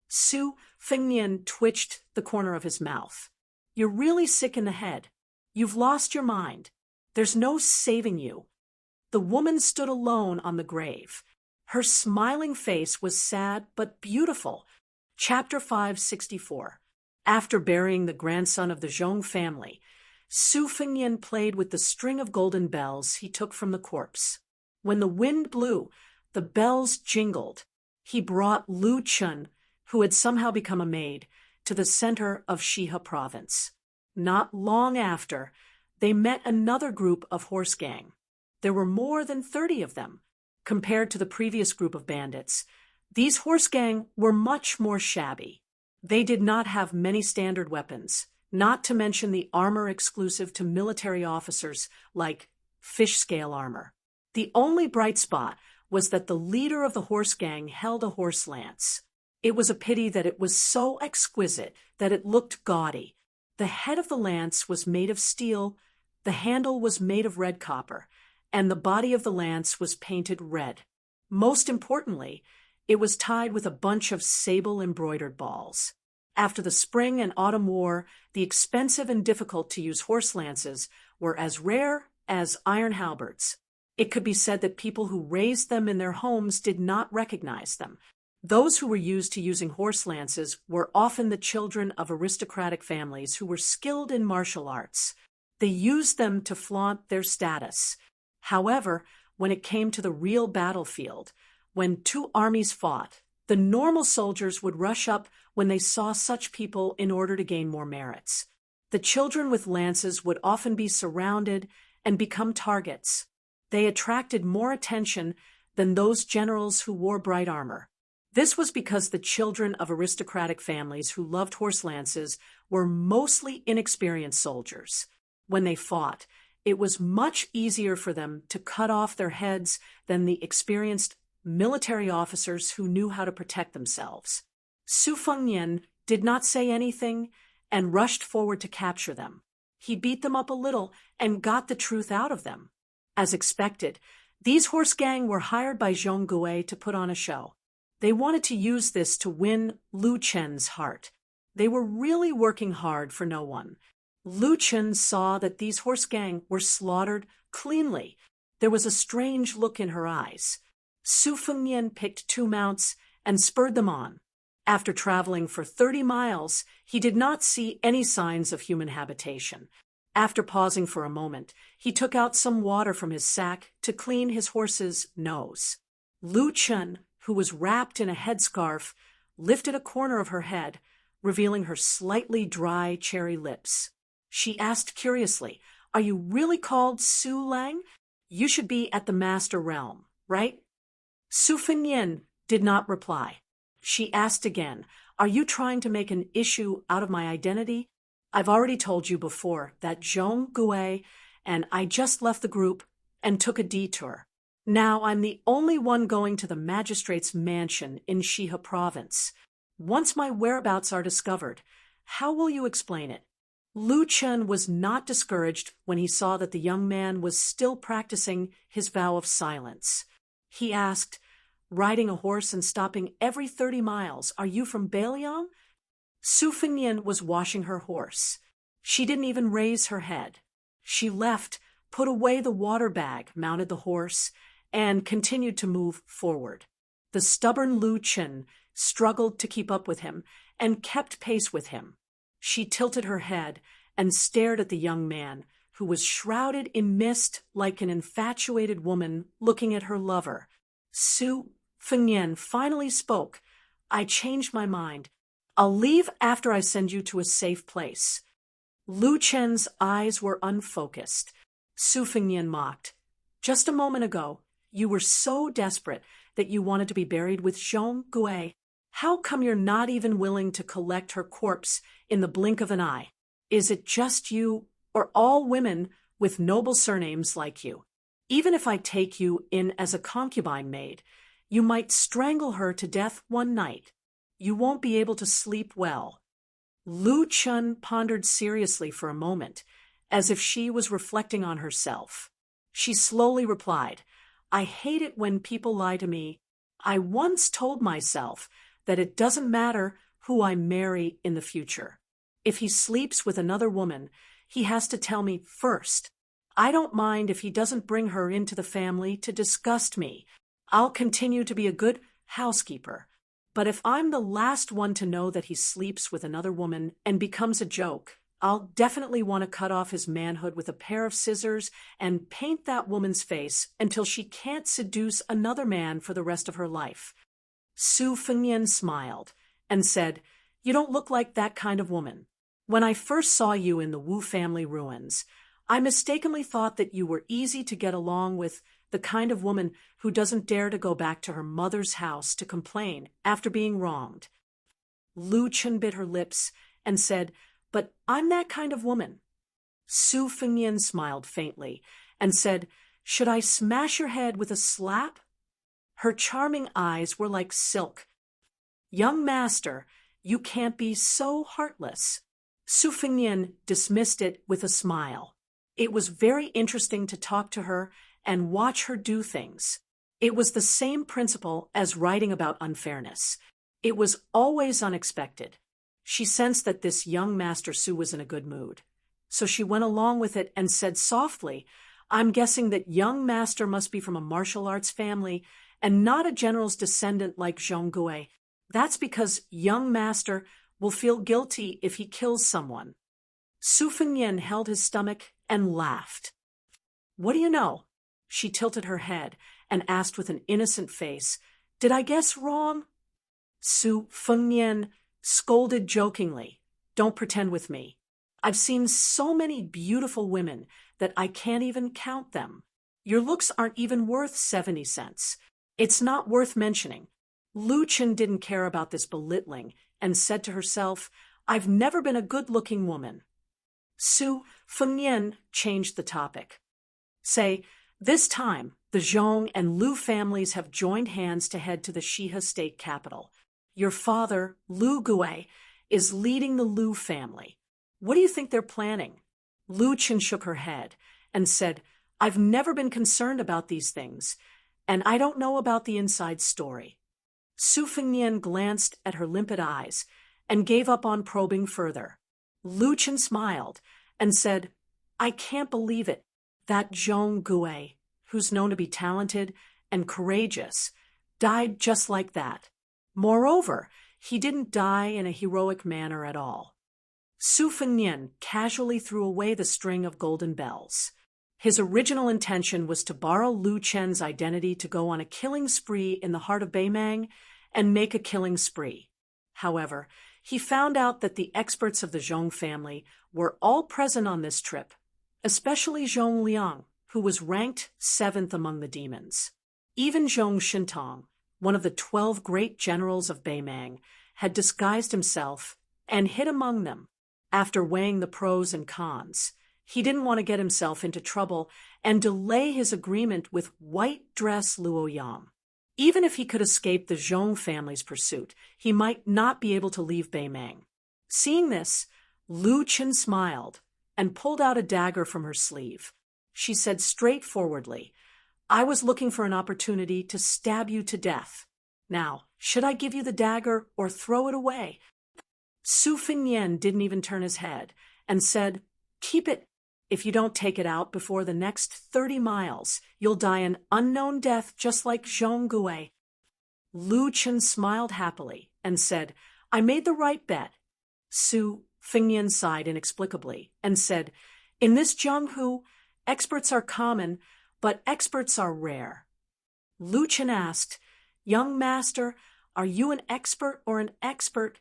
Su Fengnian twitched the corner of his mouth. You're really sick in the head. You've lost your mind. There's no saving you. The woman stood alone on the grave. Her smiling face was sad but beautiful. Chapter 564. After burying the grandson of the Zhong family, Su Fengnian played with the string of golden bells he took from the corpse. When the wind blew, the bells jingled. He brought Lu Chun, who had somehow become a maid, to the center of Shihe province. Not long after, they met another group of horse gang. There were more than 30 of them. Compared to the previous group of bandits, these horse gang were much more shabby. They did not have many standard weapons, not to mention the armor exclusive to military officers like fish scale armor. The only bright spot was that the leader of the horse gang held a horse lance. It was a pity that it was so exquisite that it looked gaudy. The head of the lance was made of steel, the handle was made of red copper, and the body of the lance was painted red. Most importantly, it was tied with a bunch of sable-embroidered balls. After the spring and autumn war, the expensive and difficult-to-use horse lances were as rare as iron halberds. It could be said that people who raised them in their homes did not recognize them. Those who were used to using horse lances were often the children of aristocratic families who were skilled in martial arts. They used them to flaunt their status. However, when it came to the real battlefield, when two armies fought, the normal soldiers would rush up when they saw such people in order to gain more merits. The children with lances would often be surrounded and become targets. They attracted more attention than those generals who wore bright armor. This was because the children of aristocratic families who loved horse lances were mostly inexperienced soldiers. When they fought, it was much easier for them to cut off their heads than the experienced military officers who knew how to protect themselves. Su Fengnian did not say anything and rushed forward to capture them. He beat them up a little and got the truth out of them. As expected, these horse gang were hired by Zhong Gui to put on a show. They wanted to use this to win Lu Chen's heart. They were really working hard for no one. Lu Chen saw that these horse gang were slaughtered cleanly. There was a strange look in her eyes. Su Fengnian picked 2 mounts and spurred them on. After traveling for 30 miles, he did not see any signs of human habitation. After pausing for a moment, he took out some water from his sack to clean his horse's nose. Lu Chen, who was wrapped in a headscarf, lifted a corner of her head, revealing her slightly dry cherry lips. She asked curiously, Are you really called Su Lang? You should be at the Master Realm, right? Su Fengnian did not reply. She asked again, Are you trying to make an issue out of my identity? I've already told you before that Zhong Gui and I just left the group and took a detour. Now I'm the only one going to the magistrate's mansion in Shihe province. Once my whereabouts are discovered, how will you explain it? Lu Chen was not discouraged when he saw that the young man was still practicing his vow of silence. He asked, Riding a horse and stopping every 30 miles, are you from Bailiang? Su Fengnian was washing her horse. She didn't even raise her head. She left, put away the water bag, mounted the horse, and continued to move forward. The stubborn Lu Chen struggled to keep up with him and kept pace with him. She tilted her head and stared at the young man, who was shrouded in mist like an infatuated woman looking at her lover. Su Fengnian finally spoke. I changed my mind. I'll leave after I send you to a safe place. Lu Chen's eyes were unfocused. Su Fengnian mocked. Just a moment ago, you were so desperate that you wanted to be buried with Zhong Gui. How come you're not even willing to collect her corpse in the blink of an eye? Is it just you, or all women with noble surnames like you? Even if I take you in as a concubine maid, you might strangle her to death one night. You won't be able to sleep well. Lu Chun pondered seriously for a moment, as if she was reflecting on herself. She slowly replied, I hate it when people lie to me. I once told myself that it doesn't matter who I marry in the future. If he sleeps with another woman, he has to tell me first. I don't mind if he doesn't bring her into the family to disgust me. I'll continue to be a good housekeeper. But if I'm the last one to know that he sleeps with another woman and becomes a joke, I'll definitely want to cut off his manhood with a pair of scissors and paint that woman's face until she can't seduce another man for the rest of her life. Su Fengyan smiled and said, You don't look like that kind of woman. When I first saw you in the Wu family ruins, I mistakenly thought that you were easy to get along with, the kind of woman who doesn't dare to go back to her mother's house to complain after being wronged. Lu Chun bit her lips and said, But I'm that kind of woman. Su Fengyan smiled faintly and said, Should I smash your head with a slap? Her charming eyes were like silk. Young master, you can't be so heartless. Su Fengyan dismissed it with a smile. It was very interesting to talk to her and watch her do things. It was the same principle as writing about unfairness. It was always unexpected. She sensed that this young Master Su was in a good mood. So she went along with it and said softly, I'm guessing that young master must be from a martial arts family and not a general's descendant like Zhong Gui. That's because young master will feel guilty if he kills someone. Su Fengyan held his stomach and laughed. What do you know? She tilted her head and asked with an innocent face, Did I guess wrong? Su Fengyan scolded jokingly, Don't pretend with me. I've seen so many beautiful women that I can't even count them. Your looks aren't even worth 70 cents. It's not worth mentioning. Lu Chun didn't care about this belittling and said to herself, I've never been a good-looking woman. Su Fengyan changed the topic. Say, this time, the Zhong and Lu families have joined hands to head to the Shihe state capital. Your father, Lu Gui, is leading the Lu family. What do you think they're planning? Lu Chun shook her head and said, I've never been concerned about these things, and I don't know about the inside story. Su Fengyan glanced at her limpid eyes and gave up on probing further. Lu Chun smiled and said, I can't believe it. That Zhong Gui, who's known to be talented and courageous, died just like that. Moreover, he didn't die in a heroic manner at all. Su Fengyan casually threw away the string of golden bells. His original intention was to borrow Lu Chen's identity to go on a killing spree in the heart of Beimang and make a killing spree. However, he found out that the experts of the Zhong family were all present on this trip, especially Zhong Liang, who was ranked 7th among the demons. Even Zhong Shintong, one of the 12 great generals of Beimang, had disguised himself and hid among them. After weighing the pros and cons, he didn't want to get himself into trouble and delay his agreement with white dress Luoyang. Even if he could escape the Zhong family's pursuit, he might not be able to leave Beimang. Seeing this, Lu Chun smiled and pulled out a dagger from her sleeve. She said straightforwardly, I was looking for an opportunity to stab you to death. Now, should I give you the dagger or throw it away? Su Fengyan didn't even turn his head and said, Keep it. If you don't take it out before the next 30 miles, you'll die an unknown death just like Zhong Gui. Lu Chun smiled happily and said, I made the right bet. Su Fengyan sighed inexplicably and said, In this Jianghu, experts are common, but experts are rare. Lu Chun asked, Young master, are you an expert or an expert?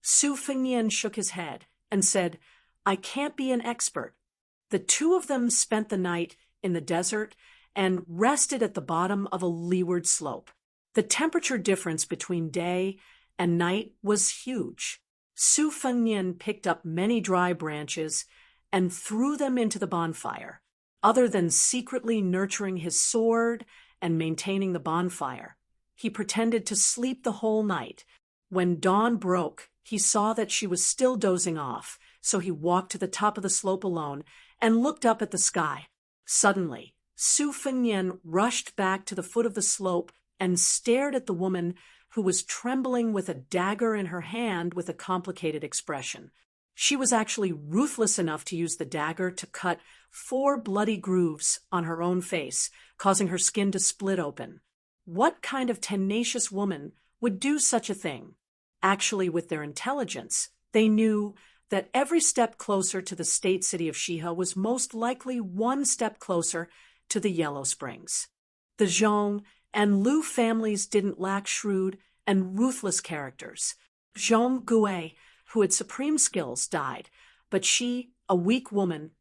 Su Fengyan shook his head and said, I can't be an expert. The two of them spent the night in the desert and rested at the bottom of a leeward slope. The temperature difference between day and night was huge. Su Fengyan picked up many dry branches and threw them into the bonfire. Other than secretly nurturing his sword and maintaining the bonfire, he pretended to sleep the whole night, When dawn broke, he saw that she was still dozing off, so he walked to the top of the slope alone and looked up at the sky. Suddenly, Su Fengnian rushed back to the foot of the slope and stared at the woman who was trembling with a dagger in her hand with a complicated expression. She was actually ruthless enough to use the dagger to cut 4 bloody grooves on her own face, causing her skin to split open. What kind of tenacious woman would do such a thing? Actually, with their intelligence, they knew that every step closer to the state city of Shihe was most likely 1 step closer to the Yellow Springs. The Zhong and Lu families didn't lack shrewd and ruthless characters. Zhong Gui, who had supreme skills, died, but she, a weak woman,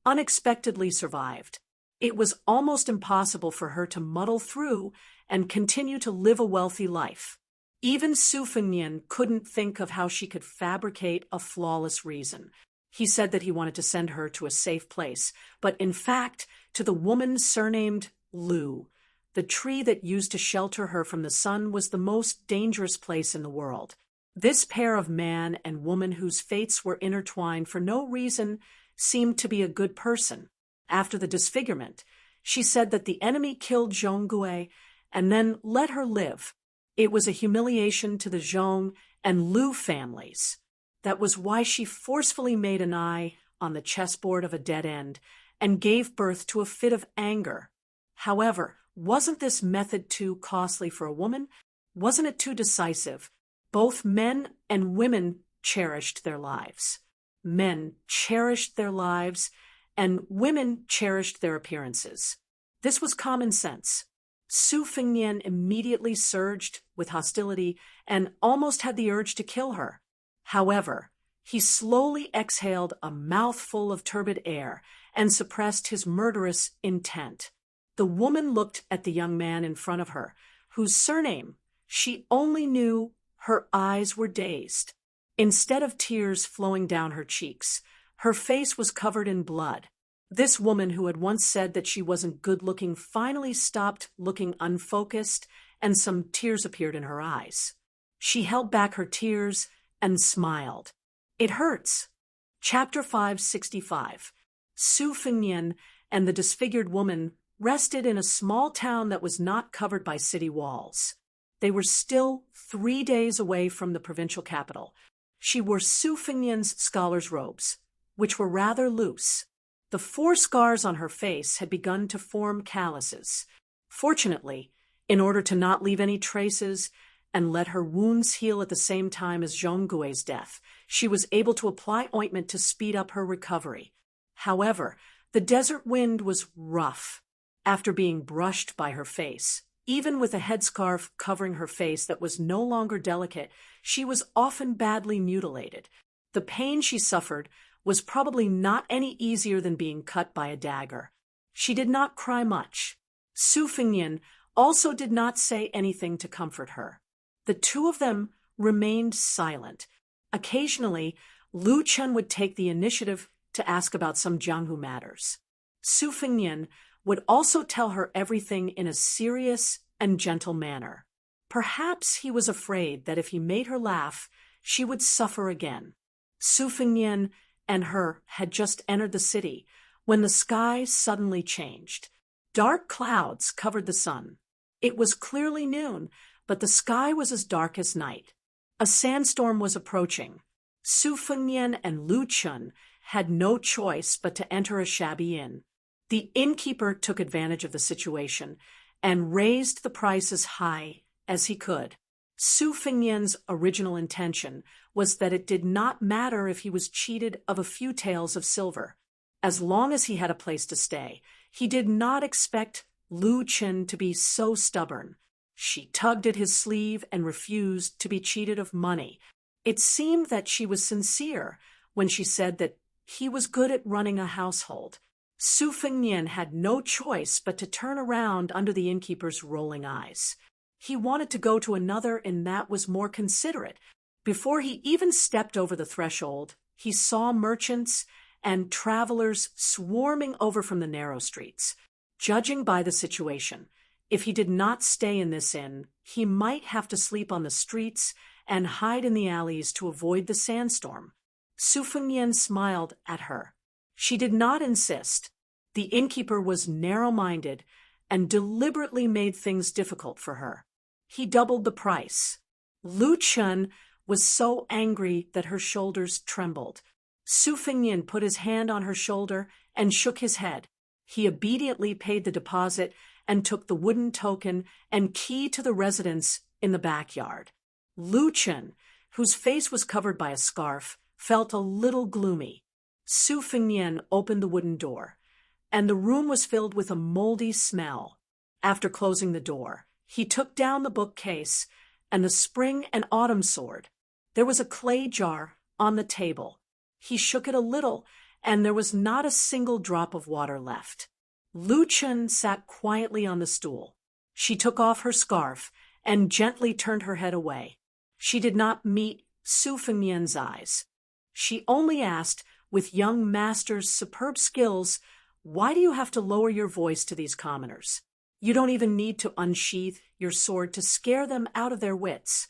unexpectedly survived. It was almost impossible for her to muddle through and continue to live a wealthy life. Even Su Fengnian couldn't think of how she could fabricate a flawless reason. He said that he wanted to send her to a safe place, but in fact, to the woman surnamed Lu. The tree that used to shelter her from the sun was the most dangerous place in the world. This pair of man and woman whose fates were intertwined for no reason seemed to be a good person. After the disfigurement, she said that the enemy killed Zhonggui and then let her live. It was a humiliation to the Zhong and Lu families. That was why she forcefully made an eye on the chessboard of a dead end and gave birth to a fit of anger. However, wasn't this method too costly for a woman? Wasn't it too decisive? Both men and women cherished their lives. Men cherished their lives, and women cherished their appearances. This was common sense. Su Fengnian immediately surged with hostility and almost had the urge to kill her. However, he slowly exhaled a mouthful of turbid air and suppressed his murderous intent. The woman looked at the young man in front of her, whose surname she only knew. Her eyes were dazed. Instead of tears flowing down her cheeks, her face was covered in blood. This woman who had once said that she wasn't good-looking finally stopped looking unfocused, and some tears appeared in her eyes. She held back her tears and smiled. It hurts. Chapter 565. Su Fengnian and the disfigured woman rested in a small town that was not covered by city walls. They were still 3 days away from the provincial capital. She wore Su Fengnian's scholar's robes, which were rather loose. The 4 scars on her face had begun to form calluses. Fortunately, in order to not leave any traces and let her wounds heal at the same time as Zhonggui's death, she was able to apply ointment to speed up her recovery. However, the desert wind was rough. After being brushed by her face, even with a headscarf covering her face that was no longer delicate, she was often badly mutilated. The pain she suffered was probably not any easier than being cut by a dagger. She did not cry much. Su Fengnian also did not say anything to comfort her. The 2 of them remained silent. Occasionally, Lu Chen would take the initiative to ask about some Jianghu matters. Su Fengnian would also tell her everything in a serious and gentle manner. Perhaps he was afraid that if he made her laugh, she would suffer again. Su Fengnian and her had just entered the city when the sky suddenly changed. Dark clouds covered the sun. It was clearly noon, but the sky was as dark as night. A sandstorm was approaching. Su Fengnian and Lu Chun had no choice but to enter a shabby inn. The innkeeper took advantage of the situation and raised the price as high as he could. Su Fengnian's original intention was that it did not matter if he was cheated of a few taels of silver. As long as he had a place to stay, he did not expect Lu Chen to be so stubborn. She tugged at his sleeve and refused to be cheated of money. It seemed that she was sincere when she said that he was good at running a household. Su Fengnian had no choice but to turn around under the innkeeper's rolling eyes. He wanted to go to another inn that was more considerate. Before he even stepped over the threshold, he saw merchants and travelers swarming over from the narrow streets. Judging by the situation, If he did not stay in this inn, he might have to sleep on the streets and hide in the alleys to avoid the sandstorm. Su Fengnian smiled at her. She did not insist. The innkeeper was narrow-minded and deliberately made things difficult for her. He doubled the price. Lu Chen was so angry that her shoulders trembled. Su Fengnian put his hand on her shoulder and shook his head. He obediently paid the deposit and took the wooden token and key to the residence in the backyard. Lu Chen, whose face was covered by a scarf, felt a little gloomy. Su Fengnian opened the wooden door, and the room was filled with a moldy smell. After closing the door, he took down the bookcase and the spring and autumn sword. There was a clay jar on the table. He shook it a little, and there was not a single drop of water left. Lu Chen sat quietly on the stool. She took off her scarf and gently turned her head away. She did not meet Su Fengnian's eyes. She only asked, with young master's superb skills, "Why do you have to lower your voice to these commoners? You don't even need to unsheath your sword to scare them out of their wits."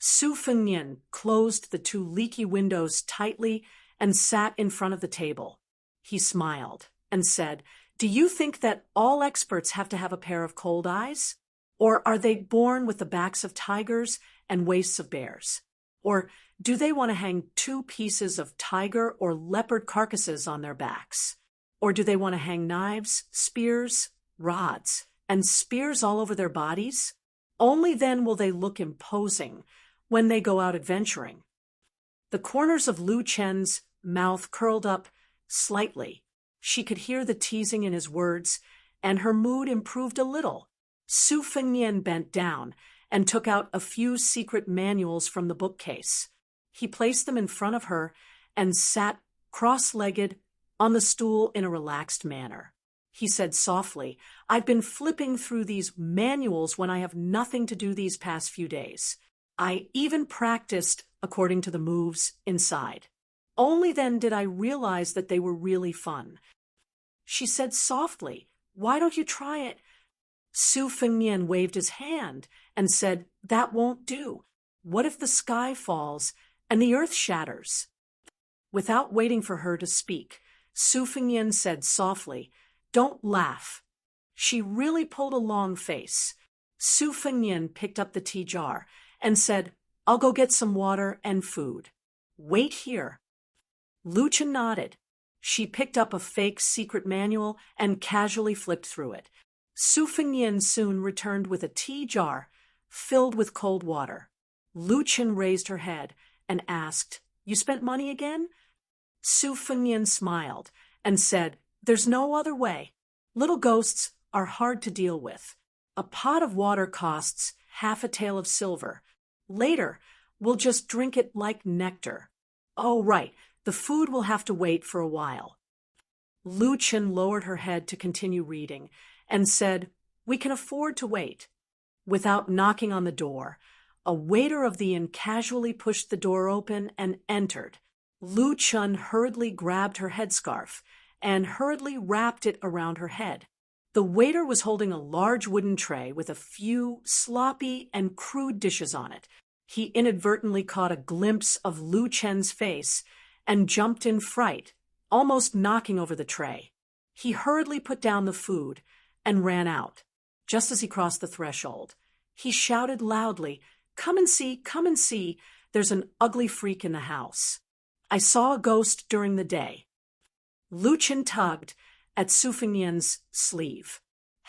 Su Fengnian closed the two leaky windows tightly and sat in front of the table. He smiled and said, "Do you think that all experts have to have a pair of cold eyes? Or are they born with the backs of tigers and waists of bears? Or do they want to hang 2 pieces of tiger or leopard carcasses on their backs? Or do they want to hang knives, spears, rods, and spears all over their bodies? Only then will they look imposing when they go out adventuring." The corners of Lu Chen's mouth curled up slightly. She could hear the teasing in his words, and her mood improved a little. Su Fengnian bent down and took out a few secret manuals from the bookcase. He placed them in front of her and sat cross-legged on the stool in a relaxed manner. He said softly, "I've been flipping through these manuals when I have nothing to do these past few days. I even practiced according to the moves inside. Only then did I realize that they were really fun." She said softly, "Why don't you try it?" Su Fengnian waved his hand and said, "That won't do. What if the sky falls and the earth shatters?" Without waiting for her to speak, Su Fengnian said softly, "Don't laugh." She really pulled a long face. Su Fengnian picked up the tea jar and said, "I'll go get some water and food. Wait here." Lu Chen nodded. She picked up a fake secret manual and casually flipped through it. Su Fengnian soon returned with a tea jar filled with cold water. Lu Chen raised her head and asked, "You spent money again?" Su Fengnian smiled and said, "There's no other way. Little ghosts are hard to deal with. A pot of water costs half a tael of silver. Later, we'll just drink it like nectar. Oh, right, the food will have to wait for a while." Lu Chen lowered her head to continue reading and said, "We can afford to wait." Without knocking on the door, a waiter of the inn casually pushed the door open and entered. Lu Chen hurriedly grabbed her headscarf and hurriedly wrapped it around her head. The waiter was holding a large wooden tray with a few sloppy and crude dishes on it. He inadvertently caught a glimpse of Lu Chen's face and jumped in fright, almost knocking over the tray. He hurriedly put down the food and ran out. Just as he crossed the threshold, he shouted loudly, come and see, there's an ugly freak in the house. I saw a ghost during the day." Lu Chen tugged at Su Fengnian's sleeve.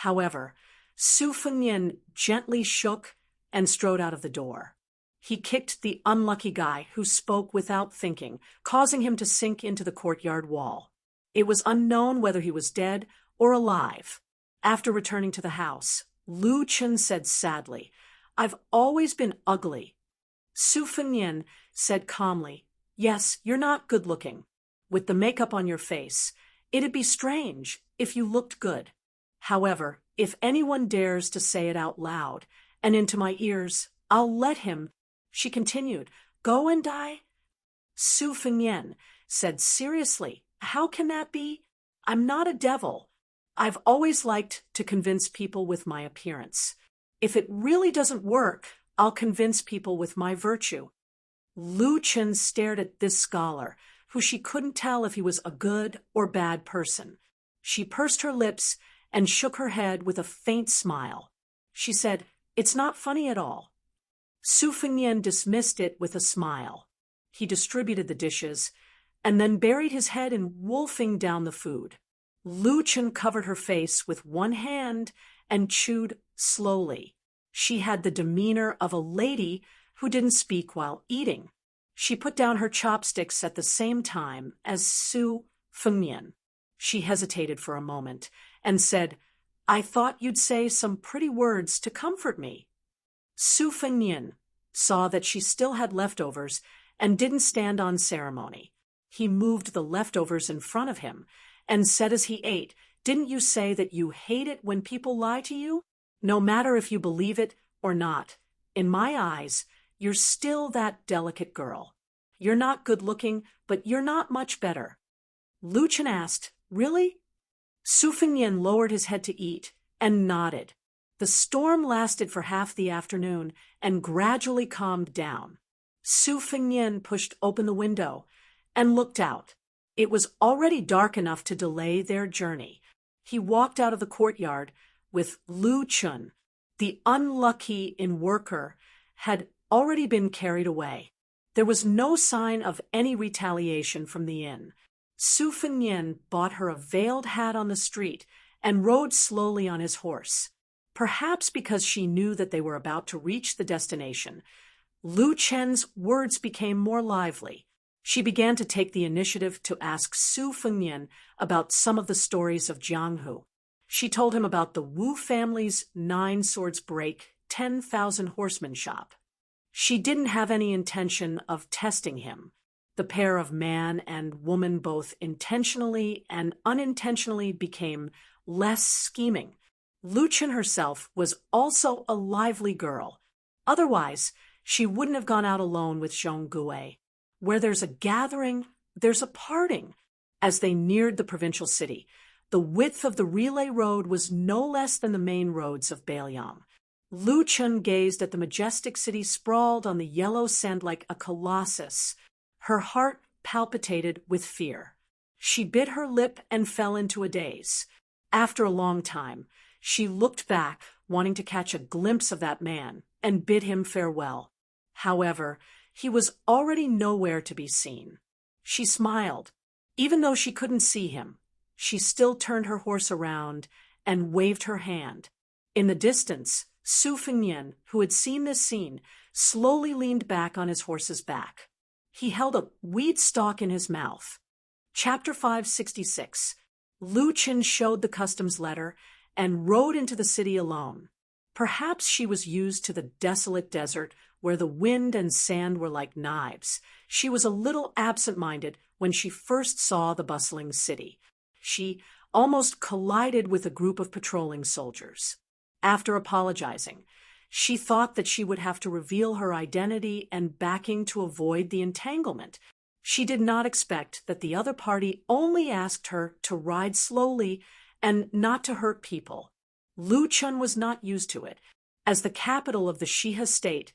However, Su Fengnian gently shook and strode out of the door. He kicked the unlucky guy who spoke without thinking, causing him to sink into the courtyard wall. It was unknown whether he was dead or alive. After returning to the house, Lu Chen said sadly, "I've always been ugly." Su Fengnian said calmly, "Yes, you're not good-looking. With the makeup on your face, it'd be strange if you looked good. However, if anyone dares to say it out loud and into my ears, I'll let him," she continued, "go and die." Su Fengnian said seriously, "How can that be? I'm not a devil." I've always liked to convince people with my appearance. If it really doesn't work, I'll convince people with my virtue. Lu Chen stared at this scholar, who she couldn't tell if he was a good or bad person. She pursed her lips and shook her head with a faint smile. She said, "It's not funny at all." Su Fengnian dismissed it with a smile. He distributed the dishes and then buried his head in wolfing down the food. Lu Chen covered her face with one hand and chewed slowly. She had the demeanor of a lady who didn't speak while eating. She put down her chopsticks at the same time as Su Fengnian. She hesitated for a moment and said, "I thought you'd say some pretty words to comfort me." Su Fengnian saw that she still had leftovers and didn't stand on ceremony. He moved the leftovers in front of him and said as he ate, "Didn't you say that you hate it when people lie to you? No matter if you believe it or not, in my eyes, you're still that delicate girl. You're not good looking, but you're not much better." Lu Chen asked, "Really?" Su Fengnian lowered his head to eat and nodded. The storm lasted for half the afternoon and gradually calmed down. Su Fengnian pushed open the window and looked out. It was already dark enough to delay their journey. He walked out of the courtyard with Lu Chen. The unlucky worker had already been carried away. There was no sign of any retaliation from the inn. Su Fengnian bought her a veiled hat on the street and rode slowly on his horse. Perhaps because she knew that they were about to reach the destination, Lu Chen's words became more lively. She began to take the initiative to ask Su Fengnian about some of the stories of Jianghu. She told him about the Wu family's 9 swords break, 10,000 horsemen shop. She didn't have any intention of testing him. The pair of man and woman both intentionally and unintentionally became less scheming. Lu Chen herself was also a lively girl. Otherwise, she wouldn't have gone out alone with Zhong Gui. Where there's a gathering, there's a parting. As they neared the provincial city, the width of the relay road was no less than the main roads of Bailiang. Lu Chen gazed at the majestic city sprawled on the yellow sand like a colossus. Her heart palpitated with fear. She bit her lip and fell into a daze. After a long time, she looked back, wanting to catch a glimpse of that man, and bid him farewell. However, he was already nowhere to be seen. She smiled. Even though she couldn't see him, she still turned her horse around and waved her hand. In the distance, Su Fengnian, who had seen this scene, slowly leaned back on his horse's back. He held a weed stalk in his mouth. Chapter 566. Lu Chen showed the customs letter and rode into the city alone. Perhaps she was used to the desolate desert where the wind and sand were like knives. She was a little absent-minded when she first saw the bustling city. She almost collided with a group of patrolling soldiers. After apologizing, she thought that she would have to reveal her identity and backing to avoid the entanglement. She did not expect that the other party only asked her to ride slowly and not to hurt people. Lu Chen was not used to it. As the capital of the Shihe state,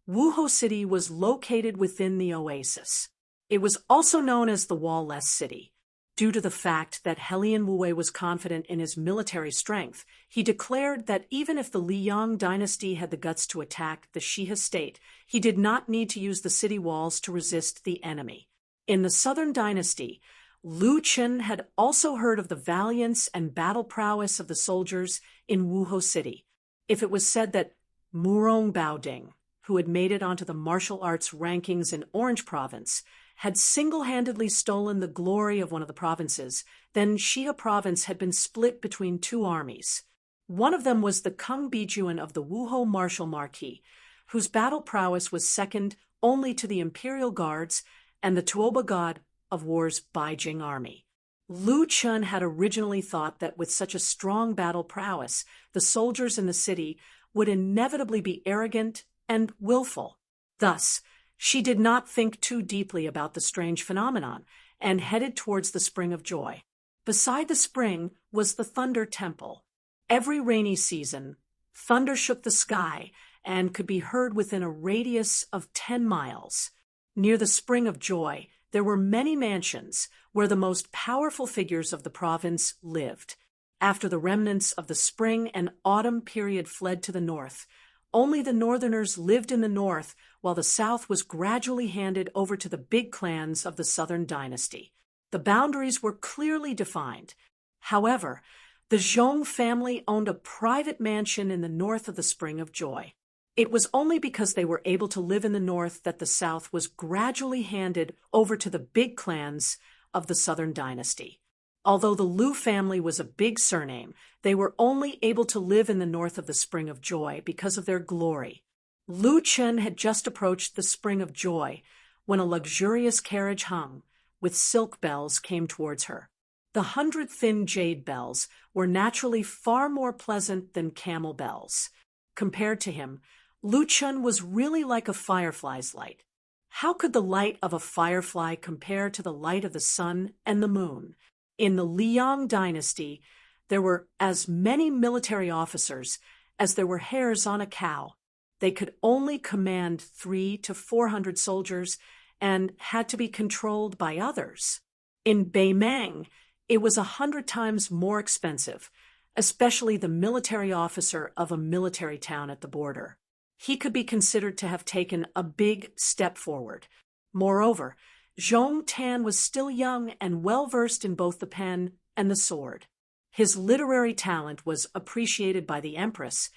Wuhou City was located within the oasis. It was also known as the Wall-less City. Due to the fact that Helian Wu was confident in his military strength, he declared that even if the Liang dynasty had the guts to attack the Shihe state, he did not need to use the city walls to resist the enemy. In the southern dynasty, Lu Chen had also heard of the valiance and battle prowess of the soldiers in Wuhou City. If it was said that Murong Baoding, who had made it onto the martial arts rankings in Orange Province, had single-handedly stolen the glory of one of the provinces, then Shihe Province had been split between 2 armies. One of them was the Kung Bijuan of the Wuhou Martial Marquis, whose battle prowess was second only to the Imperial Guards and the Tuoba God of War's Beijing army. Lu Chen had originally thought that with such a strong battle prowess, the soldiers in the city would inevitably be arrogant and willful. Thus, she did not think too deeply about the strange phenomenon and headed towards the Spring of Joy. Beside the spring was the Thunder Temple. Every rainy season, thunder shook the sky and could be heard within a radius of 10 miles. Near the Spring of Joy, there were many mansions where the most powerful figures of the province lived. After the remnants of the spring and autumn period fled to the north, only the northerners lived in the north, while the south was gradually handed over to the big clans of the southern dynasty. The boundaries were clearly defined. However, the Zhong family owned a private mansion in the north of the Spring of Joy. It was only because they were able to live in the north that the south was gradually handed over to the big clans of the southern dynasty. Although the Lu family was a big surname, they were only able to live in the north of the Spring of Joy because of their glory. Lu Chen had just approached the Spring of Joy when a luxurious carriage hung with silk bells came towards her. The 100 thin jade bells were naturally far more pleasant than camel bells. Compared to him, Lu Chen was really like a firefly's light. How could the light of a firefly compare to the light of the sun and the moon? In the Liang dynasty, there were as many military officers as there were hairs on a cow. They could only command 300 to 400 soldiers and had to be controlled by others. In Beimang, it was 100 times more expensive, especially the military officer of a military town at the border. He could be considered to have taken a big step forward. Moreover, Zhong Tan was still young and well-versed in both the pen and the sword. His literary talent was appreciated by the Empress,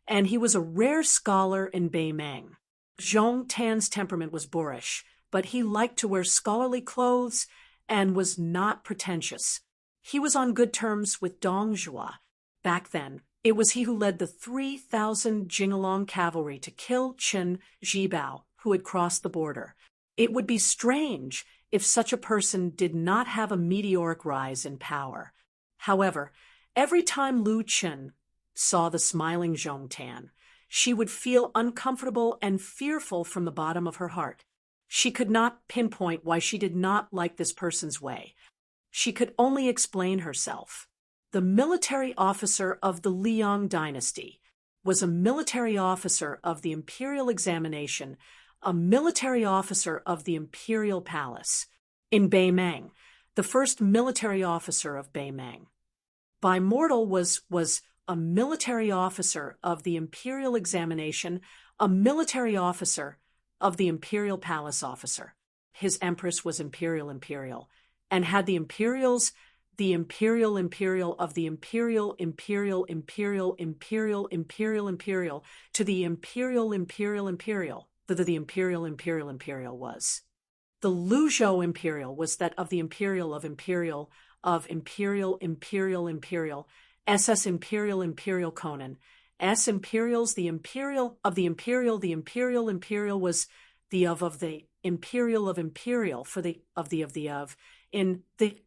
and he was a rare scholar in Beimang. Zhong Tan's temperament was boorish, but he liked to wear scholarly clothes and was not pretentious. He was on good terms with Dong Zhuo. Back then, it was he who led the 3,000 Jingalong cavalry to kill Qin Zhibao, who had crossed the border. It would be strange if such a person did not have a meteoric rise in power. However, every time Lu Chen saw the smiling Zhong Tan, she would feel uncomfortable and fearful from the bottom of her heart. She could not pinpoint why she did not like this person's way. She could only explain herself. The military officer of the Liang dynasty was a military officer of the imperial examination, a military officer of the imperial palace. In Beimang, the first military officer of Beimang. Bimortal was a military officer of the imperial examination, a military officer of the imperial palace officer. His empress was imperial, and had the imperials, the imperial of the imperial to the imperial the imperial was. The Luzhou imperial was that of the imperial, SS imperial Conan, S imperials, the imperial was the of the imperial for the of. In the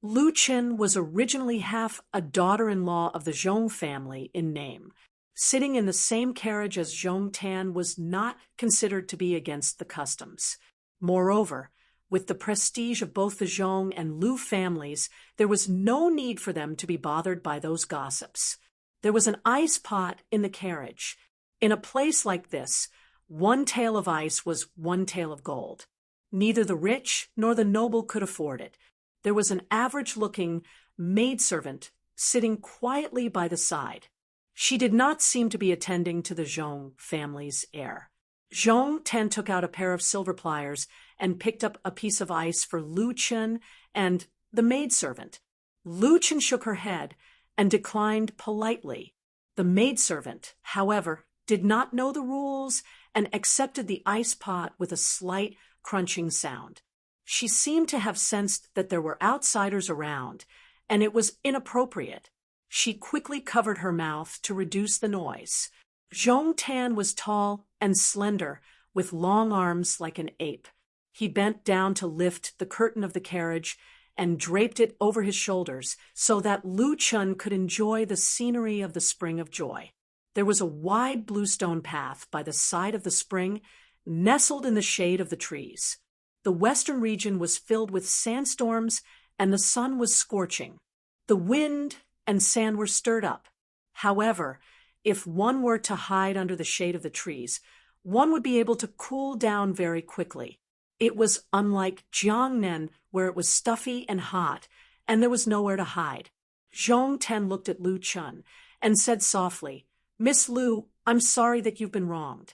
Lu Chen was originally half a daughter-in-law of the Zhong family in name. Sitting in the same carriage as Zhong Tan was not considered to be against the customs. Moreover, with the prestige of both the Zhong and Lu families, there was no need for them to be bothered by those gossips. There was an ice pot in the carriage. In a place like this, one tael of ice was one tael of gold. Neither the rich nor the noble could afford it. There was an average-looking maidservant sitting quietly by the side. She did not seem to be attending to the Zhong family's heir. Zhong Tan took out a pair of silver pliers and picked up a piece of ice for Lu Chen and the maidservant. Lu Chen shook her head and declined politely. The maidservant, however, did not know the rules and accepted the ice pot with a slight crunching sound. She seemed to have sensed that there were outsiders around, and it was inappropriate. She quickly covered her mouth to reduce the noise. Zhong Tan was tall and slender, with long arms like an ape. He bent down to lift the curtain of the carriage and draped it over his shoulders so that Lu Chen could enjoy the scenery of the Spring of Joy. There was a wide bluestone path by the side of the spring, nestled in the shade of the trees. The western region was filled with sandstorms and the sun was scorching. The wind and sand were stirred up. However, if one were to hide under the shade of the trees, one would be able to cool down very quickly. It was unlike Jiangnan, where it was stuffy and hot, and there was nowhere to hide. Zhong Ten looked at Lu Chun and said softly, "Miss Lu, I'm sorry that you've been wronged."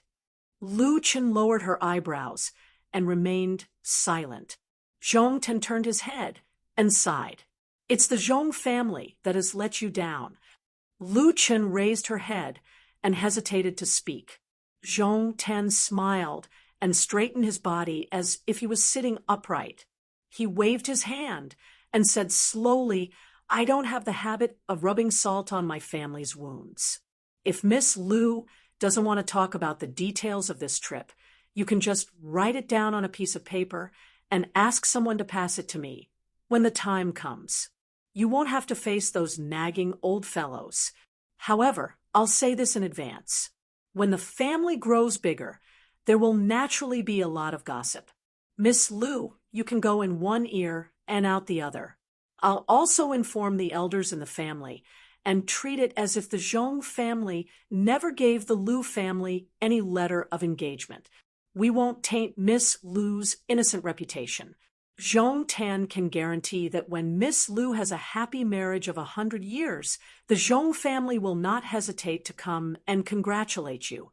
Lu Chun lowered her eyebrows and remained silent. Zhong Ten turned his head and sighed. "It's the Zhong family that has let you down." Lu Chun raised her head and hesitated to speak. Zhong Ten smiled and straightened his body as if he was sitting upright. He waved his hand and said slowly, "I don't have the habit of rubbing salt on my family's wounds. If Miss Lu doesn't want to talk about the details of this trip, you can just write it down on a piece of paper and ask someone to pass it to me when the time comes. You won't have to face those nagging old fellows. However, I'll say this in advance. When the family grows bigger, there will naturally be a lot of gossip. Miss Lu, you can go in one ear and out the other. I'll also inform the elders in the family and treat it as if the Zhong family never gave the Lu family any letter of engagement. We won't taint Miss Lu's innocent reputation. Zhong Tan can guarantee that when Miss Lu has a happy marriage of 100 years, the Zhong family will not hesitate to come and congratulate you."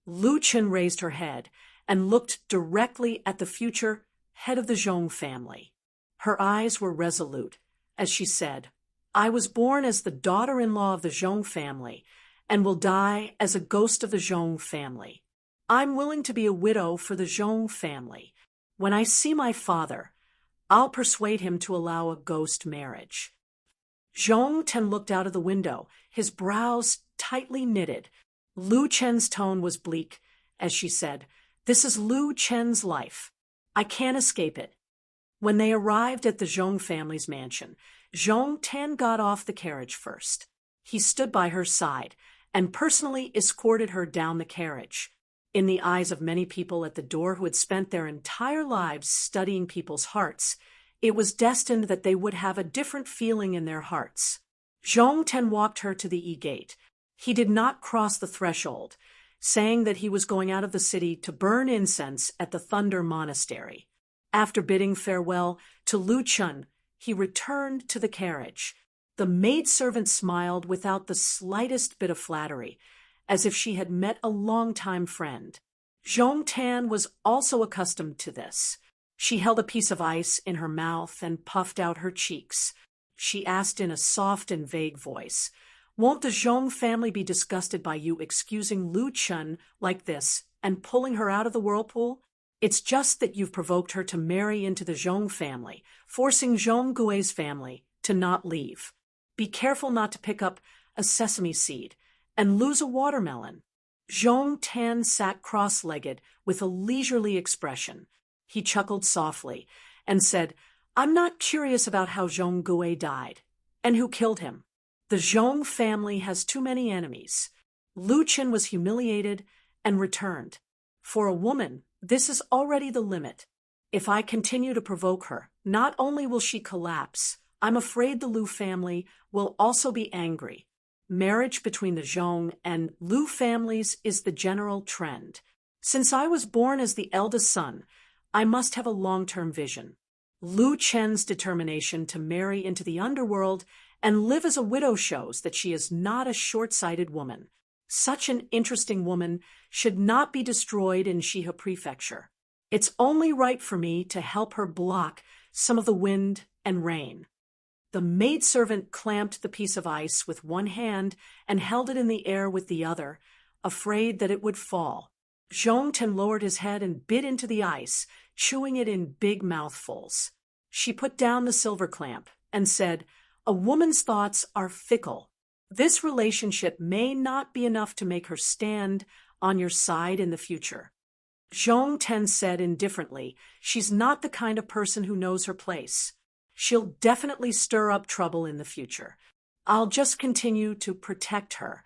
Lu Chen raised her head and looked directly at the future head of the Zhong family. Her eyes were resolute as she said, "I was born as the daughter-in-law of the Zhong family and will die as a ghost of the Zhong family. I'm willing to be a widow for the Zhong family. When I see my father, I'll persuade him to allow a ghost marriage." Zhong Ten looked out of the window, his brows tightly knitted. Lu Chen's tone was bleak as she said, "This is Lu Chen's life. I can't escape it." When they arrived at the Zhong family's mansion, Zhong Ten got off the carriage first. He stood by her side and personally escorted her down the carriage. In the eyes of many people at the door who had spent their entire lives studying people's hearts, it was destined that they would have a different feeling in their hearts. Zhong Ten walked her to the E-gate. He did not cross the threshold, saying that he was going out of the city to burn incense at the Thunder Monastery. After bidding farewell to Lu Chun, he returned to the carriage. The maidservant smiled without the slightest bit of flattery, as if she had met a long-time friend. Zhong Tan was also accustomed to this. She held a piece of ice in her mouth and puffed out her cheeks. She asked in a soft and vague voice, "Won't the Zhong family be disgusted by you excusing Lu Chun like this and pulling her out of the whirlpool? It's just that you've provoked her to marry into the Zhong family, forcing Zhong Gui's family to not leave. Be careful not to pick up a sesame seed and lose a watermelon." Zhong Tan sat cross-legged with a leisurely expression. He chuckled softly and said, "I'm not curious about how Zhong Gui died and who killed him. The Zhong family has too many enemies." Lu Chen was humiliated and returned. "For a woman, this is already the limit. If I continue to provoke her, not only will she collapse, I'm afraid the Lu family will also be angry. Marriage between the Zhong and Lu families is the general trend. Since I was born as the eldest son, I must have a long-term vision." Lu Chen's determination to marry into the underworld and live as a widow shows that she is not a short-sighted woman. Such an interesting woman should not be destroyed in Shihe Prefecture. It's only right for me to help her block some of the wind and rain. The maidservant clamped the piece of ice with one hand and held it in the air with the other, afraid that it would fall. Zhong Ten lowered his head and bit into the ice, chewing it in big mouthfuls. She put down the silver clamp and said, "A woman's thoughts are fickle. This relationship may not be enough to make her stand on your side in the future." Zhong Ten said indifferently, "She's not the kind of person who knows her place. She'll definitely stir up trouble in the future. I'll just continue to protect her."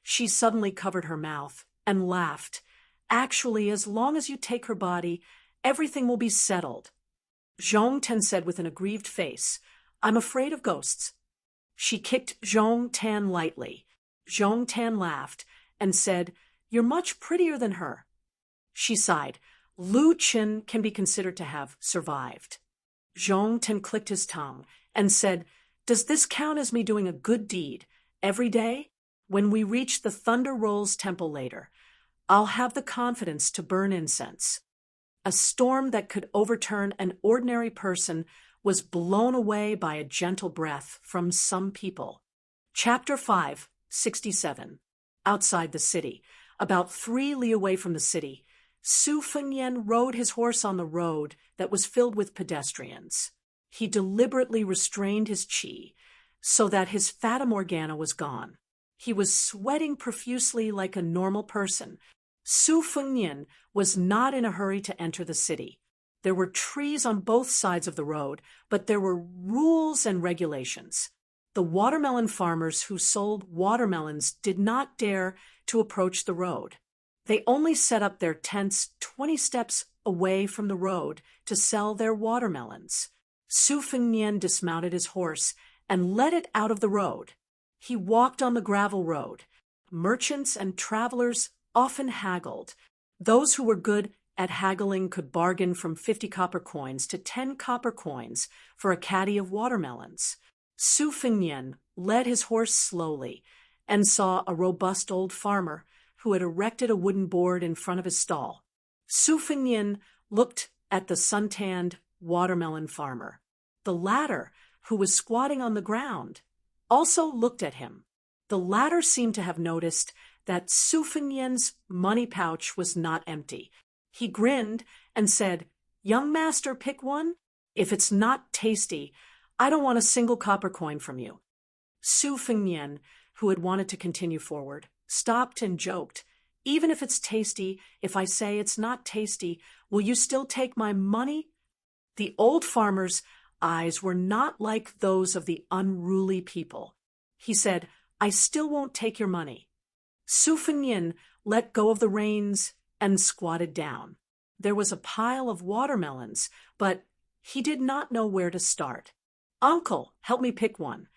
She suddenly covered her mouth and laughed. "Actually, as long as you take her body, everything will be settled." Zhong said with an aggrieved face, "I'm afraid of ghosts." She kicked Zhong lightly. Zhong laughed and said, "You're much prettier than her." She sighed. Lu Qin can be considered to have survived. Zhong clicked his tongue and said, "Does this count as me doing a good deed every day? When we reach the Thunder Rolls Temple later, I'll have the confidence to burn incense." A storm that could overturn an ordinary person was blown away by a gentle breath from some people. Chapter 5:67. Outside the city, about 3 li away from the city, Su Fengnian rode his horse on the road that was filled with pedestrians. He deliberately restrained his qi so that his fata morgana was gone. He was sweating profusely like a normal person. Su Fengnian was not in a hurry to enter the city. There were trees on both sides of the road, but there were rules and regulations. The watermelon farmers who sold watermelons did not dare to approach the road. They only set up their tents 20 steps away from the road to sell their watermelons. Su Fengnian dismounted his horse and led it out of the road. He walked on the gravel road. Merchants and travelers often haggled. Those who were good at haggling could bargain from 50 copper coins to 10 copper coins for a caddy of watermelons. Su Fengnian led his horse slowly and saw a robust old farmer who had erected a wooden board in front of his stall. Su Fengnian looked at the suntanned watermelon farmer. The latter, who was squatting on the ground, also looked at him. The latter seemed to have noticed that Su Fengnian's money pouch was not empty. He grinned and said, "Young master, pick one. If it's not tasty, I don't want a single copper coin from you." Su Fengnian, who had wanted to continue forward, stopped and joked, "Even if it's tasty, if I say it's not tasty, will you still take my money?" The old farmer's eyes were not like those of the unruly people. He said, "I still won't take your money." Su Fengnian let go of the reins and squatted down. There was a pile of watermelons, but he did not know where to start. "Uncle, help me pick one."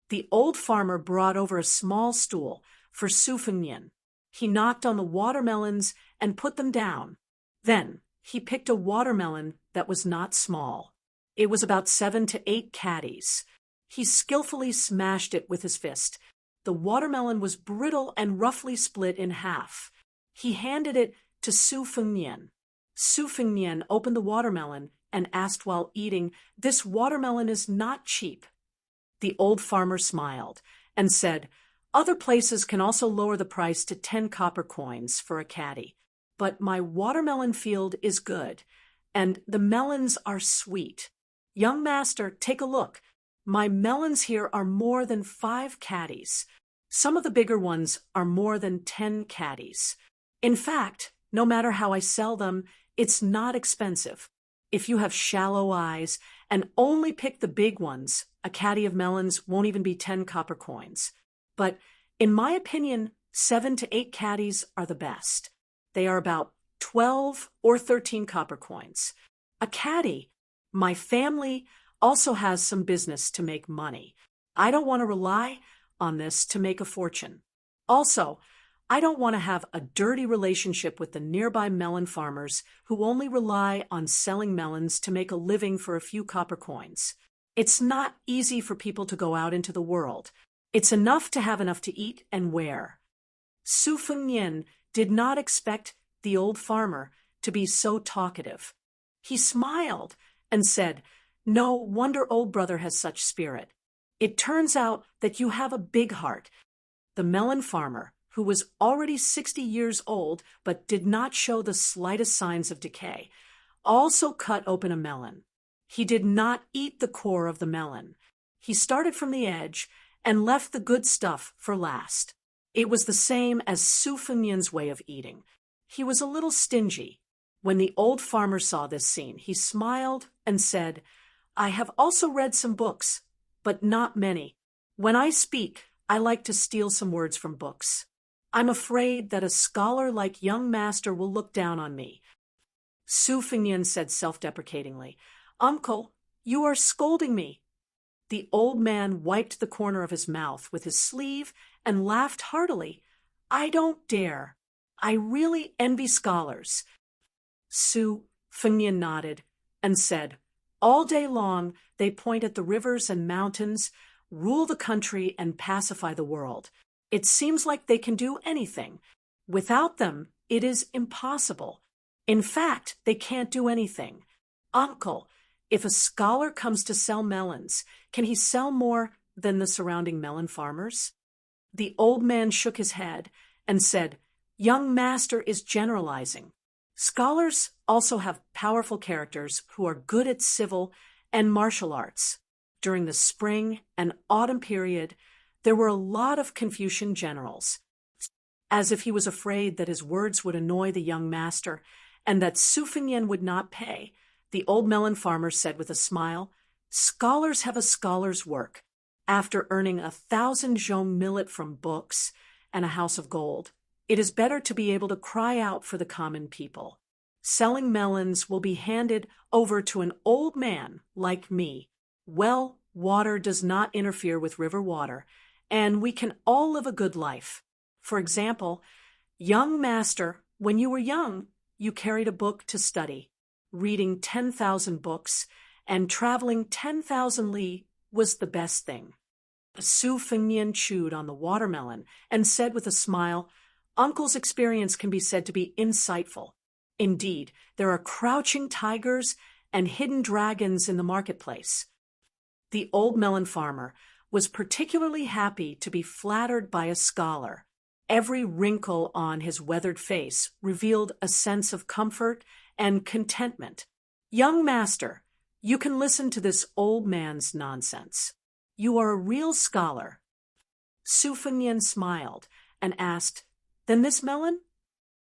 The old farmer brought over a small stool for Su Fengnian. He knocked on the watermelons and put them down. Then he picked a watermelon that was not small. It was about 7 to 8 caddies. He skillfully smashed it with his fist. The watermelon was brittle and roughly split in half. He handed it to Su Fengnian. Su Fengnian opened the watermelon and asked while eating, "This watermelon is not cheap." The old farmer smiled and said, "Other places can also lower the price to 10 copper coins for a caddy, but my watermelon field is good, and the melons are sweet. Young master, take a look. My melons here are more than 5 caddies. Some of the bigger ones are more than 10 caddies. In fact, no matter how I sell them, it's not expensive. If you have shallow eyes and only pick the big ones, a caddy of melons won't even be 10 copper coins. But in my opinion, 7 to 8 caddies are the best. They are about 12 or 13 copper coins. A caddy, my family also has some business to make money. I don't want to rely on this to make a fortune. Also, I don't want to have a dirty relationship with the nearby melon farmers who only rely on selling melons to make a living for a few copper coins. It's not easy for people to go out into the world. It's enough to have enough to eat and wear." Su Fengnian did not expect the old farmer to be so talkative. He smiled and said, "No wonder old brother has such spirit. It turns out that you have a big heart." The melon farmer, who was already 60 years old but did not show the slightest signs of decay, also cut open a melon. He did not eat the core of the melon. He started from the edge and left the good stuff for last. It was the same as Su Fengnian's way of eating. He was a little stingy. When the old farmer saw this scene, he smiled and said, "I have also read some books, but not many. When I speak, I like to steal some words from books. I'm afraid that a scholar like young master will look down on me." Su Fengnian said self-deprecatingly, "Uncle, you are scolding me." The old man wiped the corner of his mouth with his sleeve and laughed heartily. "I don't dare. I really envy scholars." Su Fengnian nodded and said, "All day long they point at the rivers and mountains, rule the country, and pacify the world. It seems like they can do anything. Without them, it is impossible. In fact, they can't do anything. Uncle, if a scholar comes to sell melons, can he sell more than the surrounding melon farmers?" The old man shook his head and said, "Young master is generalizing. Scholars also have powerful characters who are good at civil and martial arts. During the spring and autumn period, there were a lot of Confucian generals." As if he was afraid that his words would annoy the young master and that Su Fengnian would not pay, the old melon farmer said with a smile, "Scholars have a scholar's work. After earning 1,000 zhong millet from books and a house of gold, it is better to be able to cry out for the common people. Selling melons will be handed over to an old man like me. Well, water does not interfere with river water, and we can all live a good life. For example, young master, when you were young, you carried a book to study. Reading 10,000 books and traveling 10,000 li was the best thing." Su Fengnian chewed on the watermelon and said with a smile, "Uncle's experience can be said to be insightful. Indeed, there are crouching tigers and hidden dragons in the marketplace." The old melon farmer was particularly happy to be flattered by a scholar. Every wrinkle on his weathered face revealed a sense of comfort and contentment. "Young master, you can listen to this old man's nonsense. You are a real scholar." Su Fengnian smiled and asked, "Then this melon?"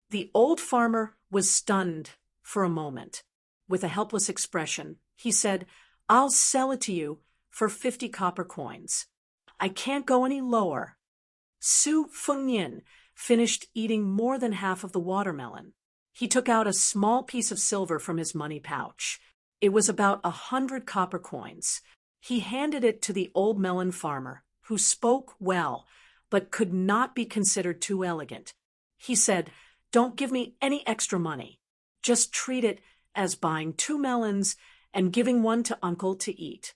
The old farmer was stunned for a moment. With a helpless expression, he said, "I'll sell it to you for 50 copper coins. I can't go any lower." Su Fengnian finished eating more than half of the watermelon. He took out a small piece of silver from his money pouch. It was about 100 copper coins. He handed it to the old melon farmer, who spoke well, but could not be considered too elegant. He said, "Don't give me any extra money. Just treat it as buying 2 melons and giving one to uncle to eat."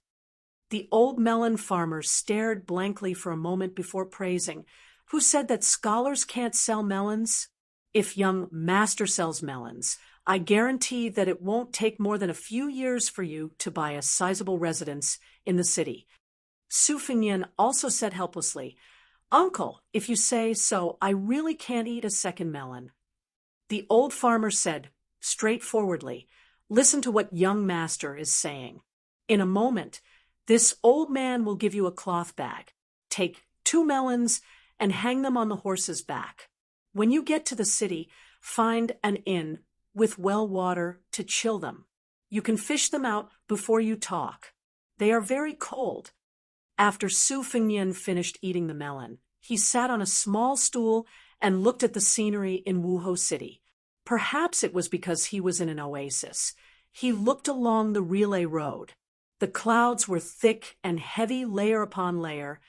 The old melon farmer stared blankly for a moment before praising, "Who said that scholars can't sell melons? If young master sells melons, I guarantee that it won't take more than a few years for you to buy a sizable residence in the city." Su Fengnian also said helplessly, "Uncle, if you say so, I really can't eat a second melon." The old farmer said straightforwardly, "Listen to what young master is saying. In a moment, this old man will give you a cloth bag. Take 2 melons and hang them on the horse's back. When you get to the city, find an inn with well water to chill them. You can fish them out before you talk. They are very cold." After Su Fengnian finished eating the melon, he sat on a small stool and looked at the scenery in Wuhou City. Perhaps it was because he was in an oasis. He looked along the relay road. The clouds were thick and heavy layer upon layer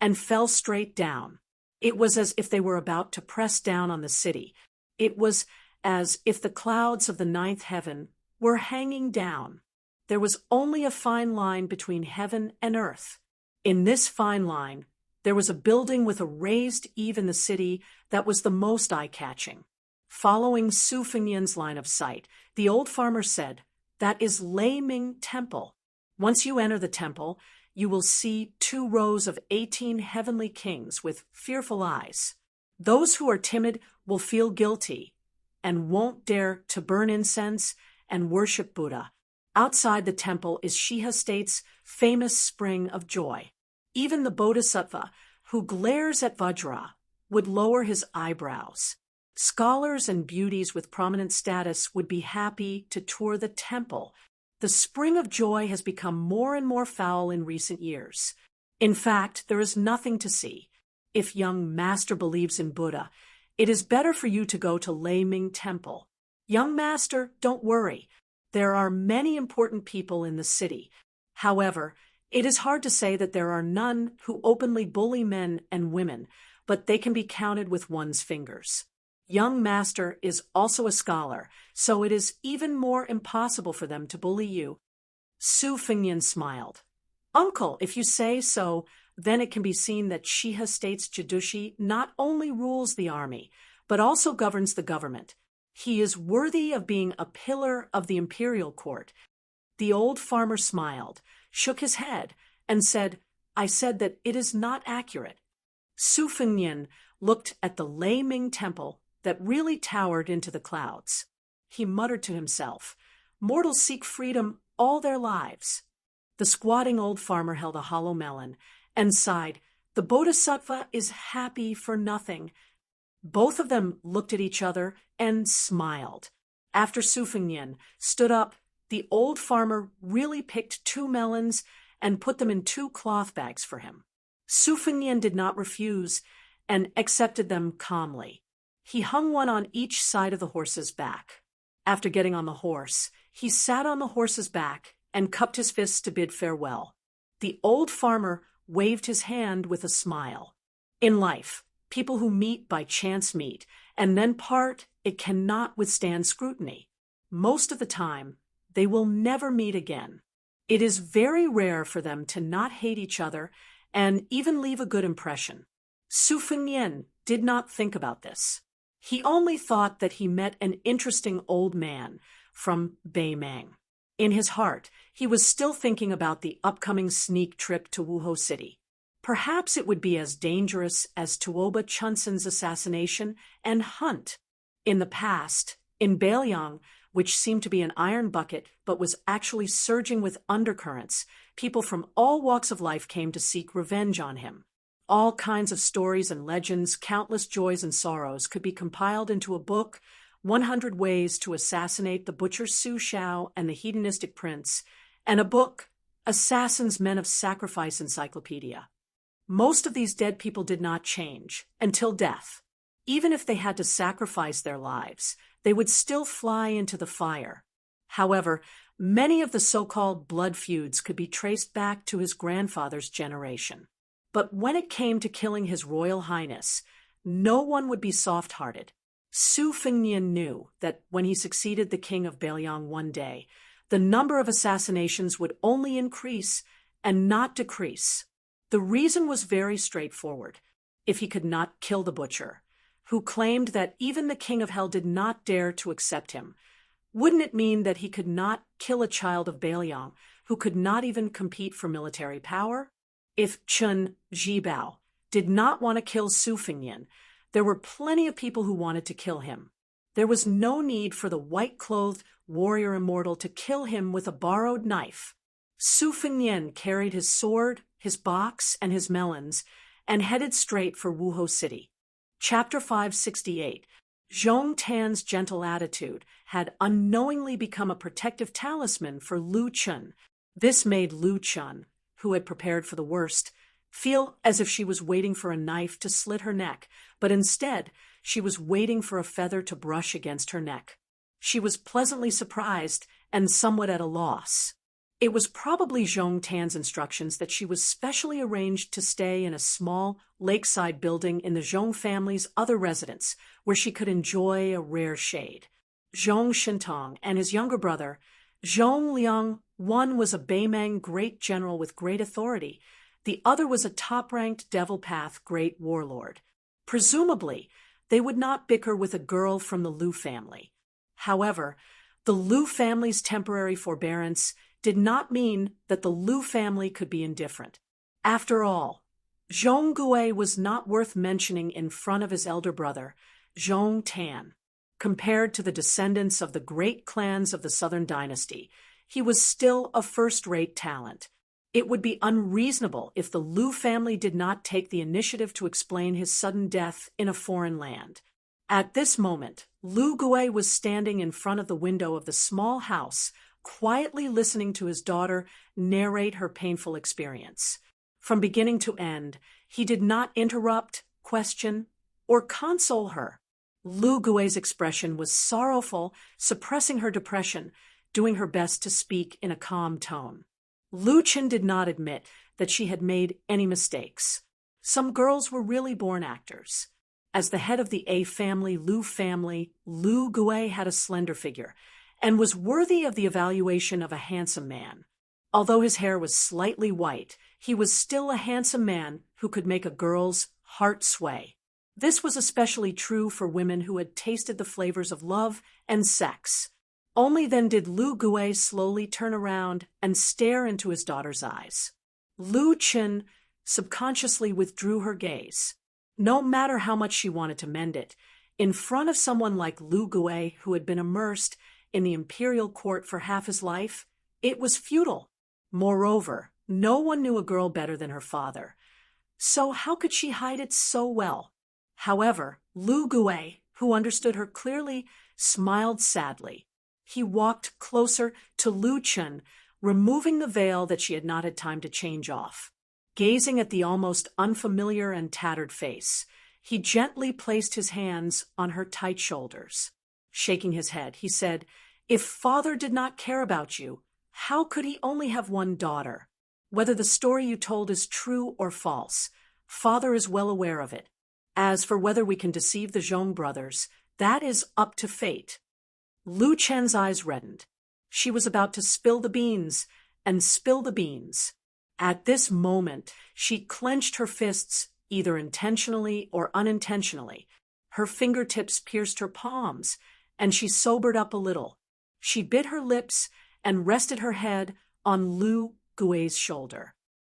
and fell straight down. It was as if they were about to press down on the city. It was as if the clouds of the 9th heaven were hanging down. There was only a fine line between heaven and earth. In this fine line, there was a building with a raised eave in the city that was the most eye-catching. Following Su Fengnian's line of sight, the old farmer said, "That is Lei Ming Temple. Once you enter the temple, you will see 2 rows of 18 heavenly kings with fearful eyes. Those who are timid will feel guilty and won't dare to burn incense and worship Buddha. Outside the temple is Shiha State's famous spring of joy. Even the bodhisattva, who glares at Vajra, would lower his eyebrows. Scholars and beauties with prominent status would be happy to tour the temple. The spring of joy has become more and more foul in recent years. In fact, there is nothing to see. If young master believes in Buddha, it is better for you to go to Lei Ming Temple. Young master, don't worry. There are many important people in the city. However, it is hard to say that there are none who openly bully men and women, but they can be counted with one's fingers. Young master is also a scholar, so it is even more impossible for them to bully you. Su Fengnian smiled. Uncle, if you say so, then it can be seen that Shiha State's Jidushi not only rules the army, but also governs the government. He is worthy of being a pillar of the imperial court. The old farmer smiled, shook his head, and said, I said that it is not accurate. Su Fengnian looked at the Lei Ming temple that really towered into the clouds. He muttered to himself, mortals seek freedom all their lives. The squatting old farmer held a hollow melon and sighed, the bodhisattva is happy for nothing. Both of them looked at each other and smiled. After Su Fengnian stood up, the old farmer really picked 2 melons and put them in 2 cloth bags for him. Su Fengnian did not refuse and accepted them calmly. He hung one on each side of the horse's back. After getting on the horse, he sat on the horse's back and cupped his fists to bid farewell. The old farmer waved his hand with a smile. In life, people who meet by chance meet, and then part, it cannot withstand scrutiny. Most of the time, they will never meet again. It is very rare for them to not hate each other and even leave a good impression. Su Fengnian did not think about this. He only thought that he met an interesting old man from Beimang. In his heart, he was still thinking about the upcoming sneak trip to Wuhou City. Perhaps it would be as dangerous as Tuoba Chunsen's assassination and hunt. In the past, in Beiliang, which seemed to be an iron bucket but was actually surging with undercurrents, people from all walks of life came to seek revenge on him. All kinds of stories and legends, countless joys and sorrows could be compiled into a book, 100 Ways to Assassinate the Butcher Su Xiao and the Hedonistic Prince, and a book, Assassin's Men of Sacrifice Encyclopedia. Most of these dead people did not change until death. Even if they had to sacrifice their lives, they would still fly into the fire. However, many of the so-called blood feuds could be traced back to his grandfather's generation. But when it came to killing His Royal Highness, no one would be soft-hearted. Su Fengnian knew that when he succeeded the king of Beiliang one day, the number of assassinations would only increase and not decrease. The reason was very straightforward. If he could not kill the butcher, who claimed that even the king of hell did not dare to accept him, wouldn't it mean that he could not kill a child of Beiliang, who could not even compete for military power? If Chen Zhibao did not want to kill Su Fengnian, there were plenty of people who wanted to kill him. There was no need for the white-clothed warrior immortal to kill him with a borrowed knife. Su Fengnian carried his sword, his box, and his melons, and headed straight for Wuhou City. Chapter 568. Zhong Tan's gentle attitude had unknowingly become a protective talisman for Lu Chun. This made Lu Chun, who had prepared for the worst, feel as if she was waiting for a knife to slit her neck, but instead she was waiting for a feather to brush against her neck. She was pleasantly surprised and somewhat at a loss. It was probably Zhong Tan's instructions that she was specially arranged to stay in a small lakeside building in the Zhong family's other residence, where she could enjoy a rare shade. Zhong Shintong and his younger brother, Zhong Liang, one was a Beimang great general with great authority. The other was a top-ranked Devil Path great warlord. Presumably, they would not bicker with a girl from the Lu family. However, the Lu family's temporary forbearance did not mean that the Lu family could be indifferent. After all, Zhong Gui was not worth mentioning in front of his elder brother, Zhong Tan. Compared to the descendants of the great clans of the Southern Dynasty, he was still a first-rate talent. It would be unreasonable if the Lu family did not take the initiative to explain his sudden death in a foreign land. At this moment, Lu Gui was standing in front of the window of the small house, quietly listening to his daughter narrate her painful experience. From beginning to end, he did not interrupt, question, or console her. Lu Gui's expression was sorrowful, suppressing her depression, doing her best to speak in a calm tone. Lu Qin did not admit that she had made any mistakes. Some girls were really born actors. As the head of the A family, Lu Gui had a slender figure and was worthy of the evaluation of a handsome man. Although his hair was slightly white, he was still a handsome man who could make a girl's heart sway. This was especially true for women who had tasted the flavors of love and sex. Only then did Lu Gui slowly turn around and stare into his daughter's eyes. Lu Qin subconsciously withdrew her gaze. No matter how much she wanted to mend it, in front of someone like Lu Gui, who had been immersed in the imperial court for half his life, it was futile. Moreover, no one knew a girl better than her father. So how could she hide it so well? However, Lu Gui, who understood her clearly, smiled sadly. He walked closer to Lu Qin, removing the veil that she had not had time to change off. Gazing at the almost unfamiliar and tattered face, he gently placed his hands on her tight shoulders. Shaking his head, he said, "If father did not care about you, how could he only have one daughter? Whether the story you told is true or false, father is well aware of it. As for whether we can deceive the Zhong brothers, that is up to fate." Lu Chen's eyes reddened. She was about to spill the beans, and spill the beans. At this moment, she clenched her fists, either intentionally or unintentionally. Her fingertips pierced her palms, and she sobered up a little. She bit her lips and rested her head on Lu Gui's shoulder.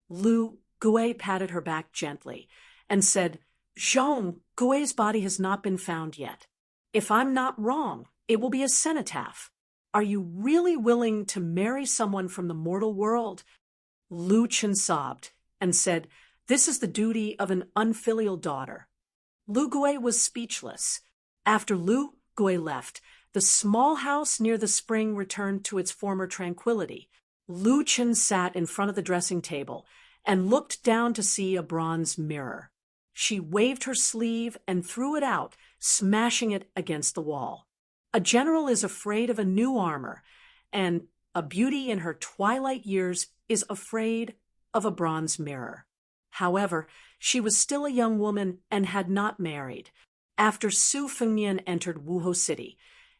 Lu Gui patted her back gently and said, "Zhong Gui's body has not been found yet. If I'm not wrong, it will be a cenotaph. Are you really willing to marry someone from the mortal world?" Lu Qin sobbed and said, "This is the duty of an unfilial daughter." Lu Gui was speechless. After Lu Gui left, the small house near the spring returned to its former tranquility. Lu Qin sat in front of the dressing table and looked down to see a bronze mirror. She waved her sleeve and threw it out, smashing it against the wall. A general is afraid of a new armor, and a beauty in her twilight years is afraid of a bronze mirror. However, she was still a young woman and had not married. After Su Fengnian entered Wuhou City,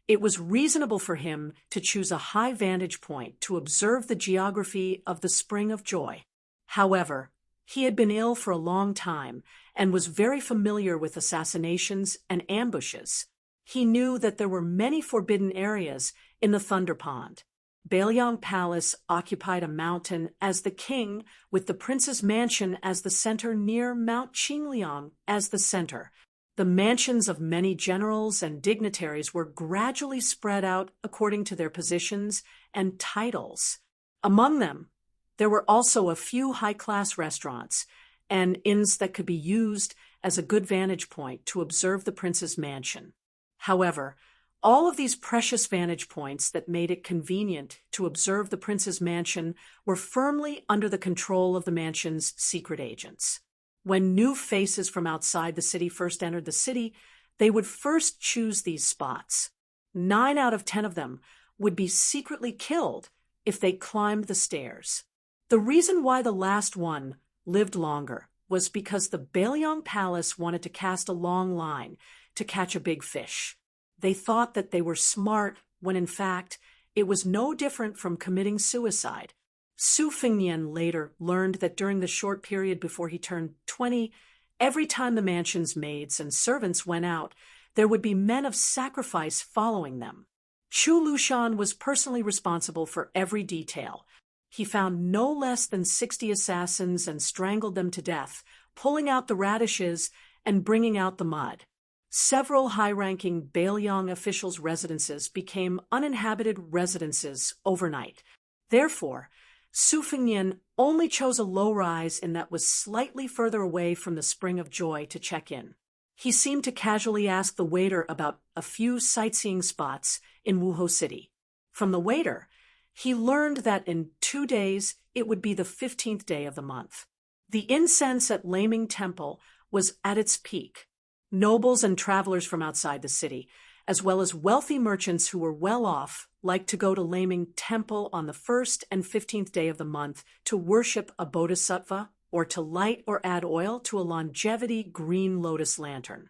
it was reasonable for him to choose a high vantage point to observe the geography of the Spring of Joy. However, he had been ill for a long time and was very familiar with assassinations and ambushes. He knew that there were many forbidden areas in the Thunder Pond. Bailiang Palace occupied a mountain as the king, with the prince's mansion as the center near Mount Qingliang as the center. The mansions of many generals and dignitaries were gradually spread out according to their positions and titles. Among them, there were also a few high-class restaurants and inns that could be used as a good vantage point to observe the prince's mansion. However, all of these precious vantage points that made it convenient to observe the prince's mansion were firmly under the control of the mansion's secret agents. When new faces from outside the city first entered the city, they would first choose these spots. 9 out of 10 of them would be secretly killed if they climbed the stairs. The reason why the last one lived longer was because the Bailiang Palace wanted to cast a long line to catch a big fish. They thought that they were smart when in fact it was no different from committing suicide. Su Fengnian later learned that during the short period before he turned 20, every time the mansion's maids and servants went out, there would be men of sacrifice following them. Chu Lushan was personally responsible for every detail. He found no less than 60 assassins and strangled them to death, pulling out the radishes and bringing out the mud. Several high-ranking Bailiang officials' residences became uninhabited residences overnight. Therefore, Su Fengnian only chose a low-rise inn that was slightly further away from the Spring of Joy to check in. He seemed to casually ask the waiter about a few sightseeing spots in Wuhou City. From the waiter, he learned that in 2 days it would be the 15th day of the month. The incense at Laming Temple was at its peak. Nobles and travelers from outside the city, as well as wealthy merchants who were well off, liked to go to Laming Temple on the 1st and 15th day of the month to worship a bodhisattva or to light or add oil to a longevity green lotus lantern.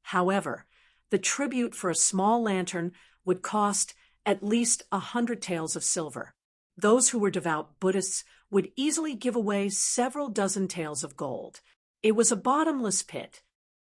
However, the tribute for a small lantern would cost at least 100 taels of silver. Those who were devout Buddhists would easily give away several dozen taels of gold. It was a bottomless pit.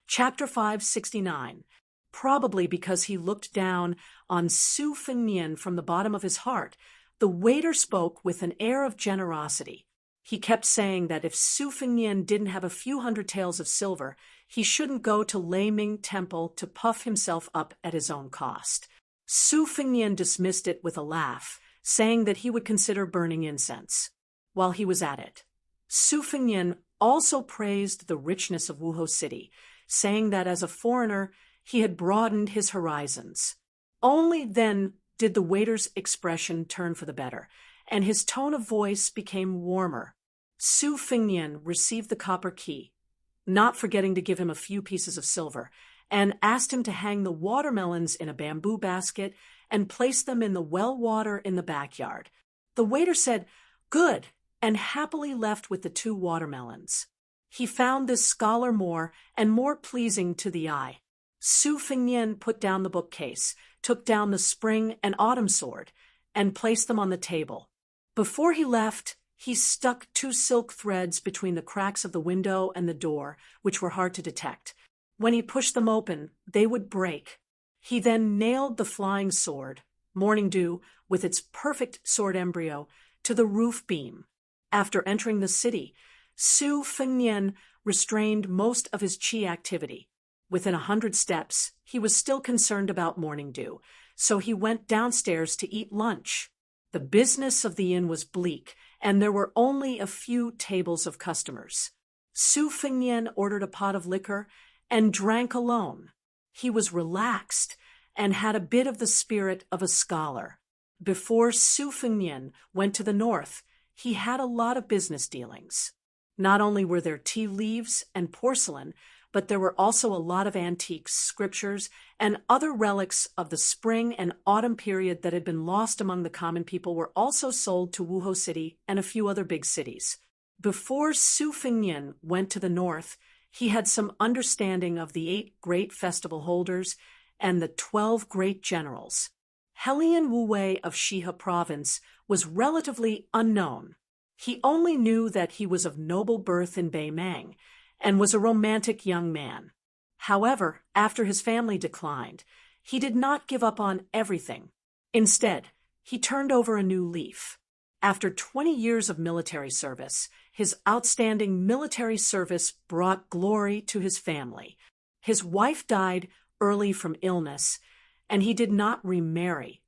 Chapter 569. Probably because he looked down on Su Fengnian from the bottom of his heart, the waiter spoke with an air of generosity. He kept saying that if Su Fengnian didn't have a few hundred taels of silver, he shouldn't go to Laming Temple to puff himself up at his own cost. Su Fengnian dismissed it with a laugh, saying that he would consider burning incense. While he was at it, Su Fengnian also praised the richness of Wuhou City, saying that as a foreigner, he had broadened his horizons. Only then did the waiter's expression turn for the better, and his tone of voice became warmer. Su Fengnian received the copper key, not forgetting to give him a few pieces of silver, and asked him to hang the watermelons in a bamboo basket and place them in the well water in the backyard. The waiter said, "Good," and happily left with the 2 watermelons. He found this scholar more and more pleasing to the eye. Su Fengnian put down the bookcase, took down the spring and autumn sword, and placed them on the table. Before he left, he stuck 2 silk threads between the cracks of the window and the door, which were hard to detect. When he pushed them open, they would break. He then nailed the flying sword, Morning Dew, with its perfect sword embryo, to the roof beam. After entering the city, Su Fengnian restrained most of his qi activity. Within 100 steps, he was still concerned about Morning Dew, so he went downstairs to eat lunch. The business of the inn was bleak, and there were only a few tables of customers. Su Fengnian ordered a pot of liquor and drank alone. He was relaxed and had a bit of the spirit of a scholar. Before Su Fengnian went to the north, he had a lot of business dealings. Not only were there tea leaves and porcelain, but there were also a lot of antiques, scriptures, and other relics of the spring and autumn period that had been lost among the common people were also sold to Wuhou City and a few other big cities. Before Su Fengnian went to the north, he had some understanding of the 8 great festival holders and the 12 great generals. Helian Wu Wei of Shihe province was relatively unknown. He only knew that he was of noble birth in Beimang and was a romantic young man. However, after his family declined, he did not give up on everything. Instead, he turned over a new leaf. After 20 years of military service, his outstanding military service brought glory to his family. His wife died early from illness, and he did not remarry,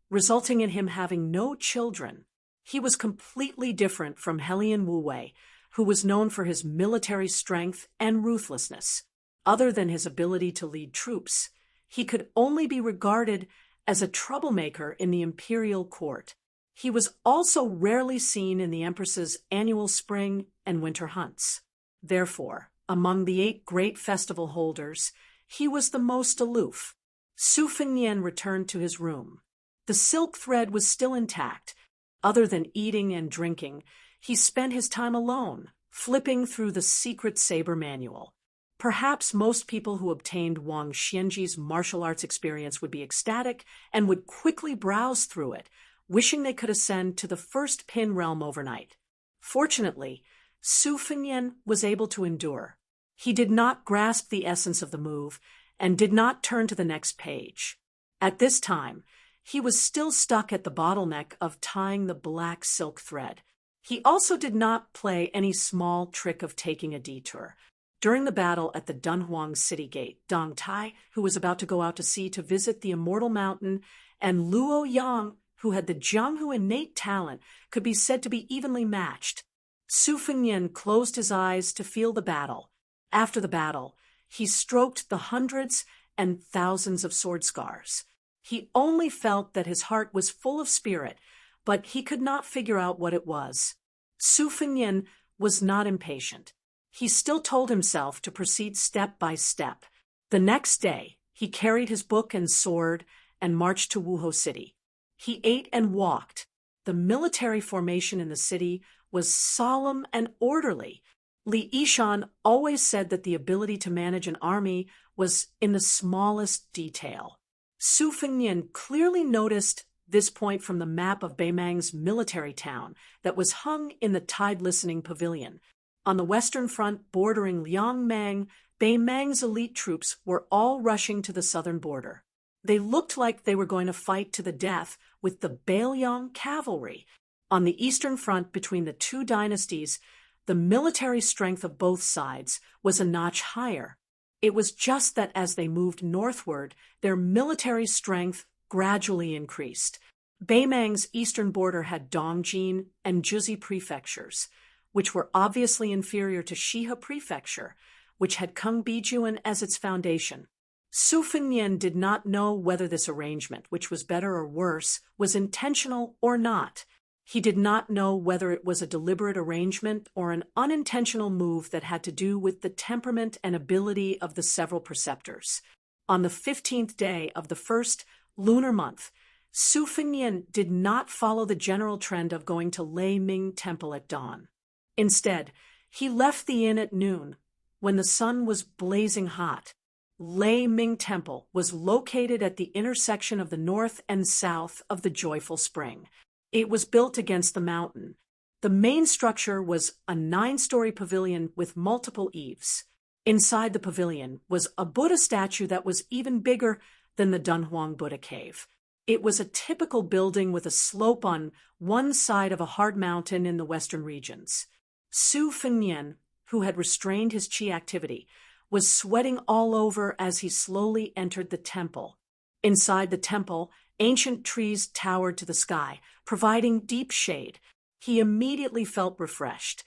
resulting in him having no children. He was completely different from Helian Wu Wei, who was known for his military strength and ruthlessness. Other than his ability to lead troops, he could only be regarded as a troublemaker in the imperial court. He was also rarely seen in the Empress's annual spring and winter hunts. Therefore, among the 8 great festival holders, he was the most aloof. Su Fengnian returned to his room. The silk thread was still intact. Other than eating and drinking, he spent his time alone, flipping through the secret saber manual. Perhaps most people who obtained Wang Xianji's martial arts experience would be ecstatic and would quickly browse through it, wishing they could ascend to the first pin realm overnight. Fortunately, Su Fengnian was able to endure. He did not grasp the essence of the move and did not turn to the next page. At this time, he was still stuck at the bottleneck of tying the black silk thread. He also did not play any small trick of taking a detour. During the battle at the Dunhuang city gate, Dong Tai, who was about to go out to sea to visit the Immortal Mountain, and Luo Yang, who had the Jianghu innate talent, could be said to be evenly matched. Su Fengnian closed his eyes to feel the battle. After the battle, he stroked the hundreds and thousands of sword scars. He only felt that his heart was full of spirit, but he could not figure out what it was. Su Fengnian was not impatient. He still told himself to proceed step by step. The next day, he carried his book and sword and marched to Wuhou City. He ate and walked. The military formation in the city was solemn and orderly. Li Yishan always said that the ability to manage an army was in the smallest detail. Su Fengnian clearly noticed this point from the map of Beimang's military town that was hung in the tide-listening pavilion. On the western front bordering Liangmang, Beimang's elite troops were all rushing to the southern border. They looked like they were going to fight to the death with the Bailiang cavalry. On the eastern front between the two dynasties, the military strength of both sides was a notch higher. It was just that as they moved northward, their military strength gradually increased. Beimang's eastern border had Dongjin and Juzi prefectures, which were obviously inferior to Shihe Prefecture, which had Kungbijuan as its foundation. Su Fengnian did not know whether this arrangement, which was better or worse, was intentional or not. He did not know whether it was a deliberate arrangement or an unintentional move that had to do with the temperament and ability of the several preceptors. On the 15th day of the first lunar month, Su Fengnian did not follow the general trend of going to Lei Ming Temple at dawn. Instead, he left the inn at noon, when the sun was blazing hot. Lei Ming Temple was located at the intersection of the north and south of the Joyful Spring. It was built against the mountain. The main structure was a 9-story pavilion with multiple eaves. Inside the pavilion was a Buddha statue that was even bigger than the Dunhuang Buddha cave. It was a typical building with a slope on one side of a hard mountain in the western regions. Su Fengnian, who had restrained his qi activity, was sweating all over as he slowly entered the temple. Inside the temple, ancient trees towered to the sky, providing deep shade. He immediately felt refreshed.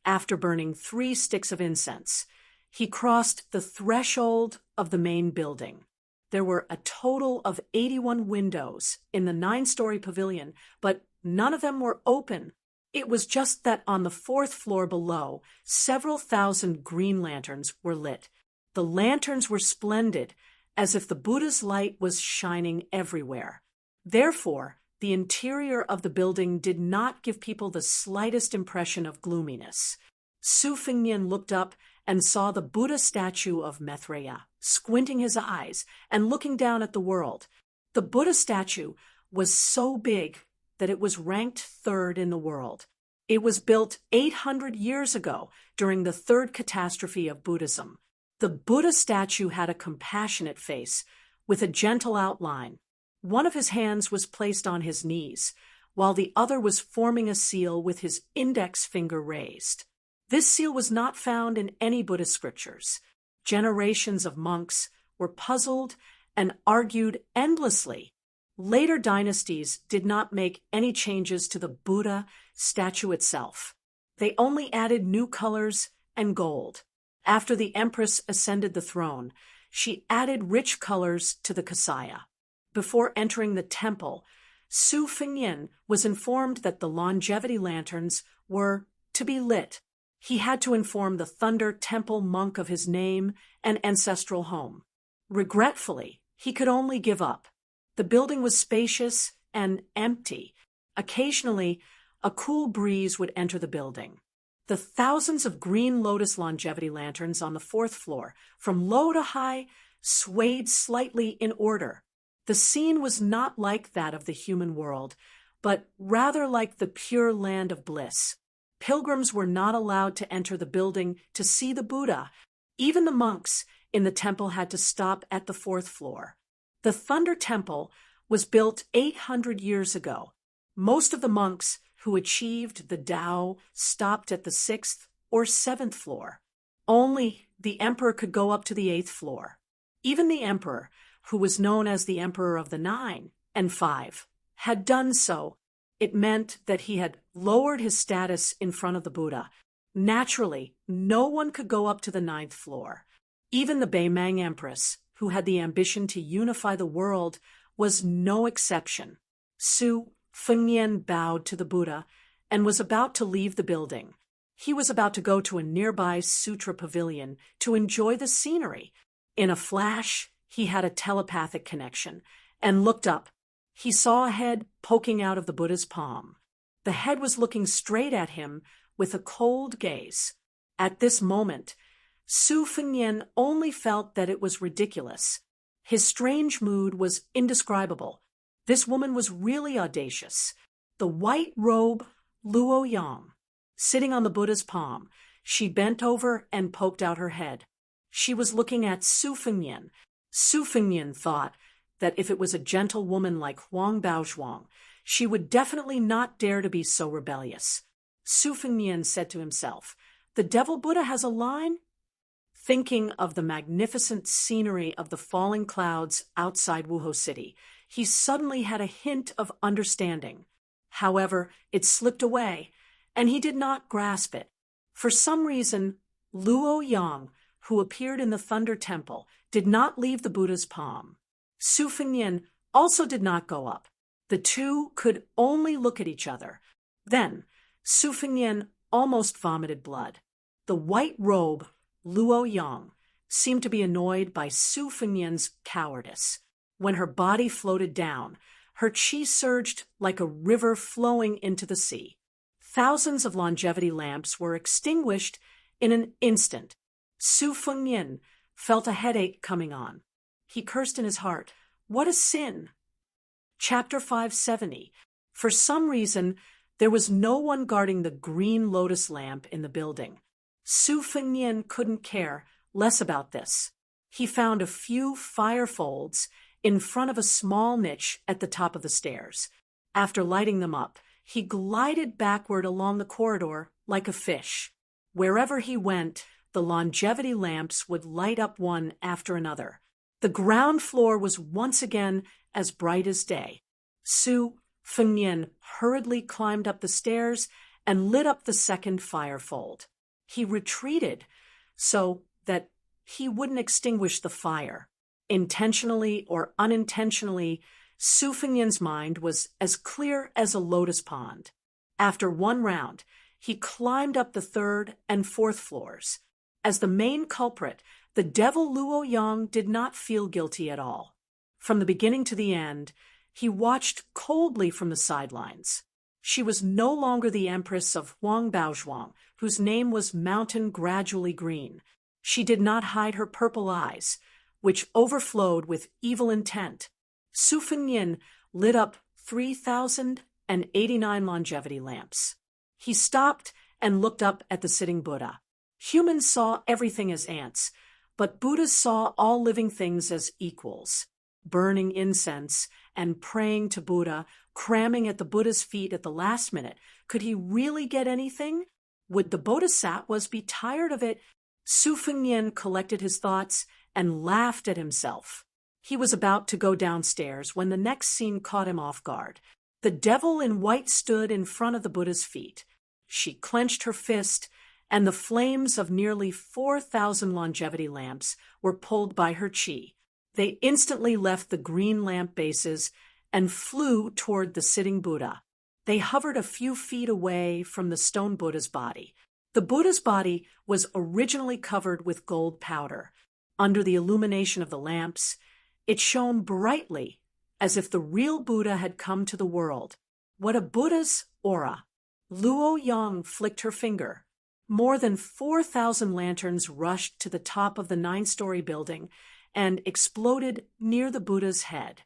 After burning 3 sticks of incense, he crossed the threshold of the main building. There were a total of 81 windows in the 9-story pavilion, but none of them were open. It was just that on the 4th floor below, several thousand green lanterns were lit. The lanterns were splendid, as if the Buddha's light was shining everywhere. Therefore, the interior of the building did not give people the slightest impression of gloominess. Su Fengnian looked up and saw the Buddha statue of Maitreya, squinting his eyes and looking down at the world. The Buddha statue was so big that it was ranked 3rd in the world. It was built 800 years ago during the 3rd catastrophe of Buddhism. The Buddha statue had a compassionate face with a gentle outline. One of his hands was placed on his knees, while the other was forming a seal with his index finger raised. This seal was not found in any Buddhist scriptures. Generations of monks were puzzled and argued endlessly. Later dynasties did not make any changes to the Buddha statue itself. They only added new colors and gold. After the empress ascended the throne, she added rich colors to the kasaya. Before entering the temple, Su Fengnian was informed that the longevity lanterns were to be lit. He had to inform the Thunder Temple monk of his name and ancestral home. Regretfully, he could only give up. The building was spacious and empty. Occasionally, a cool breeze would enter the building. The thousands of green lotus longevity lanterns on the 4th floor, from low to high, swayed slightly in order. The scene was not like that of the human world, but rather like the pure land of bliss. Pilgrims were not allowed to enter the building to see the Buddha. Even the monks in the temple had to stop at the 4th floor. The Thunder Temple was built 800 years ago. Most of the monks who achieved the Tao stopped at the 6th or 7th floor. Only the emperor could go up to the 8th floor. Even the emperor, who was known as the Emperor of the 9 and 5, had done so. It meant that he had lowered his status in front of the Buddha. Naturally, no one could go up to the 9th floor. Even the Beimang Empress, who had the ambition to unify the world, was no exception. Su Fengnian bowed to the Buddha and was about to leave the building. He was about to go to a nearby sutra pavilion to enjoy the scenery. In a flash, he had a telepathic connection and looked up. He saw a head poking out of the Buddha's palm. The head was looking straight at him with a cold gaze. At this moment, Su Fengnian only felt that it was ridiculous. His strange mood was indescribable. This woman was really audacious. The white robe Luo Yang, sitting on the Buddha's palm, she bent over and poked out her head. She was looking at Su Fengnian. Su Fengnian thought that if it was a gentle woman like Huang Baozhuang, she would definitely not dare to be so rebellious. Su Fengnian said to himself, "The Devil Buddha has a line?" Thinking of the magnificent scenery of the falling clouds outside Wuhou City, he suddenly had a hint of understanding. However, it slipped away, and he did not grasp it. For some reason, Luo Yang, who appeared in the Thunder Temple, did not leave the Buddha's palm. Su Fengnian also did not go up. The two could only look at each other. Then, Su Fengnian almost vomited blood. The white robe, Luo Yang, seemed to be annoyed by Su Fengnian's cowardice. When her body floated down, her qi surged like a river flowing into the sea. Thousands of longevity lamps were extinguished in an instant. Su Fengnian felt a headache coming on. He cursed in his heart, "What a sin!" Chapter 570. For some reason, there was no one guarding the green lotus lamp in the building. Su Fengnian couldn't care less about this. He found a few fire folds in front of a small niche at the top of the stairs. After lighting them up, he glided backward along the corridor like a fish. Wherever he went, the longevity lamps would light up one after another. The ground floor was once again as bright as day. Su Fengnian hurriedly climbed up the stairs and lit up the second firefold. He retreated so that he wouldn't extinguish the fire. Intentionally or unintentionally, Su Fengnian's mind was as clear as a lotus pond. After one round, he climbed up the third and fourth floors. As the main culprit, the devil Luo Yang did not feel guilty at all. From the beginning to the end, he watched coldly from the sidelines. She was no longer the empress of Huang Baozhuang, whose name was Mountain Gradually Green. She did not hide her purple eyes, which overflowed with evil intent. Su Fengnian lit up 3,089 longevity lamps. He stopped and looked up at the sitting Buddha. Humans saw everything as ants, but Buddhas saw all living things as equals. Burning incense and praying to Buddha, cramming at the Buddha's feet at the last minute. Could he really get anything? Would the Bodhisattvas be tired of it? Su Fengnian collected his thoughts and laughed at himself. He was about to go downstairs when the next scene caught him off guard. The devil in white stood in front of the Buddha's feet. She clenched her fist, and the flames of nearly 4,000 longevity lamps were pulled by her qi. They instantly left the green lamp bases and flew toward the sitting Buddha. They hovered a few feet away from the stone Buddha's body. The Buddha's body was originally covered with gold powder. Under the illumination of the lamps, it shone brightly, as if the real Buddha had come to the world. What a Buddha's aura! Luo Yang flicked her finger. More than 4,000 lanterns rushed to the top of the 9-story building and exploded near the Buddha's head.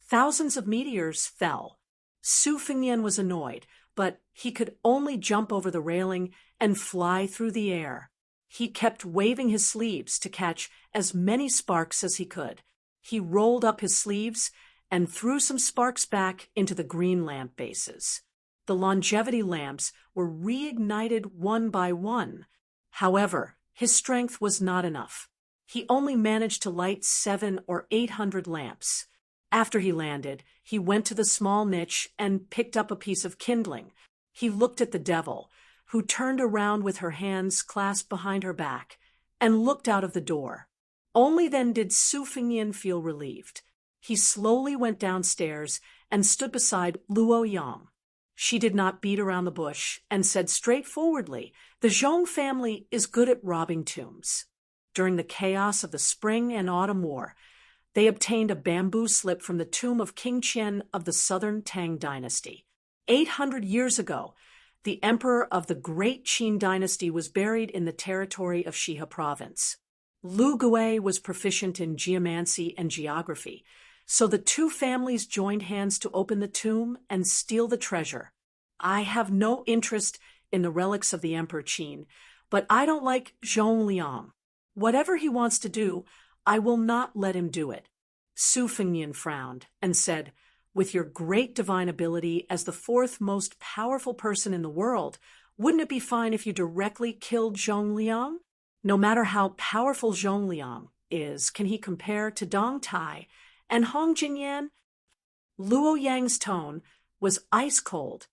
Thousands of meteors fell. Su Fengnian was annoyed, but he could only jump over the railing and fly through the air. He kept waving his sleeves to catch as many sparks as he could. He rolled up his sleeves and threw some sparks back into the green lamp bases. The longevity lamps were reignited one by one. However, his strength was not enough. He only managed to light 700 or 800 lamps. After he landed, he went to the small niche and picked up a piece of kindling. He looked at the devil, who turned around with her hands clasped behind her back, and looked out of the door. Only then did Su Fengnian feel relieved. He slowly went downstairs and stood beside Luo Yang. She did not beat around the bush and said straightforwardly, "The Zhong family is good at robbing tombs." During the chaos of the Spring and Autumn War, They obtained a bamboo slip from the tomb of King Qian of the southern Tang dynasty. 800 years ago, the emperor of the Great Qin dynasty was buried in the territory of Shihe province. Lu Gui was proficient in geomancy and geography, so the two families joined hands to open the tomb and steal the treasure. I have no interest in the relics of the Emperor Qin, but I don't like Zhongliang. Whatever he wants to do, I will not let him do it. Su Fengnian frowned and said, with your great divine ability as the fourth most powerful person in the world, wouldn't it be fine if you directly killed Zhongliang? No matter how powerful Zhongliang is, can he compare to Dong Tai and Hong Jingyan? Luo Yang's tone was ice cold.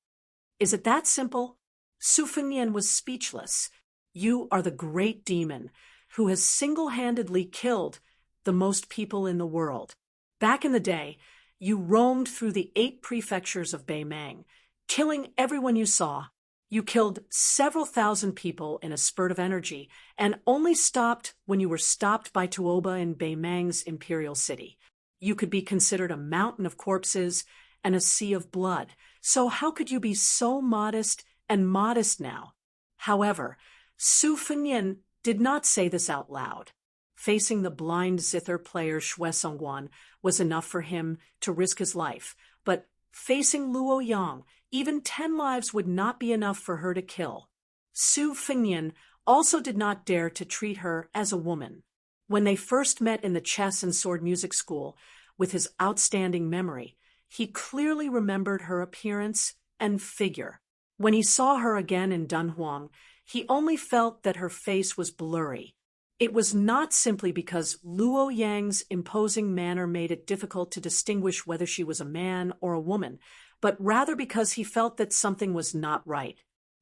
Is it that simple? Su Fengnian was speechless. You are the great demon who has single-handedly killed the most people in the world. Back in the day, you roamed through the 8 prefectures of Beimang, killing everyone you saw. You killed several thousand people in a spurt of energy and only stopped when you were stopped by Tuoba in Beimang's imperial city. You could be considered a mountain of corpses and a sea of blood. So how could you be so modest and modest now? However, Su Fengnian did not say this out loud. Facing the blind zither player Xue Songguan was enough for him to risk his life, but facing Luo Yang, even 10 lives would not be enough for her to kill. Su Fengnian also did not dare to treat her as a woman. When they first met in the chess and sword music school, with his outstanding memory, he clearly remembered her appearance and figure. When he saw her again in Dunhuang, he only felt that her face was blurry. It was not simply because Luo Yang's imposing manner made it difficult to distinguish whether she was a man or a woman, but rather because he felt that something was not right.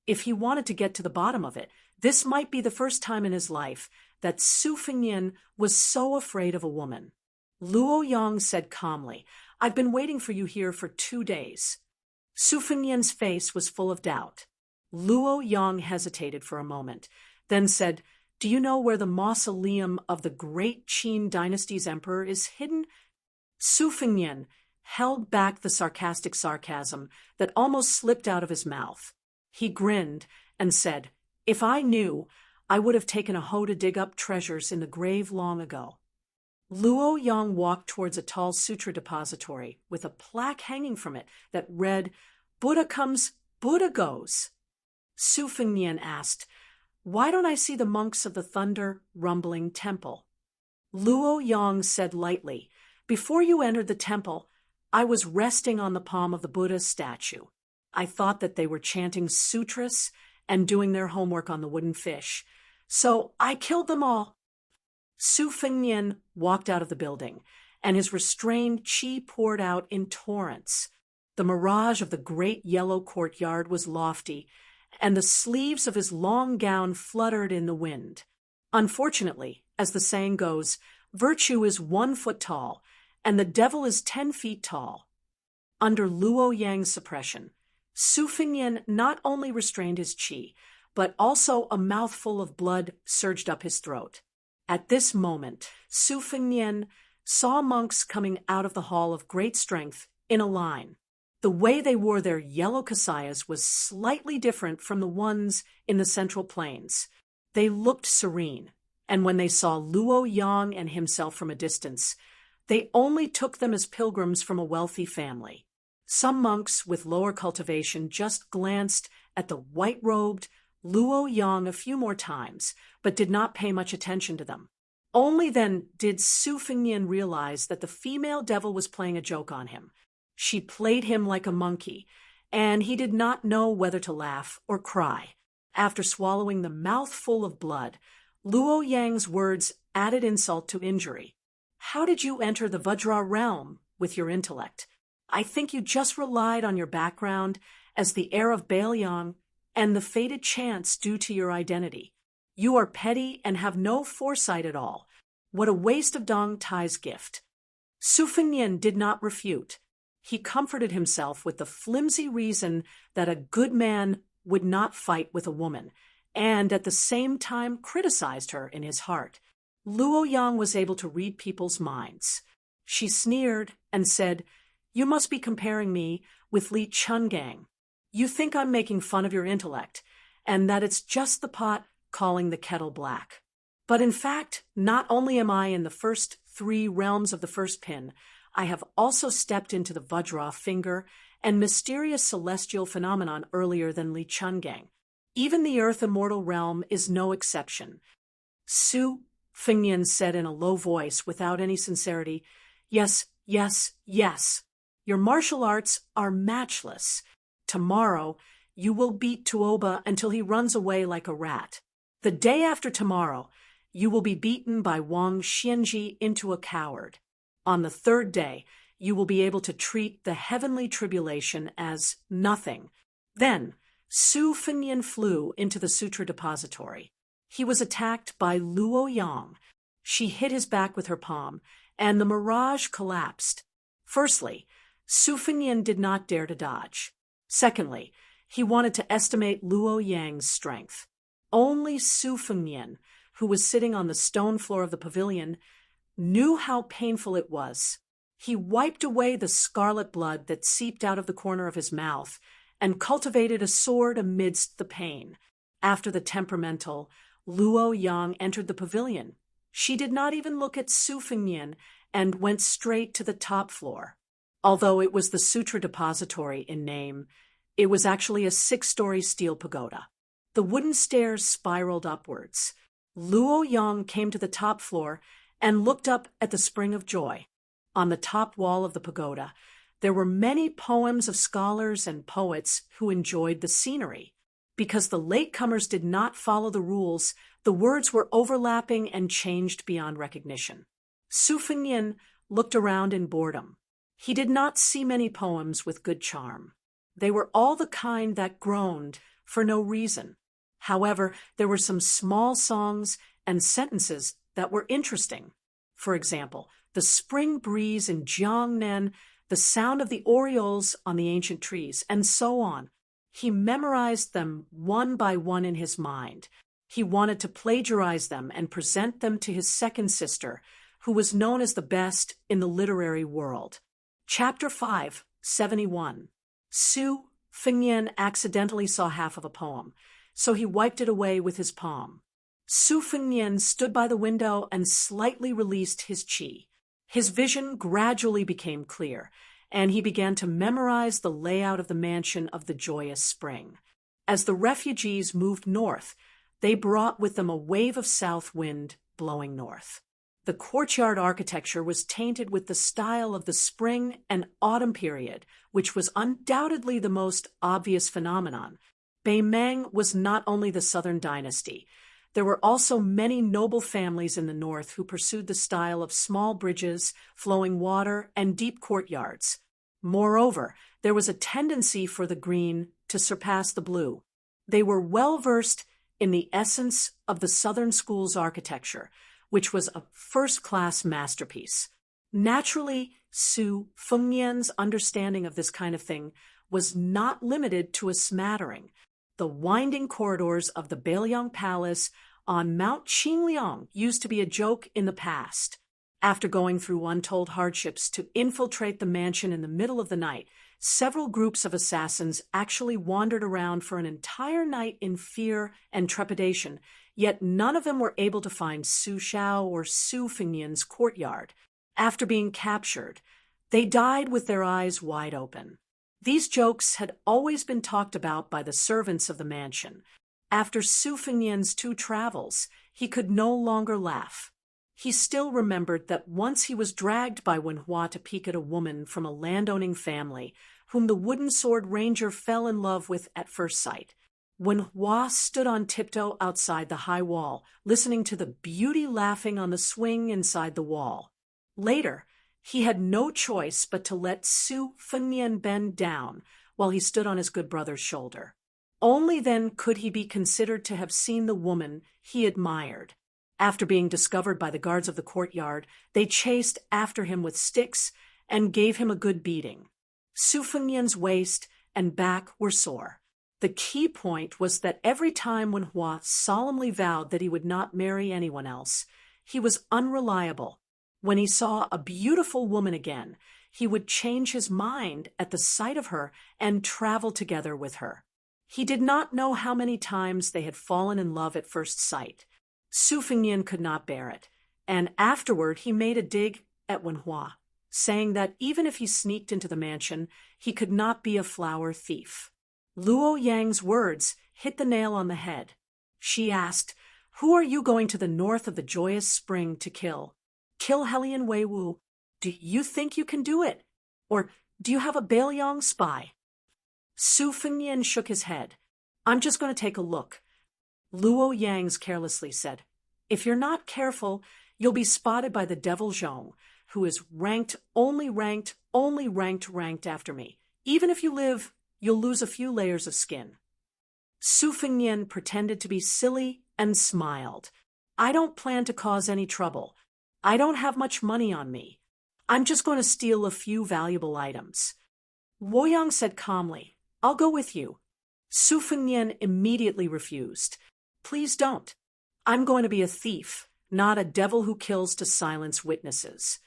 If he wanted to get to the bottom of it, this might be the first time in his life that Su Fengnian was so afraid of a woman. Luo Yang said calmly, I've been waiting for you here for 2 days. Su Fengnian's face was full of doubt. Luo Yang hesitated for a moment, then said, do you know where the mausoleum of the Great Qin dynasty's emperor is hidden? Su Fengnian held back the sarcastic sarcasm that almost slipped out of his mouth. He grinned and said, if I knew, I would have taken a hoe to dig up treasures in the grave long ago. Luo Yang walked towards a tall sutra depository with a plaque hanging from it that read, Buddha comes, Buddha goes. Su Fengnian asked, why don't I see the monks of the thunder rumbling temple? Luo Yang said lightly, before you entered the temple, I was resting on the palm of the Buddha's statue. I thought that they were chanting sutras and doing their homework on the wooden fish. So I killed them all. Su Fengnian walked out of the building, and his restrained qi poured out in torrents. The mirage of the great yellow courtyard was lofty, and the sleeves of his long gown fluttered in the wind. Unfortunately, as the saying goes, virtue is 1 foot tall, and the devil is 10 feet tall. Under Luo Yang's suppression, Su Fengnian not only restrained his qi, but also a mouthful of blood surged up his throat. At this moment, Su Fengnian saw monks coming out of the hall of great strength in a line. The way they wore their yellow kasayas was slightly different from the ones in the Central Plains. They looked serene, and when they saw Luo Yang and himself from a distance, they only took them as pilgrims from a wealthy family. Some monks with lower cultivation just glanced at the white-robed Luo Yang a few more times, but did not pay much attention to them. Only then did Su Fengnian realize that the female devil was playing a joke on him. She played him like a monkey, and he did not know whether to laugh or cry. After swallowing the mouthful of blood, Luo Yang's words added insult to injury. How did you enter the Vajra realm with your intellect? I think you just relied on your background as the heir of Bailiang and the fated chance due to your identity. You are petty and have no foresight at all. What a waste of Dong Tai's gift. Su Fengnian did not refute. He comforted himself with the flimsy reason that a good man would not fight with a woman, and at the same time criticized her in his heart. Luo Yang was able to read people's minds. She sneered and said, "You must be comparing me with Li Chungang. You think I'm making fun of your intellect, and that it's just the pot calling the kettle black. But in fact, not only am I in the first 3 realms of the first pin, I have also stepped into the Vajra finger and mysterious celestial phenomenon earlier than Li Chungang. Even the Earth Immortal realm is no exception." Su Fengnian said in a low voice without any sincerity, "Yes, yes, yes. Your martial arts are matchless. Tomorrow, you will beat Tuoba until he runs away like a rat. The day after tomorrow, you will be beaten by Wang Xianji into a coward. On the 3rd day, you will be able to treat the heavenly tribulation as nothing." Then, Su Fengnian flew into the sutra depository. He was attacked by Luo Yang. She hit his back with her palm, and the mirage collapsed. Firstly, Su Fengnian did not dare to dodge. Secondly, he wanted to estimate Luo Yang's strength. Only Su Fengnian, who was sitting on the stone floor of the pavilion, knew how painful it was. He wiped away the scarlet blood that seeped out of the corner of his mouth and cultivated a sword amidst the pain. After the temperamental, Luo Yang entered the pavilion. She did not even look at Su Fengnian and went straight to the top floor. Although it was the Sutra Depository in name, it was actually a 6-story steel pagoda. The wooden stairs spiraled upwards. Luo Yang came to the top floor and looked up at the Spring of Joy. On the top wall of the pagoda, there were many poems of scholars and poets who enjoyed the scenery. Because the latecomers did not follow the rules, the words were overlapping and changed beyond recognition. Su Fengnian looked around in boredom. He did not see many poems with good charm. They were all the kind that groaned for no reason. However, there were some small songs and sentences that were interesting. For example, the spring breeze in Jiangnan, the sound of the orioles on the ancient trees, and so on. He memorized them one by one in his mind. He wanted to plagiarize them and present them to his second sister, who was known as the best in the literary world. Chapter 5, 71. Su Fengnian accidentally saw half of a poem, so he wiped it away with his palm. Su Fengnian stood by the window and slightly released his qi. His vision gradually became clear, and he began to memorize the layout of the mansion of the joyous spring. As the refugees moved north, they brought with them a wave of south wind blowing north. The courtyard architecture was tainted with the style of the spring and autumn period, which was undoubtedly the most obvious phenomenon. Beimeng was not only the southern dynasty. There were also many noble families in the north who pursued the style of small bridges, flowing water, and deep courtyards. Moreover, there was a tendency for the green to surpass the blue. They were well versed in the essence of the southern school's architecture, which was a first-class masterpiece. Naturally, Su Fengnian's understanding of this kind of thing was not limited to a smattering. The winding corridors of the Beiliang Palace on Mount Qingliang used to be a joke in the past. After going through untold hardships to infiltrate the mansion in the middle of the night, several groups of assassins actually wandered around for an entire night in fear and trepidation, yet none of them were able to find Su Xiao or Su Fengnian's courtyard. After being captured, they died with their eyes wide open. These jokes had always been talked about by the servants of the mansion. After Su Fengnian's 2 travels, he could no longer laugh. He still remembered that once he was dragged by Wenhua to peek at a woman from a landowning family, whom the wooden sword ranger fell in love with at first sight. Wenhua stood on tiptoe outside the high wall, listening to the beauty laughing on the swing inside the wall. Later, he had no choice but to let Su Fengnian bend down while he stood on his good brother's shoulder. Only then could he be considered to have seen the woman he admired. After being discovered by the guards of the courtyard, they chased after him with sticks and gave him a good beating. Su Fengnian's waist and back were sore. The key point was that every time Wenhua solemnly vowed that he would not marry anyone else, he was unreliable. When he saw a beautiful woman again, he would change his mind at the sight of her and travel together with her. He did not know how many times they had fallen in love at first sight. Su Fengnian could not bear it, and afterward he made a dig at Wenhua, saying that even if he sneaked into the mansion, he could not be a flower thief. Luo Yang's words hit the nail on the head. She asked, "Who are you going to the north of the joyous spring to kill? Kill Helian Weiwu. Do you think you can do it? Or do you have a Bailiang spy?" Su Fengnian shook his head. "I'm just going to take a look." Luo Yang's carelessly said, "If you're not careful, you'll be spotted by the devil Zhong, who is ranked after me. Even if you live, you'll lose a few layers of skin." Su Fengnian pretended to be silly and smiled. "I don't plan to cause any trouble. I don't have much money on me. I'm just going to steal a few valuable items." Luoyang said calmly, "I'll go with you." Su Fengnian immediately refused. "Please don't. I'm going to be a thief, not a devil who kills to silence witnesses."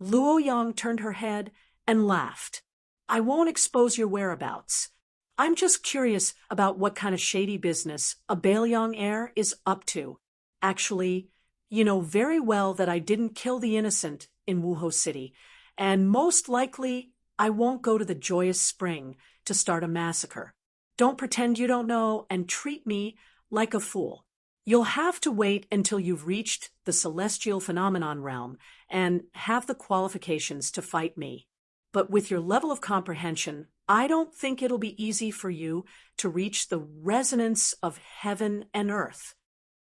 Luoyang turned her head and laughed. "I won't expose your whereabouts. I'm just curious about what kind of shady business a Bailiang heir is up to. Actually, you know very well that I didn't kill the innocent in Wuho City, and most likely I won't go to the joyous spring to start a massacre. Don't pretend you don't know and treat me like a fool. You'll have to wait until you've reached the celestial phenomenon realm and have the qualifications to fight me. But with your level of comprehension, I don't think it'll be easy for you to reach the resonance of heaven and earth."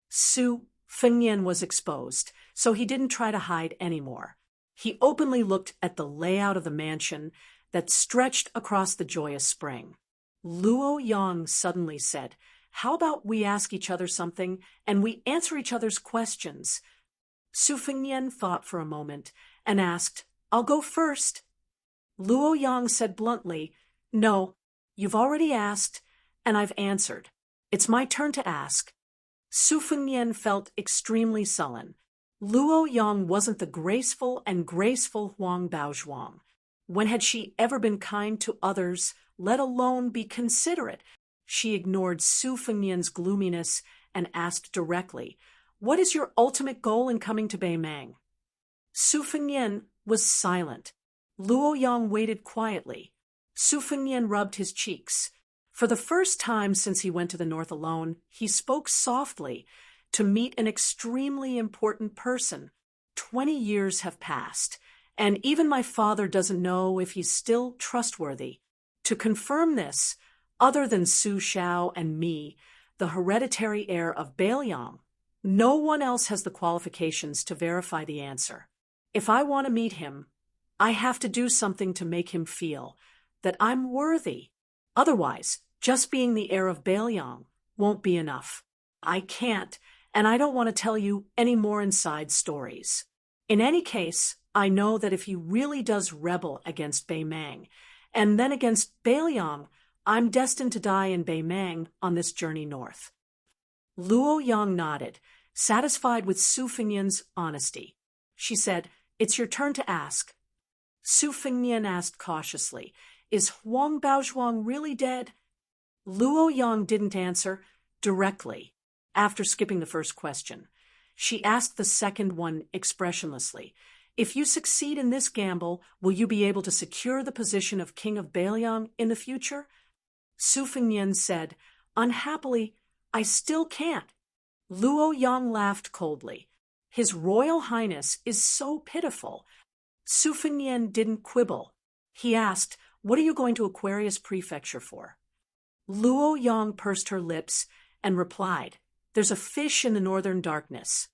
Su Fengnian was exposed, so he didn't try to hide anymore. He openly looked at the layout of the mansion that stretched across the joyous spring. Luo Yang suddenly said, "How about we ask each other something and we answer each other's questions?" Su Fengnian thought for a moment and asked, "I'll go first." Luo Yang said bluntly, "No, you've already asked and I've answered. It's my turn to ask." Su Fengnian felt extremely sullen. Luo Yang wasn't the graceful Huang Baozhuang. When had she ever been kind to others, let alone be considerate? She ignored Su Fengnian's gloominess and asked directly, "What is your ultimate goal in coming to Beimang?" Su Fengnian was silent. Luo Yang waited quietly. Su Fengnian rubbed his cheeks. For the first time since he went to the north alone, he spoke softly to meet an extremely important person. 20 years have passed, and even my father doesn't know if he's still trustworthy. To confirm this, other than Su Xiao and me, the hereditary heir of Bailiang, no one else has the qualifications to verify the answer. If I want to meet him, I have to do something to make him feel that I'm worthy. Otherwise, just being the heir of Bailiang won't be enough. I can't, and I don't want to tell you any more inside stories. In any case, I know that if he really does rebel against Beimang, and then against Bailiang, I'm destined to die in Beimang on this journey north." Luo Yang nodded, satisfied with Su Fengnian's honesty. She said, "It's your turn to ask." Su Fengnian asked cautiously, "Is Huang Baozhuang really dead?" Luo Yang didn't answer directly. After skipping the first question, she asked the second one expressionlessly, "If you succeed in this gamble, will you be able to secure the position of King of Bailiang in the future?" Su Fengnian said, "Unhappily, I still can't." Luo Yang laughed coldly. "His Royal Highness is so pitiful." Su Fengnian didn't quibble. He asked, "What are you going to Aquarius Prefecture for?" Luo Yang pursed her lips and replied, "There's a fish in the northern darkness.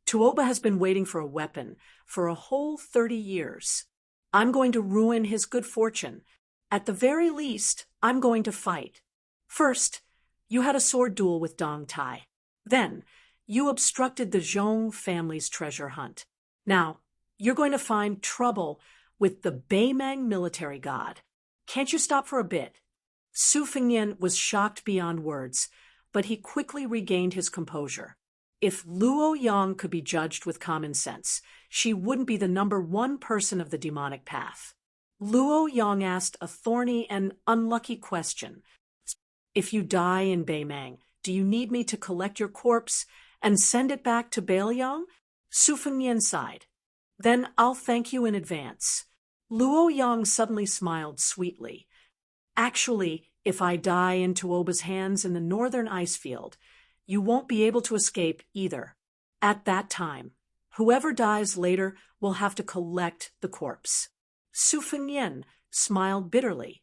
Tuoba has been waiting for a weapon for a whole 30 years. I'm going to ruin his good fortune. At the very least, I'm going to fight. First, you had a sword duel with Dong Tai. Then, you obstructed the Zhong family's treasure hunt. Now, you're going to find trouble with the Beimang military god. Can't you stop for a bit?" Su Fengnian was shocked beyond words, but he quickly regained his composure. If Luo Yang could be judged with common sense, she wouldn't be the number one person of the demonic path. Luo Yang asked a thorny and unlucky question. If you die in Beimang, do you need me to collect your corpse and send it back to Beiliang? Su Fengnian sighed. Then I'll thank you in advance. Luo Yang suddenly smiled sweetly. Actually, if I die in Tuoba's hands in the northern ice field, you won't be able to escape either. At that time, whoever dies later will have to collect the corpse. Su Fengnian smiled bitterly.